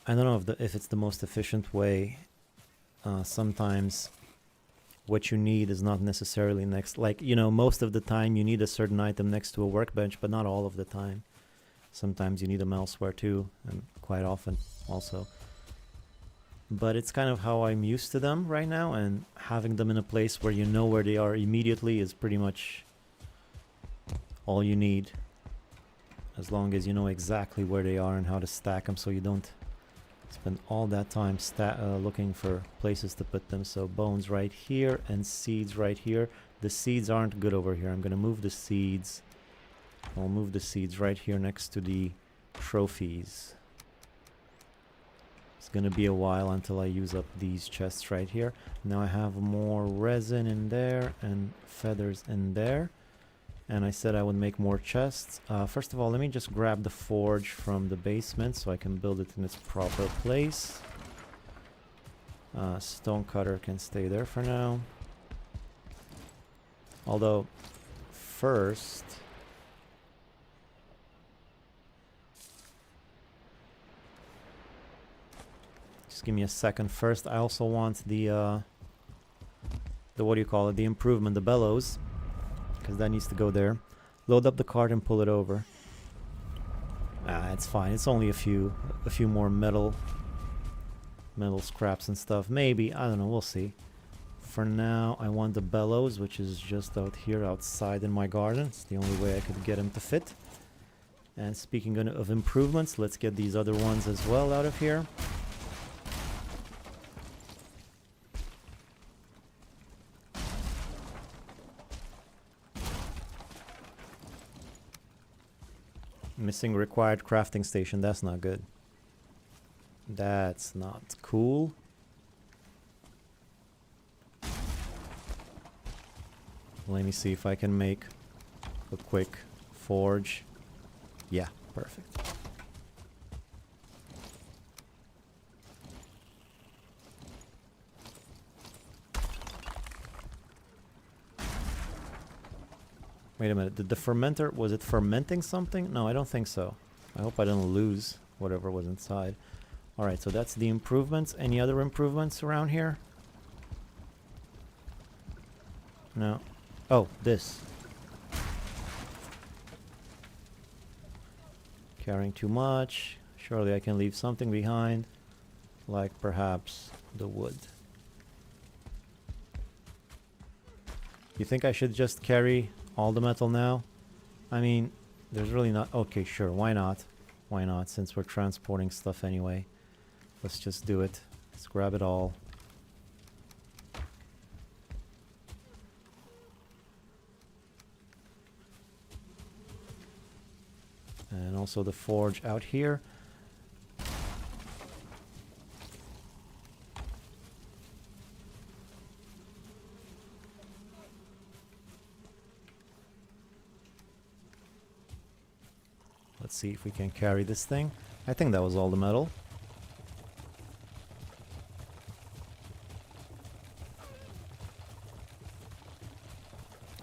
A: I don't know if it's the most efficient way. Sometimes what you need is not necessarily next. Like, you know, most of the time you need a certain item next to a workbench, but not all of the time. Sometimes you need them elsewhere too, and quite often also. But it's kind of how I'm used to them right now, and having them in a place where you know where they are immediately is pretty much all you need. As long as you know exactly where they are and how to stack them, so you don't spend all that time looking for places to put them. So bones right here and seeds right here. The seeds aren't good over here. I'm going to move the seeds. I'll move the seeds right here next to the trophies. It's going to be a while until I use up these chests right here. Now I have more resin in there and feathers in there. And I said I would make more chests. First of all, let me just grab the forge from the basement so I can build it in its proper place. Stone cutter can stay there for now. Although, first... just give me a second. First, I also want the what do you call it? The improvement, the bellows. Because that needs to go there. Load up the cart and pull it over. It's fine. It's only a few more metal scraps and stuff. Maybe, I don't know, we'll see. For now, I want the bellows, which is just out here outside in my garden. It's the only way I could get them to fit. And speaking of improvements, let's get these other ones as well out of here. Missing required crafting station. That's not good. That's not cool. Let me see if I can make a quick forge. Yeah, perfect. Wait a minute, did the fermenter, was it fermenting something? No, I don't think so. I hope I didn't lose whatever was inside. Alright, so that's the improvements. Any other improvements around here? No. Oh, this. Carrying too much. Surely I can leave something behind. Like perhaps the wood. You think I should just carry all the metal now? I mean, there's really not... Okay, sure, why not? Why not, since we're transporting stuff anyway. Let's just do it. Let's grab it all. And also the forge out here. Let's see if we can carry this thing. I think that was all the metal.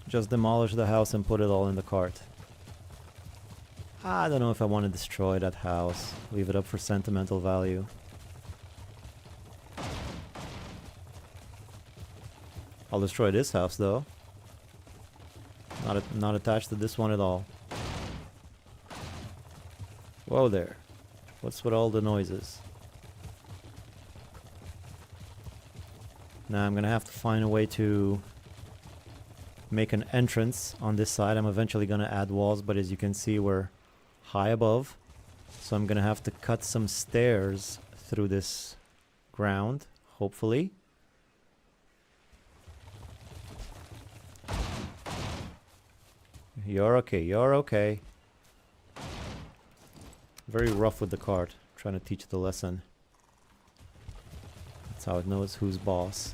A: Just demolish the house and put it all in the cart. I don't know if I want to destroy that house. Leave it up for sentimental value. I'll destroy this house though. Not attached to this one at all. Whoa there. What's with all the noises? Now I'm gonna have to find a way to make an entrance on this side. I'm eventually gonna add walls, but as you can see we're high above. So I'm gonna have to cut some stairs through this ground, hopefully. You're okay, you're okay. Very rough with the cart, trying to teach the lesson. That's how it knows who's boss.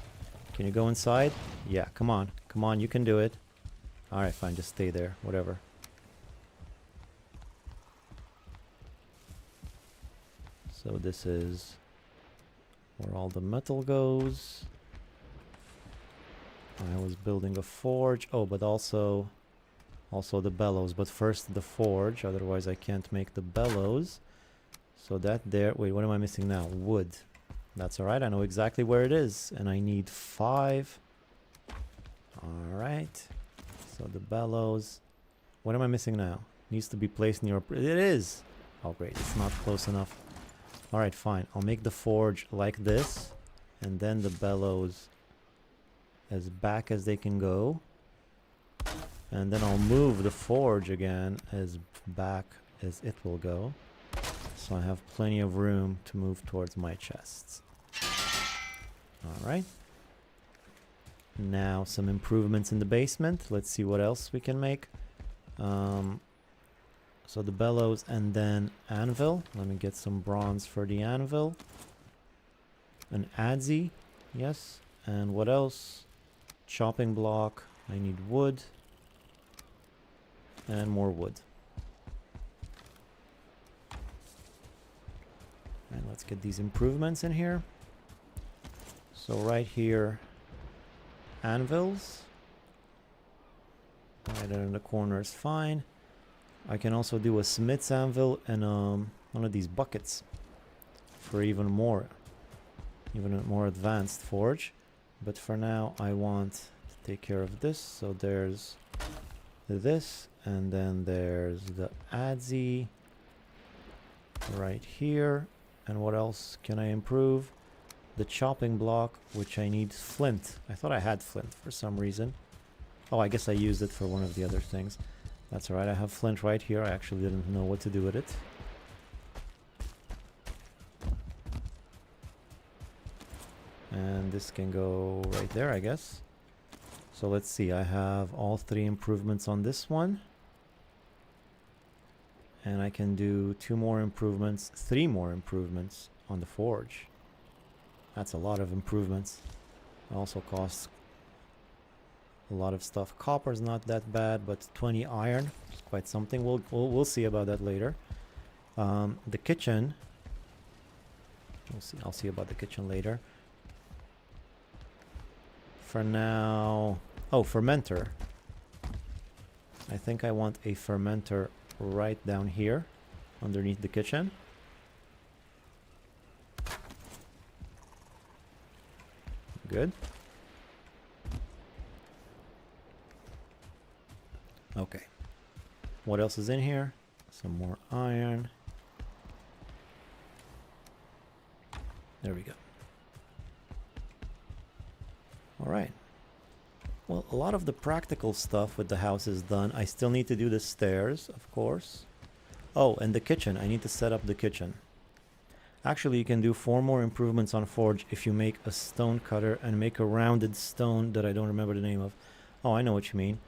A: Can you go inside? Yeah, come on. Come on, you can do it. Alright, fine, just stay there, whatever. So this is where all the metal goes. I was building a forge. Oh, but also the bellows. But first the forge, otherwise I can't make the bellows. So that there... Wait, what am I missing now? Wood. That's alright, I know exactly where it is. And I need 5. Alright. So the bellows. What am I missing now? Needs to be placed near... It is! Oh great, it's not close enough. Alright, fine. I'll make the forge like this. And then the bellows as back as they can go. And then I'll move the forge again as back as it will go. So I have plenty of room to move towards my chests. Alright. Now some improvements in the basement. Let's see what else we can make. So the bellows and then anvil. Let me get some bronze for the anvil. An adze. Yes. And what else? Chopping block. I need wood. And more wood. And let's get these improvements in here. So right here, anvils. Right there in the corner is fine. I can also do a smith's anvil and one of these buckets for even more advanced forge. But for now, I want to take care of this. So there's this, and then there's the adze right here. And what else can I improve? The chopping block, which I need flint. I thought I had flint for some reason. Oh, I guess I used it for one of the other things. That's alright, I have flint right here. I actually didn't know what to do with it. And this can go right there, I guess. So let's see, I have all 3 improvements on this one. And I can do 2 more improvements, 3 more improvements on the forge. That's a lot of improvements. It also costs a lot of stuff. Copper's not that bad, but 20 iron is quite something. We'll see about that later. The kitchen. We'll see. I'll see about the kitchen later. For now, oh, fermenter. I think I want a fermenter right down here, underneath the kitchen. Good. Okay. What else is in here? Some more iron. There we go. All right. Well, a lot of the practical stuff with the house is done. I still need to do the stairs, of course. Oh, and the kitchen. I need to set up the kitchen. Actually, you can do 4 more improvements on Forge if you make a stone cutter and make a rounded stone that I don't remember the name of. Oh, I know what you mean.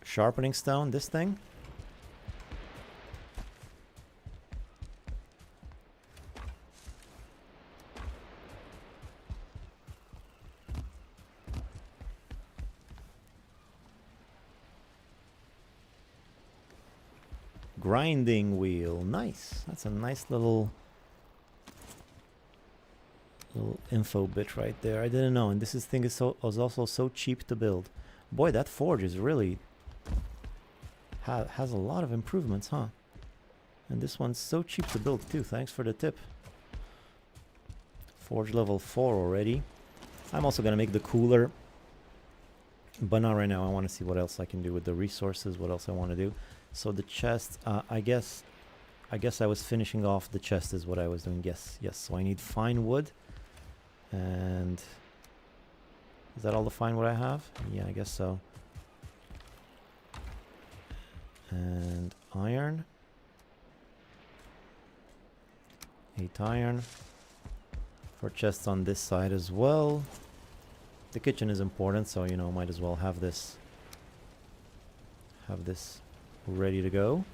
A: Sharpening stone, this thing. Grinding wheel, nice. That's a nice little info bit right there. I didn't know, and this thing is also so cheap to build. Boy, that forge is really has a lot of improvements, huh? And this one's so cheap to build too. Thanks for the tip. Forge level 4 already. I'm also gonna make the cooler, but not right now. I want to see what else I can do with the resources. What else I want to do. So the chest, I guess I was finishing off the chest is what I was doing. Yes. So I need fine wood. And is that all the fine wood I have? Yeah, I guess so. And iron. 8 iron. 4 chests on this side as well. The kitchen is important, so you know, might as well have this ready to go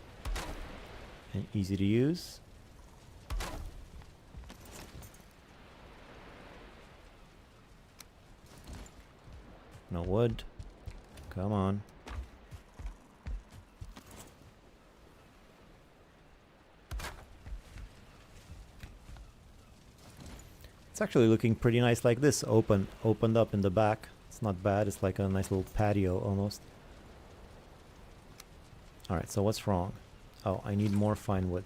A: and easy to use. No wood. Come on. It's actually looking pretty nice like this, opened up in the back. It's not bad. It's like a nice little patio almost. Alright, so what's wrong? Oh, I need more fine wood.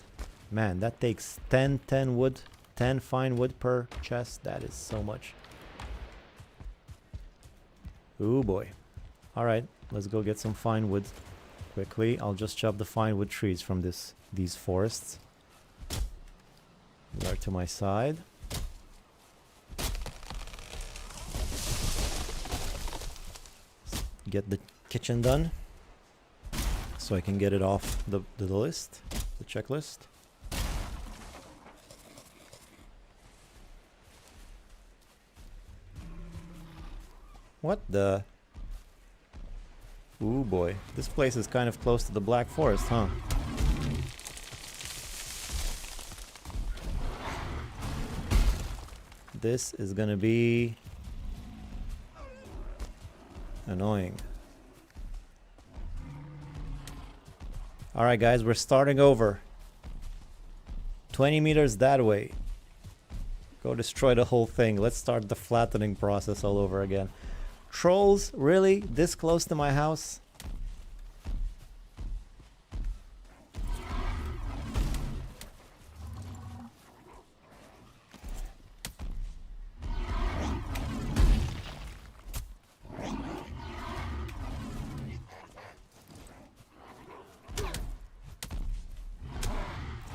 A: Man, that takes 10 wood, 10 fine wood per chest. That is so much. Ooh boy. Alright, let's go get some fine wood quickly. I'll just chop the fine wood trees from these forests. They are to my side. Get the kitchen done so I can get it off the list, the checklist. What the? Ooh boy, this place is kind of close to the Black Forest, huh? This is gonna be annoying. Alright guys, we're starting over. 20 meters that way. Go destroy the whole thing. Let's start the flattening process all over again. Trolls, really? This close to my house?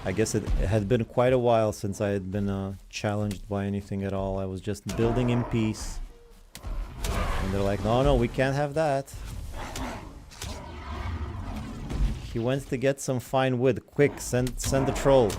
A: I guess it had been quite a while since I had been challenged by anything at all. I was just building in peace. And they're like, no, we can't have that. He went to get some fine wood. Quick, send the troll.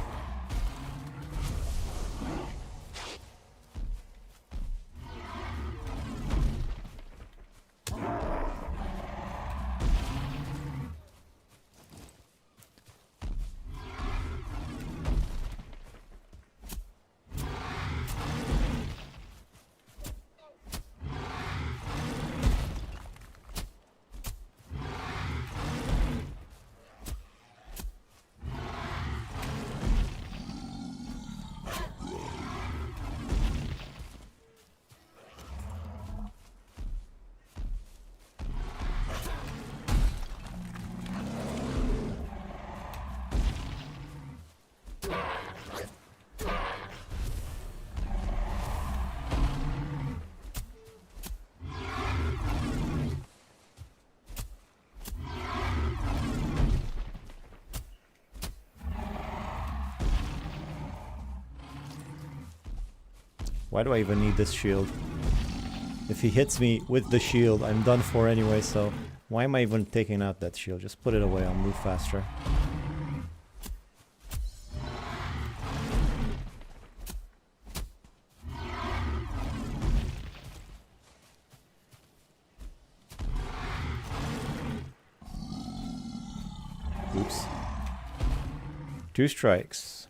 A: Why do I even need this shield? If he hits me with the shield, I'm done for anyway, so why am I even taking out that shield? Just put it away, I'll move faster. Oops. 2 strikes.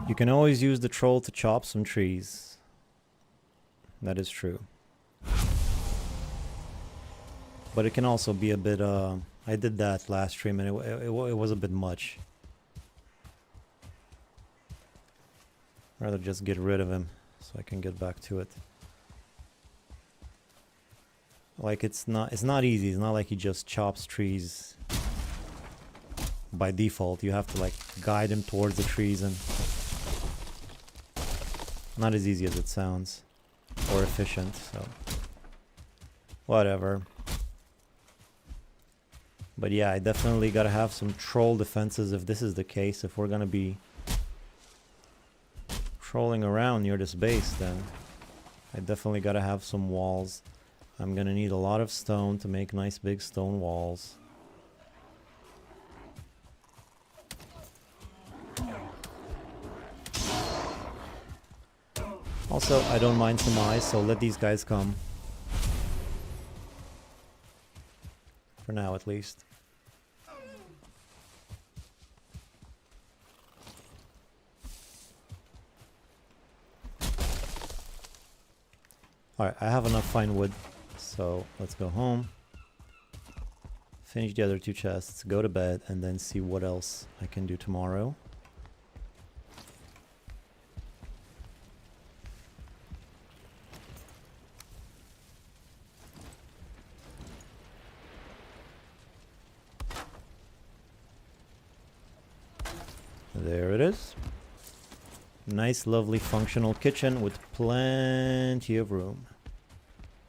A: You can always use the troll to chop some trees. That is true. But it can also be a bit, I did that last stream and it was a bit much. Rather just get rid of him so I can get back to it. Like it's not easy. It's not like he just chops trees by default. You have to like guide him towards the trees, and not as easy as it sounds or efficient, so whatever. But yeah, I definitely gotta have some troll defenses if this is the case. If we're gonna be trolling around near this base, then I definitely gotta have some walls. I'm gonna need a lot of stone to make nice big stone walls. Also, I don't mind some eyes, so let these guys come. For now, at least. Alright, I have enough fine wood, so let's go home. Finish the other 2 chests, go to bed, and then see what else I can do tomorrow. There it is. Nice, lovely, functional kitchen with plenty of room.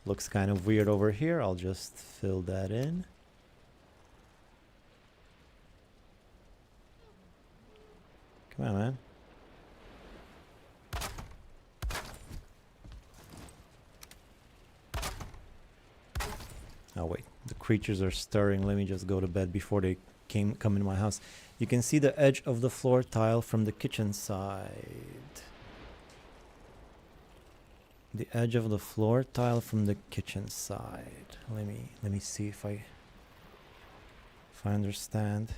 A: Looks kind of weird over here. I'll just fill that in. Come on, man. Oh, wait. The creatures are stirring. Let me just go to bed before they come in my house. You can see the edge of the floor tile from the kitchen side. The edge of the floor tile from the kitchen side. Let me see if I understand.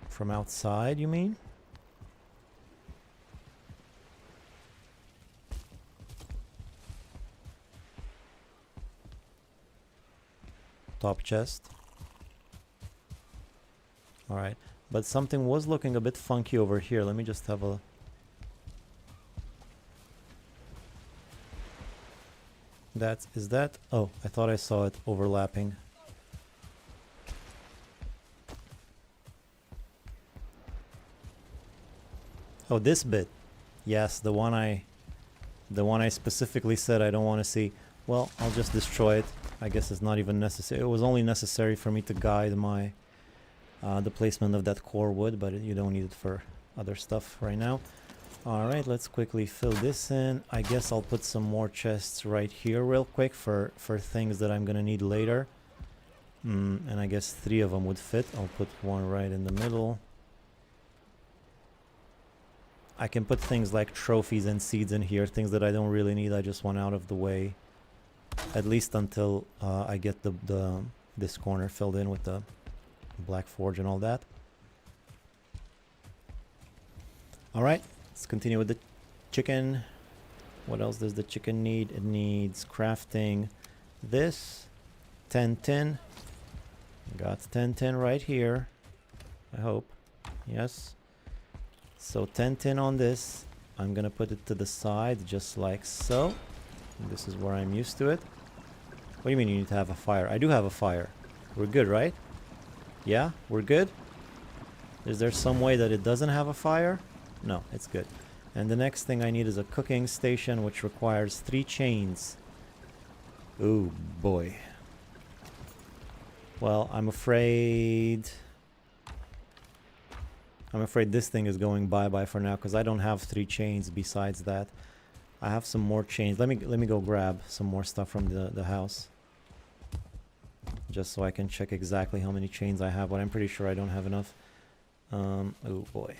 A: From outside, you mean? Top chest. Alright, but something was looking a bit funky over here. Let me just have a... Is that? Oh, I thought I saw it overlapping. Oh, this bit. Yes, the one I specifically said I don't want to see. Well, I'll just destroy it. I guess it's not even necessary. It was only necessary for me to guide my the placement of that core wood, but you don't need it for other stuff right now. Alright, let's quickly fill this in. I guess I'll put some more chests right here real quick for things that I'm gonna need later. And I guess 3 of them would fit. I'll put one right in the middle. I can put things like trophies and seeds in here, things that I don't really need. I just want out of the way. At least until I get this corner filled in with the black forge and all that. Alright, let's continue with the chicken. What else does the chicken need? It needs crafting this. 10 tin. Got 10 tin right here. I hope. Yes. So 10 tin on this. I'm gonna put it to the side just like so. This is where I'm used to it. What do you mean you need to have a fire? I do have a fire. We're good, right? Yeah, we're good? Is there some way that it doesn't have a fire? No, it's good. And the next thing I need is a cooking station, which requires 3 chains. Ooh, boy. Well, I'm afraid this thing is going bye-bye for now, because I don't have 3 chains besides that. I have some more chains. Let me go grab some more stuff from the house. Just so I can check exactly how many chains I have, but I'm pretty sure I don't have enough. Oh boy.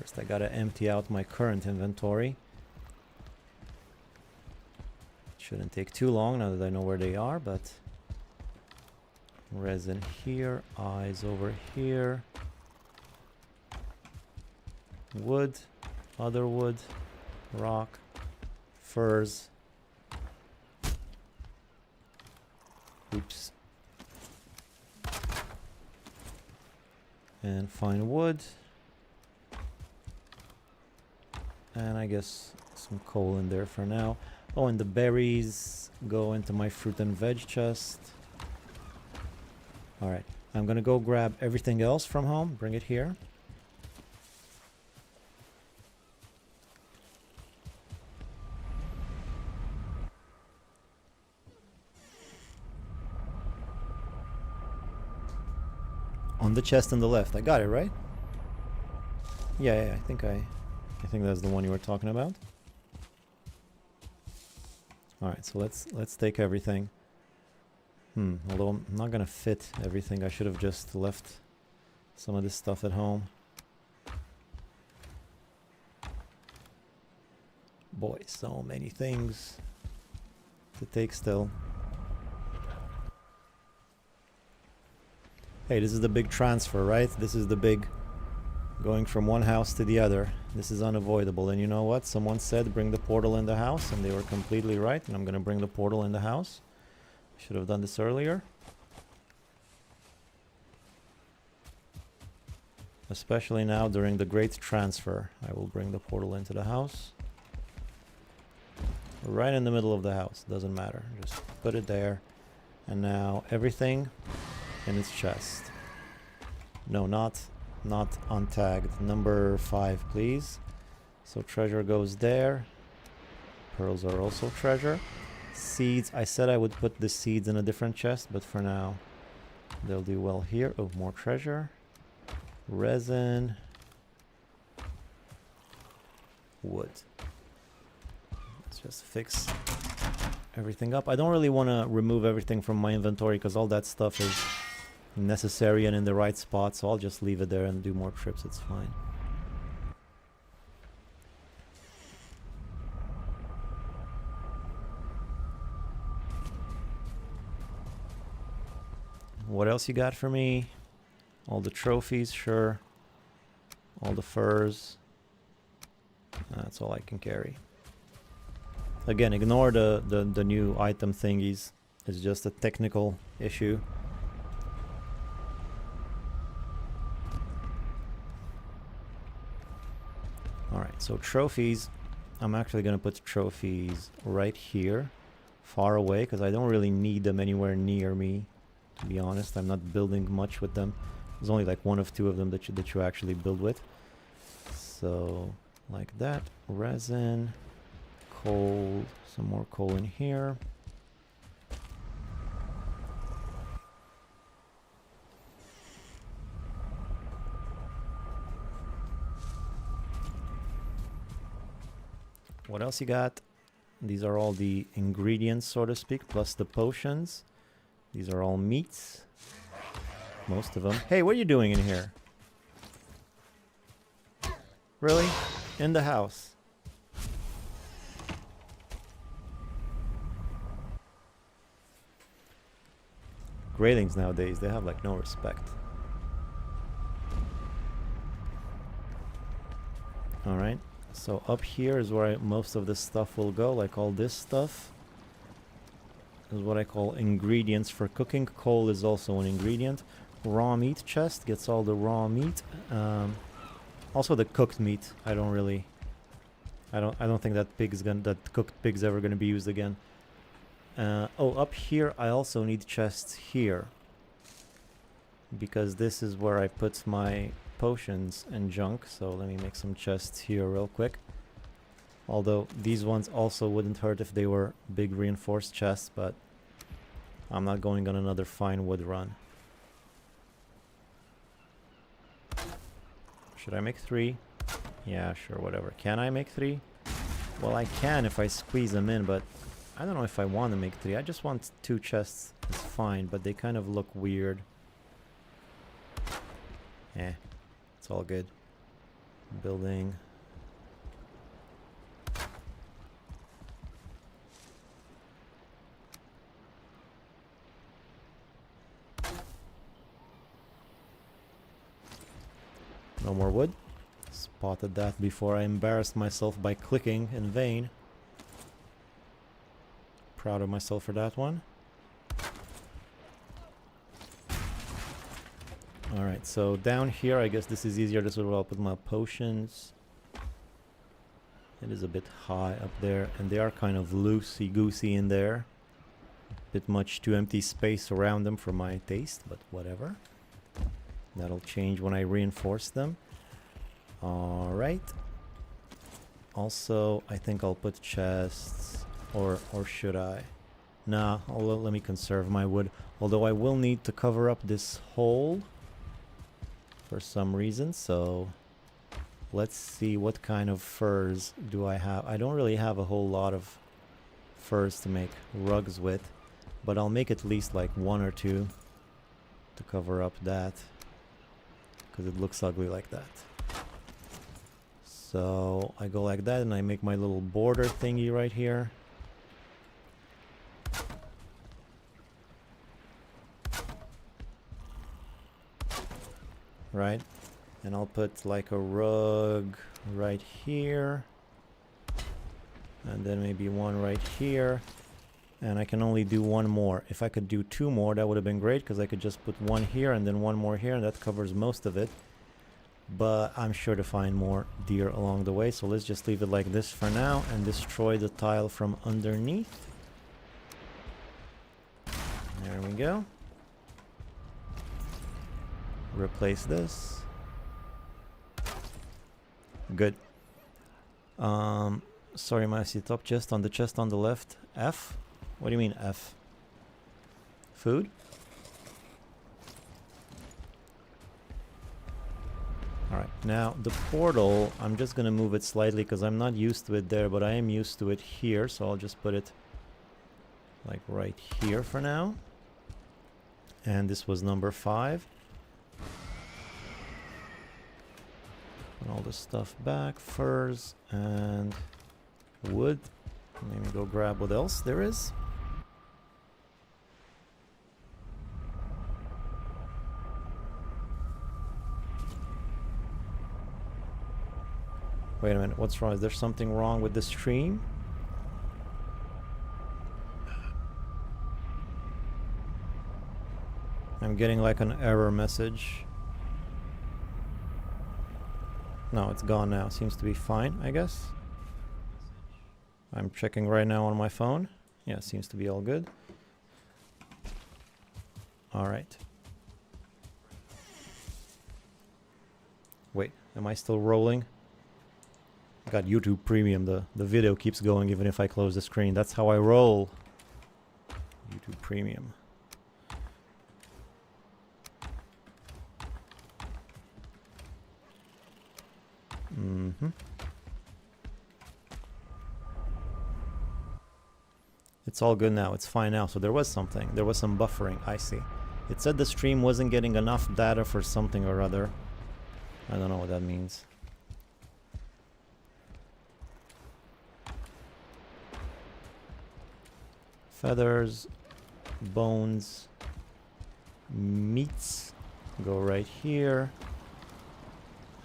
A: First I gotta empty out my current inventory. Shouldn't take too long now that I know where they are, but resin here, eyes over here, wood, other wood, rock, furs. Oops. And fine wood. And I guess some coal in there for now. Oh, and the berries go into my fruit and veg chest. Alright, I'm gonna go grab everything else from home, bring it here. On the chest on the left, I got it, right? Yeah, I think that's the one you were talking about. Alright, so let's take everything. Although I'm not gonna fit everything, I should have just left some of this stuff at home. Boy, so many things to take still. Hey, this is the big transfer, right? This is the big going from one house to the other. This is unavoidable. And you know what? Someone said bring the portal in the house, and they were completely right. And I'm going to bring the portal in the house. Should have done this earlier. Especially now during the great transfer. I will bring the portal into the house. Right in the middle of the house. Doesn't matter. Just put it there. And now everything in its chest. No, not untagged. Number 5, please. So treasure goes there. Pearls are also treasure. Seeds. I said I would put the seeds in a different chest, but for now they'll do well here. Oh, more treasure. Resin. Wood. Let's just fix everything up. I don't really want to remove everything from my inventory because all that stuff is necessary and in the right spot, so I'll just leave it there and do more trips. It's fine. What else you got for me? All the trophies, sure. All the furs. That's all I can carry. Again, ignore the new item thingies. It's just a technical issue. Alright, so trophies. I'm actually going to put trophies right here. Far away, because I don't really need them anywhere near me. To be honest, I'm not building much with them. There's only like 1 of 2 of them that you actually build with. So, like that. Resin. Coal. Some more coal in here. What else you got? These are all the ingredients, so to speak, plus the potions. These are all meats. Most of them. Hey, what are you doing in here? Really? In the house? Graylings nowadays, they have like no respect. Alright. So up here is where most of the stuff will go, like all this stuff. This is what I call ingredients for cooking. Coal is also an ingredient. Raw meat chest gets all the raw meat. Also the cooked meat. I don't think that cooked pig's ever gonna be used again. Oh, up here I also need chests here, because this is where I put my potions and junk. So let me make some chests here real quick. Although these ones also wouldn't hurt if they were big reinforced chests, but I'm not going on another fine wood run. Should I make 3? Yeah, sure, whatever. Can I make 3? Well, I can if I squeeze them in, but I don't know if I want to make 3. I just want 2 chests. It's fine, but they kind of look weird. It's all good. Building. No more wood. Spotted that before I embarrassed myself by clicking in vain. Proud of myself for that one. Alright, so down here, I guess this is easier. This is where I'll put my potions. It is a bit high up there, and they are kind of loosey-goosey in there. Bit much too empty space around them for my taste, but whatever. That'll change when I reinforce them. Alright. Also, I think I'll put chests, or should I? Nah, let me conserve my wood. Although I will need to cover up this hole for some reason, so let's see what kind of furs do I have. I don't really have a whole lot of furs to make rugs with, but I'll make at least like 1 or 2 to cover up that, because it looks ugly like that. So I go like that and I make my little border thingy right here. Right, and I'll put like a rug right here, and then maybe one right here, and I can only do 1 more. If I could do 2 more, that would have been great, because I could just put 1 here and then 1 more here, and that covers most of it. But I'm sure to find more deer along the way, so let's just leave it like this for now and destroy the tile from underneath. There we go. Replace this. Good. Sorry, Massey, top chest on the chest on the left. F? What do you mean F? Food? Alright, now the portal, I'm just gonna move it slightly because I'm not used to it there, but I am used to it here, so I'll just put it like right here for now. And this was number 5. Put all this stuff back, furs and wood. Maybe go grab what else there is. Wait a minute, what's wrong? Is there something wrong with the stream? I'm getting like an error message. No, it's gone now. Seems to be fine, I guess. I'm checking right now on my phone. Yeah, seems to be all good. Alright. Wait, am I still rolling? I got YouTube Premium. The video keeps going even if I close the screen. That's how I roll. YouTube Premium. It's all good now. It's fine now. So there was something. There was some buffering. I see. It said the stream wasn't getting enough data for something or other. I don't know what that means. Feathers, bones, meats go right here.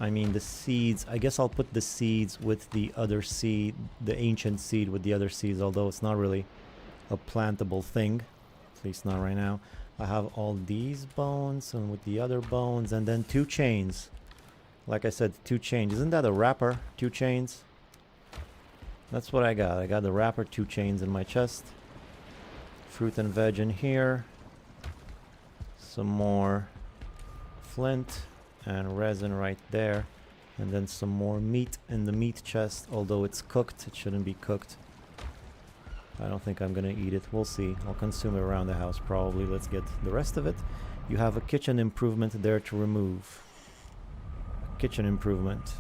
A: I mean the seeds, I guess I'll put the seeds with the other seed, the ancient seed with the other seeds, although it's not really a plantable thing, at least not right now. I have all these bones and with the other bones, and then 2 chains. Like I said, 2 chains. Isn't that a wrapper? 2 chains? That's what I got. I got the wrapper, 2 chains in my chest. Fruit and veg in here. Some more flint and resin right there, and then some more meat in the meat chest, although it's cooked. It shouldn't be cooked. I don't think I'm gonna eat it. We'll see. I'll consume it around the house probably. Let's get the rest of it. You have a kitchen improvement there to remove. Kitchen improvement.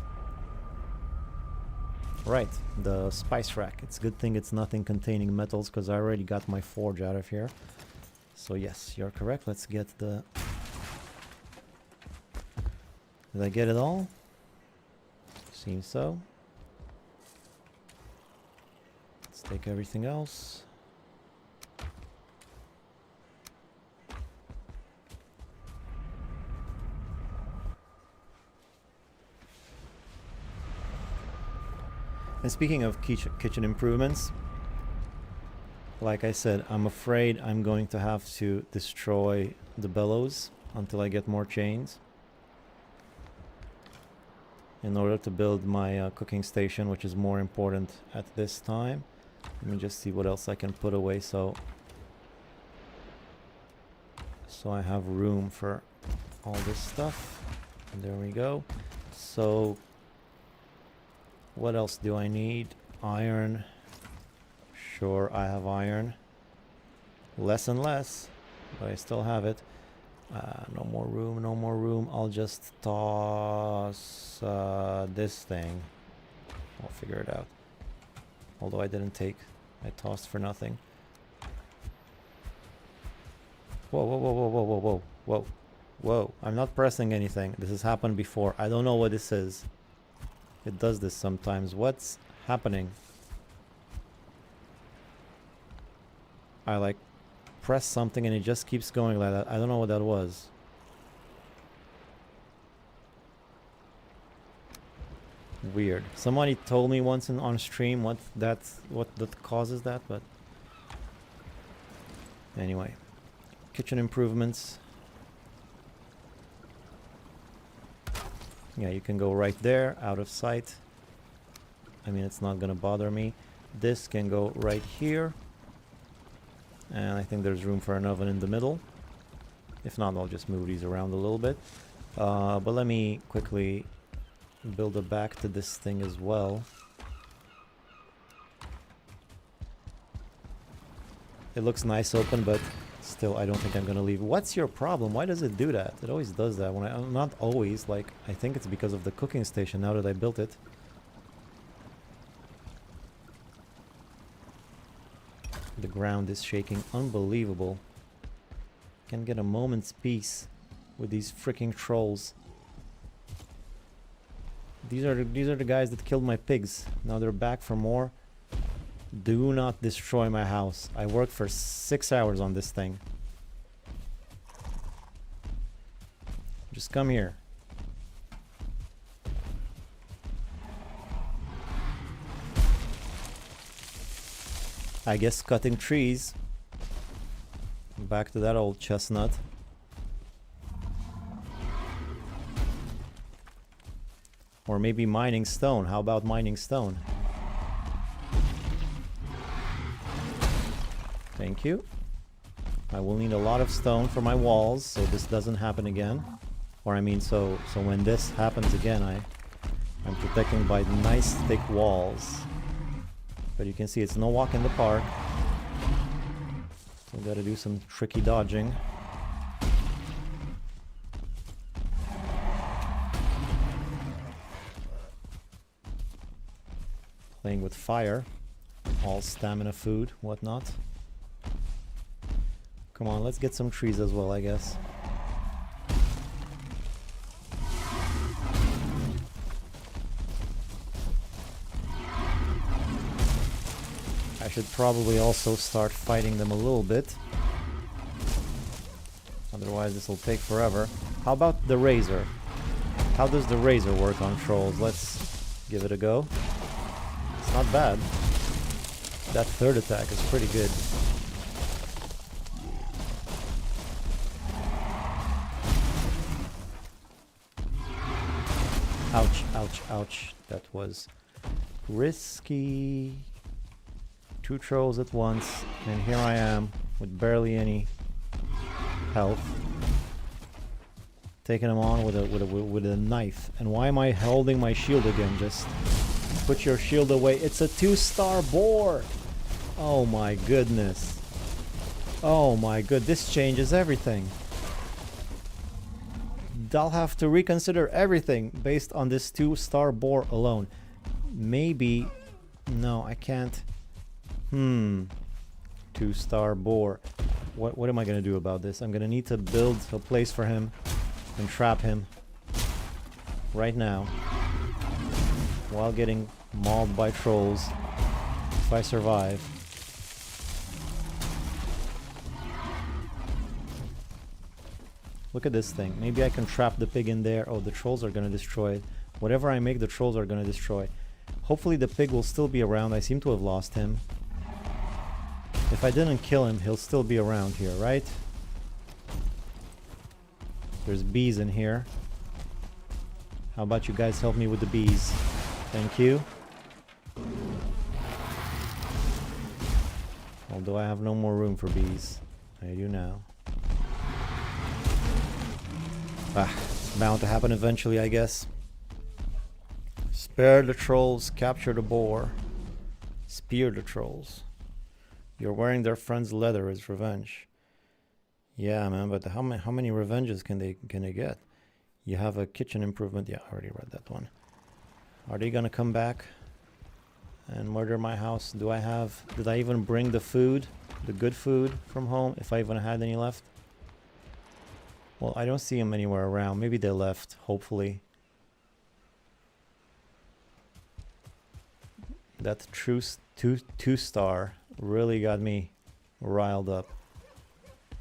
A: Right, the spice rack. It's a good thing it's nothing containing metals, because I already got my forge out of here. So yes, you're correct. Let's get the... Did I get it all? Seems so. Let's take everything else. And speaking of kitchen improvements, like I said, I'm afraid I'm going to have to destroy the bellows until I get more chains in order to build my cooking station, which is more important at this time. Let me just see what else I can put away so I have room for all this stuff. And there we go. So what else do I need? Iron. Sure, I have iron. Less and less, but I still have it. No more room, no more room. I'll just toss this thing. I'll figure it out. Although I didn't take, I tossed for nothing. Whoa, whoa, whoa, whoa, whoa, whoa, whoa, whoa, whoa. I'm not pressing anything. This has happened before. I don't know what this is. It does this sometimes. What's happening? I like press something and it just keeps going like that. I don't know what that was. Weird. Somebody told me once on stream what that causes that, but anyway. Kitchen improvements. Yeah, you can go right there, out of sight. I mean, it's not gonna bother me. This can go right here. And I think there's room for an oven in the middle. If not, I'll just move these around a little bit. But let me quickly build a back to this thing as well. It looks nice open, but still, I don't think I'm gonna leave. What's your problem? Why does it do that? It always does that. When not always, like, I think it's because of the cooking station now that I built it. The ground is shaking. Unbelievable. Can't get a moment's peace with these freaking trolls. These are the guys that killed my pigs. Now they're back for more. Do not destroy my house. I worked for 6 hours on this thing. Just come here. I guess cutting trees. Back to that old chestnut. Or maybe mining stone. How about mining stone? Thank you. I will need a lot of stone for my walls, so this doesn't happen again. Or I mean, so when this happens again, I'm protecting by nice thick walls. But you can see it's no walk in the park. So we gotta do some tricky dodging. Playing with fire. All stamina food, whatnot. Come on, let's get some trees as well, I guess. I should probably also start fighting them a little bit. Otherwise this will take forever. How about the razor? How does the razor work on trolls? Let's give it a go. It's not bad. That third attack is pretty good. Ouch, ouch, ouch. That was risky. 2 trolls at once, and here I am with barely any health, taking them on with a knife. And why am I holding my shield again? Just put your shield away. It's a 2-star boar. Oh my goodness. Oh my good. This changes everything. I'll have to reconsider everything based on this 2-star boar alone. Maybe. No, I can't. 2-star boar. What am I gonna do about this? I'm gonna need to build a place for him and trap him right now. while getting mauled by trolls if I survive. Look at this thing. Maybe I can trap the pig in there. Oh, the trolls are gonna destroy it. Whatever I make, the trolls are gonna destroy. Hopefully the pig will still be around. I seem to have lost him. If I didn't kill him, he'll still be around here, right? There's bees in here. How about you guys help me with the bees? Thank you. Although I have no more room for bees. I do now. It's bound to happen eventually, I guess. Spare the trolls, capture the boar. Spear the trolls. You're wearing their friend's leather as revenge. Yeah, man, but how many revenges can they get? You have a kitchen improvement. Yeah, I already read that one. Are they gonna come back and murder my house? Did I even bring the food, the good food from home, if I even had any left? Well, I don't see them anywhere around. Maybe they left, hopefully. That true two-star really got me riled up.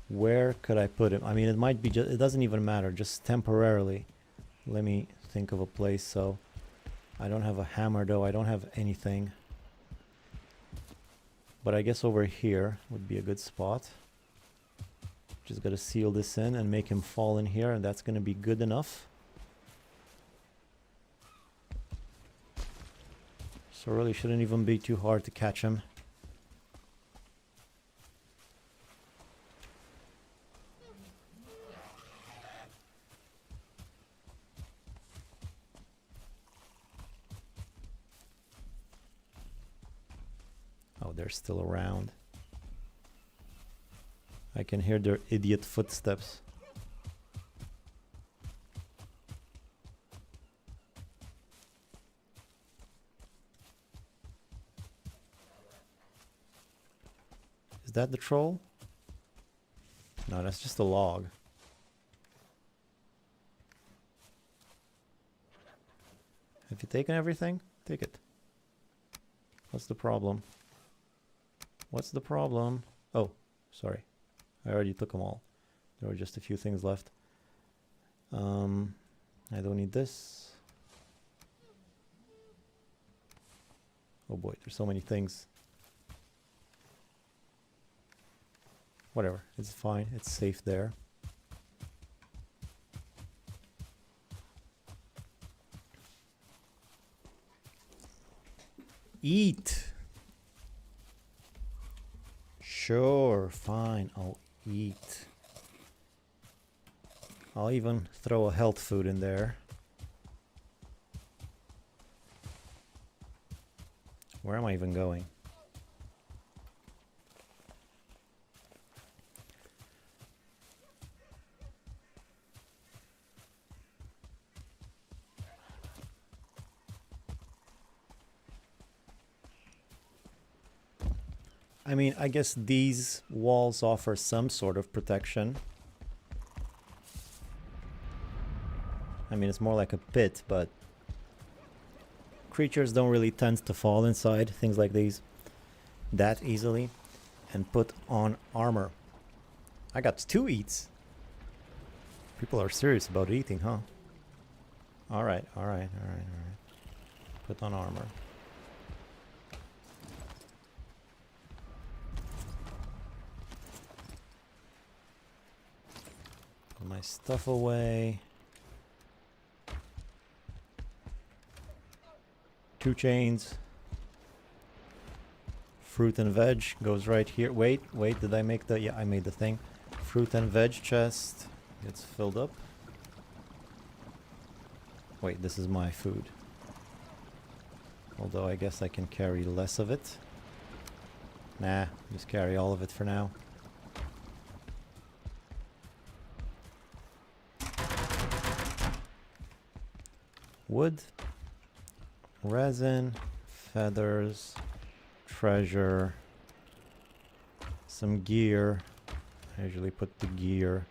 A: Where could I put him? I mean, it might be just, it doesn't even matter, just temporarily. Let me think of a place. So I don't have a hammer though, I don't have anything. But I guess over here would be a good spot. Just gotta seal this in and make him fall in here, and that's gonna be good enough. So really shouldn't even be too hard to catch him. Oh, they're still around. I can hear their idiot footsteps. Is that the troll? No, that's just a log. Have you taken everything? Take it. What's the problem? What's the problem? Oh, sorry. I already took them all. There were just a few things left. I don't need this. Oh boy, there's so many things. Whatever, it's fine. It's safe there. Eat! Sure, fine, I'll eat. I'll even throw a health food in there. Where am I even going? I mean, I guess these walls offer some sort of protection. I mean, it's more like a pit, but creatures don't really tend to fall inside things like these that easily. And put on armor. I got 2 eats. People are serious about eating, huh? Alright. Put on armor. Put my stuff away. 2 chains. Fruit and veg goes right here. Wait, did I make the... Yeah, I made the thing. Fruit and veg chest gets filled up. Wait, this is my food. Although I guess I can carry less of it. Nah, just carry all of it for now. Wood, resin, feathers, treasure, some gear. I usually put the gear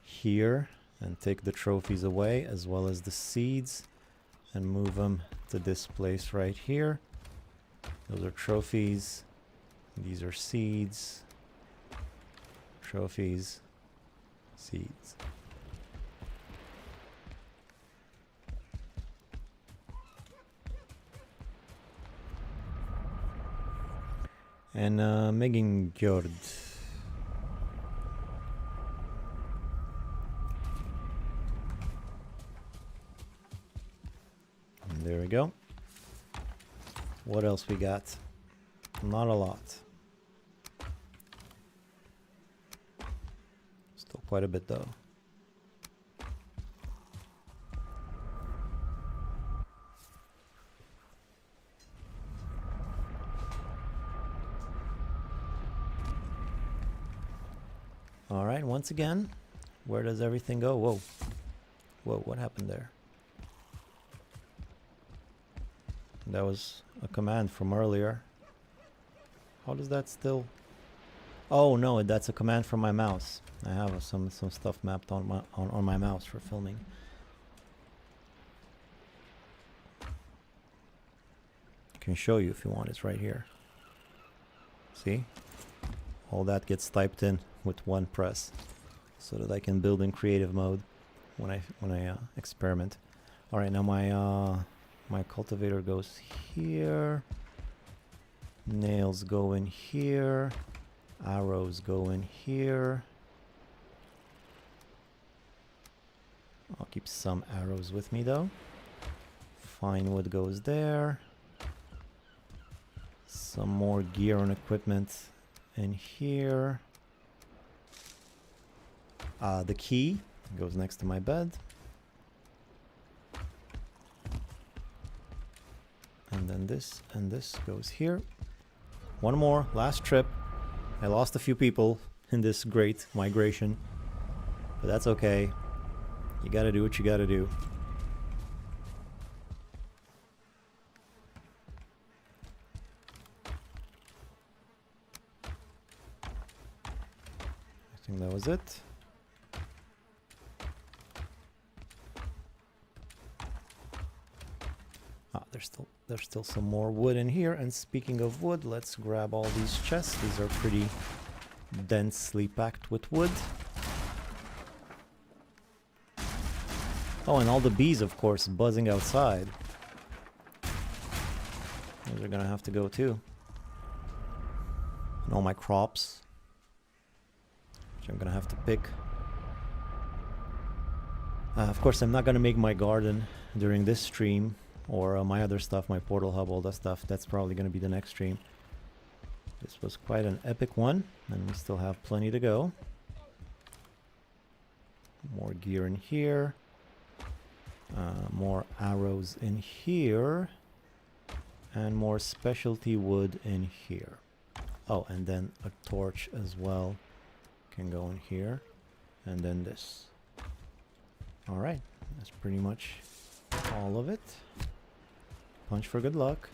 A: here and take the trophies away, as well as the seeds and move them to this place right here. Those are trophies. These are seeds. Trophies. Seeds. And Megan Gjord. There we go. What else we got? Not a lot. Still quite a bit though. All right, once again, where does everything go? Whoa. Whoa, what happened there? That was a command from earlier. How does that still... Oh no, that's a command from my mouse. I have some stuff mapped on my mouse for filming. I can show you if you want. It's right here. See? All that gets typed in with one press, so that I can build in creative mode when I experiment. All right, now my cultivator goes here. Nails go in here. Arrows go in here. I'll keep some arrows with me though. Fine wood goes there. Some more gear and equipment in here. The key goes next to my bed. And then this and this goes here. One more, last trip. I lost a few people in this great migration, but that's okay. You gotta do what you gotta do. I think that was it. There's still some more wood in here. And speaking of wood, let's grab all these chests. These are pretty densely packed with wood. Oh, and all the bees, of course, buzzing outside. Those are gonna have to go too. And all my crops, which I'm gonna have to pick. Of course, I'm not gonna make my garden during this stream. Or my other stuff, my portal hub, all that stuff. That's probably going to be the next stream. This was quite an epic one, and we still have plenty to go. More gear in here. More arrows in here. And more specialty wood in here. Oh, and then a torch as well can go in here. And then this. Alright, that's pretty much all of it. Punch for good luck.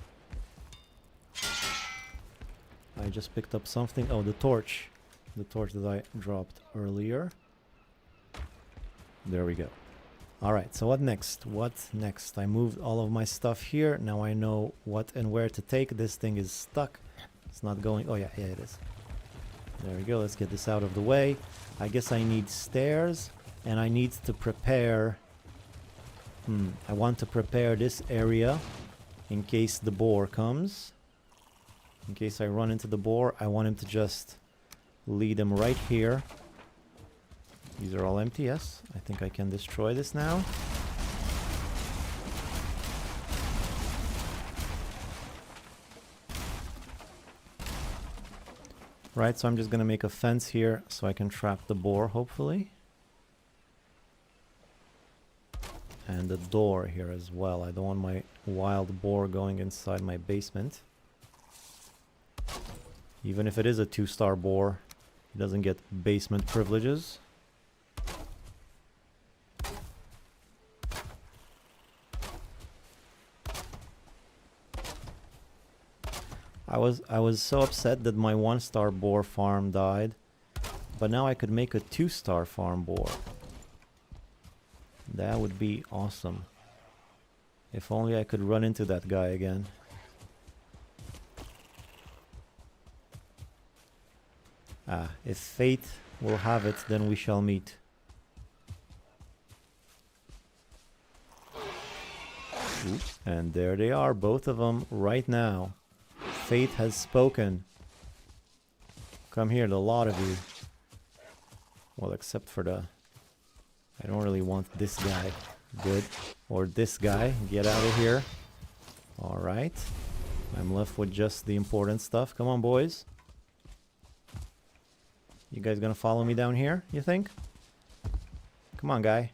A: I just picked up something. Oh, the torch. The torch that I dropped earlier. There we go. Alright, so what next? What next? I moved all of my stuff here. Now I know what and where to take. This thing is stuck. It's not going... Oh, yeah, it is. There we go. Let's get this out of the way. I guess I need stairs. And I need to prepare... I want to prepare this area in case the boar comes. In case I run into the boar, I want him to just lead him right here. These are all empty, yes. I think I can destroy this now. Right, so I'm just gonna make a fence here so I can trap the boar, hopefully. And the door here as well. I don't want my wild boar going inside my basement. Even if it is a 2-star boar, he doesn't get basement privileges. I was so upset that my 1-star boar farm died, but now I could make a 2-star farm boar. That would be awesome. If only I could run into that guy again. Ah, if fate will have it, then we shall meet. Ooh, and there they are, both of them, right now. Fate has spoken. Come here, the lot of you. Well, except for the... I don't really want this guy. Good. Or this guy. Get out of here. Alright. I'm left with just the important stuff. Come on, boys. You guys gonna follow me down here, you think? Come on, guy.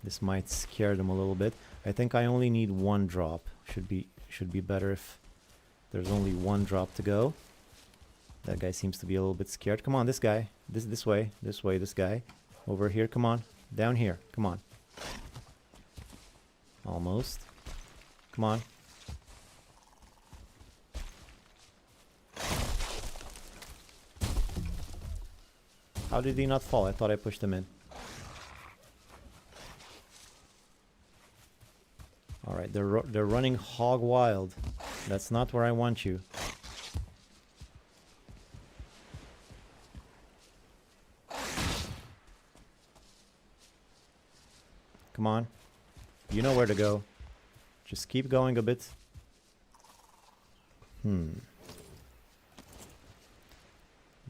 A: This might scare them a little bit. I think I only need one drop. Should be better if there's only one drop to go. That guy seems to be a little bit scared. Come on, this guy. This way, this guy. Over here, come on. Down here, come on. Almost. Come on. How did he not fall? I thought I pushed him in. Alright, they're running hog wild. That's not where I want you. Come on. You know where to go. Just keep going a bit. This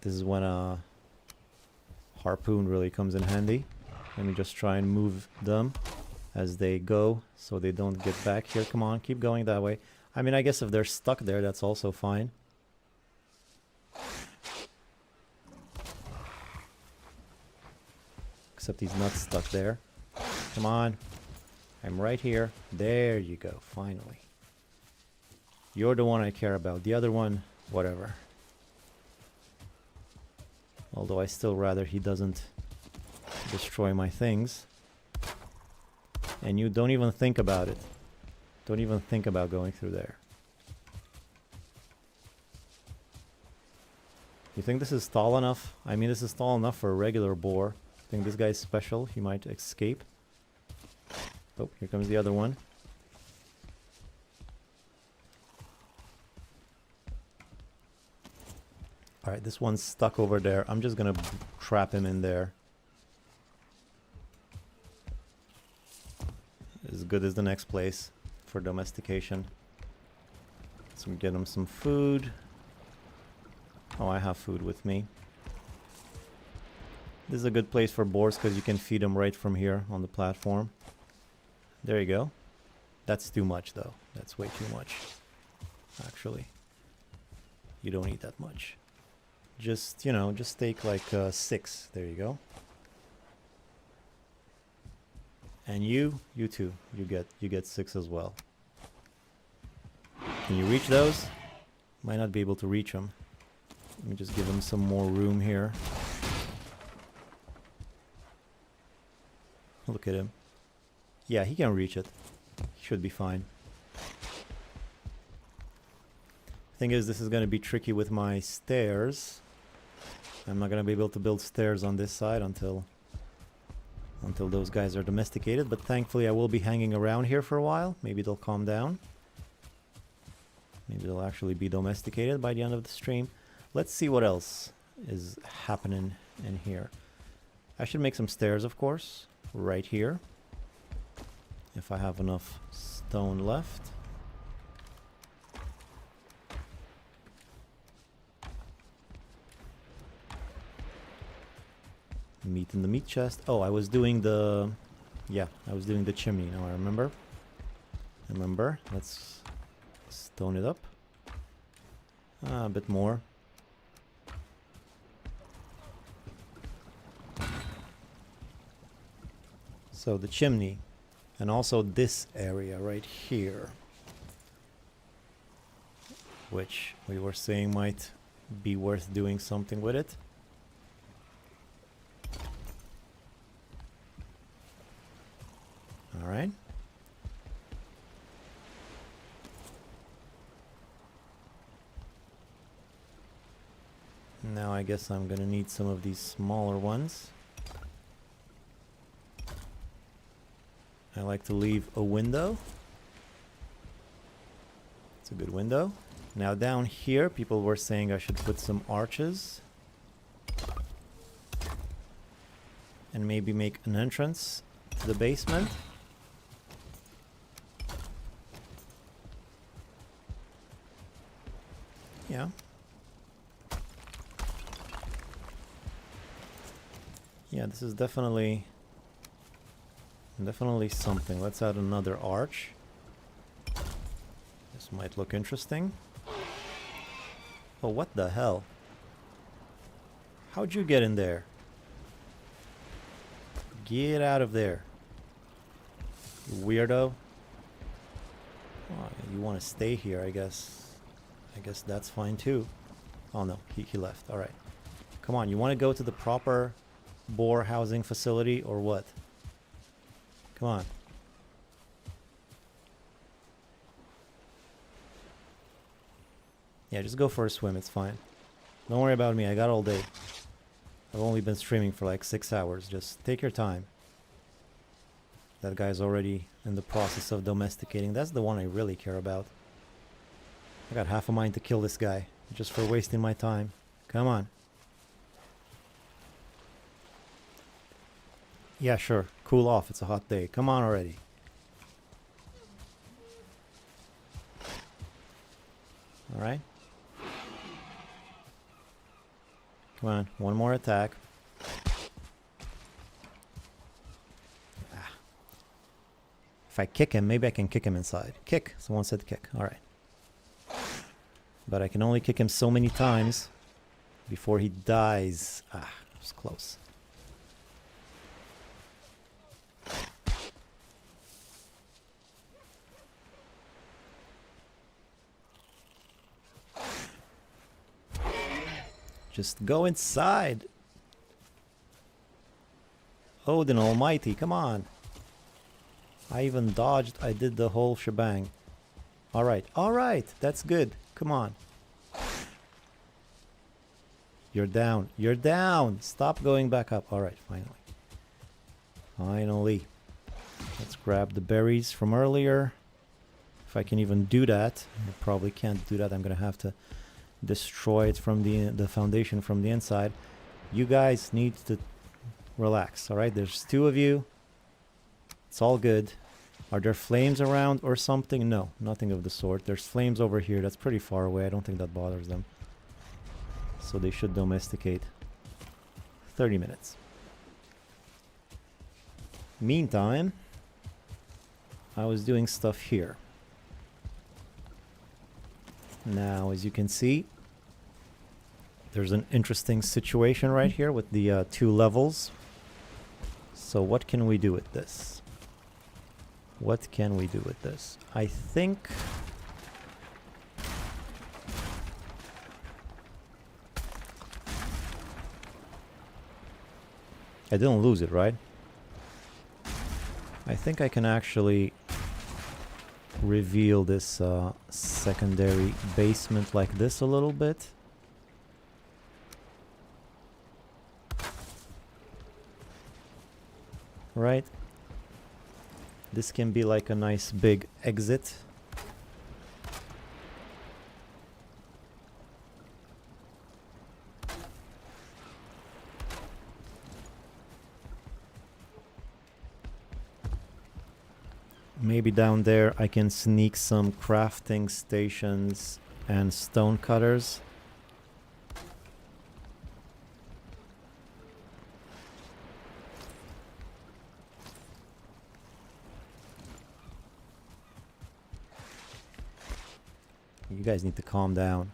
A: is when a harpoon really comes in handy. Let me just try and move them as they go so they don't get back here. Come on, keep going that way. I mean, I guess if they're stuck there, that's also fine. Except he's not stuck there. Come on. I'm right here. There you go, finally. You're the one I care about. The other one, whatever. Although I still rather he doesn't destroy my things. And you don't even think about it. Don't even think about going through there. You think this is tall enough? I mean, this is tall enough for a regular boar. I think this guy's special. He might escape. Oh, here comes the other one. Alright, this one's stuck over there. I'm just gonna trap him in there. As good as the next place for domestication. So we get him some food. Oh, I have food with me. This is a good place for boars because you can feed them right from here on the platform. There you go. That's too much though. That's way too much. Actually. You don't need that much. Just, you know, just take like 6. There you go. And you too. You get 6 as well. Can you reach those? Might not be able to reach them. Let me just give him some more room here. Look at him. Yeah, he can reach it. He should be fine. Thing is, this is going to be tricky with my stairs. I'm not going to be able to build stairs on this side until those guys are domesticated. But thankfully, I will be hanging around here for a while. Maybe they'll calm down. Maybe they'll actually be domesticated by the end of the stream. Let's see what else is happening in here. I should make some stairs, of course, right here. If I have enough stone left. Meat in the meat chest. Oh, I was doing the... Yeah, I was doing the chimney. Now I remember. Let's stone it up. A bit more. So the chimney. And also this area right here. Which we were saying might be worth doing something with it. Alright. Now I guess I'm gonna need some of these smaller ones. I like to leave a window. It's a good window. Now down here, people were saying I should put some arches. And maybe make an entrance to the basement. Yeah. Yeah, this is definitely something. Let's add another arch. This might look interesting. Oh, what the hell? How'd you get in there? Get out of there. You weirdo. Oh, you want to stay here, I guess. I guess that's fine too. Oh no, he left. Alright. Come on, you want to go to the proper boar housing facility or what? Come on. Yeah, just go for a swim, it's fine. Don't worry about me, I got all day. I've only been streaming for like 6 hours. Just take your time. That guy's already in the process of domesticating. That's the one I really care about. I got half a mind to kill this guy just for wasting my time. Come on. Yeah, sure. Cool off. It's a hot day. Come on already. Alright. Come on. One more attack. Ah. If I kick him, maybe I can kick him inside. Kick. Someone said kick. Alright. But I can only kick him so many times before he dies. Ah, it was close. Just go inside. Odin Almighty, come on. I even dodged. I did the whole shebang. Alright, alright. That's good. Come on. You're down. You're down. Stop going back up. Alright, finally. Finally. Let's grab the berries from earlier. If I can even do that. I probably can't do that. I'm going to have to destroy it from the foundation from the inside. You guys need to relax. Alright, there's two of you. It's all good. Are there flames around or something? No, nothing of the sort. There's flames over here. That's pretty far away. I don't think that bothers them. So they should domesticate. 30 minutes. Meantime, I was doing stuff here. Now, as you can see, there's an interesting situation right here with the 2 levels. So what can we do with this? What can we do with this? I think... I didn't lose it, right? I think I can actually reveal this secondary basement like this a little bit. Right? This can be like a nice big exit. Maybe down there I can sneak some crafting stations and stone cutters. You guys need to calm down.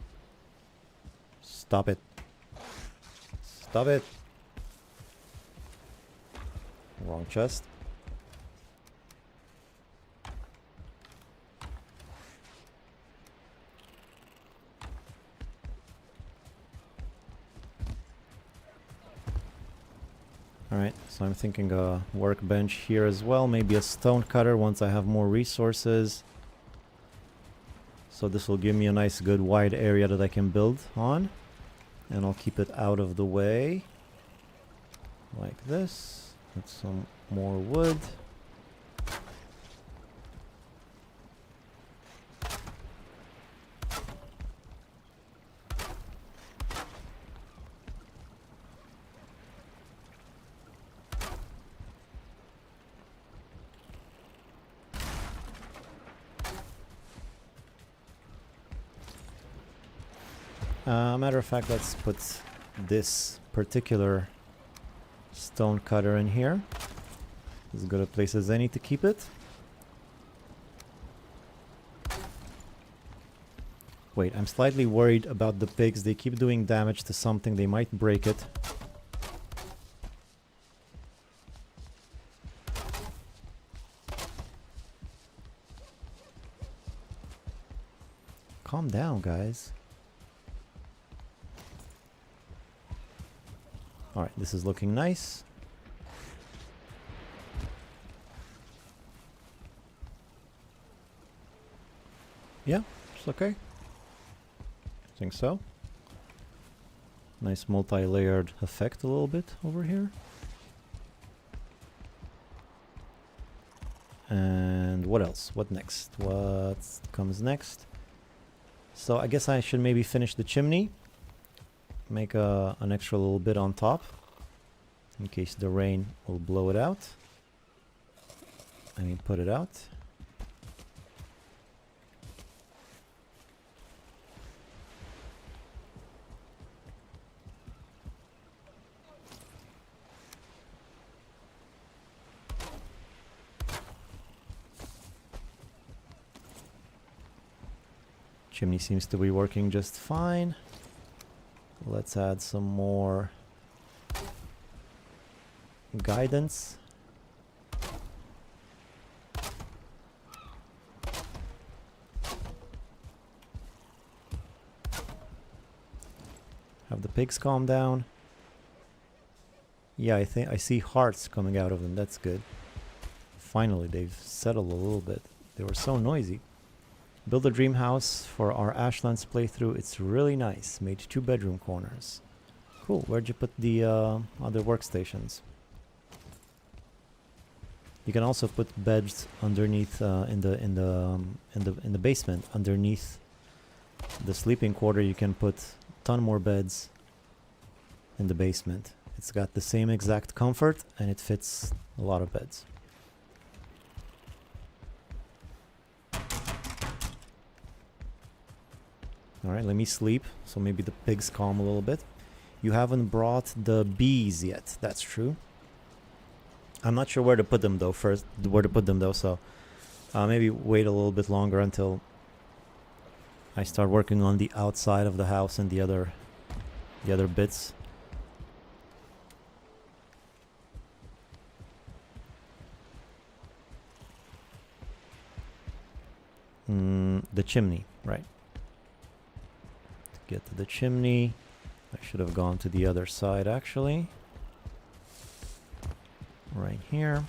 A: Stop it. Stop it. Wrong chest. Alright, so I'm thinking a workbench here as well. Maybe a stone cutter once I have more resources. So this will give me a nice good wide area that I can build on. And I'll keep it out of the way. Like this. Get some more wood. Matter of fact, let's put this particular stone cutter in here. As good a place as any to keep it. Wait, I'm slightly worried about the pigs. They keep doing damage to something. They might break it. Calm down, guys. Alright, this is looking nice. Yeah, it's okay. I think so. Nice multi-layered effect a little bit over here. And what else? What next? What comes next? So I guess I should maybe finish the chimney. Make an extra little bit on top. In case the rain will blow it out. I mean, put it out. Chimney seems to be working just fine. Let's add some more guidance. Have the pigs calm down. Yeah, I think I see hearts coming out of them. That's good. Finally, they've settled a little bit. They were so noisy. Build a dream house for our Ashlands playthrough. It's really nice. Made 2 bedroom corners. Cool. Where'd you put the other workstations? You can also put beds underneath in the basement. Underneath the sleeping quarter, you can put a ton more beds in the basement. It's got the same exact comfort and it fits a lot of beds. Alright, let me sleep, so maybe the pigs calm a little bit. You haven't brought the bees yet, that's true. I'm not sure where to put them though, so maybe wait a little bit longer until I start working on the outside of the house and the other bits. The chimney, right. Get to the chimney. I should have gone to the other side actually. Right here.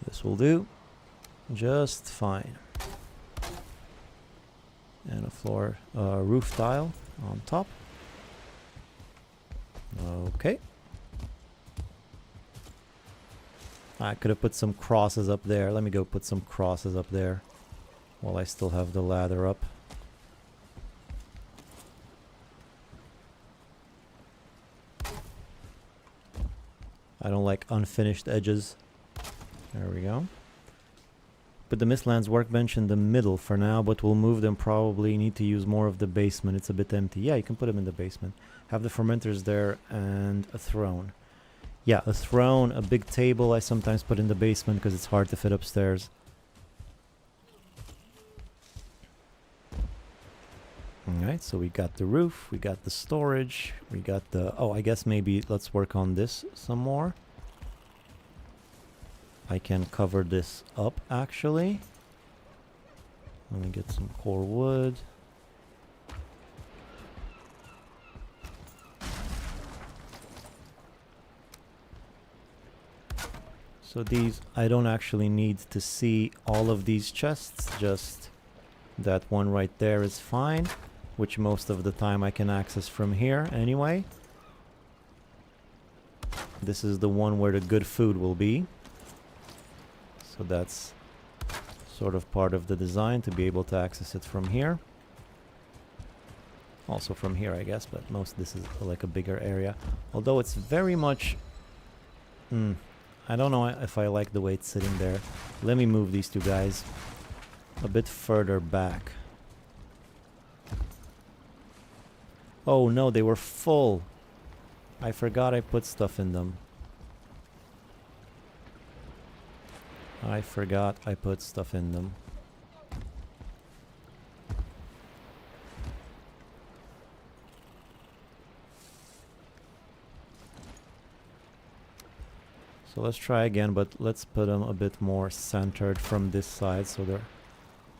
A: This will do just fine. And a floor, roof tile on top. Okay. I could have put some crosses up there. Let me go put some crosses up there while I still have the ladder up. I don't like unfinished edges. There we go. Put the Mistlands workbench in the middle for now, but we'll move them. Probably need to use more of the basement. It's a bit empty. Yeah, you can put them in the basement. Have the fermenters there and a throne. Yeah, a throne, a big table I sometimes put in the basement because it's hard to fit upstairs. Alright, so we got the roof, we got the storage, we got the... Oh, I guess maybe let's work on this some more. I can cover this up, actually. Let me get some core wood. So these, I don't actually need to see all of these chests, just that one right there is fine, which most of the time I can access from here anyway. This is the one where the good food will be. So that's sort of part of the design, to be able to access it from here. Also from here, I guess, but most this is like a bigger area. Although it's very much... I don't know if I like the way it's sitting there. Let me move these two guys a bit further back. Oh no, they were full. I forgot I put stuff in them. I forgot I put stuff in them. So let's try again, but let's put them a bit more centered from this side so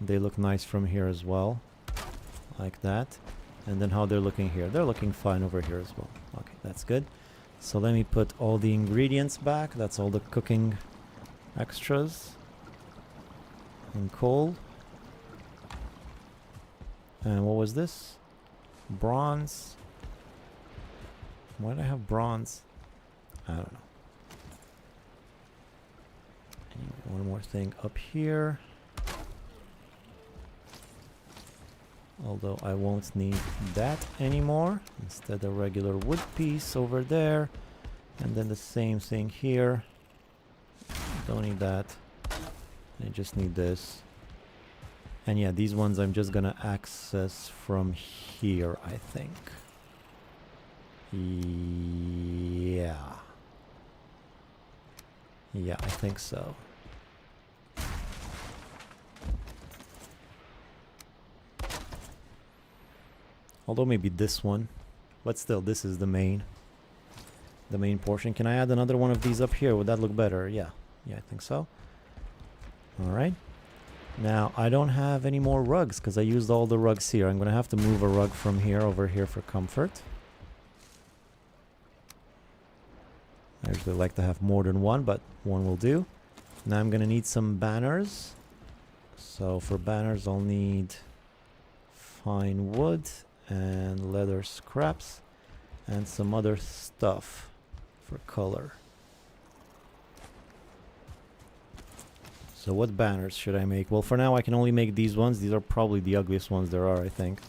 A: they look nice from here as well. Like that. And then how they're looking here. They're looking fine over here as well. Okay, that's good. So let me put all the ingredients back. That's all the cooking extras. And coal. And what was this? Bronze. Why did I have bronze? I don't know. And one more thing up here. Although I won't need that anymore. Instead a regular wood piece over there. And then the same thing here. Don't need that. I just need this. And yeah, these ones I'm just gonna access from here, I think. Yeah. Yeah, I think so. Although maybe this one. But still, this is the main portion. Can I add another one of these up here? Would that look better? Yeah. Yeah, I think so. Alright. Now, I don't have any more rugs because I used all the rugs here. I'm going to have to move a rug from here over here for comfort. I usually like to have more than one, but one will do. Now I'm going to need some banners. So for banners, I'll need fine wood and leather scraps and some other stuff for color. So what banners should I make? Well, for now I can only make these ones. These are probably the ugliest ones there are, I think.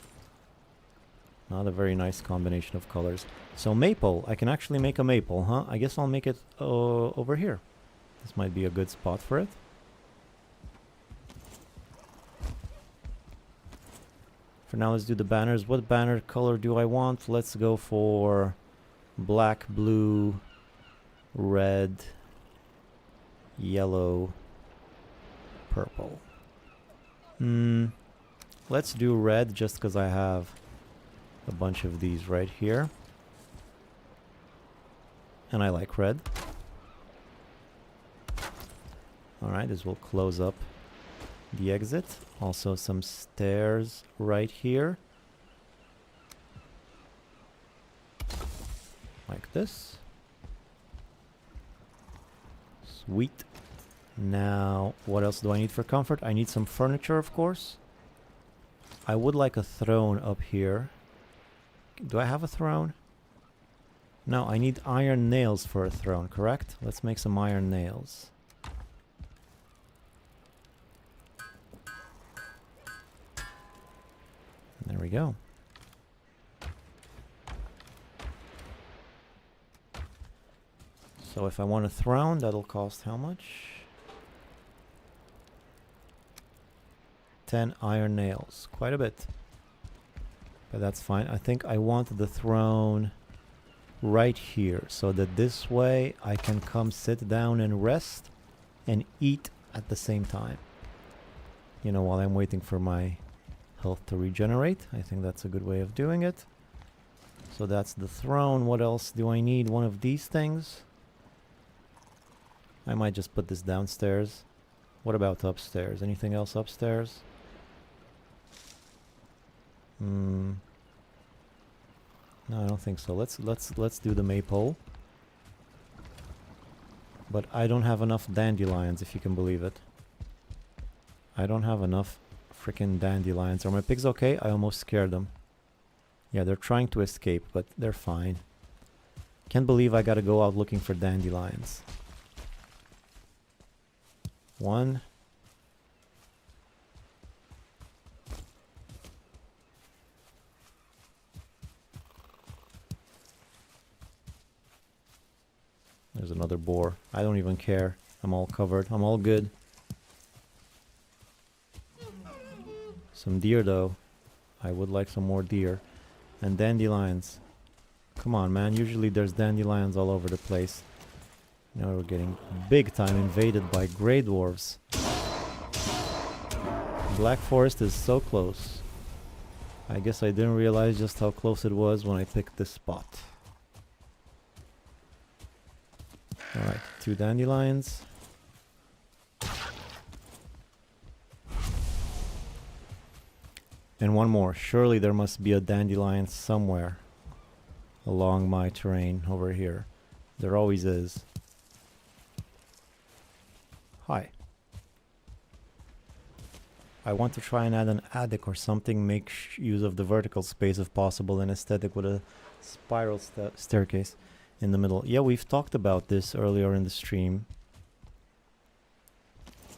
A: Not a very nice combination of colors. So maple. I can actually make a maple, huh? I guess I'll make it over here. This might be a good spot for it. For now, let's do the banners. What banner color do I want? Let's go for black, blue, red, yellow, purple. Let's do red just because I have a bunch of these right here. And I like red. Alright, this will close up the exit. Also some stairs right here. Like this. Sweet. Now, what else do I need for comfort? I need some furniture, of course. I would like a throne up here. Do I have a throne? No, I need iron nails for a throne, correct? Let's make some iron nails. There we go. So if I want a throne, that'll cost how much? 10 iron nails. Quite a bit. But that's fine. I think I want the throne right here, so that this way I can come sit down and rest and eat at the same time. You know, while I'm waiting for my health to regenerate. I think that's a good way of doing it. So that's the throne. What else do I need? One of these things. I might just put this downstairs. What about upstairs? Anything else upstairs? No, I don't think so. Let's do the maypole. But I don't have enough dandelions, if you can believe it. I don't have enough freaking dandelions. Are my pigs okay? I almost scared them. Yeah, they're trying to escape, but they're fine. Can't believe I gotta go out looking for dandelions. 1. There's another boar. I don't even care. I'm all covered. I'm all good. Some deer though. I would like some more deer. And dandelions. Come on, man. Usually there's dandelions all over the place. Now we're getting big time invaded by grey dwarves. Black Forest is so close. I guess I didn't realize just how close it was when I picked this spot. Alright, 2 dandelions. And one more. Surely there must be a dandelion somewhere along my terrain over here. There always is. Hi. I want to try and add an attic or something, make use of the vertical space if possible, and aesthetic with a spiral staircase in the middle. Yeah, we've talked about this earlier in the stream.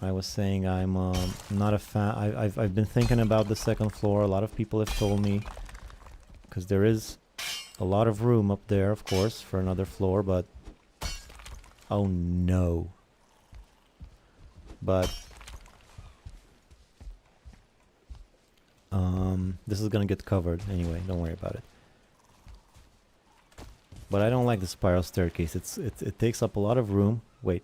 A: I was saying I'm not a fan. I've been thinking about the second floor. A lot of people have told me, because there is a lot of room up there, of course, for another floor, but oh no. But this is gonna get covered anyway, don't worry about it. But I don't like the spiral staircase. It takes up a lot of room. Wait,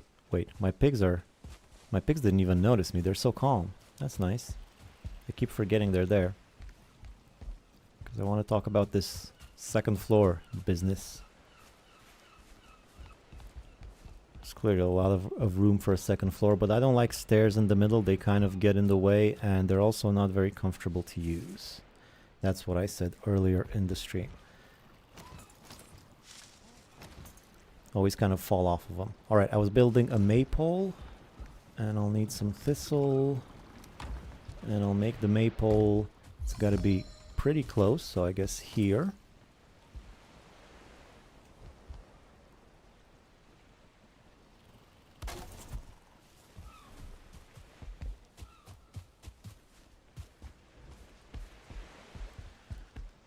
A: my pigs didn't even notice me. They're so calm. That's nice. I keep forgetting they're there, because I want to talk about this second floor business. There's clearly a lot of room for a second floor, but I don't like stairs in the middle. They kind of get in the way, and they're also not very comfortable to use. That's what I said earlier in the stream. Always kind of fall off of them. Alright, I was building a maypole, and I'll need some thistle, and I'll make the maypole. It's got to be pretty close, so I guess here.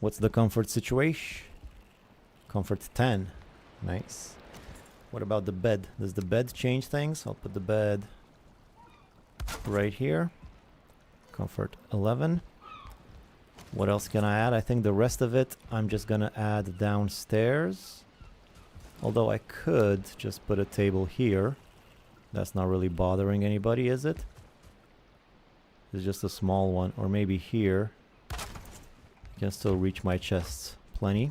A: What's the comfort situation? Comfort 10. Nice. What about the bed? Does the bed change things? I'll put the bed right here. Comfort 11. What else can I add? I think the rest of it I'm just gonna add downstairs. Although I could just put a table here. That's not really bothering anybody, is it? It's just a small one. Or maybe here. I can still reach my chests plenty.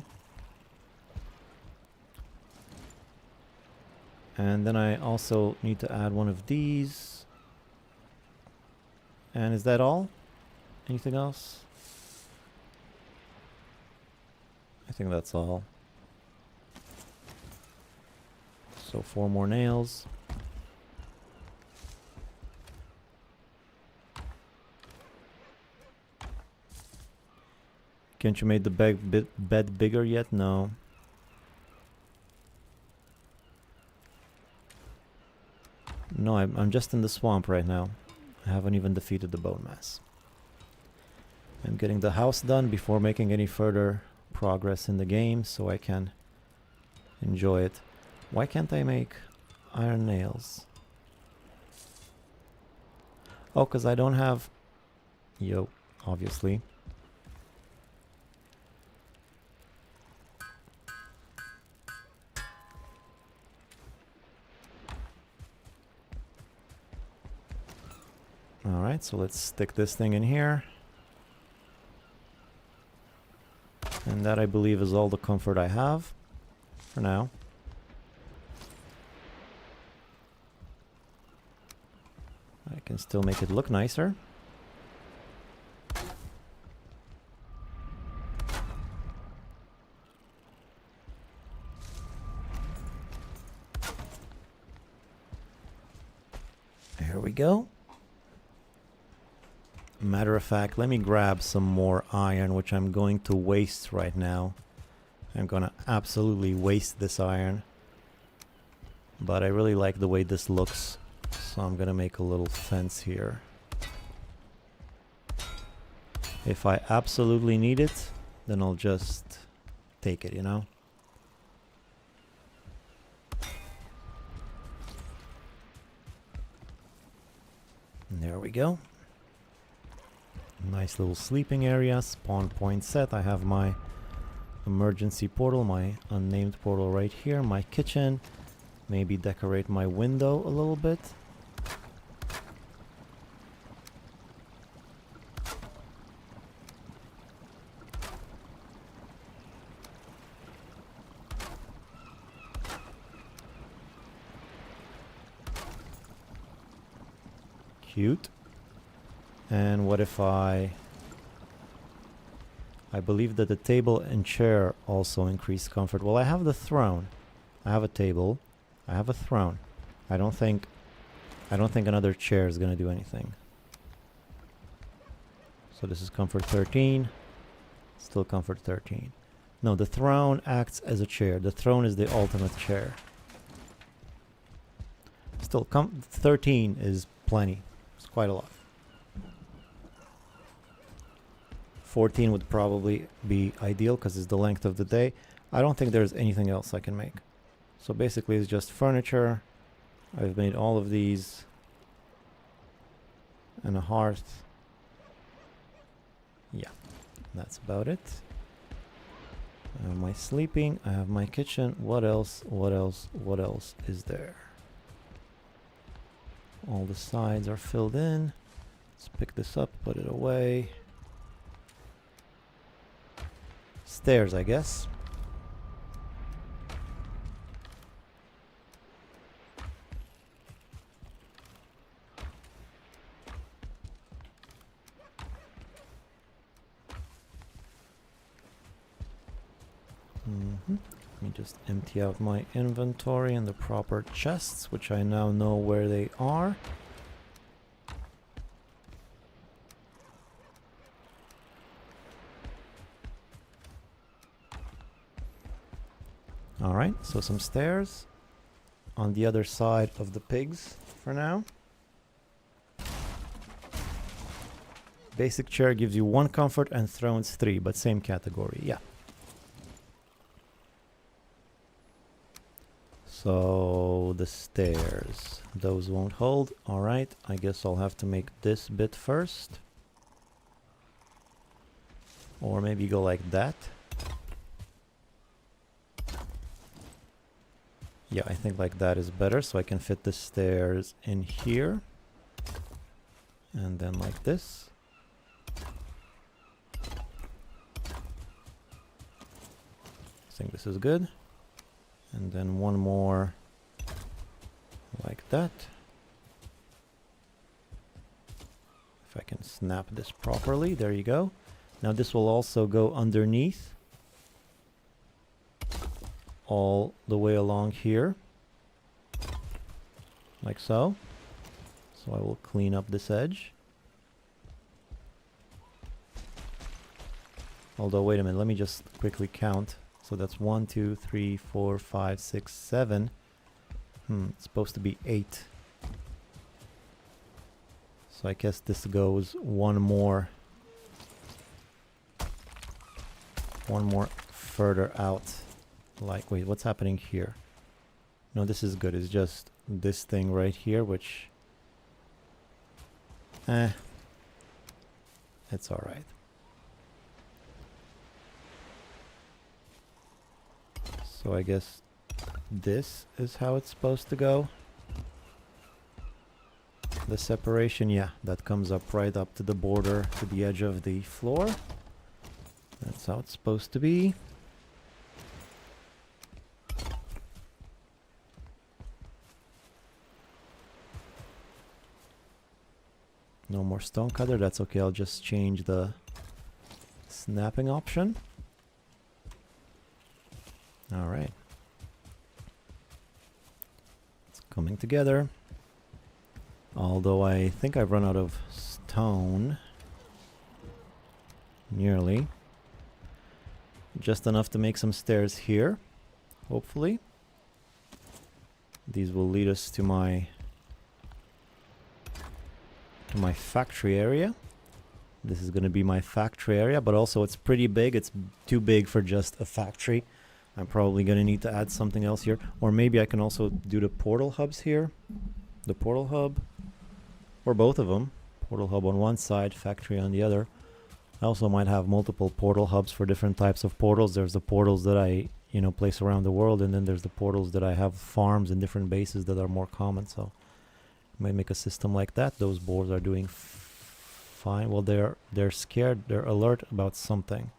A: And then I also need to add one of these. And is that all? Anything else? I think that's all. So 4 more nails. Can't you make the bed bigger yet? No. No, I'm just in the swamp right now. I haven't even defeated the bone mass. I'm getting the house done before making any further progress in the game, so I can enjoy it. Why can't I make iron nails? Oh, because I don't have... Yo, obviously. Alright, so let's stick this thing in here. And that, I believe, is all the comfort I have for now. I can still make it look nicer. There we go. Matter of fact, let me grab some more iron, which I'm going to waste right now. I'm gonna absolutely waste this iron. But I really like the way this looks, so I'm gonna make a little fence here. If I absolutely need it, then I'll just take it, you know? And there we go. Nice little sleeping area, spawn point set. I have my emergency portal, my unnamed portal right here, my kitchen. Maybe decorate my window a little bit. Cute. And what if I believe that the table and chair also increase comfort. Well, I have the throne. I have a table. I have a throne. I don't think another chair is going to do anything. So this is comfort 13. Still comfort 13. No, the throne acts as a chair. The throne is the ultimate chair. Still, 13 is plenty. It's quite a lot. 14 would probably be ideal because it's the length of the day. I don't think there's anything else I can make. So basically it's just furniture. I've made all of these. And a hearth. Yeah, that's about it. I have my sleeping. I have my kitchen. What else? What else? What else is there? All the sides are filled in. Let's pick this up, put it away. Stairs, I guess. Let me just empty out my inventory and the proper chests, which I now know where they are. Alright, so some stairs on the other side of the pigs for now. Basic chair gives you 1 comfort and thrones 3, but same category, yeah. So the stairs, those won't hold. Alright, I guess I'll have to make this bit first. Or maybe go like that. Yeah, I think like that is better, so I can fit the stairs in here. And then like this. I think this is good. And then one more like that. If I can snap this properly, there you go. Now this will also go underneath. All the way along here. Like so. So I will clean up this edge. Although, wait a minute, let me just quickly count. So that's 1, 2, 3, 4, 5, 6, 7. It's supposed to be 8. So I guess this goes one more further out. Like, wait, what's happening here? No, this is good. It's just this thing right here, which... it's alright. So I guess this is how it's supposed to go. The separation, yeah, that comes up right up to the border, to the edge of the floor. That's how it's supposed to be. No more stone cutter, that's okay, I'll just change the snapping option. Alright. It's coming together. Although I think I've run out of stone. Nearly. Just enough to make some stairs here, hopefully. These will lead us to my factory area. This is going to be my factory area, but also it's pretty big. It's too big for just a factory. I'm probably going to need to add something else here. Or maybe I can also do the portal hubs here. The portal hub. or both of them. Portal hub on one side, factory on the other. I also might have multiple portal hubs for different types of portals. There's the portals that I, place around the world, and then there's the portals that I have farms and different bases that are more common. So I might make a system like that. Those boars are doing fine. Well, they're scared. They're alert about something.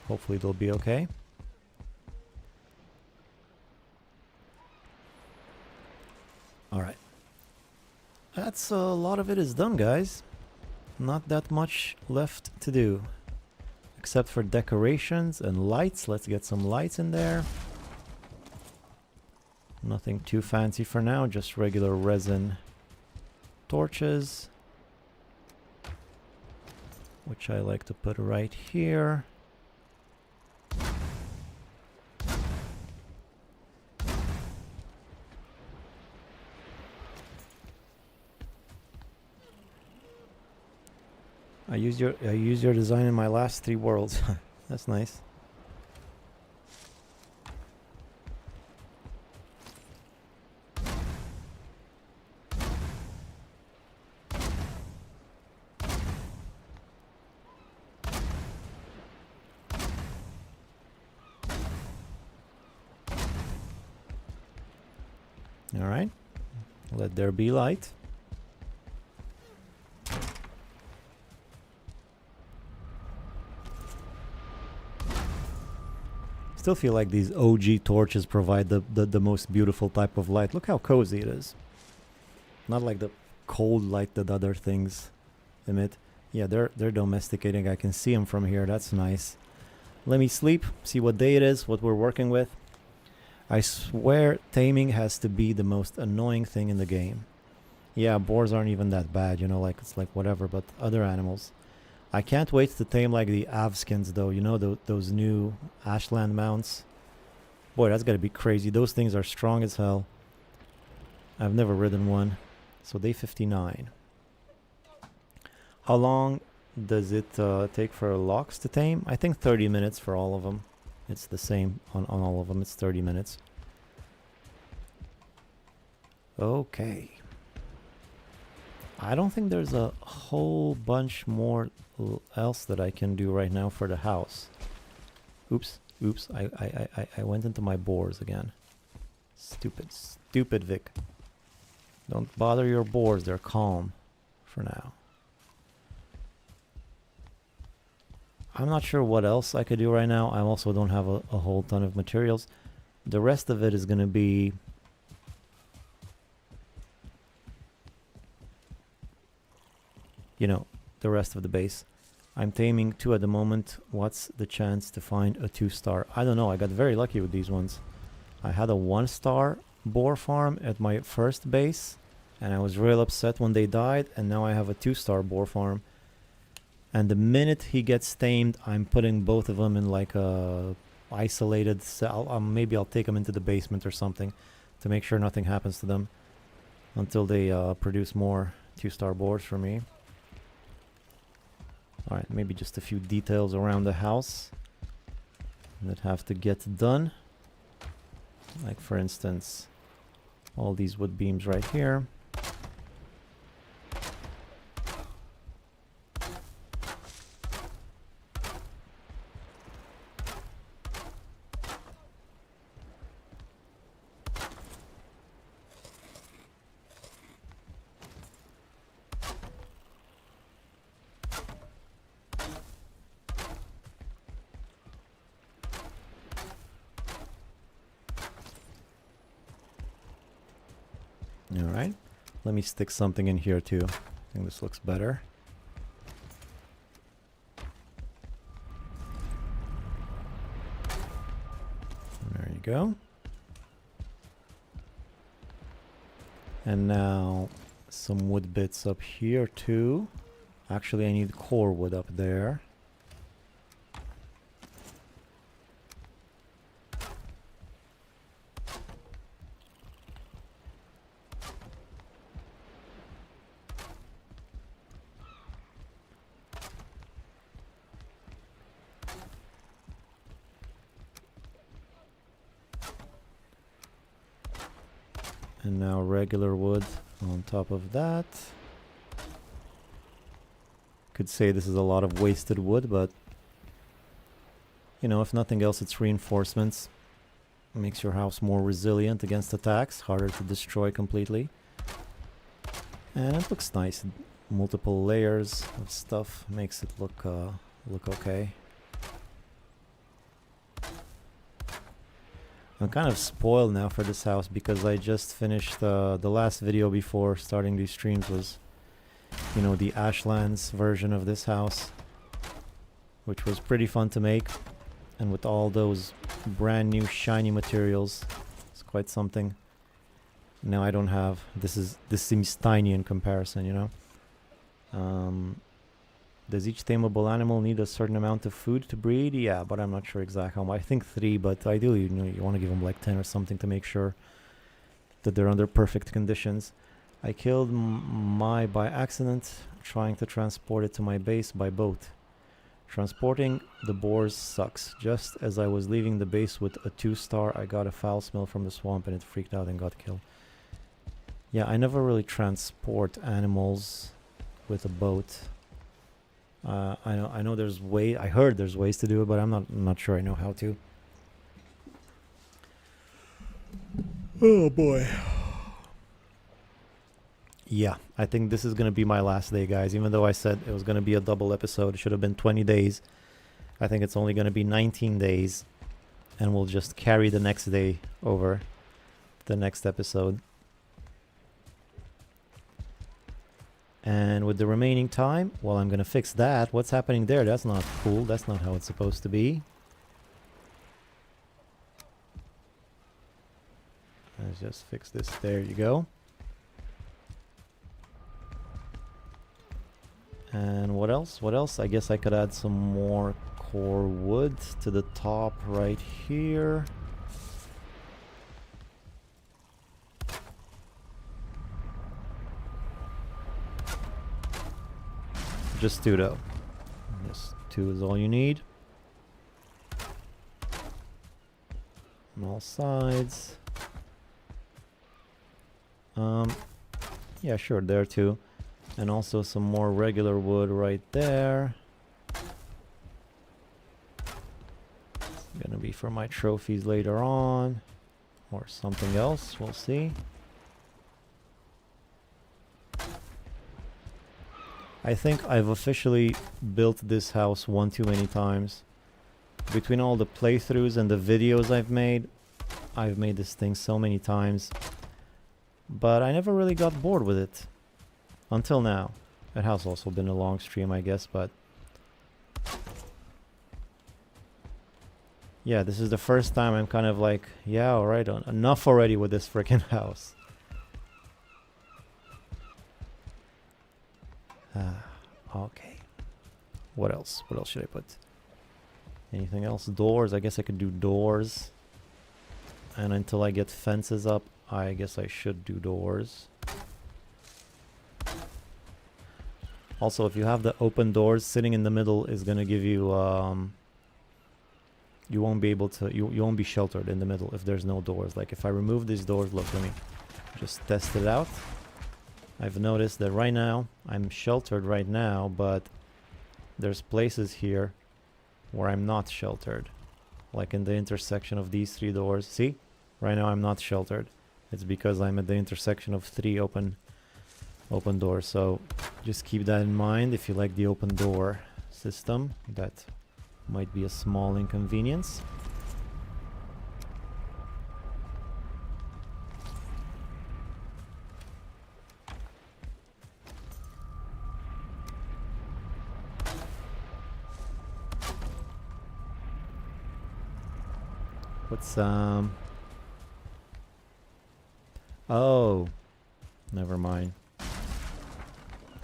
A: Hopefully they'll be okay. All right. That's a lot of it is done, guys. Not that much left to do. Except for decorations and lights. Let's get some lights in there. Nothing too fancy for now. Just regular resin torches. Which I like to put right here. I used your design in my last 3 worlds. That's nice. All right. Let there be light. Still feel like these OG torches provide the most beautiful type of light. Look how cozy it is. Not like the cold light that other things emit. Yeah, they're domesticating. I can see them from here. That's nice. Let me sleep. See what day it is. What we're working with. I swear taming has to be the most annoying thing in the game. Yeah, boars aren't even that bad. Like it's like whatever. But other animals. I can't wait to tame like the Avskins though, those new Ashland mounts. Boy, that's gotta be crazy. Those things are strong as hell. I've never ridden one. So day 59. How long does it take for locks to tame? I think 30 minutes for all of them. It's the same on all of them. It's 30 minutes. Okay. I don't think there's a whole bunch more else that I can do right now for the house. Oops. I went into my boars again. Stupid Vic. Don't bother your boars. They're calm for now. I'm not sure what else I could do right now. I also don't have a whole ton of materials. The rest of it is going to be... the rest of the base. I'm taming 2 at the moment. What's the chance to find a 2-star? I don't know. I got very lucky with these ones. I had a 1-star boar farm at my first base, and I was real upset when they died, and now I have a 2-star boar farm. And the minute he gets tamed, I'm putting both of them in like a isolated cell. Maybe I'll take them into the basement or something to make sure nothing happens to them until they produce more 2-star boars for me. Alright, maybe just a few details around the house that have to get done. Like for instance, all these wood beams right here. Alright, let me stick something in here too. I think this looks better. There you go. And now some wood bits up here too. Actually, I need core wood up there. And now regular wood on top of that. Could say this is a lot of wasted wood, but you know, if nothing else, it's reinforcements. It makes your house more resilient against attacks, harder to destroy completely. And it looks nice. Multiple layers of stuff makes it look okay. I'm kind of spoiled now for this house because I just finished the last video before starting these streams was, you know, the Ashlands version of this house, which was pretty fun to make, and with all those brand new shiny materials, it's quite something. Now I don't have, this seems tiny in comparison, you know. Does each tameable animal need a certain amount of food to breed? Yeah, but I'm not sure exactly how much. I think 3, but ideally, you know, you want to give them like 10 or something to make sure that they're under perfect conditions. I killed my by accident, trying to transport it to my base by boat. Transporting the boars sucks. Just as I was leaving the base with a 2-star, I got a foul smell from the swamp and it freaked out and got killed. Yeah, I never really transport animals with a boat. I know there's I heard there's ways to do it, but I'm not sure I know how to. Oh boy. Yeah, I think this is gonna be my last day, guys. Even though I said it was gonna be a double episode, it should have been 20 days. I think it's only gonna be 19 days, and we'll just carry the next day over to the next episode. And with the remaining time, well, I'm gonna fix that. What's happening there? That's not cool. That's not how it's supposed to be. Let's just fix this. There you go. And what else? What else? I guess I could add some more core wood to the top right here. Just 2 though. Just 2 is all you need. On all sides. Yeah, sure, there too. And also some more regular wood right there. It's gonna be for my trophies later on. Or something else, we'll see. I think I've officially built this house one too many times. Between all the playthroughs and the videos I've made this thing so many times. But I never really got bored with it. Until now. It has also been a long stream, I guess, but... yeah, this is the first time I'm kind of like, yeah, alright, enough already with this freaking house. Okay. What else? What else should I put? Anything else? Doors. I guess I could do doors. And until I get fences up, I guess I should do doors. Also, if you have the open doors, sitting in the middle is gonna give you you won't be able to you won't be sheltered in the middle if there's no doors. Like if I remove these doors, look, let me just test it out. I've noticed that right now I'm sheltered right now, but there's places here where I'm not sheltered, like in the intersection of these 3 doors. See, right now I'm not sheltered. It's because I'm at the intersection of 3 open doors. So just keep that in mind. If you like the open door system, that might be a small inconvenience. What's oh, never mind.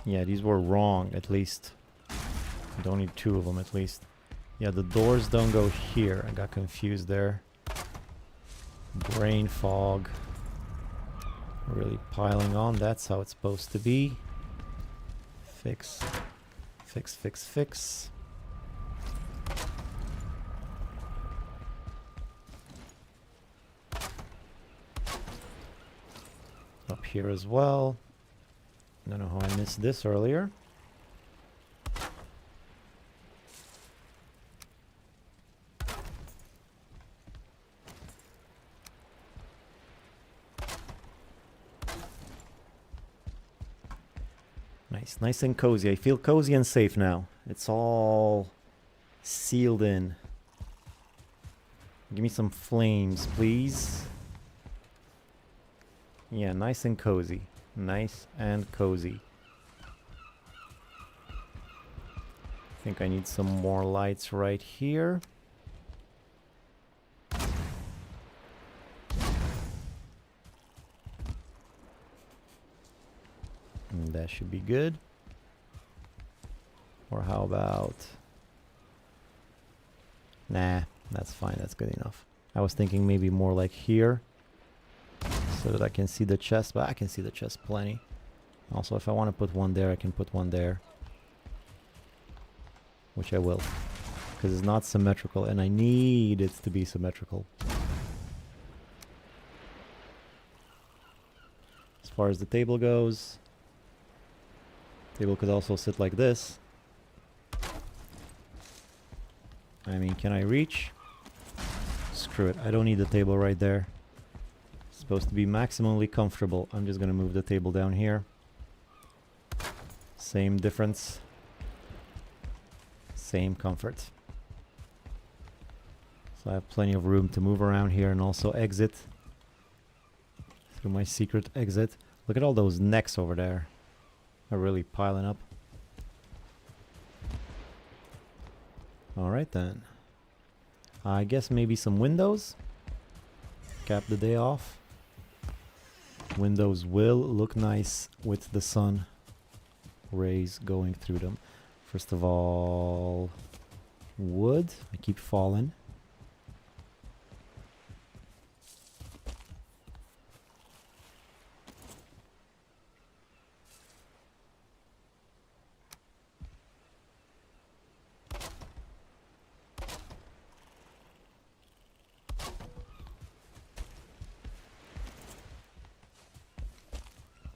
A: Yeah, these were wrong, at least. You don't need 2 of them, at least. Yeah, the doors don't go here. I got confused there. Brain fog. Really piling on. That's how it's supposed to be. Fix. Fix, fix, fix. up here as well. I don't know how I missed this earlier. Nice, nice and cozy. I feel cozy and safe now. It's all sealed in. Give me some flames, please. Yeah, nice and cozy. Nice and cozy. I think I need some more lights right here. And that should be good. Or how about... Nah, that's fine. That's good enough. I was thinking maybe more like here, so that I can see the chest, but I can see the chest plenty. Also, if I want to put one there, I can put one there. Which I will. Because it's not symmetrical, and I need it to be symmetrical. As far as the table goes, table could also sit like this. I mean, can I reach? Screw it, I don't need the table right there. It's supposed to be maximally comfortable. I'm just gonna move the table down here. Same difference. Same comfort. So I have plenty of room to move around here and also exit through my secret exit. Look at all those necks over there. They're really piling up. Alright then. I guess maybe some windows. Cap the day off. Windows will look nice with the sun rays going through them. First of all, wood. I keep falling.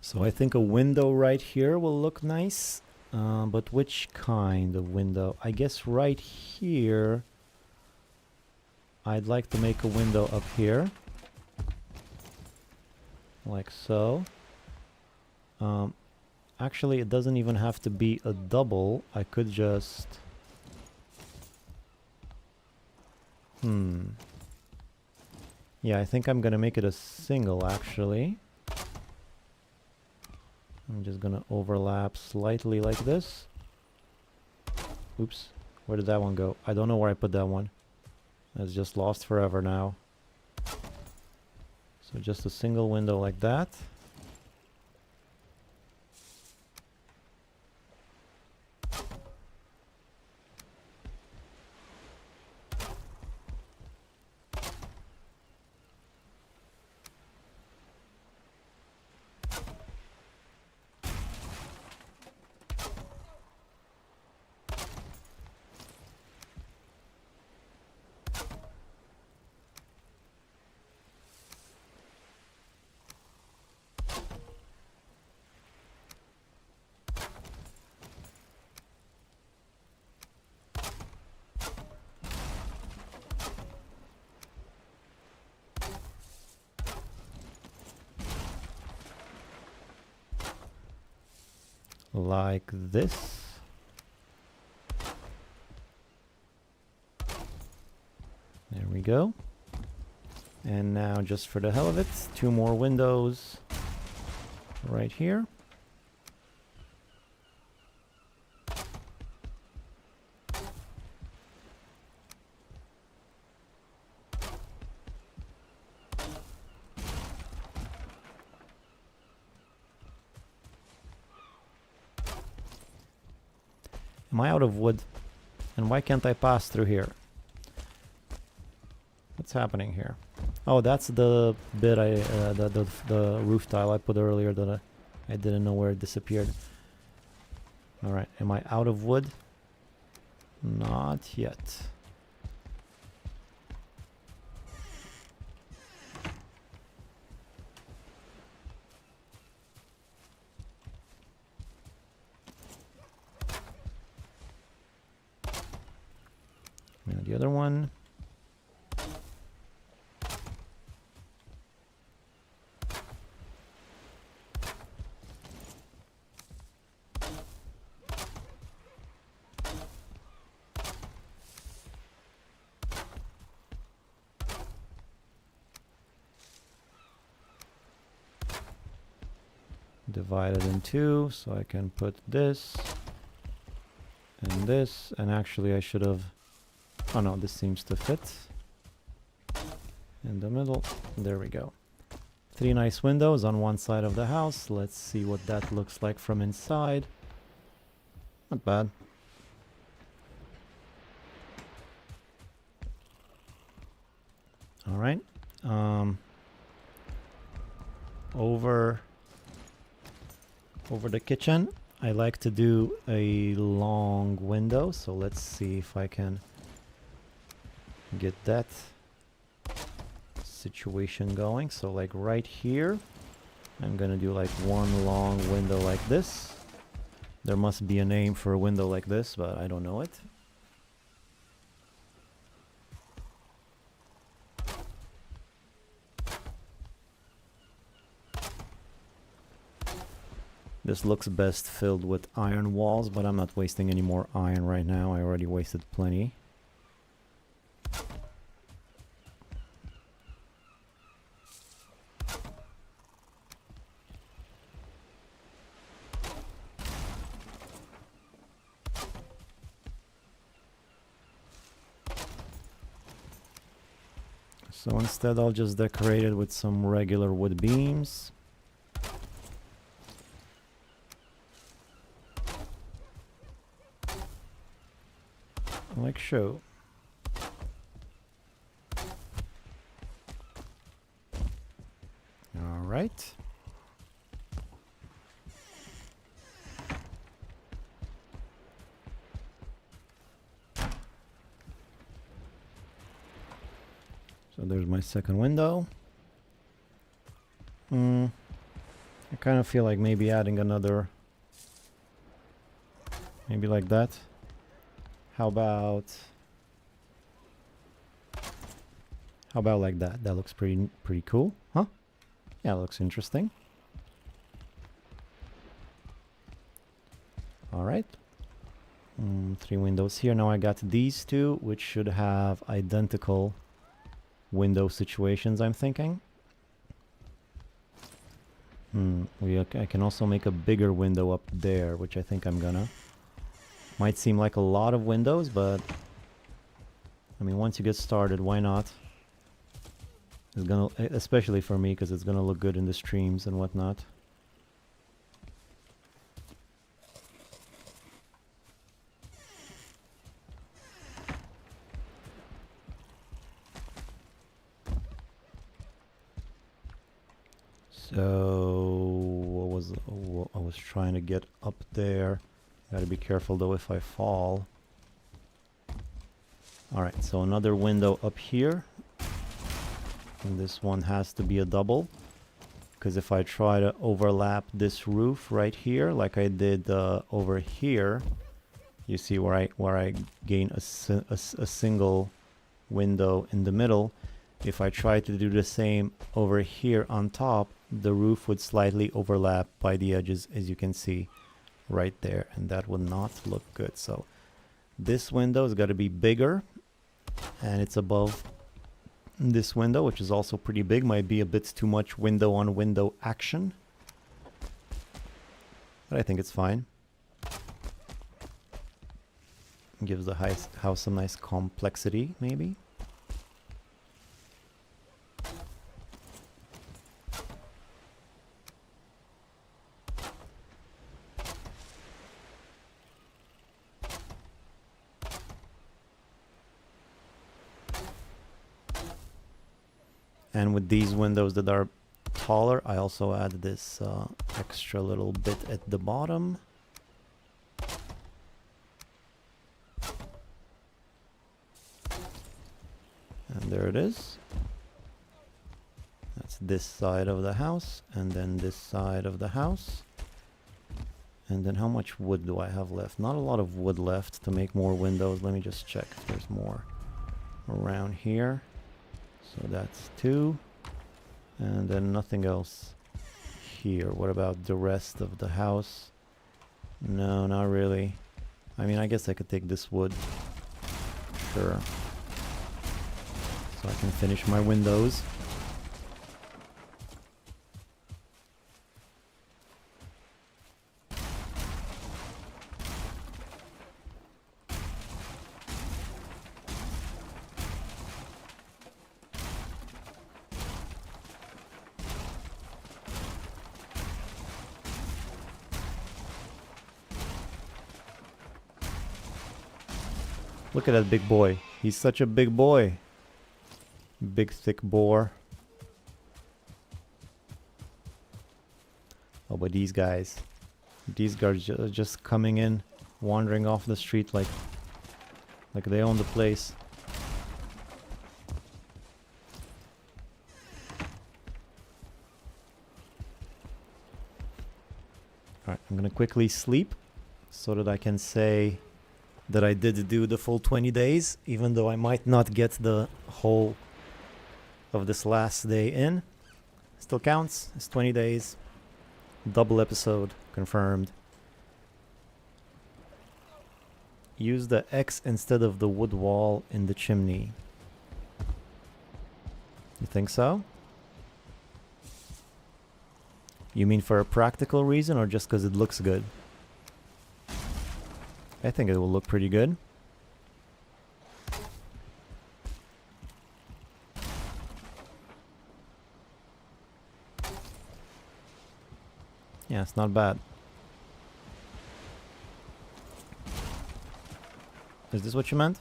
A: So I think a window right here will look nice. But which kind of window? I guess right here I'd like to make a window up here. Like so. Actually, it doesn't even have to be a double. I could just... Yeah, I think I'm gonna make it a single, actually. I'm just gonna overlap slightly like this. Oops, where did that one go? I don't know where I put that one. It's just lost forever now. So just a single window like that. Like this. There we go. And now, just for the hell of it, 2 more windows right here. Am I out of wood? And why can't I pass through here? What's happening here? Oh, that's the bit the roof tile I put earlier that I didn't know where it disappeared. Alright, am I out of wood? Not yet. the other one. Divide it in two, so I can put this and this, and actually I should have, oh no, this seems to fit in the middle. There we go. 3 nice windows on one side of the house. Let's see what that looks like from inside. Not bad. All right. Over the kitchen, I like to do a long window, so let's see if I can get that situation going. So like right here, I'm gonna do like one long window like this. There must be a name for a window like this, but I don't know it. This looks best filled with iron walls, but I'm not wasting any more iron right now. I already wasted plenty. So instead I'll just decorate it with some regular wood beams. Like so. All right. So there's my second window. I kind of feel like maybe adding another, maybe like that. How about like that? That looks pretty cool, huh? Yeah, looks interesting. All right. 3 windows here. Now I got these two, which should have identical window situations, I'm thinking. I can also make a bigger window up there, which I think I'm gonna. Might seem like a lot of windows, but I mean, once you get started, why not? It's gonna, especially for me, because it's gonna look good in the streams and whatnot. So what I was trying to get up there. Gotta be careful though if I fall. Alright, so another window up here. And this one has to be a double. Because if I try to overlap this roof right here, like I did over here, you see where I gain a single window in the middle. If I try to do the same over here on top, the roof would slightly overlap by the edges, as you can see right there, and that would not look good. So this window has got to be bigger, and it's above this window, which is also pretty big. Might be a bit too much window on window action, but I think it's fine. Gives the house some nice complexity, maybe. And with these windows that are taller, I also add this extra little bit at the bottom. And there it is. That's this side of the house, and then this side of the house. And then how much wood do I have left? Not a lot of wood left to make more windows. Let me just check if there's more. around here. So that's 2. And then nothing else here. What about the rest of the house? No, not really. I mean, I guess I could take this wood. Sure. So I can finish my windows. Look at that big boy. He's such a big boy. Big thick boar. Oh, but these guys are just coming in, wandering off the street like they own the place. Alright, I'm gonna quickly sleep so that I can say that I did do the full 20 days, even though I might not get the whole of this last day in. Still counts. It's 20 days. Double episode confirmed. Use the X instead of the wood wall in the chimney. You think so? You mean for a practical reason or just because it looks good? I think it will look pretty good. Yeah, it's not bad. Is this what you meant?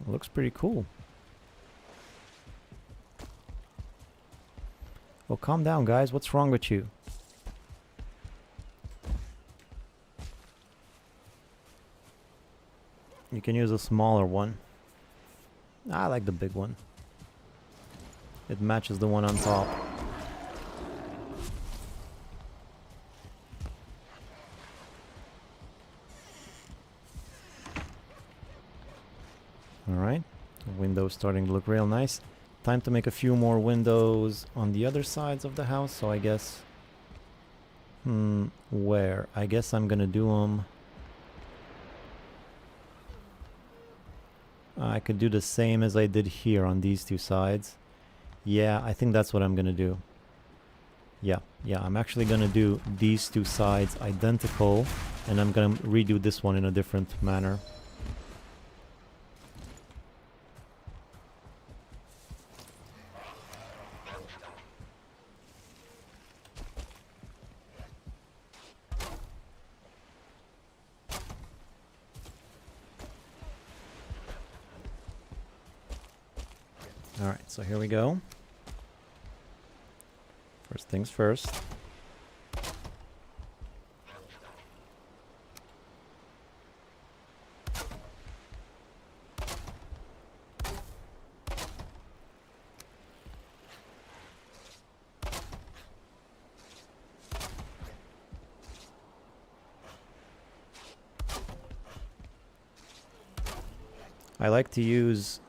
A: Looks pretty cool. Well, calm down, guys. What's wrong with you? You can use a smaller one. I like the big one. It matches the one on top. Alright, the window's starting to look real nice. Time to make a few more windows on the other sides of the house, so I guess... where? I guess I'm gonna do them... I could do the same as I did here on these two sides. Yeah, I think that's what I'm gonna do. Yeah, I'm actually gonna do these two sides identical, and I'm gonna redo this one in a different manner. Alright, so here we go. First things first. I like to use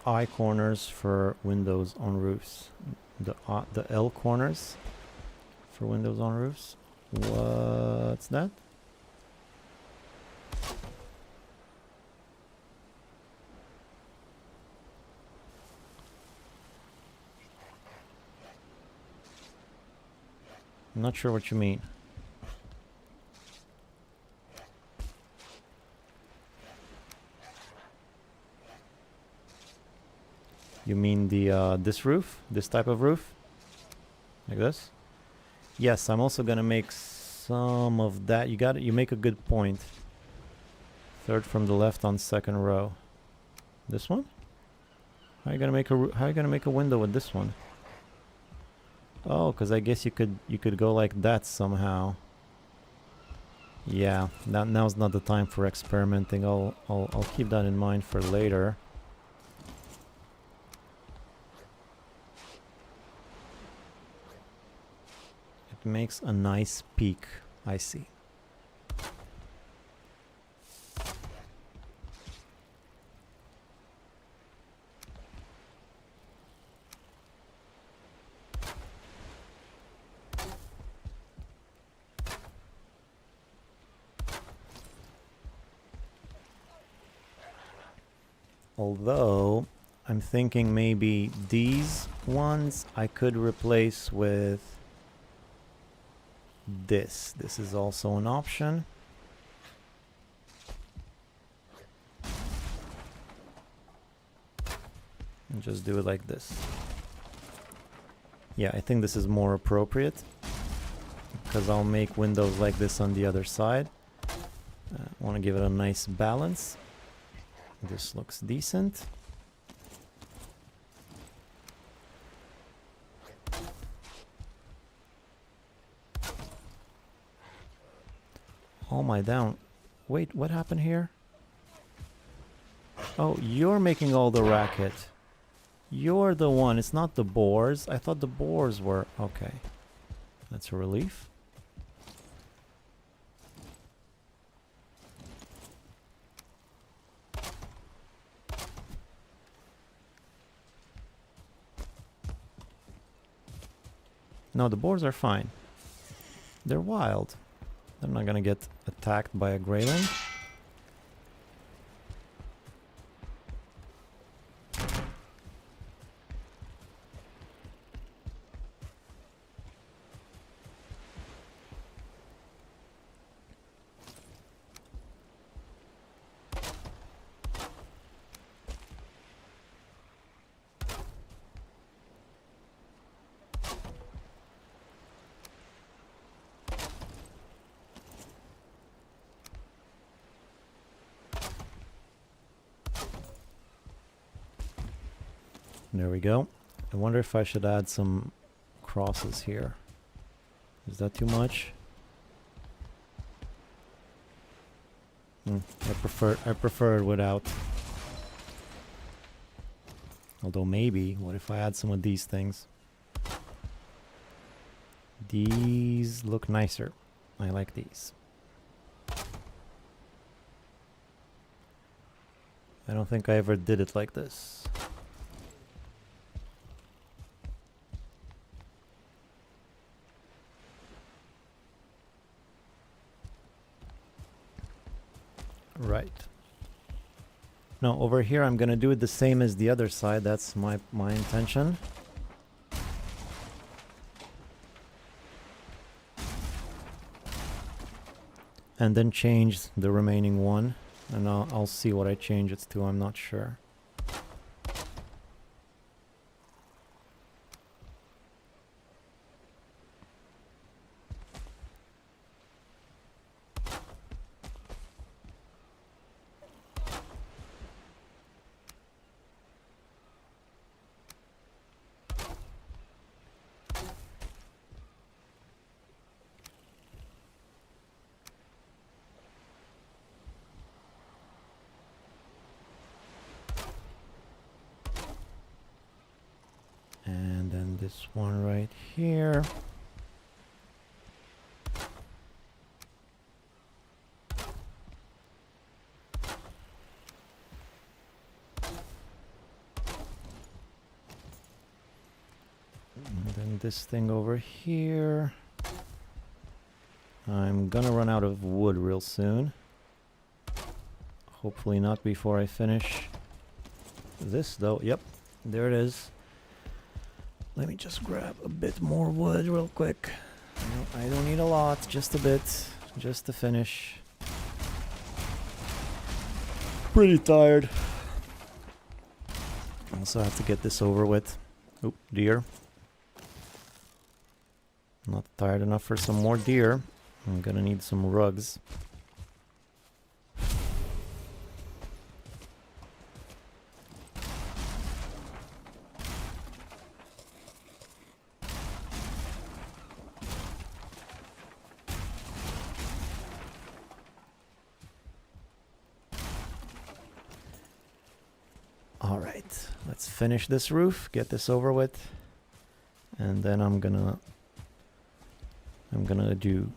A: eye corners for windows on roofs. The L corners for windows on roofs. What's that? I'm not sure what you mean. You mean the this roof? This type of roof? Like this? Yes, I'm also gonna make some of that. You make a good point. Third from the left on second row. This one? How are you gonna make a window with this one? Oh, because I guess you could go like that somehow. Yeah, now's not the time for experimenting. I'll keep that in mind for later. makes a nice peak. I see. Although, I'm thinking maybe these ones I could replace with this. This is also an option. And just do it like this. Yeah, I think this is more appropriate, because I'll make windows like this on the other side. I want to give it a nice balance. This looks decent. Oh my down. Wait, what happened here? Oh, you're making all the racket. You're the one. It's not the boars. I thought the boars were... Okay. That's a relief. No, the boars are fine. They're wild. They're not gonna get attacked by a greyling. There we go. I wonder if I should add some crosses here. Is that too much? I prefer it without. Although maybe, what if I add some of these things? These look nicer. I like these. I don't think I ever did it like this. Right. No, over here I'm gonna do it the same as the other side. That's my intention. And then change the remaining one. And I'll see what I change it to. I'm not sure. And then this one right here. And then this thing over here. I'm gonna run out of wood real soon. Hopefully not before I finish this though. Yep, there it is. Let me just grab a bit more wood real quick. I don't need a lot, just a bit, just to finish. Pretty tired. Also have to get this over with. Oop, deer. Not tired enough for some more deer. I'm gonna need some rugs. Alright, let's finish this roof, get this over with, and then I'm gonna I'm gonna do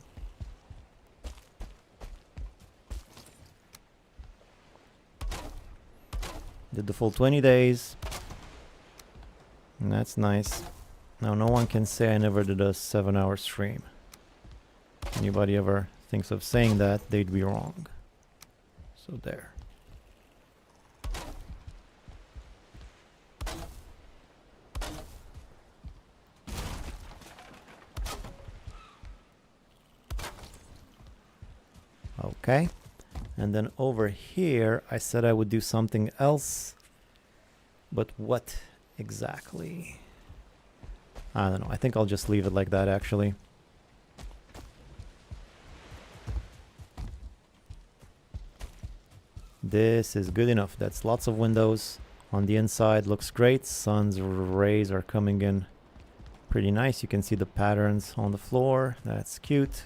A: did the full 20 days. And that's nice. Now no one can say I never did a 7-hour stream. Anybody ever thinks of saying that, they'd be wrong. So there. Okay. And then over here, I said I would do something else. But what exactly? I don't know. I think I'll just leave it like that, actually. This is good enough. That's lots of windows on the inside. Looks great. Sun's rays are coming in pretty nice. You can see the patterns on the floor. That's cute.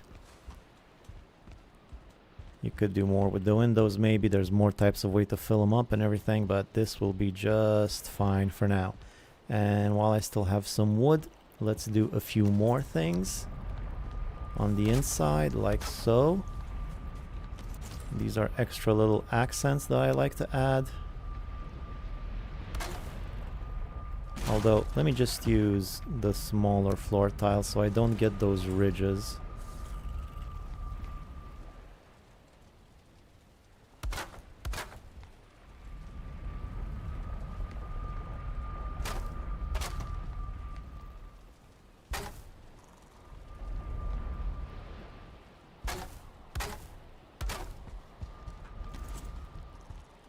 A: You could do more with the windows, maybe. There's more types of way to fill them up and everything, but this will be just fine for now. And while I still have some wood, let's do a few more things on the inside, like so. These are extra little accents that I like to add. Although, let me just use the smaller floor tiles so I don't get those ridges.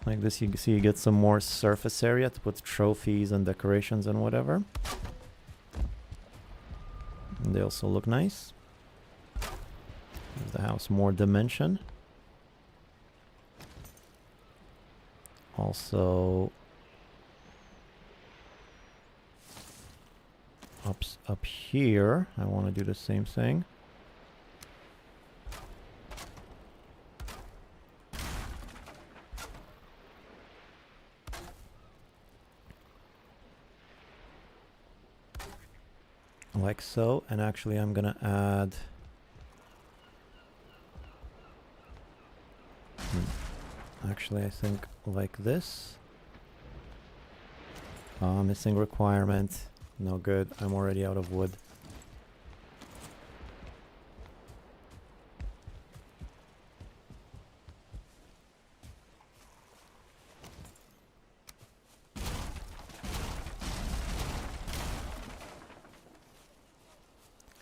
A: Like this, you can see you get some more surface area to put trophies and decorations and whatever. And they also look nice. Gives the house more dimension. Also, up here, I want to do the same thing. Like so, and actually I'm gonna add actually I think like this. Missing requirement. No good, I'm already out of wood.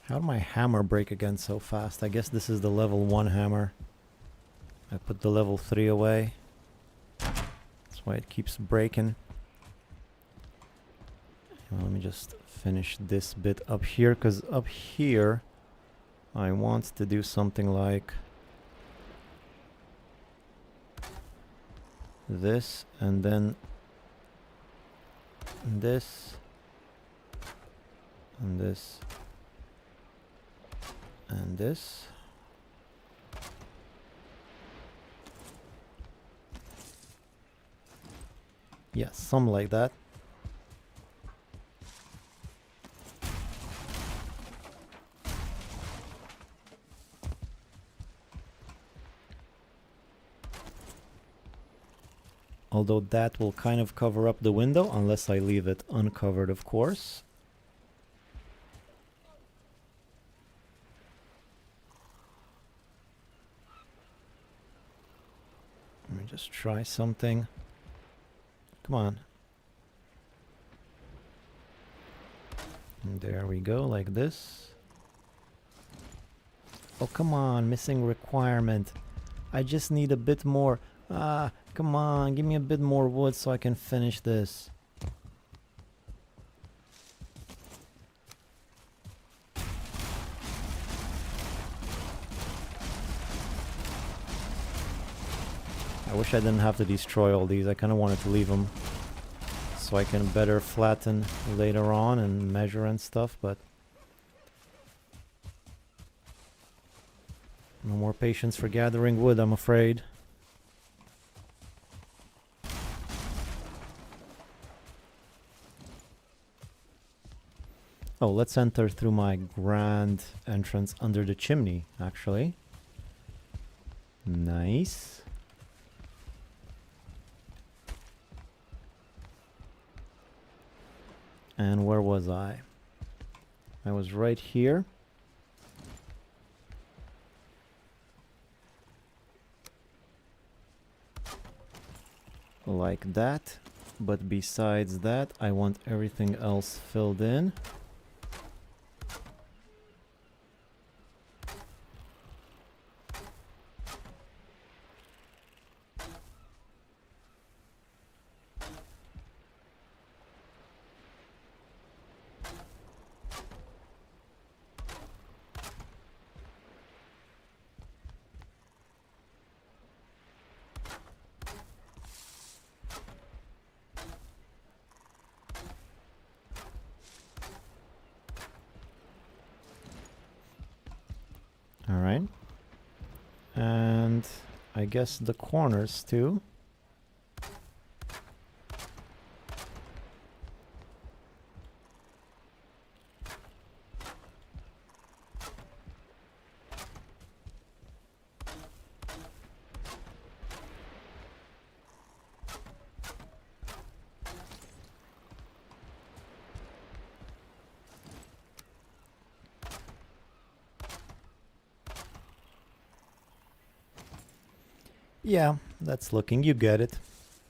A: How did my hammer break again so fast? I guess this is the level 1 hammer. I put the level 3 away. That's why it keeps breaking. Well, let me just finish this bit up here, because up here I want to do something like this, and then this, and this, and this. Yeah, something like that. Although that will kind of cover up the window, unless I leave it uncovered, of course. Let me just try something. Come on. And there we go, like this. Oh, come on, missing requirement. I just need a bit more. Come on, give me a bit more wood so I can finish this. I wish I didn't have to destroy all these. I kind of wanted to leave them so I can better flatten later on and measure and stuff, but no more patience for gathering wood, I'm afraid. Oh, let's enter through my grand entrance under the chimney, actually. Nice. And where was I? I was right here. Like that. But besides that, I want everything else filled in. Alright. And I guess the corners too. Yeah, that's looking, you get it.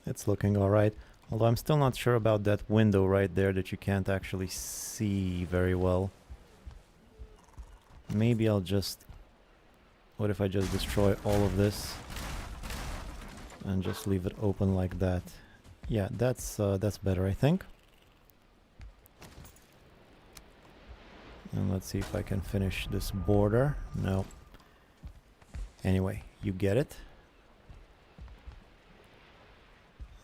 A: It's looking alright. Although I'm still not sure about that window right there that you can't actually see very well. Maybe I'll just... What if I just destroy all of this? And just leave it open like that. Yeah, that's better, I think. And let's see if I can finish this border. No. Anyway, you get it.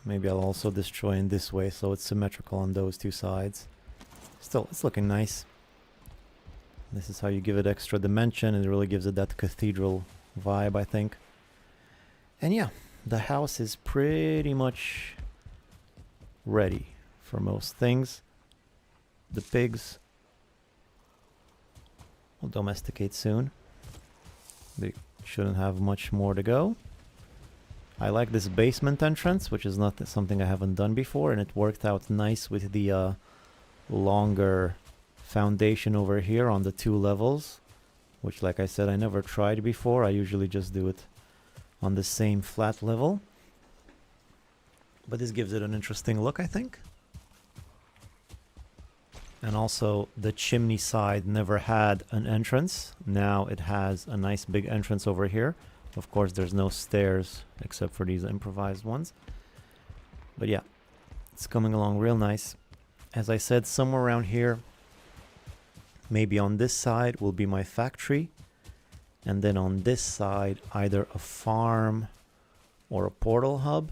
A: Maybe I'll also destroy in this way so it's symmetrical on those two sides. Still, it's looking nice. This is how you give it extra dimension. It really gives it that cathedral vibe, I think. And yeah, the house is pretty much ready for most things. The pigs will domesticate soon. They shouldn't have much more to go. I like this basement entrance, which is not something I haven't done before, and it worked out nice with the longer foundation over here on the 2 levels, which, like I said, I never tried before. I usually just do it on the same flat level. But this gives it an interesting look, I think. And also, the chimney side never had an entrance. Now it has a nice big entrance over here. Of course, there's no stairs except for these improvised ones. But yeah, it's coming along real nice. As I said, somewhere around here, maybe on this side will be my factory. And then on this side, either a farm or a portal hub.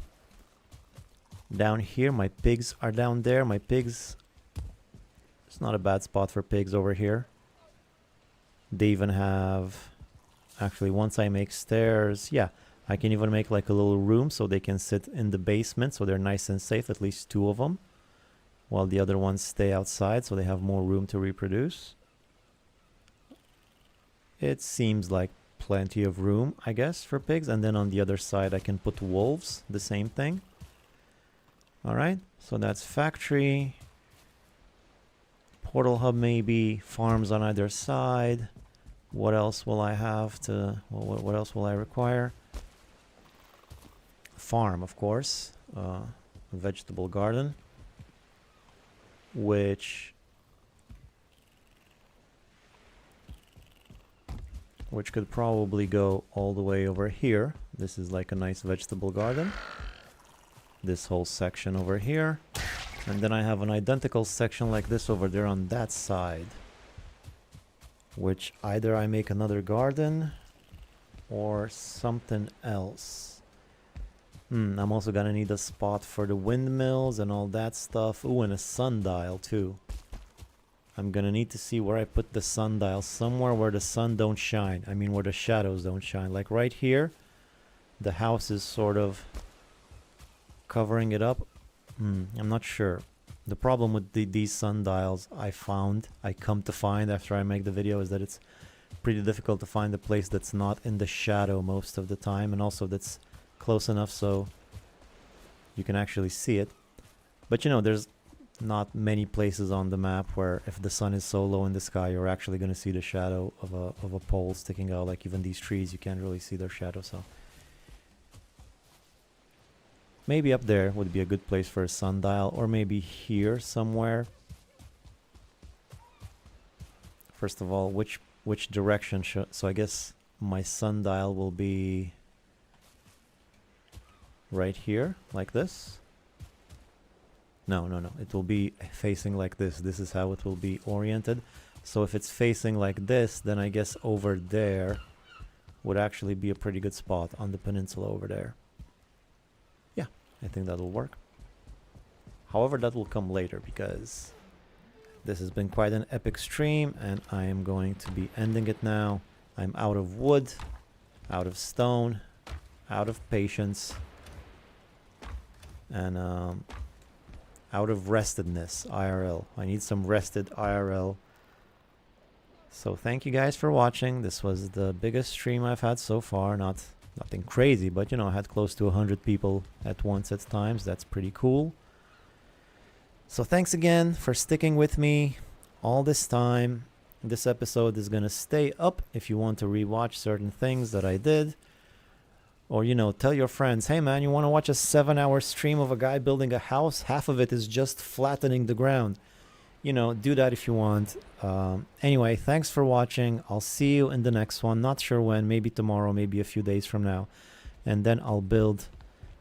A: Down here, my pigs are down there. My pigs... It's not a bad spot for pigs over here. They even have... Actually, once I make stairs, yeah, I can even make like a little room so they can sit in the basement so they're nice and safe, at least 2 of them. While the other ones stay outside so they have more room to reproduce. It seems like plenty of room, I guess, for pigs. And then on the other side I can put wolves, the same thing. Alright, so that's factory. Portal hub maybe, farms on either side. What else will I have to... Well, what else will I require? Farm, of course. A vegetable garden. Which could probably go all the way over here. This is like a nice vegetable garden. This whole section over here. And then I have an identical section like this over there on that side. Which either I make another garden or something else. I'm also gonna need a spot for the windmills and all that stuff. Ooh, and a sundial too. I'm gonna need to see where I put the sundial. Somewhere where the sun don't shine. I mean where the shadows don't shine. Like right here, the house is sort of covering it up. I'm not sure. The problem with these sundials I come to find after I make the video, is that it's pretty difficult to find a place that's not in the shadow most of the time, and also that's close enough so you can actually see it. But you know, there's not many places on the map where if the sun is so low in the sky, you're actually going to see the shadow of a pole sticking out. Like even these trees, you can't really see their shadow. So maybe up there would be a good place for a sundial, or maybe here somewhere. First of all, which direction should... So I guess my sundial will be right here, like this. No. It will be facing like this. This is how it will be oriented. So if it's facing like this, then I guess over there would actually be a pretty good spot on the peninsula over there. Yeah, I think that'll work. However, that will come later, because this has been quite an epic stream and I am going to be ending it now. I'm out of wood, out of stone, out of patience, and out of restedness, IRL. I need some rested IRL. So thank you guys for watching. This was the biggest stream I've had so far. Nothing crazy, but you know, I had close to 100 people at once at times. That's pretty cool. So thanks again for sticking with me all this time. This episode is gonna stay up if you want to rewatch certain things that I did. Or, you know, tell your friends, hey man, you want to watch a 7-hour stream of a guy building a house? Half of it is just flattening the ground. You know, do that if you want. Anyway, thanks for watching. I'll see you in the next one. Not sure when, maybe tomorrow, maybe a few days from now. And then I'll build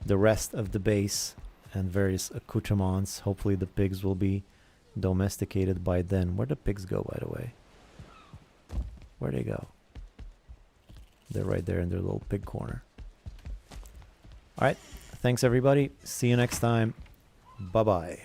A: the rest of the base and various accoutrements. Hopefully the pigs will be domesticated by then. Where'd the pigs go, by the way? Where'd they go? They're right there in their little pig corner. All right. Thanks, everybody. See you next time. Bye-bye.